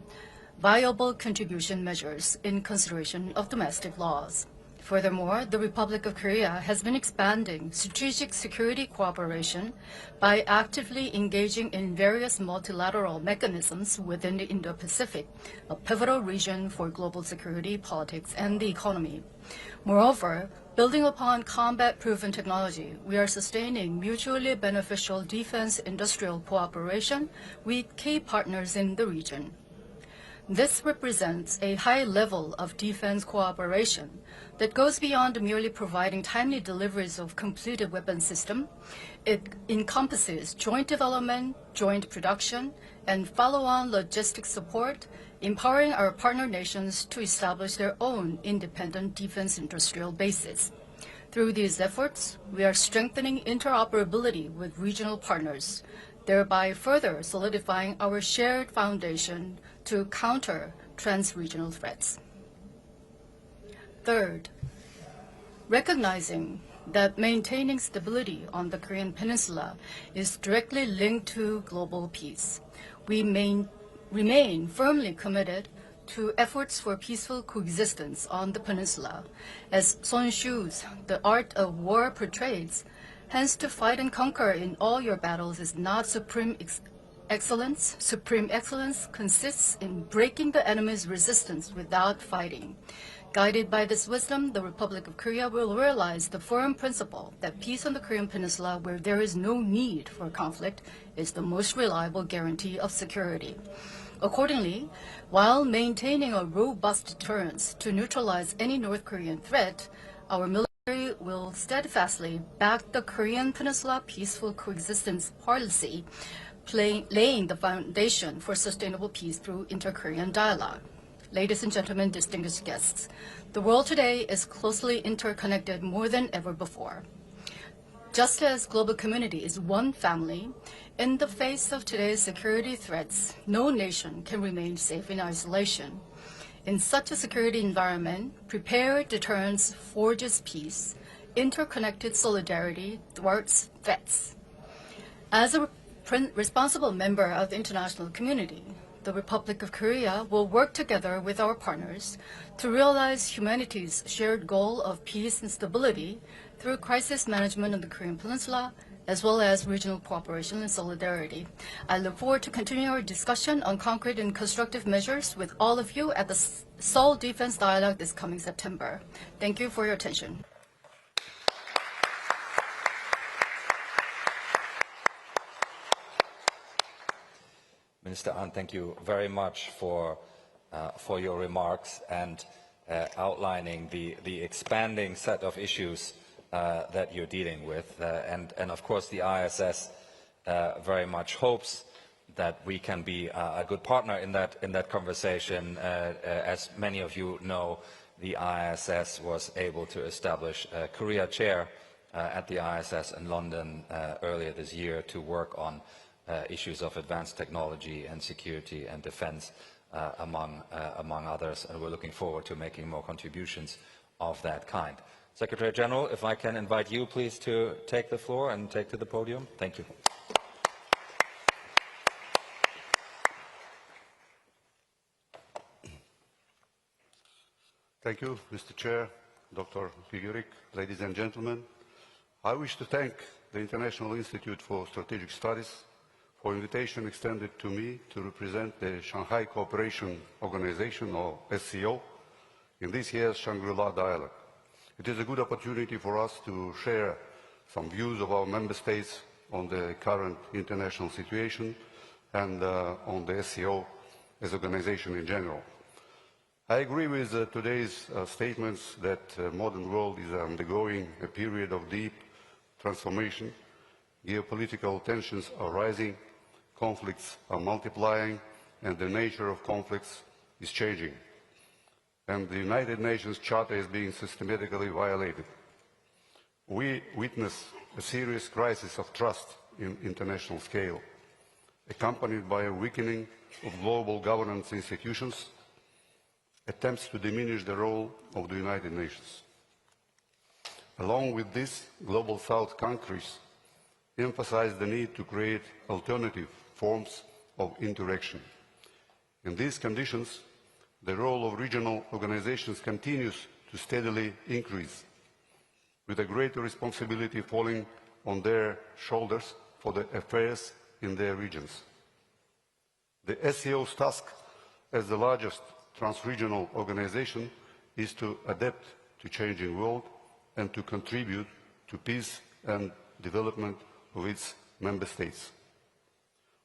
viable contribution measures in consideration of domestic laws. Furthermore, the Republic of Korea has been expanding strategic security cooperation by actively engaging in various multilateral mechanisms within the Indo-Pacific, a pivotal region for global security, politics, and the economy. Moreover, building upon combat-proven technology, we are sustaining mutually beneficial defense industrial cooperation with key partners in the region. This represents a high level of defense cooperation that goes beyond merely providing timely deliveries of completed weapons system. It encompasses joint development, joint production, and follow-on logistics support, empowering our partner nations to establish their own independent defense industrial bases. Through these efforts, we are strengthening interoperability with regional partners, thereby further solidifying our shared foundation to counter trans-regional threats. Third, recognizing that maintaining stability on the Korean Peninsula is directly linked to global peace. We remain firmly committed to efforts for peaceful coexistence on the peninsula. As Sun Tzu's The Art of War portrays, hence to fight and conquer in all your battles is not supreme excellence. Supreme excellence consists in breaking the enemy's resistance without fighting. Guided by this wisdom, the Republic of Korea will realize the firm principle that peace on the Korean Peninsula, where there is no need for conflict, is the most reliable guarantee of security. Accordingly, while maintaining a robust deterrence to neutralize any North Korean threat, our military will steadfastly back the Korean Peninsula peaceful coexistence policy, laying the foundation for sustainable peace through inter-Korean dialogue. Ladies and gentlemen, distinguished guests, the world today is closely interconnected more than ever before. Just as global community is one family, in the face of today's security threats, no nation can remain safe in isolation. In such a security environment, prepared deterrence forges peace, interconnected solidarity thwarts threats. As a responsible member of the international community, the Republic of Korea will work together with our partners to realize humanity's shared goal of peace and stability through crisis management on the Korean Peninsula, as well as regional cooperation and solidarity. I look forward to continuing our discussion on concrete and constructive measures with all of you at the Seoul Defense Dialogue this coming September. Thank you for your attention. Minister Ahn, thank you very much for your remarks and outlining the expanding set of issues that you're dealing with. And of course, the ISS very much hopes that we can be a good partner in that conversation. As many of you know, the ISS was able to establish a Korea chair at the ISS in London earlier this year to work on issues of advanced technology and security and defense, among others, and we're looking forward to making more contributions of that kind. Secretary General, if I can invite you, please, to take the floor and take to the podium. Thank you. Thank you, Mr. Chair, Dr. Figurik, ladies and gentlemen. I wish to thank the International Institute for Strategic Studies for invitation extended to me to represent the Shanghai Cooperation Organization, or SCO, in this year's Shangri-La Dialogue. It is a good opportunity for us to share some views of our member states on the current international situation and on the SCO as an organization in general. I agree with today's statements that the modern world is undergoing a period of deep transformation. Geopolitical tensions are rising, conflicts are multiplying, and the nature of conflicts is changing. And the United Nations Charter is being systematically violated. We witness a serious crisis of trust in international scale, accompanied by a weakening of global governance institutions, attempts to diminish the role of the United Nations. Along with this, Global South countries emphasize the need to create alternative forms of interaction. In these conditions, the role of regional organizations continues to steadily increase, with a greater responsibility falling on their shoulders for the affairs in their regions. The SCO's task as the largest trans-regional organization is to adapt to changing world and to contribute to peace and development of its member states.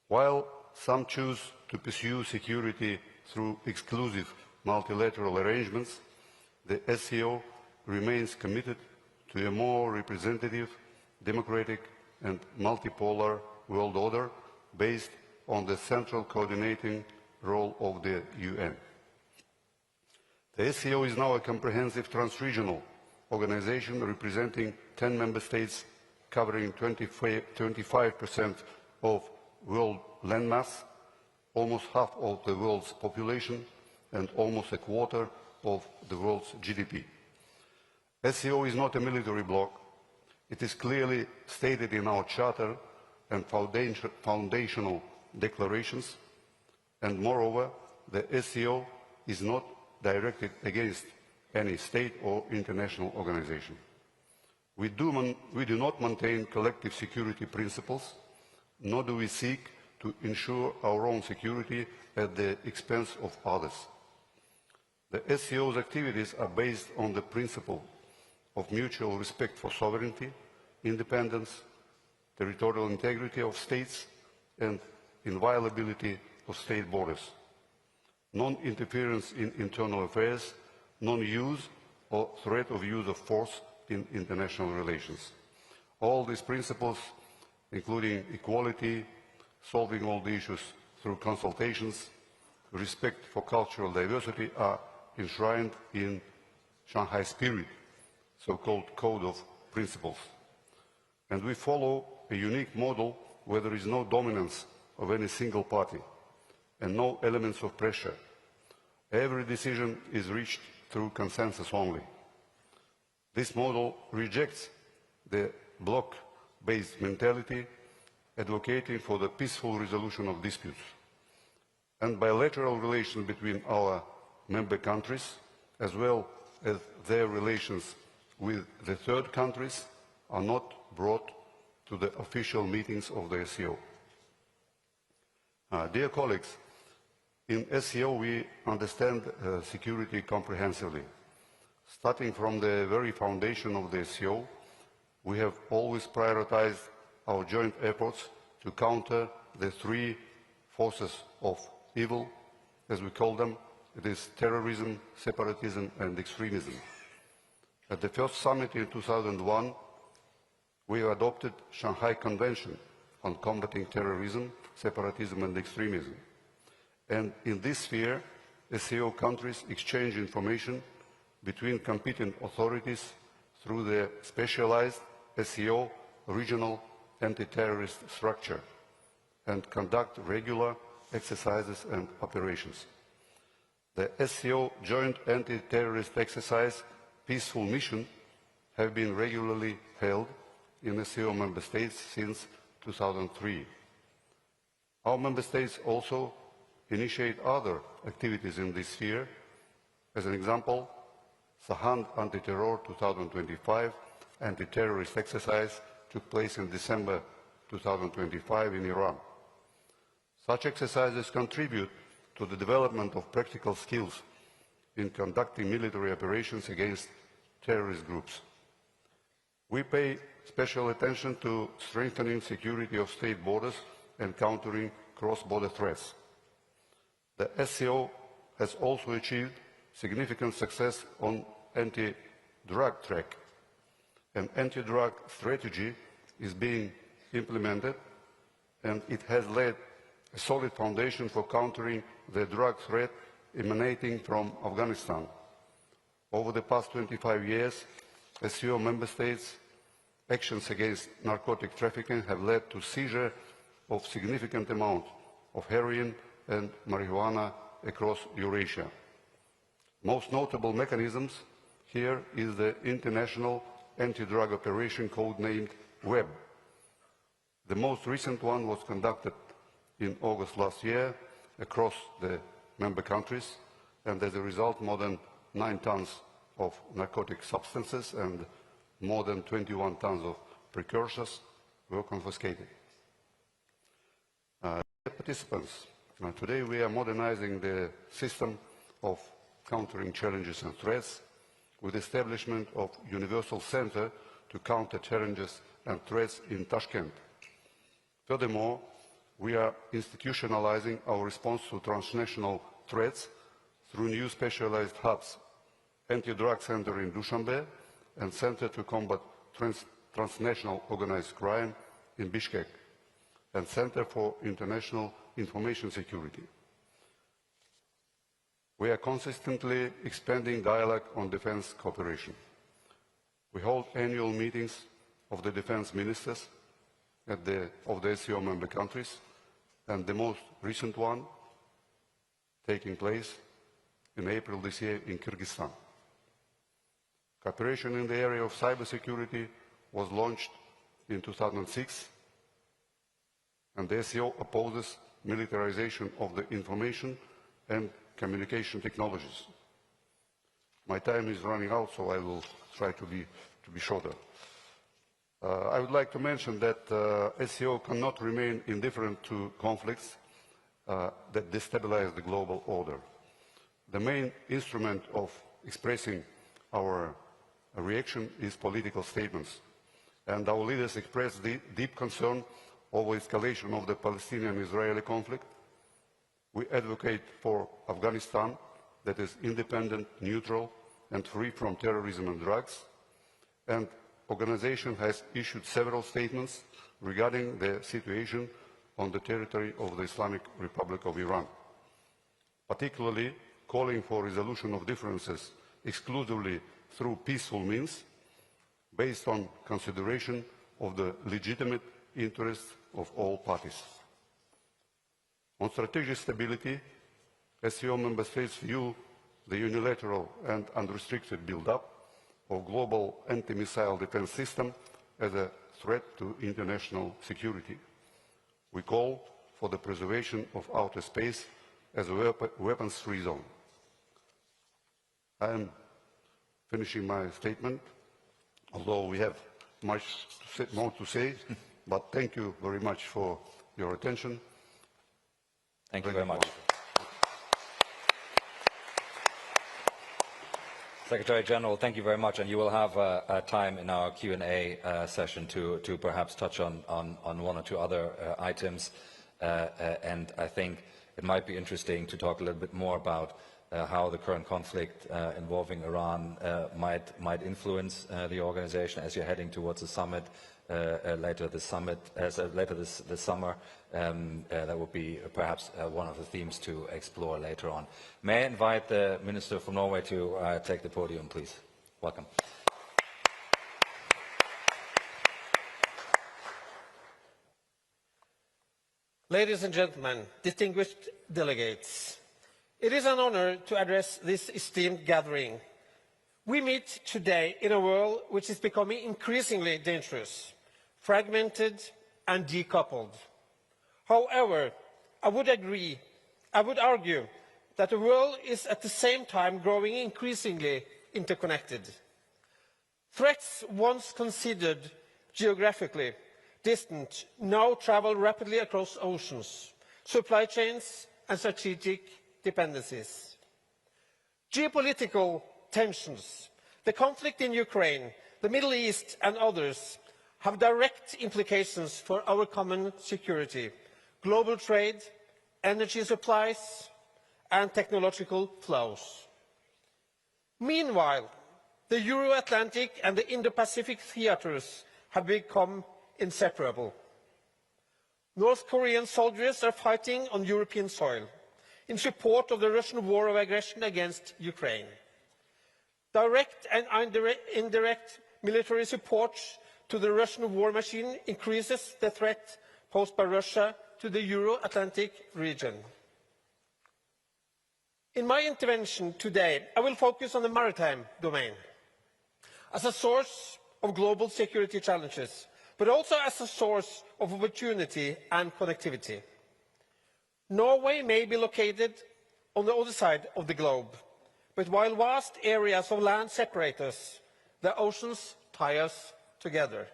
While some choose to pursue security through exclusive multilateral arrangements, the SCO remains committed to a more representative, democratic and multipolar world order based on the central coordinating role of the UN. The SCO is now a comprehensive trans-regional organization representing 10 member states, covering 25% of world landmass, almost half of the world's population, and almost a quarter of the world's GDP. SCO is not a military bloc, It is clearly stated in our Charter and foundational declarations, and moreover, the SCO is not directed against any state or international organization. We do not maintain collective security principles, nor do we seek to ensure our own security at the expense of others. The SCO's activities are based on the principle of mutual respect for sovereignty, independence, territorial integrity of states, and inviolability of state borders, non-interference in internal affairs, non-use or threat of use of force in international relations. All these principles, including equality, solving all the issues through consultations, respect for cultural diversity, are enshrined in Shanghai Spirit, so-called Code of Principles. And we follow a unique model where there is no dominance of any single party and no elements of pressure. Every decision is reached through consensus only. This model rejects the bloc-based mentality, advocating for the peaceful resolution of disputes. And bilateral relations between our member countries, as well as their relations with the third countries, are not brought to the official meetings of the SCO. Dear colleagues, in SCO we understand security comprehensively. Starting from the very foundation of the SCO, we have always prioritized our joint efforts to counter the three forces of evil, as we call them. It is terrorism, separatism, and extremism. At the first summit in 2001, we adopted Shanghai Convention on combating terrorism, separatism, and extremism. And in this sphere, SCO countries exchange information between competent authorities through the specialized SCO regional anti-terrorist structure and conduct regular exercises and operations. The SCO joint anti-terrorist exercise Peaceful Mission have been regularly held in SCO member states since 2003. Our member states also initiate other activities in this sphere. As an example, Sahand Anti-Terror 2025 anti-terrorist exercise took place in December 2025 in Iran. Such exercises contribute to the development of practical skills in conducting military operations against terrorist groups. We pay special attention to strengthening security of state borders and countering cross-border threats. The SCO has also achieved significant success on anti-drug track. An anti-drug strategy is being implemented, and it has laid a solid foundation for countering the drug threat emanating from Afghanistan. Over the past 25 years, SCO member states' actions against narcotic trafficking have led to seizure of significant amount of heroin and marijuana across Eurasia. Most notable mechanisms here is the International Anti-Drug Operation codenamed WEB. The most recent one was conducted in August last year across the member countries, and as a result, more than 9 tons of narcotic substances and more than 21 tons of precursors were confiscated. Participants, today we are modernizing the system of countering challenges and threats with the establishment of Universal Center to counter challenges and threats in Tashkent. Furthermore, we are institutionalizing our response to transnational threats through new specialized hubs, Anti-Drug Center in Dushanbe and Center to Combat Transnational Organized Crime in Bishkek, and Center for International Information Security. We are consistently expanding dialogue on defense cooperation. We hold annual meetings of the defense ministers of the SCO member countries, and the most recent one taking place in April this year in Kyrgyzstan. Cooperation in the area of cybersecurity was launched in 2006, and the SCO opposes militarization of the information and communication technologies. My time is running out, so I will try to be shorter. I would like to mention that SCO cannot remain indifferent to conflicts that destabilize the global order. The main instrument of expressing our reaction is political statements, and our leaders expressed deep concern over escalation of the Palestinian-Israeli conflict. We advocate for Afghanistan that is independent, neutral, and free from terrorism and drugs, and the organization has issued several statements regarding the situation on the territory of the Islamic Republic of Iran, particularly calling for resolution of differences exclusively through peaceful means, based on consideration of the legitimate interests of all parties. On strategic stability, SCO member states view the unilateral and unrestricted build-up of global anti-missile defense system as a threat to international security. We call for the preservation of outer space as a weapons-free zone. I am finishing my statement, although we have much more to say, but thank you very much for your attention. Thank you very much. Secretary General, thank you very much, and you will have time in our Q&A session to perhaps touch on one or two other items, and I think it might be interesting to talk a little bit more about how the current conflict involving Iran might influence the organization as you're heading towards the summit later this summer. That would be perhaps one of the themes to explore later on. May I invite the Minister from Norway to take the podium, please? Welcome. Ladies and gentlemen, distinguished delegates, it is an honor to address this esteemed gathering. We meet today in a world which is becoming increasingly dangerous, fragmented and decoupled. However, I would argue that the world is at the same time growing increasingly interconnected. Threats once considered geographically distant now travel rapidly across oceans, supply chains and strategic dependencies. Geopolitical tensions, the conflict in Ukraine, the Middle East and others have direct implications for our common security, global trade, energy supplies and technological flows. Meanwhile, the Euro-Atlantic and the Indo-Pacific theatres have become inseparable. North Korean soldiers are fighting on European soil in support of the Russian war of aggression against Ukraine. Direct and indirect military support to the Russian war machine increases the threat posed by Russia to the Euro-Atlantic region. In my intervention today, I will focus on the maritime domain as a source of global security challenges, but also as a source of opportunity and connectivity. Norway may be located on the other side of the globe, but while vast areas of land separate us, the oceans tie us together.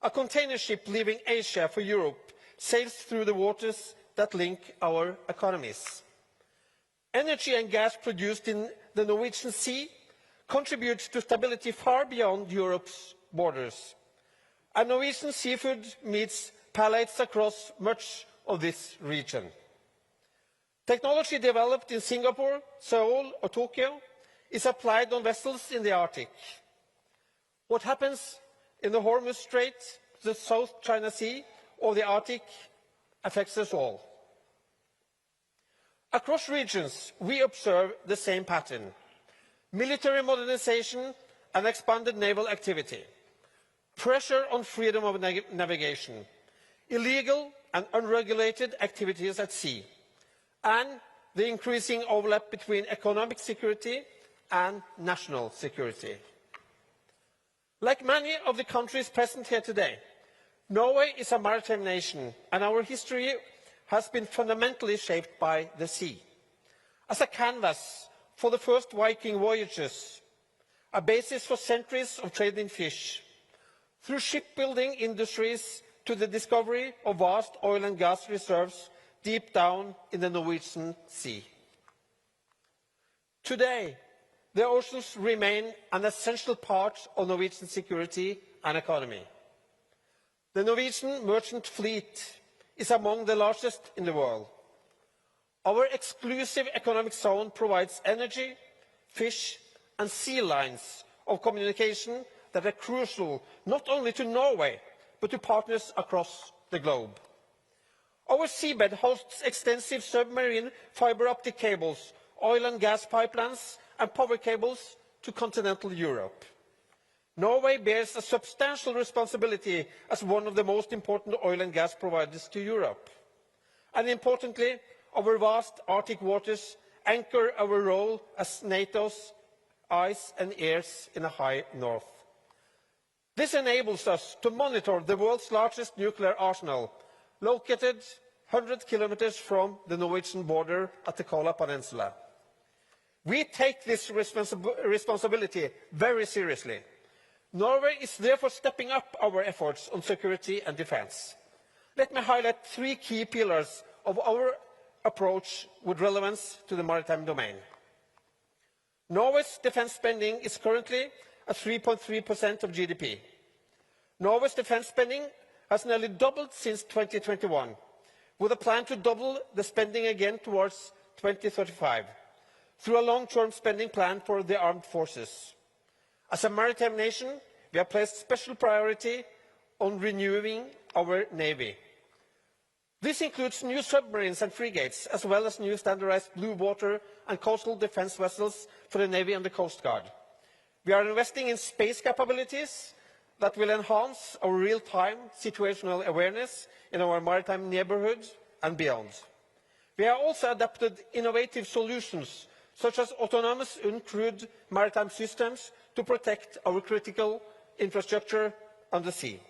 A container ship leaving Asia for Europe sails through the waters that link our economies. Energy and gas produced in the Norwegian Sea contribute to stability far beyond Europe's borders. And Norwegian seafood meets palates across much of this region. Technology developed in Singapore, Seoul or Tokyo is applied on vessels in the Arctic. What happens in the Hormuz Strait, the South China Sea or the Arctic affects us all. Across regions, we observe the same pattern: military modernization and expanded naval activity, pressure on freedom of navigation, illegal and unregulated activities at sea, and the increasing overlap between economic security and national security. Like many of the countries present here today, Norway is a maritime nation, and our history has been fundamentally shaped by the sea. As a canvas for the first Viking voyages, a basis for centuries of trade in fish, through shipbuilding industries to the discovery of vast oil and gas reserves deep down in the Norwegian Sea. Today, the oceans remain an essential part of Norwegian security and economy. The Norwegian merchant fleet is among the largest in the world. Our exclusive economic zone provides energy, fish and sea lines of communication that are crucial not only to Norway, but to partners across the globe. Our seabed hosts extensive submarine fiber optic cables, oil and gas pipelines and power cables to continental Europe. Norway bears a substantial responsibility as one of the most important oil and gas providers to Europe. And importantly, our vast Arctic waters anchor our role as NATO's eyes and ears in the high north. This enables us to monitor the world's largest nuclear arsenal, located 100 kilometers from the Norwegian border at the Kola Peninsula. We take this responsibility very seriously. Norway is therefore stepping up our efforts on security and defence. Let me highlight three key pillars of our approach with relevance to the maritime domain. Norway's defence spending is currently at 3.3% of GDP. Norway's defence spending has nearly doubled since 2021, with a plan to double the spending again towards 2035, through a long-term spending plan for the armed forces. As a maritime nation, we have placed special priority on renewing our navy. This includes new submarines and frigates, as well as new standardized blue water and coastal defence vessels for the Navy and the Coast Guard. We are investing in space capabilities that will enhance our real-time situational awareness in our maritime neighbourhood and beyond. We have also adapted innovative solutions, such as autonomous uncrewed maritime systems, to protect our critical infrastructure on the sea.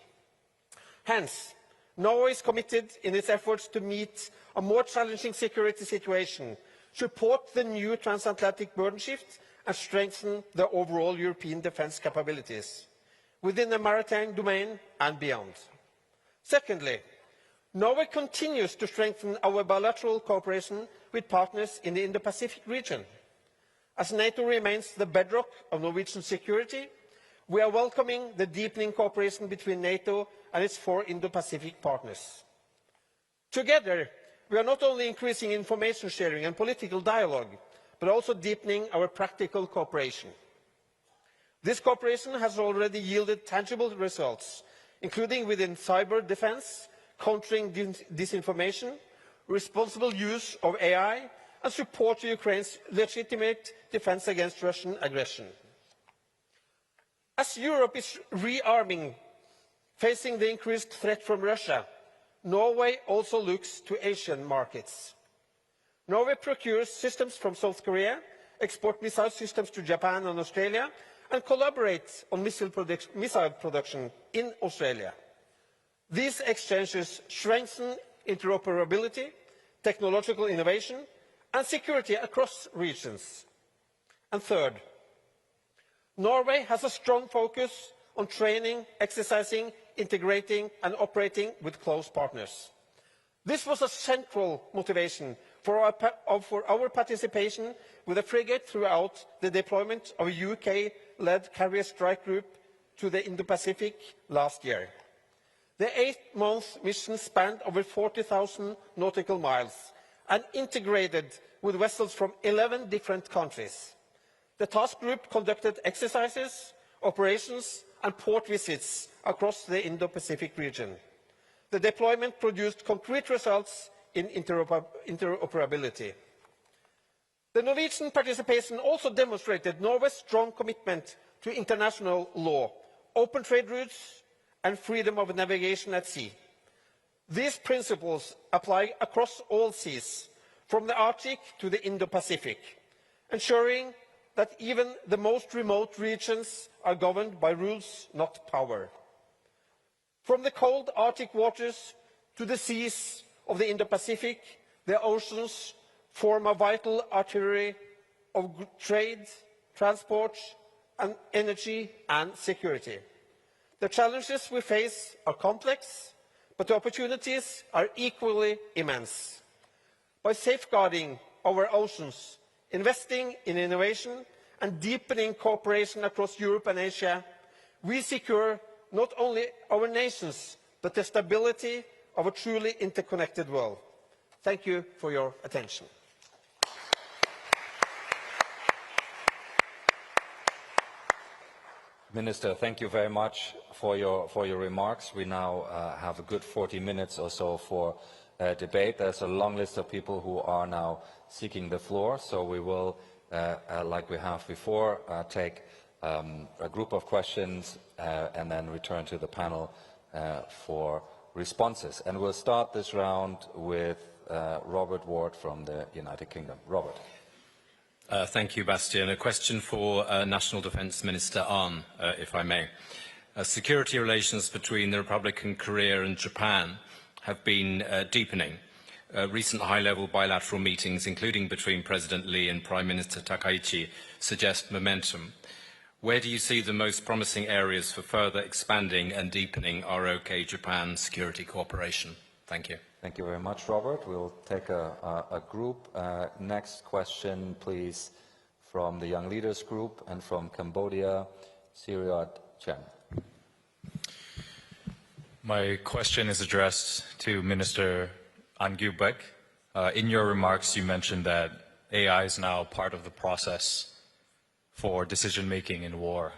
Hence, Norway is committed in its efforts to meet a more challenging security situation, support the new transatlantic burden shift, and strengthen the overall European defence capabilities within the maritime domain and beyond. Secondly, Norway continues to strengthen our bilateral cooperation with partners in the Indo-Pacífic region. As NATO remains the bedrock of Norwegian security, we are welcoming the deepening cooperation between NATO and its 4 Indo-Pacific partners. Together, we are not only increasing information sharing and political dialogue, but also deepening our practical cooperation. This cooperation has already yielded tangible results, including within cyber defence, countering disinformation, responsible use of AI, and support to Ukraine's legitimate defence against Russian aggression. As Europe is rearming, facing the increased threat from Russia, Norway also looks to Asian markets. Norway procures systems from South Korea, exports missile systems to Japan and Australia, and collaborates on missile production in Australia. These exchanges strengthen interoperability, technological innovation, and security across regions. And third, Norway has a strong focus on training, exercising, integrating, and operating with close partners. This was a central motivation for our participation with a frigate throughout the deployment of a UK-led carrier strike group to the Indo-Pacific last year. The 8-month mission spanned over 40,000 nautical miles and integrated with vessels from 11 different countries. The task group conducted exercises, operations, and port visits across the Indo-Pacific region. The deployment produced concrete results in interoperability. The Norwegian participation also demonstrated Norway's strong commitment to international law, open trade routes, and freedom of navigation at sea. These principles apply across all seas, from the Arctic to the Indo-Pacific, ensuring that even the most remote regions are governed by rules, not power. From the cold Arctic waters to the seas of the Indo-Pacific, the oceans form a vital artery of trade, transport, and energy and security. The challenges we face are complex, but the opportunities are equally immense. By safeguarding our oceans, investing in innovation, and deepening cooperation across Europe and Asia, we secure not only our nations, but the stability of a truly interconnected world. Thank you for your attention. Minister, thank you very much for your remarks. We now have a good 40 minutes or so for debate. There's a long list of people who are now seeking the floor, so we will, like we have before, take a group of questions and then return to the panel for responses. And we'll start this round with Robert Ward from the United Kingdom. Robert. Thank you, Bastian. A question for National Defense Minister Ahn, if I may. Security relations between the Republic of Korea and Japan have been deepening. Recent high-level bilateral meetings, including between President Lee and Prime Minister Takaichi, suggest momentum. Where do you see the most promising areas for further expanding and deepening ROK-Japan security cooperation? Thank you. Thank you very much, Robert. We'll take a group. Next question, please, from the Young Leaders Group and from Cambodia, Siriot Chen. My question is addressed to Minister An Gyu-baek. In your remarks, you mentioned that AI is now part of the process for decision-making in war.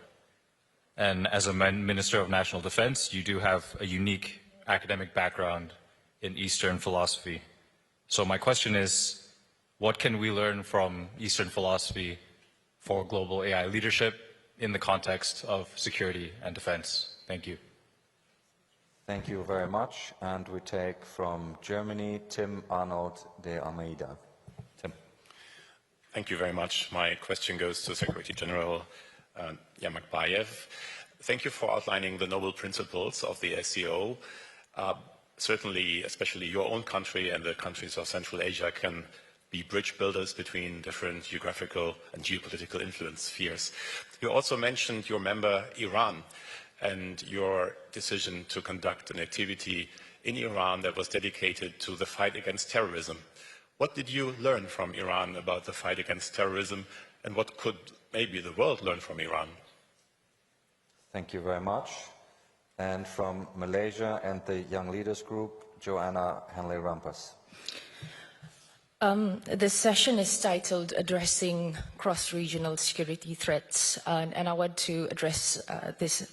And as a Minister of National Defense, you do have a unique academic background in Eastern philosophy. So my question is, what can we learn from Eastern philosophy for global AI leadership in the context of security and defense? Thank you. Thank you very much. And we take from Germany, Tim Arnold de Almeida. Tim. Thank you very much. My question goes to Secretary General Yamakbayev. Thank you for outlining the noble principles of the SCO. Certainly, especially your own country and the countries of Central Asia can be bridge builders between different geographical and geopolitical influence spheres. You also mentioned your member Iran and your decision to conduct an activity in Iran that was dedicated to the fight against terrorism. What did you learn from Iran about the fight against terrorism, and what could maybe the world learn from Iran? Thank you very much. And from Malaysia and the Young Leaders Group, Joanna Henley-Rampas. This session is titled Addressing Cross-Regional Security Threats, and I want to address this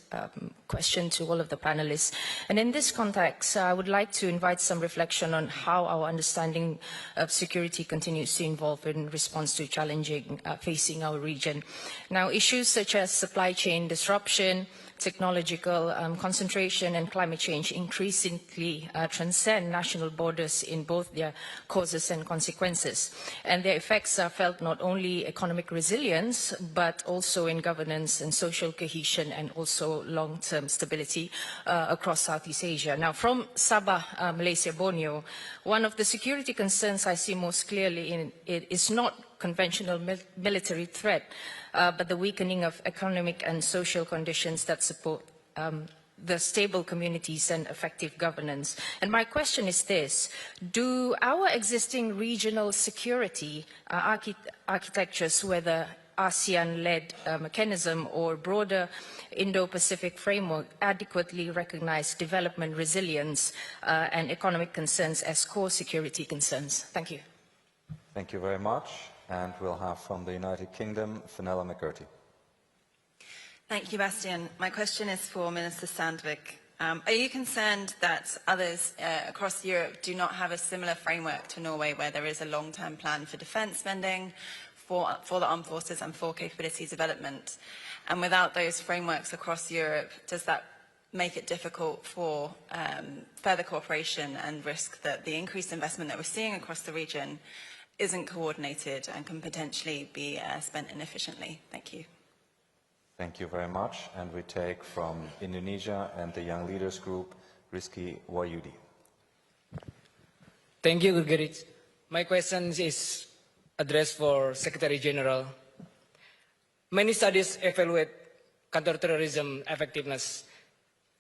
question to all of the panelists. And in this context, I would like to invite some reflection on how our understanding of security continues to evolve in response to challenges facing our region. Now, issues such as supply chain disruption, technological concentration and climate change increasingly transcend national borders in both their causes and consequences. And their effects are felt not only economic resilience, but also in governance and social cohesion and also long-term stability across Southeast Asia. Now, from Sabah, Malaysia, Borneo, one of the security concerns I see most clearly in it is not conventional military threat, but the weakening of economic and social conditions that support the stable communities and effective governance. And my question is this: do our existing regional security architectures, whether ASEAN-led mechanism or broader Indo-Pacific framework, adequately recognize development resilience and economic concerns as core security concerns? Thank you. Thank you very much. And we'll have from the United Kingdom, Fenella McCurdy. Thank you, Bastian. My question is for Minister Sandvik. Are you concerned that others across Europe do not have a similar framework to Norway, where there is a long-term plan for defence spending, for the armed forces and for capability development? And without those frameworks across Europe, does that make it difficult for further cooperation and risk that the increased investment that we're seeing across the region isn't coordinated and can potentially be spent inefficiently? Thank you. Thank you very much. And we take from Indonesia and the Young Leaders Group, Rizky Wahyudi. Thank you, Gurgerit. My question is addressed for Secretary General. Many studies evaluate counterterrorism effectiveness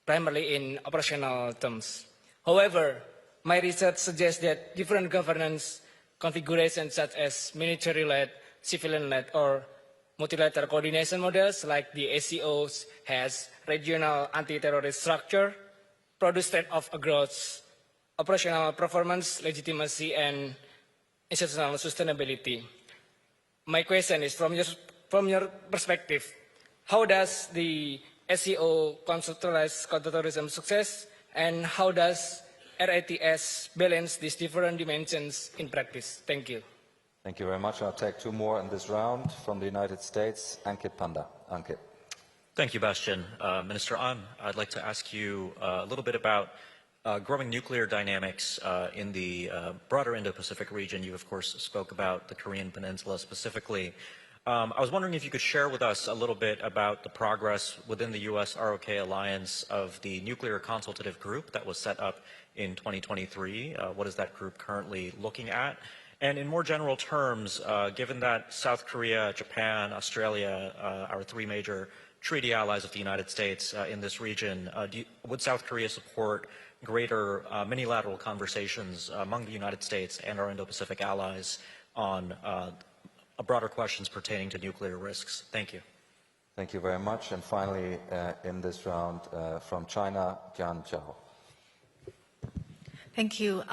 primarily in operational terms. However, my research suggests that different governance configurations such as military-led, civilian-led, or multilateral coordination models like the ACOs has regional anti-terrorist structure, produce trade-off across operational performance, legitimacy, and institutional sustainability. My question is, from your perspective, how does the SEO conceptualize counterterrorism success, and how does RATS balance these different dimensions in practice? Thank you. Thank you very much. I'll take two more in this round. From the United States, Ankit Panda. Ankit. Thank you, Bastian. Minister An, I'd like to ask you a little bit about growing nuclear dynamics in the broader Indo-Pacific region. You, of course, spoke about the Korean Peninsula specifically. I was wondering if you could share with us a little bit about the progress within the U.S.-ROK alliance of the nuclear consultative group that was set up in 2023. What is that group currently looking at? And in more general terms, given that South Korea, Japan, Australia, our three major treaty allies of the United States in this region, would South Korea support greater minilateral conversations among the United States and our Indo-Pacific allies on broader questions pertaining to nuclear risks? Thank you. Thank you very much. And finally, in this round, from China, Jian Zhao. Thank you.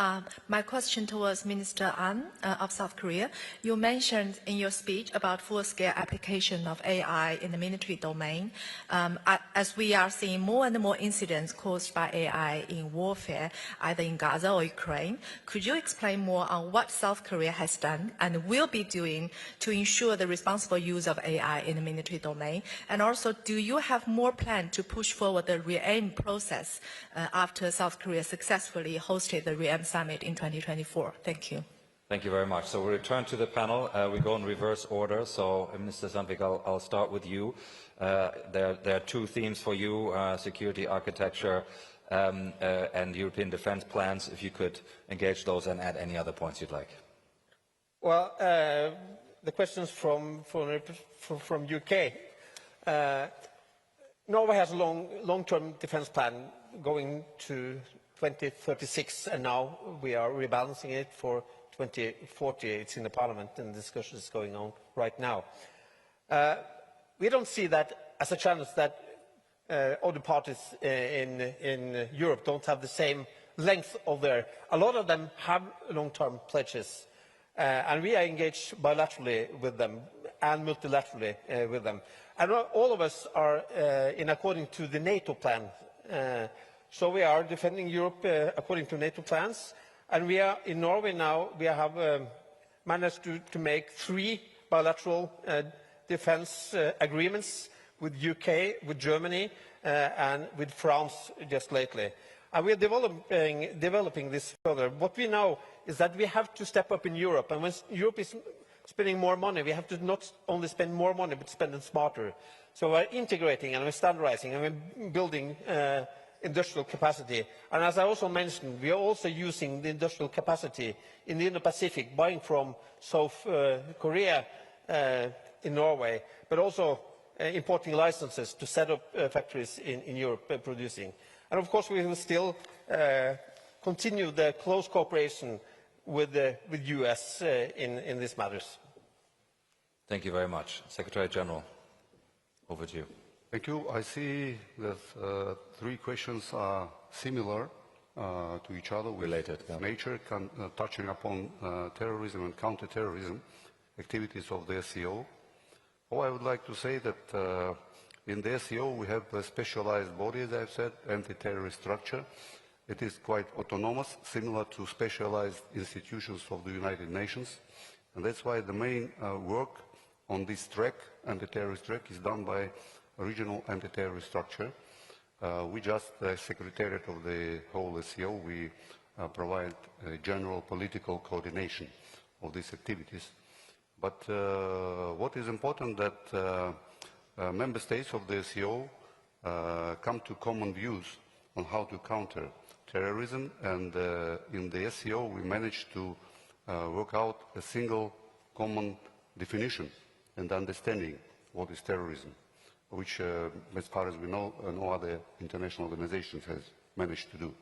My question towards Minister An of South Korea. You mentioned in your speech about full-scale application of AI in the military domain. As we are seeing more and more incidents caused by AI in warfare, either in Gaza or Ukraine, could you explain more on what South Korea has done and will be doing to ensure the responsible use of AI in the military domain? And also, do you have more plan to push forward the re-aim process after South Korea successfully hosted the re-aim summit in 2024? Thank you. Thank you very much. So we return to the panel. We go in reverse order. So, Minister Sandvik, I'll start with you. There are two themes for you, security architecture and European defense plans. If you could engage those and add any other points you'd like. Well, the questions from UK. Norway has a long-term defense plan going to 2036, and now we are rebalancing it for 2040. It's in the Parliament, and the discussion is going on right now. We don't see that as a challenge that other parties in Europe don't have the same length of their. A lot of them have long-term pledges, and we are engaged bilaterally with them and multilaterally with them. And all of us are in according to the NATO plan. So we are defending Europe according to NATO plans, and we are in Norway now. We have managed to make 3 bilateral defense agreements with UK, with Germany, and with France just lately. And we are developing this further. What we know is that we have to step up in Europe, and when Europe is spending more money, we have to not only spend more money, but spend it smarter. So we're integrating and we're standardizing and we're building industrial capacity. And as I also mentioned, we are also using the industrial capacity in the Indo-Pacífic, buying from South Korea in Norway, but also importing licenses to set up factories in Europe producing. And of course, we will still continue the close cooperation with US in these matters. Thank you very much. Secretary General, over to you. Thank you. I see that 3 questions are similar to each other, related nature, touching upon terrorism and counterterrorism activities of the SEO. I would like to say that in the SEO we have a specialized body, as I've said, anti-terrorist structure. It is quite autonomous, similar to specialized institutions of the United Nations. And that's why the main work on this track, anti-terrorist track, is done by a regional anti-terrorist structure. We just, the Secretariat of the whole SEO, we provide a general political coordination of these activities. But what is important that member states of the SCO come to common views on how to counter terrorism, and in the SCO we managed to work out a single common definition and understanding what is terrorism, which, as far as we know, no other international organization has managed to do.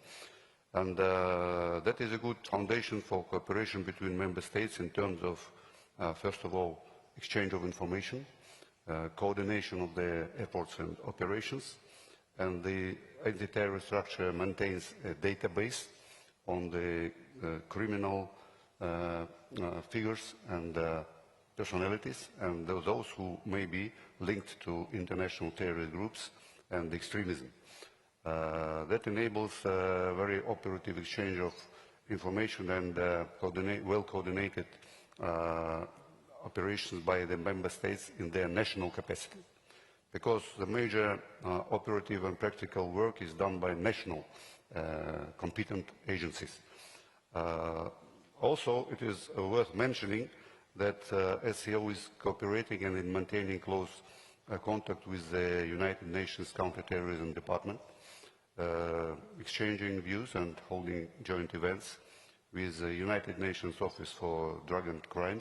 And that is a good foundation for cooperation between member states in terms of, first of all, exchange of information, coordination of their efforts and operations, and the anti-terror structure maintains a database on the criminal figures and personalities and those who may be linked to international terrorist groups and extremism. That enables a very operative exchange of information and well-coordinated operations by the member states in their national capacity. Because the major operative and practical work is done by national competent agencies. Also, it is worth mentioning that SCO is cooperating and in maintaining close contact with the United Nations Counterterrorism Department, exchanging views and holding joint events with the United Nations Office for Drugs and Crime,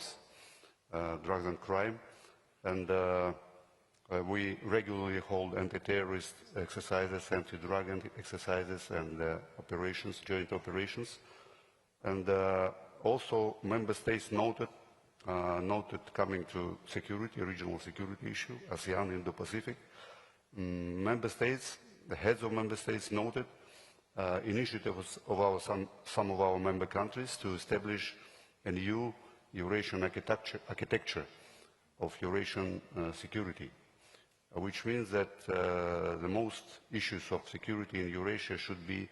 and we regularly hold anti-terrorist exercises, anti-drug exercises and operations, joint operations. And also member states noted coming to security, regional security issue, ASEAN, Indo-Pacific. Member states, the heads of member states noted initiatives of some of our member countries to establish a new Eurasian architecture of Eurasian security, which means that the most issues of security in Eurasia should be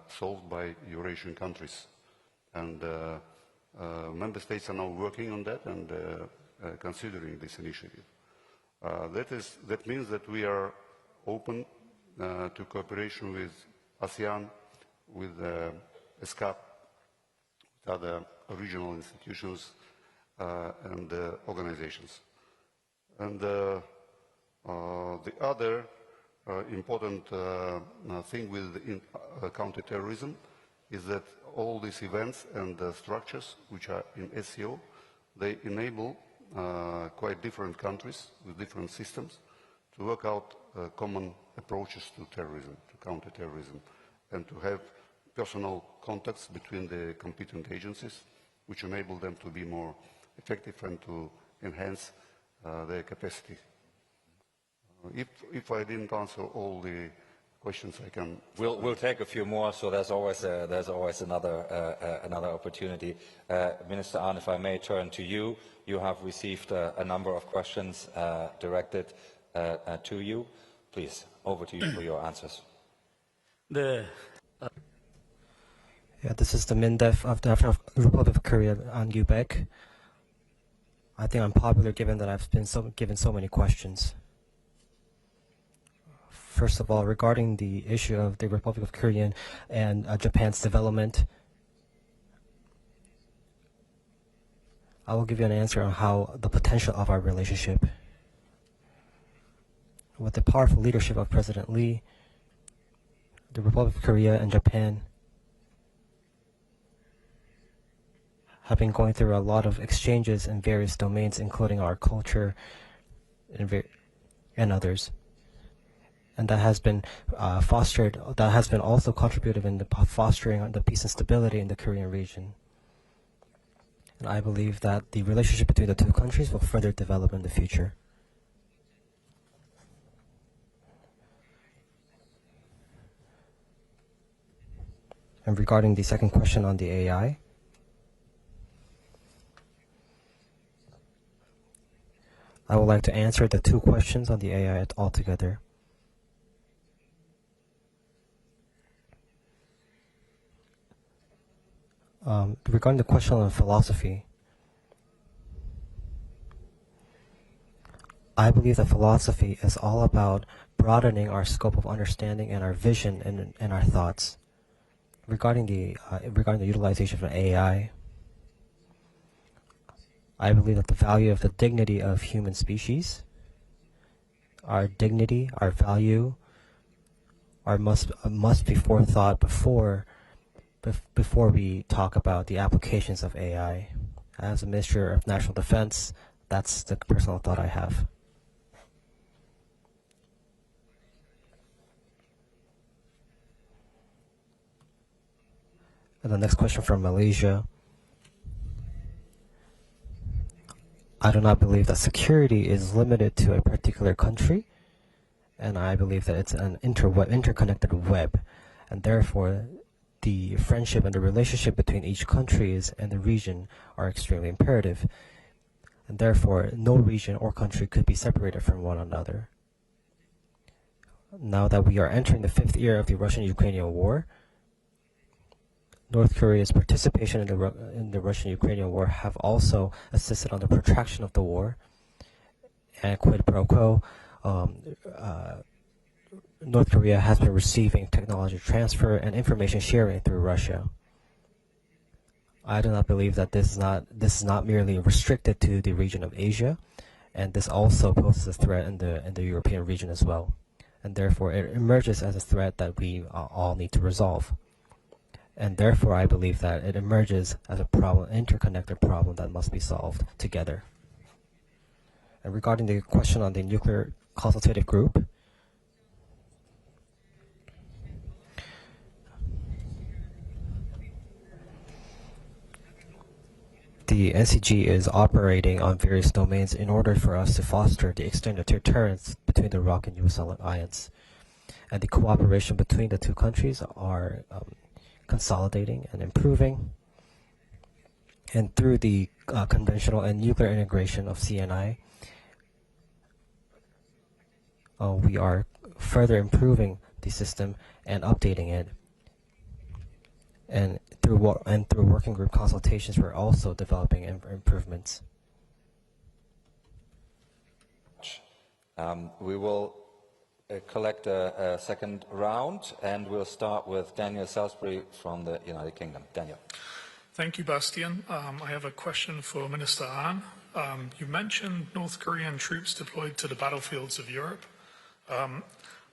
solved by Eurasian countries. And member states are now working on that and considering this initiative. That means that we are open to cooperation with ASEAN, with ESCAP, with other regional institutions and organizations. And the other important thing with counterterrorism is that all these events and structures which are in SCO, they enable quite different countries with different systems to work out common approaches to terrorism, to counterterrorism, and to have personal contacts between the competent agencies, which enable them to be more effective and to enhance their capacity. If I didn't answer all the questions, I can. We'll take a few more. So there's always another opportunity. Minister Ahn, if I may turn to you, you have received a number of questions directed to you. Please, over to you for your answers. Yeah, this is the MINDEF of the Republic of Korea, An Gyu-baek. I think I'm popular given that I've been given so many questions. First of all, regarding the issue of the Republic of Korea and Japan's development, I will give you an answer on how the potential of our relationship. With the powerful leadership of President Lee, the Republic of Korea and Japan have been going through a lot of exchanges in various domains, including our culture and others. And that has been fostered, that has been also contributed in the fostering the peace and stability in the Korean region. And I believe that the relationship between the two countries will further develop in the future. And regarding the second question on the AI, I would like to answer the two questions on the AI altogether. Regarding the question on philosophy, I believe that philosophy is all about broadening our scope of understanding and our vision and our thoughts. Regarding the utilization of AI, I believe that the value of the dignity of human species, our dignity, our value, must be forethought before we talk about the applications of AI. As a Minister of National Defense, that's the personal thought I have. And the next question from Malaysia. I do not believe that security is limited to a particular country, and I believe that it's an interconnected web, and therefore the friendship and the relationship between each country and the region are extremely imperative, and therefore no region or country could be separated from one another. Now that we are entering the 5th year of the Russian-Ukrainian war, North Korea's participation in the Russian-Ukrainian war have also assisted on the protraction of the war, and quid pro quo, North Korea has been receiving technology transfer and information sharing through Russia. I do not believe that this is not merely restricted to the region of Asia, and this also poses a threat in the European region as well, and therefore it emerges as a threat that we all need to resolve. And therefore, I believe that it emerges as a problem, interconnected problem that must be solved together. And regarding the question on the nuclear consultative group, the NCG is operating on various domains in order for us to foster the extended deterrence between the ROC and US alliance. And the cooperation between the two countries are consolidating and improving. And through the conventional and nuclear integration of CNI, we are further improving the system and updating it. And through working group consultations, we're also developing improvements. We will collect a second round, and we'll start with Daniel Salisbury from the United Kingdom. Daniel. Thank you, Bastian. I have a question for Minister Ahn. You mentioned North Korean troops deployed to the battlefields of Europe.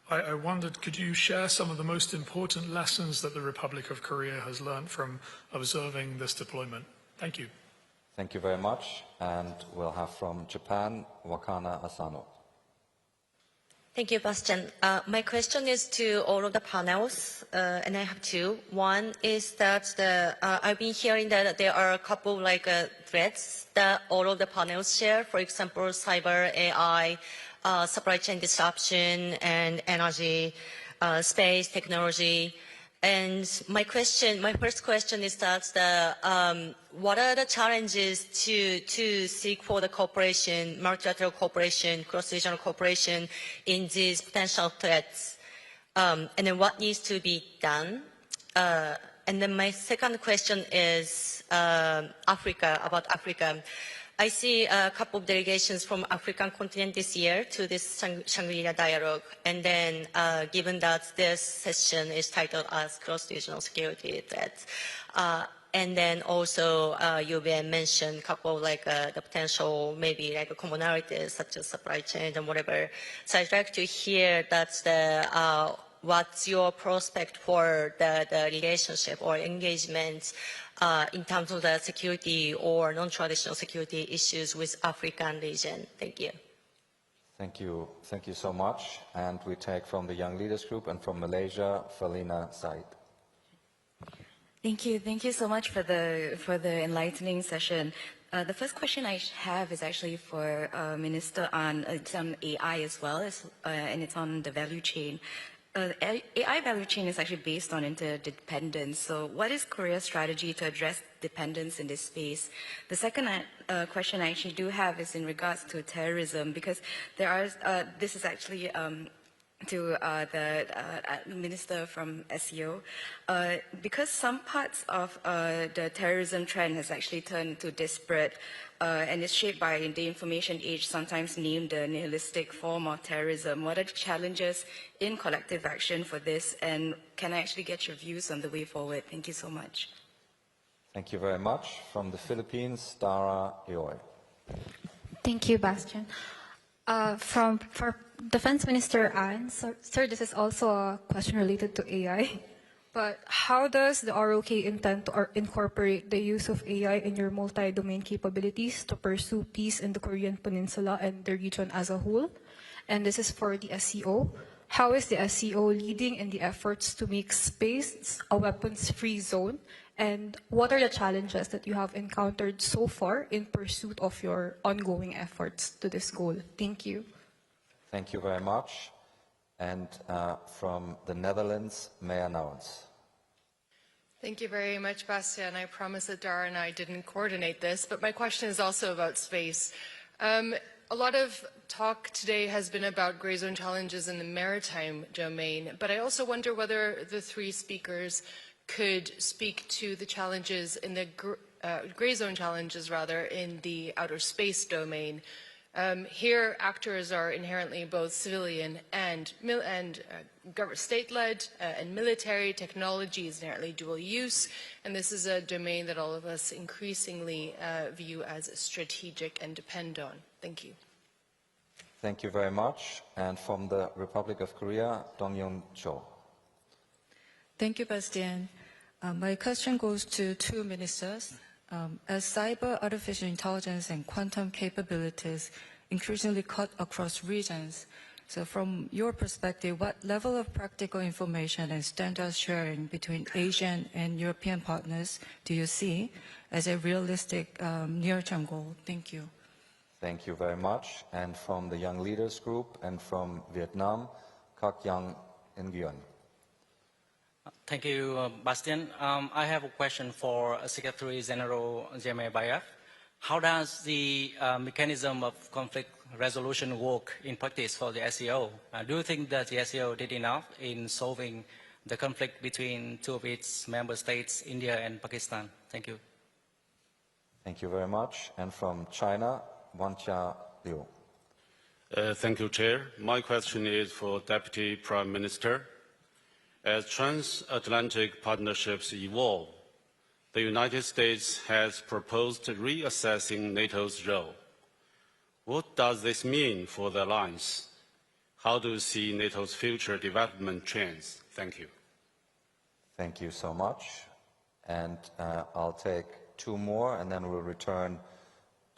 I wondered, could you share some of the most important lessons that the Republic of Korea has learned from observing this deployment? Thank you. Thank you very much. And we'll have from Japan, Wakana Asano. Thank you, Bastian. My question is to all of the panels, and I have two. One is that I've been hearing that there are a couple of threats that all of the panels share. For example, cyber, AI, supply chain disruption, and energy, space, technology. And my first question is that what are the challenges to seek for the cooperation, multilateral cooperation, cross-regional cooperation in these potential threats? And then what needs to be done? And then my second question is about Africa. I see a couple of delegations from African continent this year to this Shangri-La dialogue. And then given that this session is titled as Cross-Regional Security Threats, and then also you mentioned a couple of the potential maybe commonalities such as supply chain and whatever. So I'd like to hear what's your prospect for the relationship or engagement in terms of the security or non-traditional security issues with African region. Thank you. Thank you. Thank you so much. And we take from the Young Leaders Group and from Malaysia, Falina Said. Thank you. Thank you so much for the enlightening session. The first question I have is actually for Minister Ahn. It's on AI as well, and it's on the value chain. AI value chain is actually based on interdependence. So what is Korea's strategy to address dependence in this space? The second question I actually do have is in regards to terrorism, because there are, this is actually to the minister from SEO, because some parts of the terrorism trend has actually turned to disparate and is shaped by the information age, sometimes named the nihilistic form of terrorism. What are the challenges in collective action for this, and can I actually get your views on the way forward? Thank you so much. Thank you very much. From the Philippines, Dara Ioy. Thank you, Bastian. For Defense Minister Ann, sir, this is also a question related to AI. But how does the ROK intend to incorporate the use of AI in your multi-domain capabilities to pursue peace in the Korean Peninsula and the region as a whole? And this is for the SCO. How is the SCO leading in the efforts to make space a weapons-free zone? And what are the challenges that you have encountered so far in pursuit of your ongoing efforts to this goal? Thank you. Thank you very much. And from the Netherlands, Maya Nouwens. Thank you very much, Bastian. I promise that Dara and I didn't coordinate this, but my question is also about space. A lot of talk today has been about gray zone challenges in the maritime domain, but I also wonder whether the three speakers could speak to the challenges in the gray zone challenges, rather, in the outer space domain. Here, actors are inherently both civilian and state-led and military. Technology is inherently dual use, and this is a domain that all of us increasingly view as strategic and depend on. Thank you. Thank you very much. And from the Republic of Korea, Dong-Yun Cho. Thank you, Bastian. My question goes to two ministers. As cyber, artificial intelligence, and quantum capabilities increasingly cut across regions, so from your perspective, what level of practical information and standard sharing between Asian and European partners do you see as a realistic near-term goal? Thank you. Thank you very much. And from the Young Leaders Group and from Vietnam, Kak Yang Nguyen. Thank you, Bastian. I have a question for Secretary General Jeremy Bayev. How does the mechanism of conflict resolution work in practice for the SCO? Do you think that the SCO did enough in solving the conflict between two of its member states, India and Pakistan? Thank you. Thank you very much. And from China, Wanjia Liu. Thank you, Chair. My question is for Deputy Prime Minister. As transatlantic partnerships evolve, the United States has proposed reassessing NATO's role. What does this mean for the alliance? How do you see NATO's future development trends? Thank you. Thank you so much. And I'll take two more, and then we'll return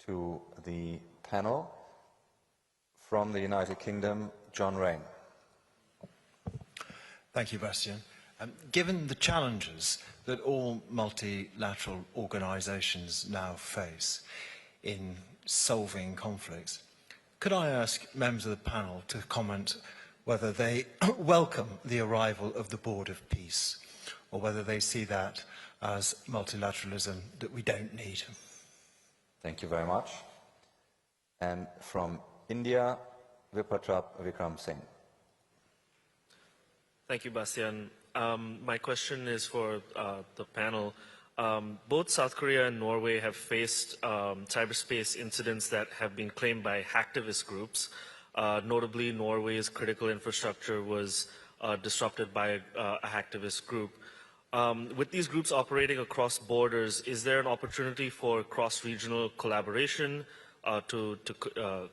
to the panel. From the United Kingdom, John Rain. Thank you, Bastian. Given the challenges that all multilateral organisations now face in solving conflicts, could I ask members of the panel to comment whether they welcome the arrival of the Board of Peace, or whether they see that as multilateralism that we don't need? Thank you very much. And from India, Vipatrap Vikram Singh. Thank you, Bastian. My question is for the panel. Both South Korea and Norway have faced cyberspace incidents that have been claimed by hacktivist groups. Notably, Norway's critical infrastructure was disrupted by a hacktivist group. With these groups operating across borders, is there an opportunity for cross-regional collaboration to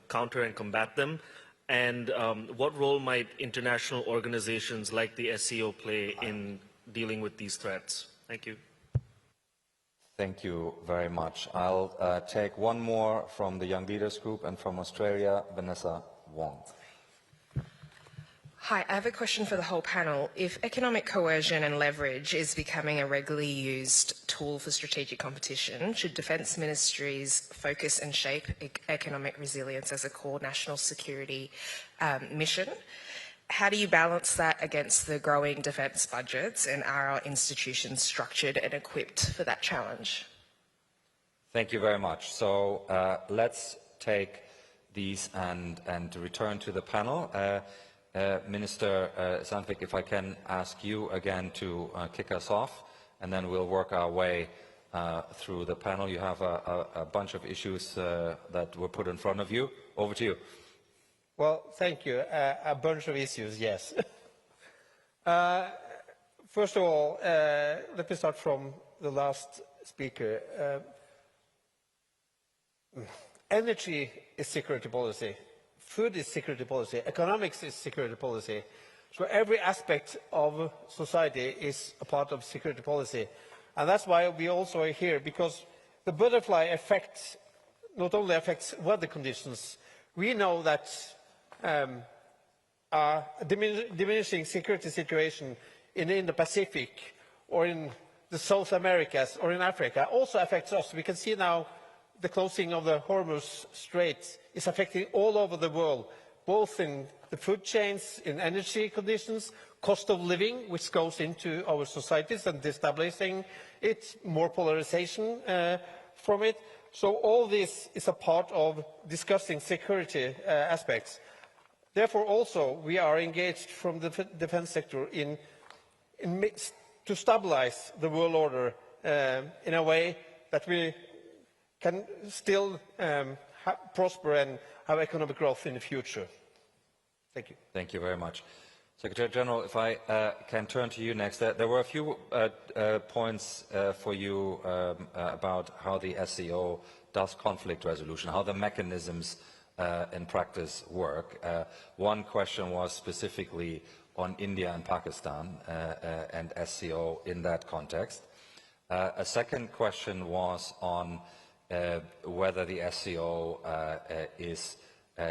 counter and combat them? And what role might international organizations like the SCO play in dealing with these threats? Thank you. Thank you very much. I'll take one more from the Young Leaders Group, and from Australia, Vanessa Wong. Hi, I have a question for the whole panel. If economic coercion and leverage is becoming a regularly used tool for strategic competition, should defence ministries focus and shape economic resilience as a core national security mission? How do you balance that against the growing defence budgets, and are our institutions structured and equipped for that challenge? Thank you very much. So let's take these and return to the panel. Minister Sandvik, if I can ask you again to kick us off, and then we'll work our way through the panel. You have a bunch of issues that were put in front of you. Over to you. Well, thank you. A bunch of issues, yes. First of all, let me start from the last speaker. Energy is security policy. Food is security policy. Economics is security policy. So every aspect of society is a part of security policy. And that's why we also are here, because the butterfly effect not only affects weather conditions. We know that a diminishing security situation in the Indo-Pacífic or in the South Americas or in Africa also affects us. We can see now the closing of the Hormuz Strait is affecting all over the world, both in the food chains, in energy conditions, cost of living, which goes into our societies and destabilizing it, more polarization from it. So all this is a part of discussing security aspects. Therefore, also, we are engaged from the defense sector to stabilize the world order in a way that we can still prosper and have economic growth in the future. Thank you. Thank you very much. Secretary General, if I can turn to you next. There were a few points for you about how the SCO does conflict resolution, how the mechanisms in practice work. One question was specifically on India and Pakistan and SCO in that context. A second question was on whether the SCO is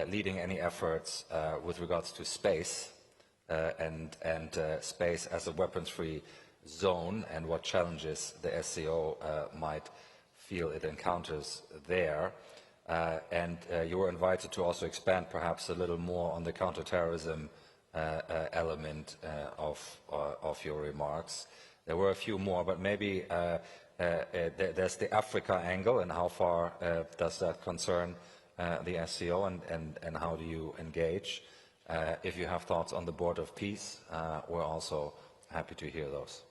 leading any efforts with regards to space and space as a weapons-free zone, and what challenges the SCO might feel it encounters there. And you were invited to also expand perhaps a little more on the counterterrorism element of your remarks. There were a few more, but maybe there's the Africa angle, and how far does that concern the SCO, and how do you engage? If you have thoughts on the Board of Peace, we're also happy to hear those.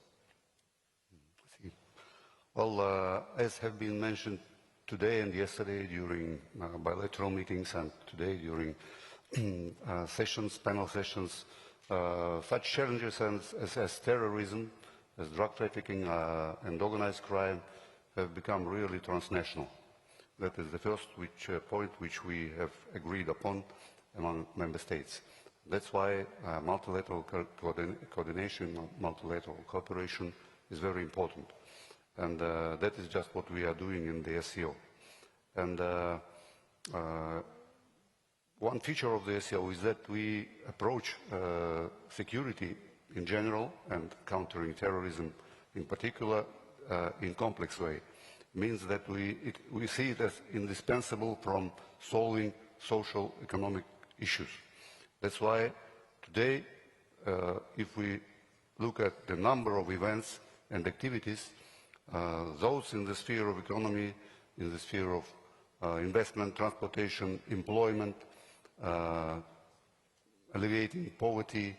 Well, as have been mentioned today and yesterday during bilateral meetings, and today during sessions, panel sessions, such challenges as terrorism, as drug trafficking and organized crime have become really transnational. That is the first point which we have agreed upon among member states. That's why multilateral coordination, multilateral cooperation is very important. And that is just what we are doing in the SCO. And one feature of the SCO is that we approach security in general and countering terrorism in particular in complex way. It means that we see it as indispensable from solving social economic issues. That's why today, if we look at the number of events and activities, those in the sphere of economy, in the sphere of investment, transportation, employment, alleviating poverty,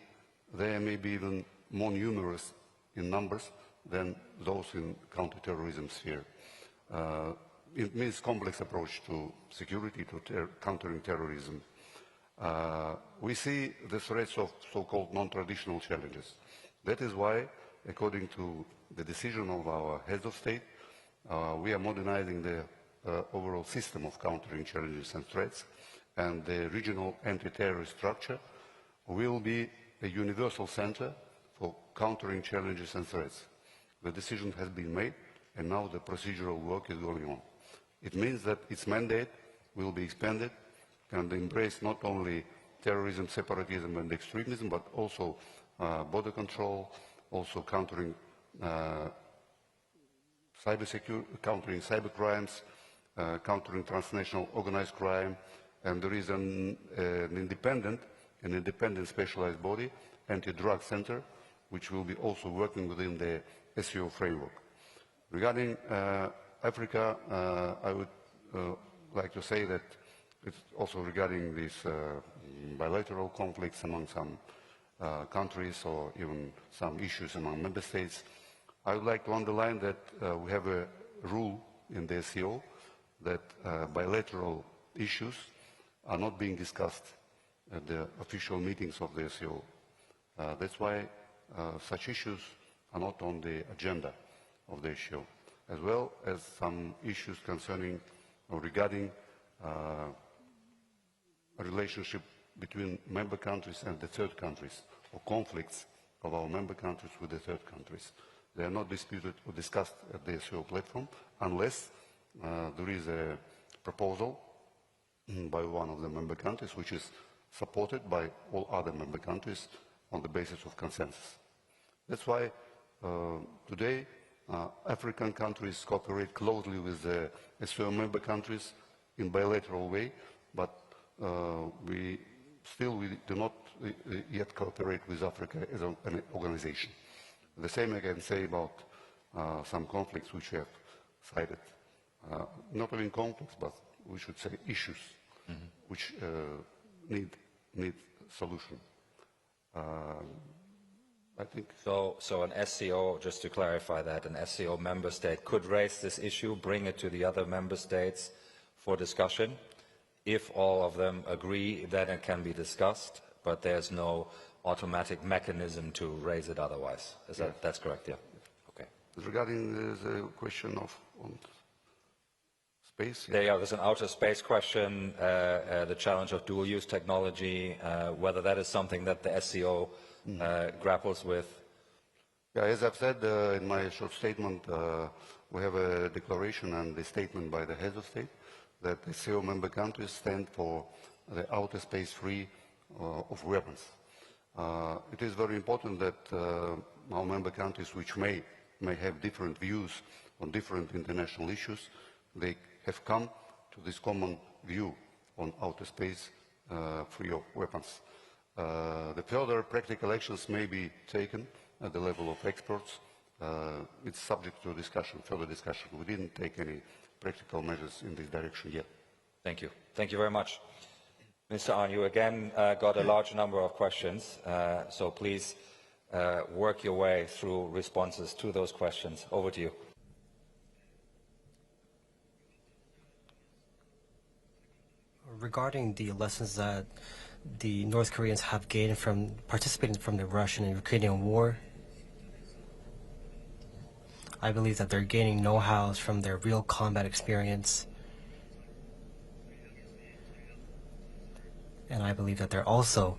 they may be even more numerous in numbers than those in counterterrorism sphere. It means complex approach to security, to countering terrorism. We see the threats of so-called non-traditional challenges. That is why, according to the decision of our heads of state, we are modernizing the overall system of countering challenges and threats, and the regional anti-terrorist structure will be a universal center for countering challenges and threats. The decision has been made, and now the procedural work is going on. It means that its mandate will be expanded and embrace not only terrorism, separatism and extremism, but also border control, also countering countering cybercrimes, countering transnational organized crime, and there is an independent specialized body, anti-drug center, which will be also working within the SEO framework. Regarding Africa, I would like to say that it's also regarding these bilateral conflicts among some countries or even some issues among member states. I would like to underline that we have a rule in the SEO that bilateral issues are not being discussed at the official meetings of the SEO. That's why such issues are not on the agenda of the SEO, as well as some issues concerning or regarding a relationship between member countries and the third countries, or conflicts of our member countries with the third countries. They are not disputed or discussed at the SEO platform unless there is a proposal by one of the member countries which is supported by all other member countries on the basis of consensus. That's why today African countries cooperate closely with the SEO member countries in bilateral way, but we do not yet cooperate with Africa as an organization. The same I can say about some conflicts which we have cited. Not only conflicts, but we should say issues which need solution. I think so. An SCO, just to clarify that, an SCO member state could raise this issue, bring it to the other member states for discussion. If all of them agree, then it can be discussed, but there's no automatic mechanism to raise it otherwise. That's correct? Yeah. Okay. Regarding the question of space, there's an outer space question, the challenge of dual-use technology, whether that is something that the SCO grapples with. Yeah, as I've said in my short statement, we have a declaration and a statement by the heads of state that the SEO member countries stand for the outer space free of weapons. It is very important that our member countries, which may have different views on different international issues, they have come to this common view on outer space free of weapons. The further practical actions may be taken at the level of experts. It's subject to discussion, further discussion. We didn't take any practical measures in this direction yet. Thank you. Thank you very much. Mr. Ahn, you again got a large number of questions, so please work your way through responses to those questions. Over to you. Regarding the lessons that the North Koreans have gained from participating from the Russian and Ukrainian war, I believe that they're gaining know-hows from their real combat experience. And I believe that they're also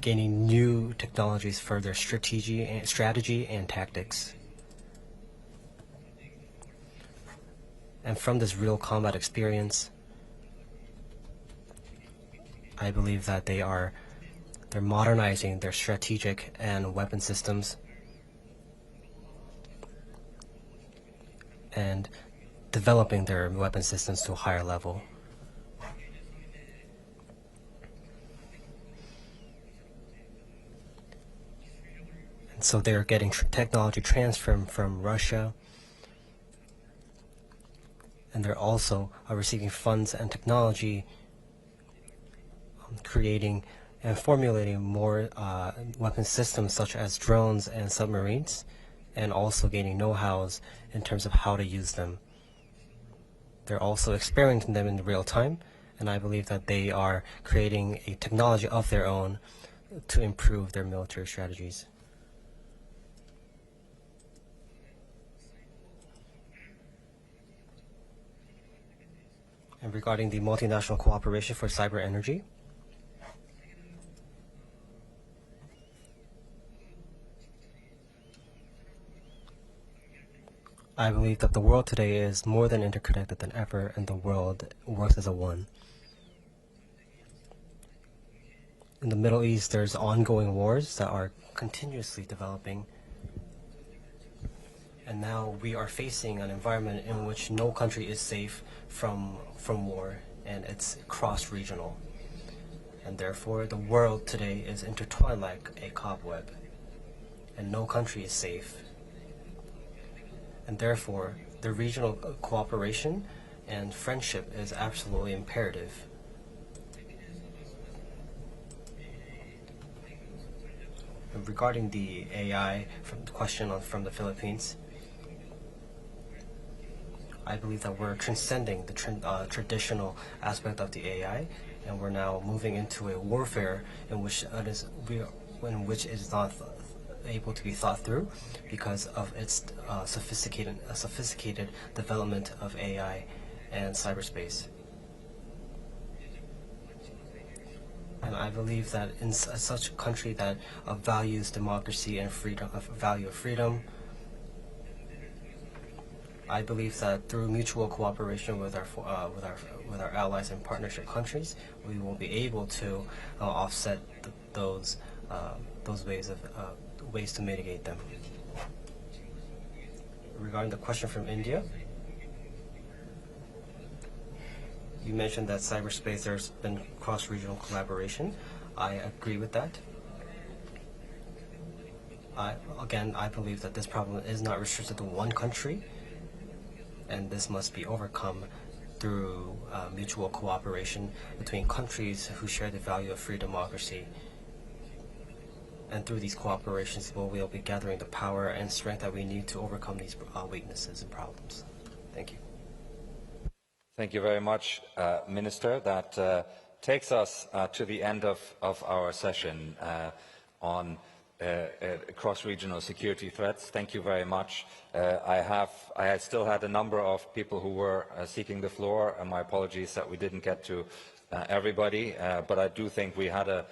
gaining new technologies for their strategy and tactics. And from this real combat experience, I believe that they're modernizing their strategic and weapon systems and developing their weapon systems to a higher level. And so they're getting technology transfer from Russia, and they're also receiving funds and technology, creating and formulating more weapon systems such as drones and submarines, and also gaining know-hows in terms of how to use them. They're also experimenting them in real time, and I believe that they are creating a technology of their own to improve their military strategies. And regarding the multinational cooperation for cyber energy, I believe that the world today is more than interconnected than ever, and the world works as a one. In the Middle East, there's ongoing wars that are continuously developing. And now we are facing an environment in which no country is safe from war, and it's cross-regional. And therefore, the world today is intertwined like a cobweb, and no country is safe. And therefore, the regional cooperation and friendship is absolutely imperative. And regarding the AI question from the Philippines, I believe that we're transcending the traditional aspect of the AI, and we're now moving into a warfare in which it is not able to be thought through because of its sophisticated development of AI and cyberspace. And I believe that in such a country that values democracy and freedom, value of freedom, I believe that through mutual cooperation with our allies and partnership countries, we will be able to offset those ways to mitigate them. Regarding the question from India, you mentioned that cyberspace, there's been cross-regional collaboration. I agree with that. Again, I believe that this problem is not restricted to one country, and this must be overcome through mutual cooperation between countries who share the value of free democracy. And through these cooperations, we'll be gathering the power and strength that we need to overcome these weaknesses and problems. Thank you. Thank you very much, Minister. That takes us to the end of our session on cross-regional security threats. Thank you very much. I still had a number of people who were seeking the floor, and my apologies that we didn't get to everybody, but I do think we had a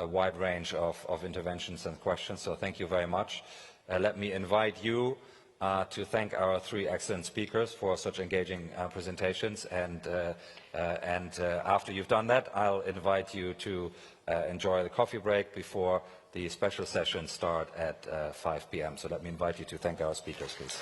wide range of interventions and questions, so thank you very much. Let me invite you to thank our three excellent speakers for such engaging presentations, and after you've done that, I'll invite you to enjoy the coffee break before the special sessions start at 5 p.m. So let me invite you to thank our speakers, please.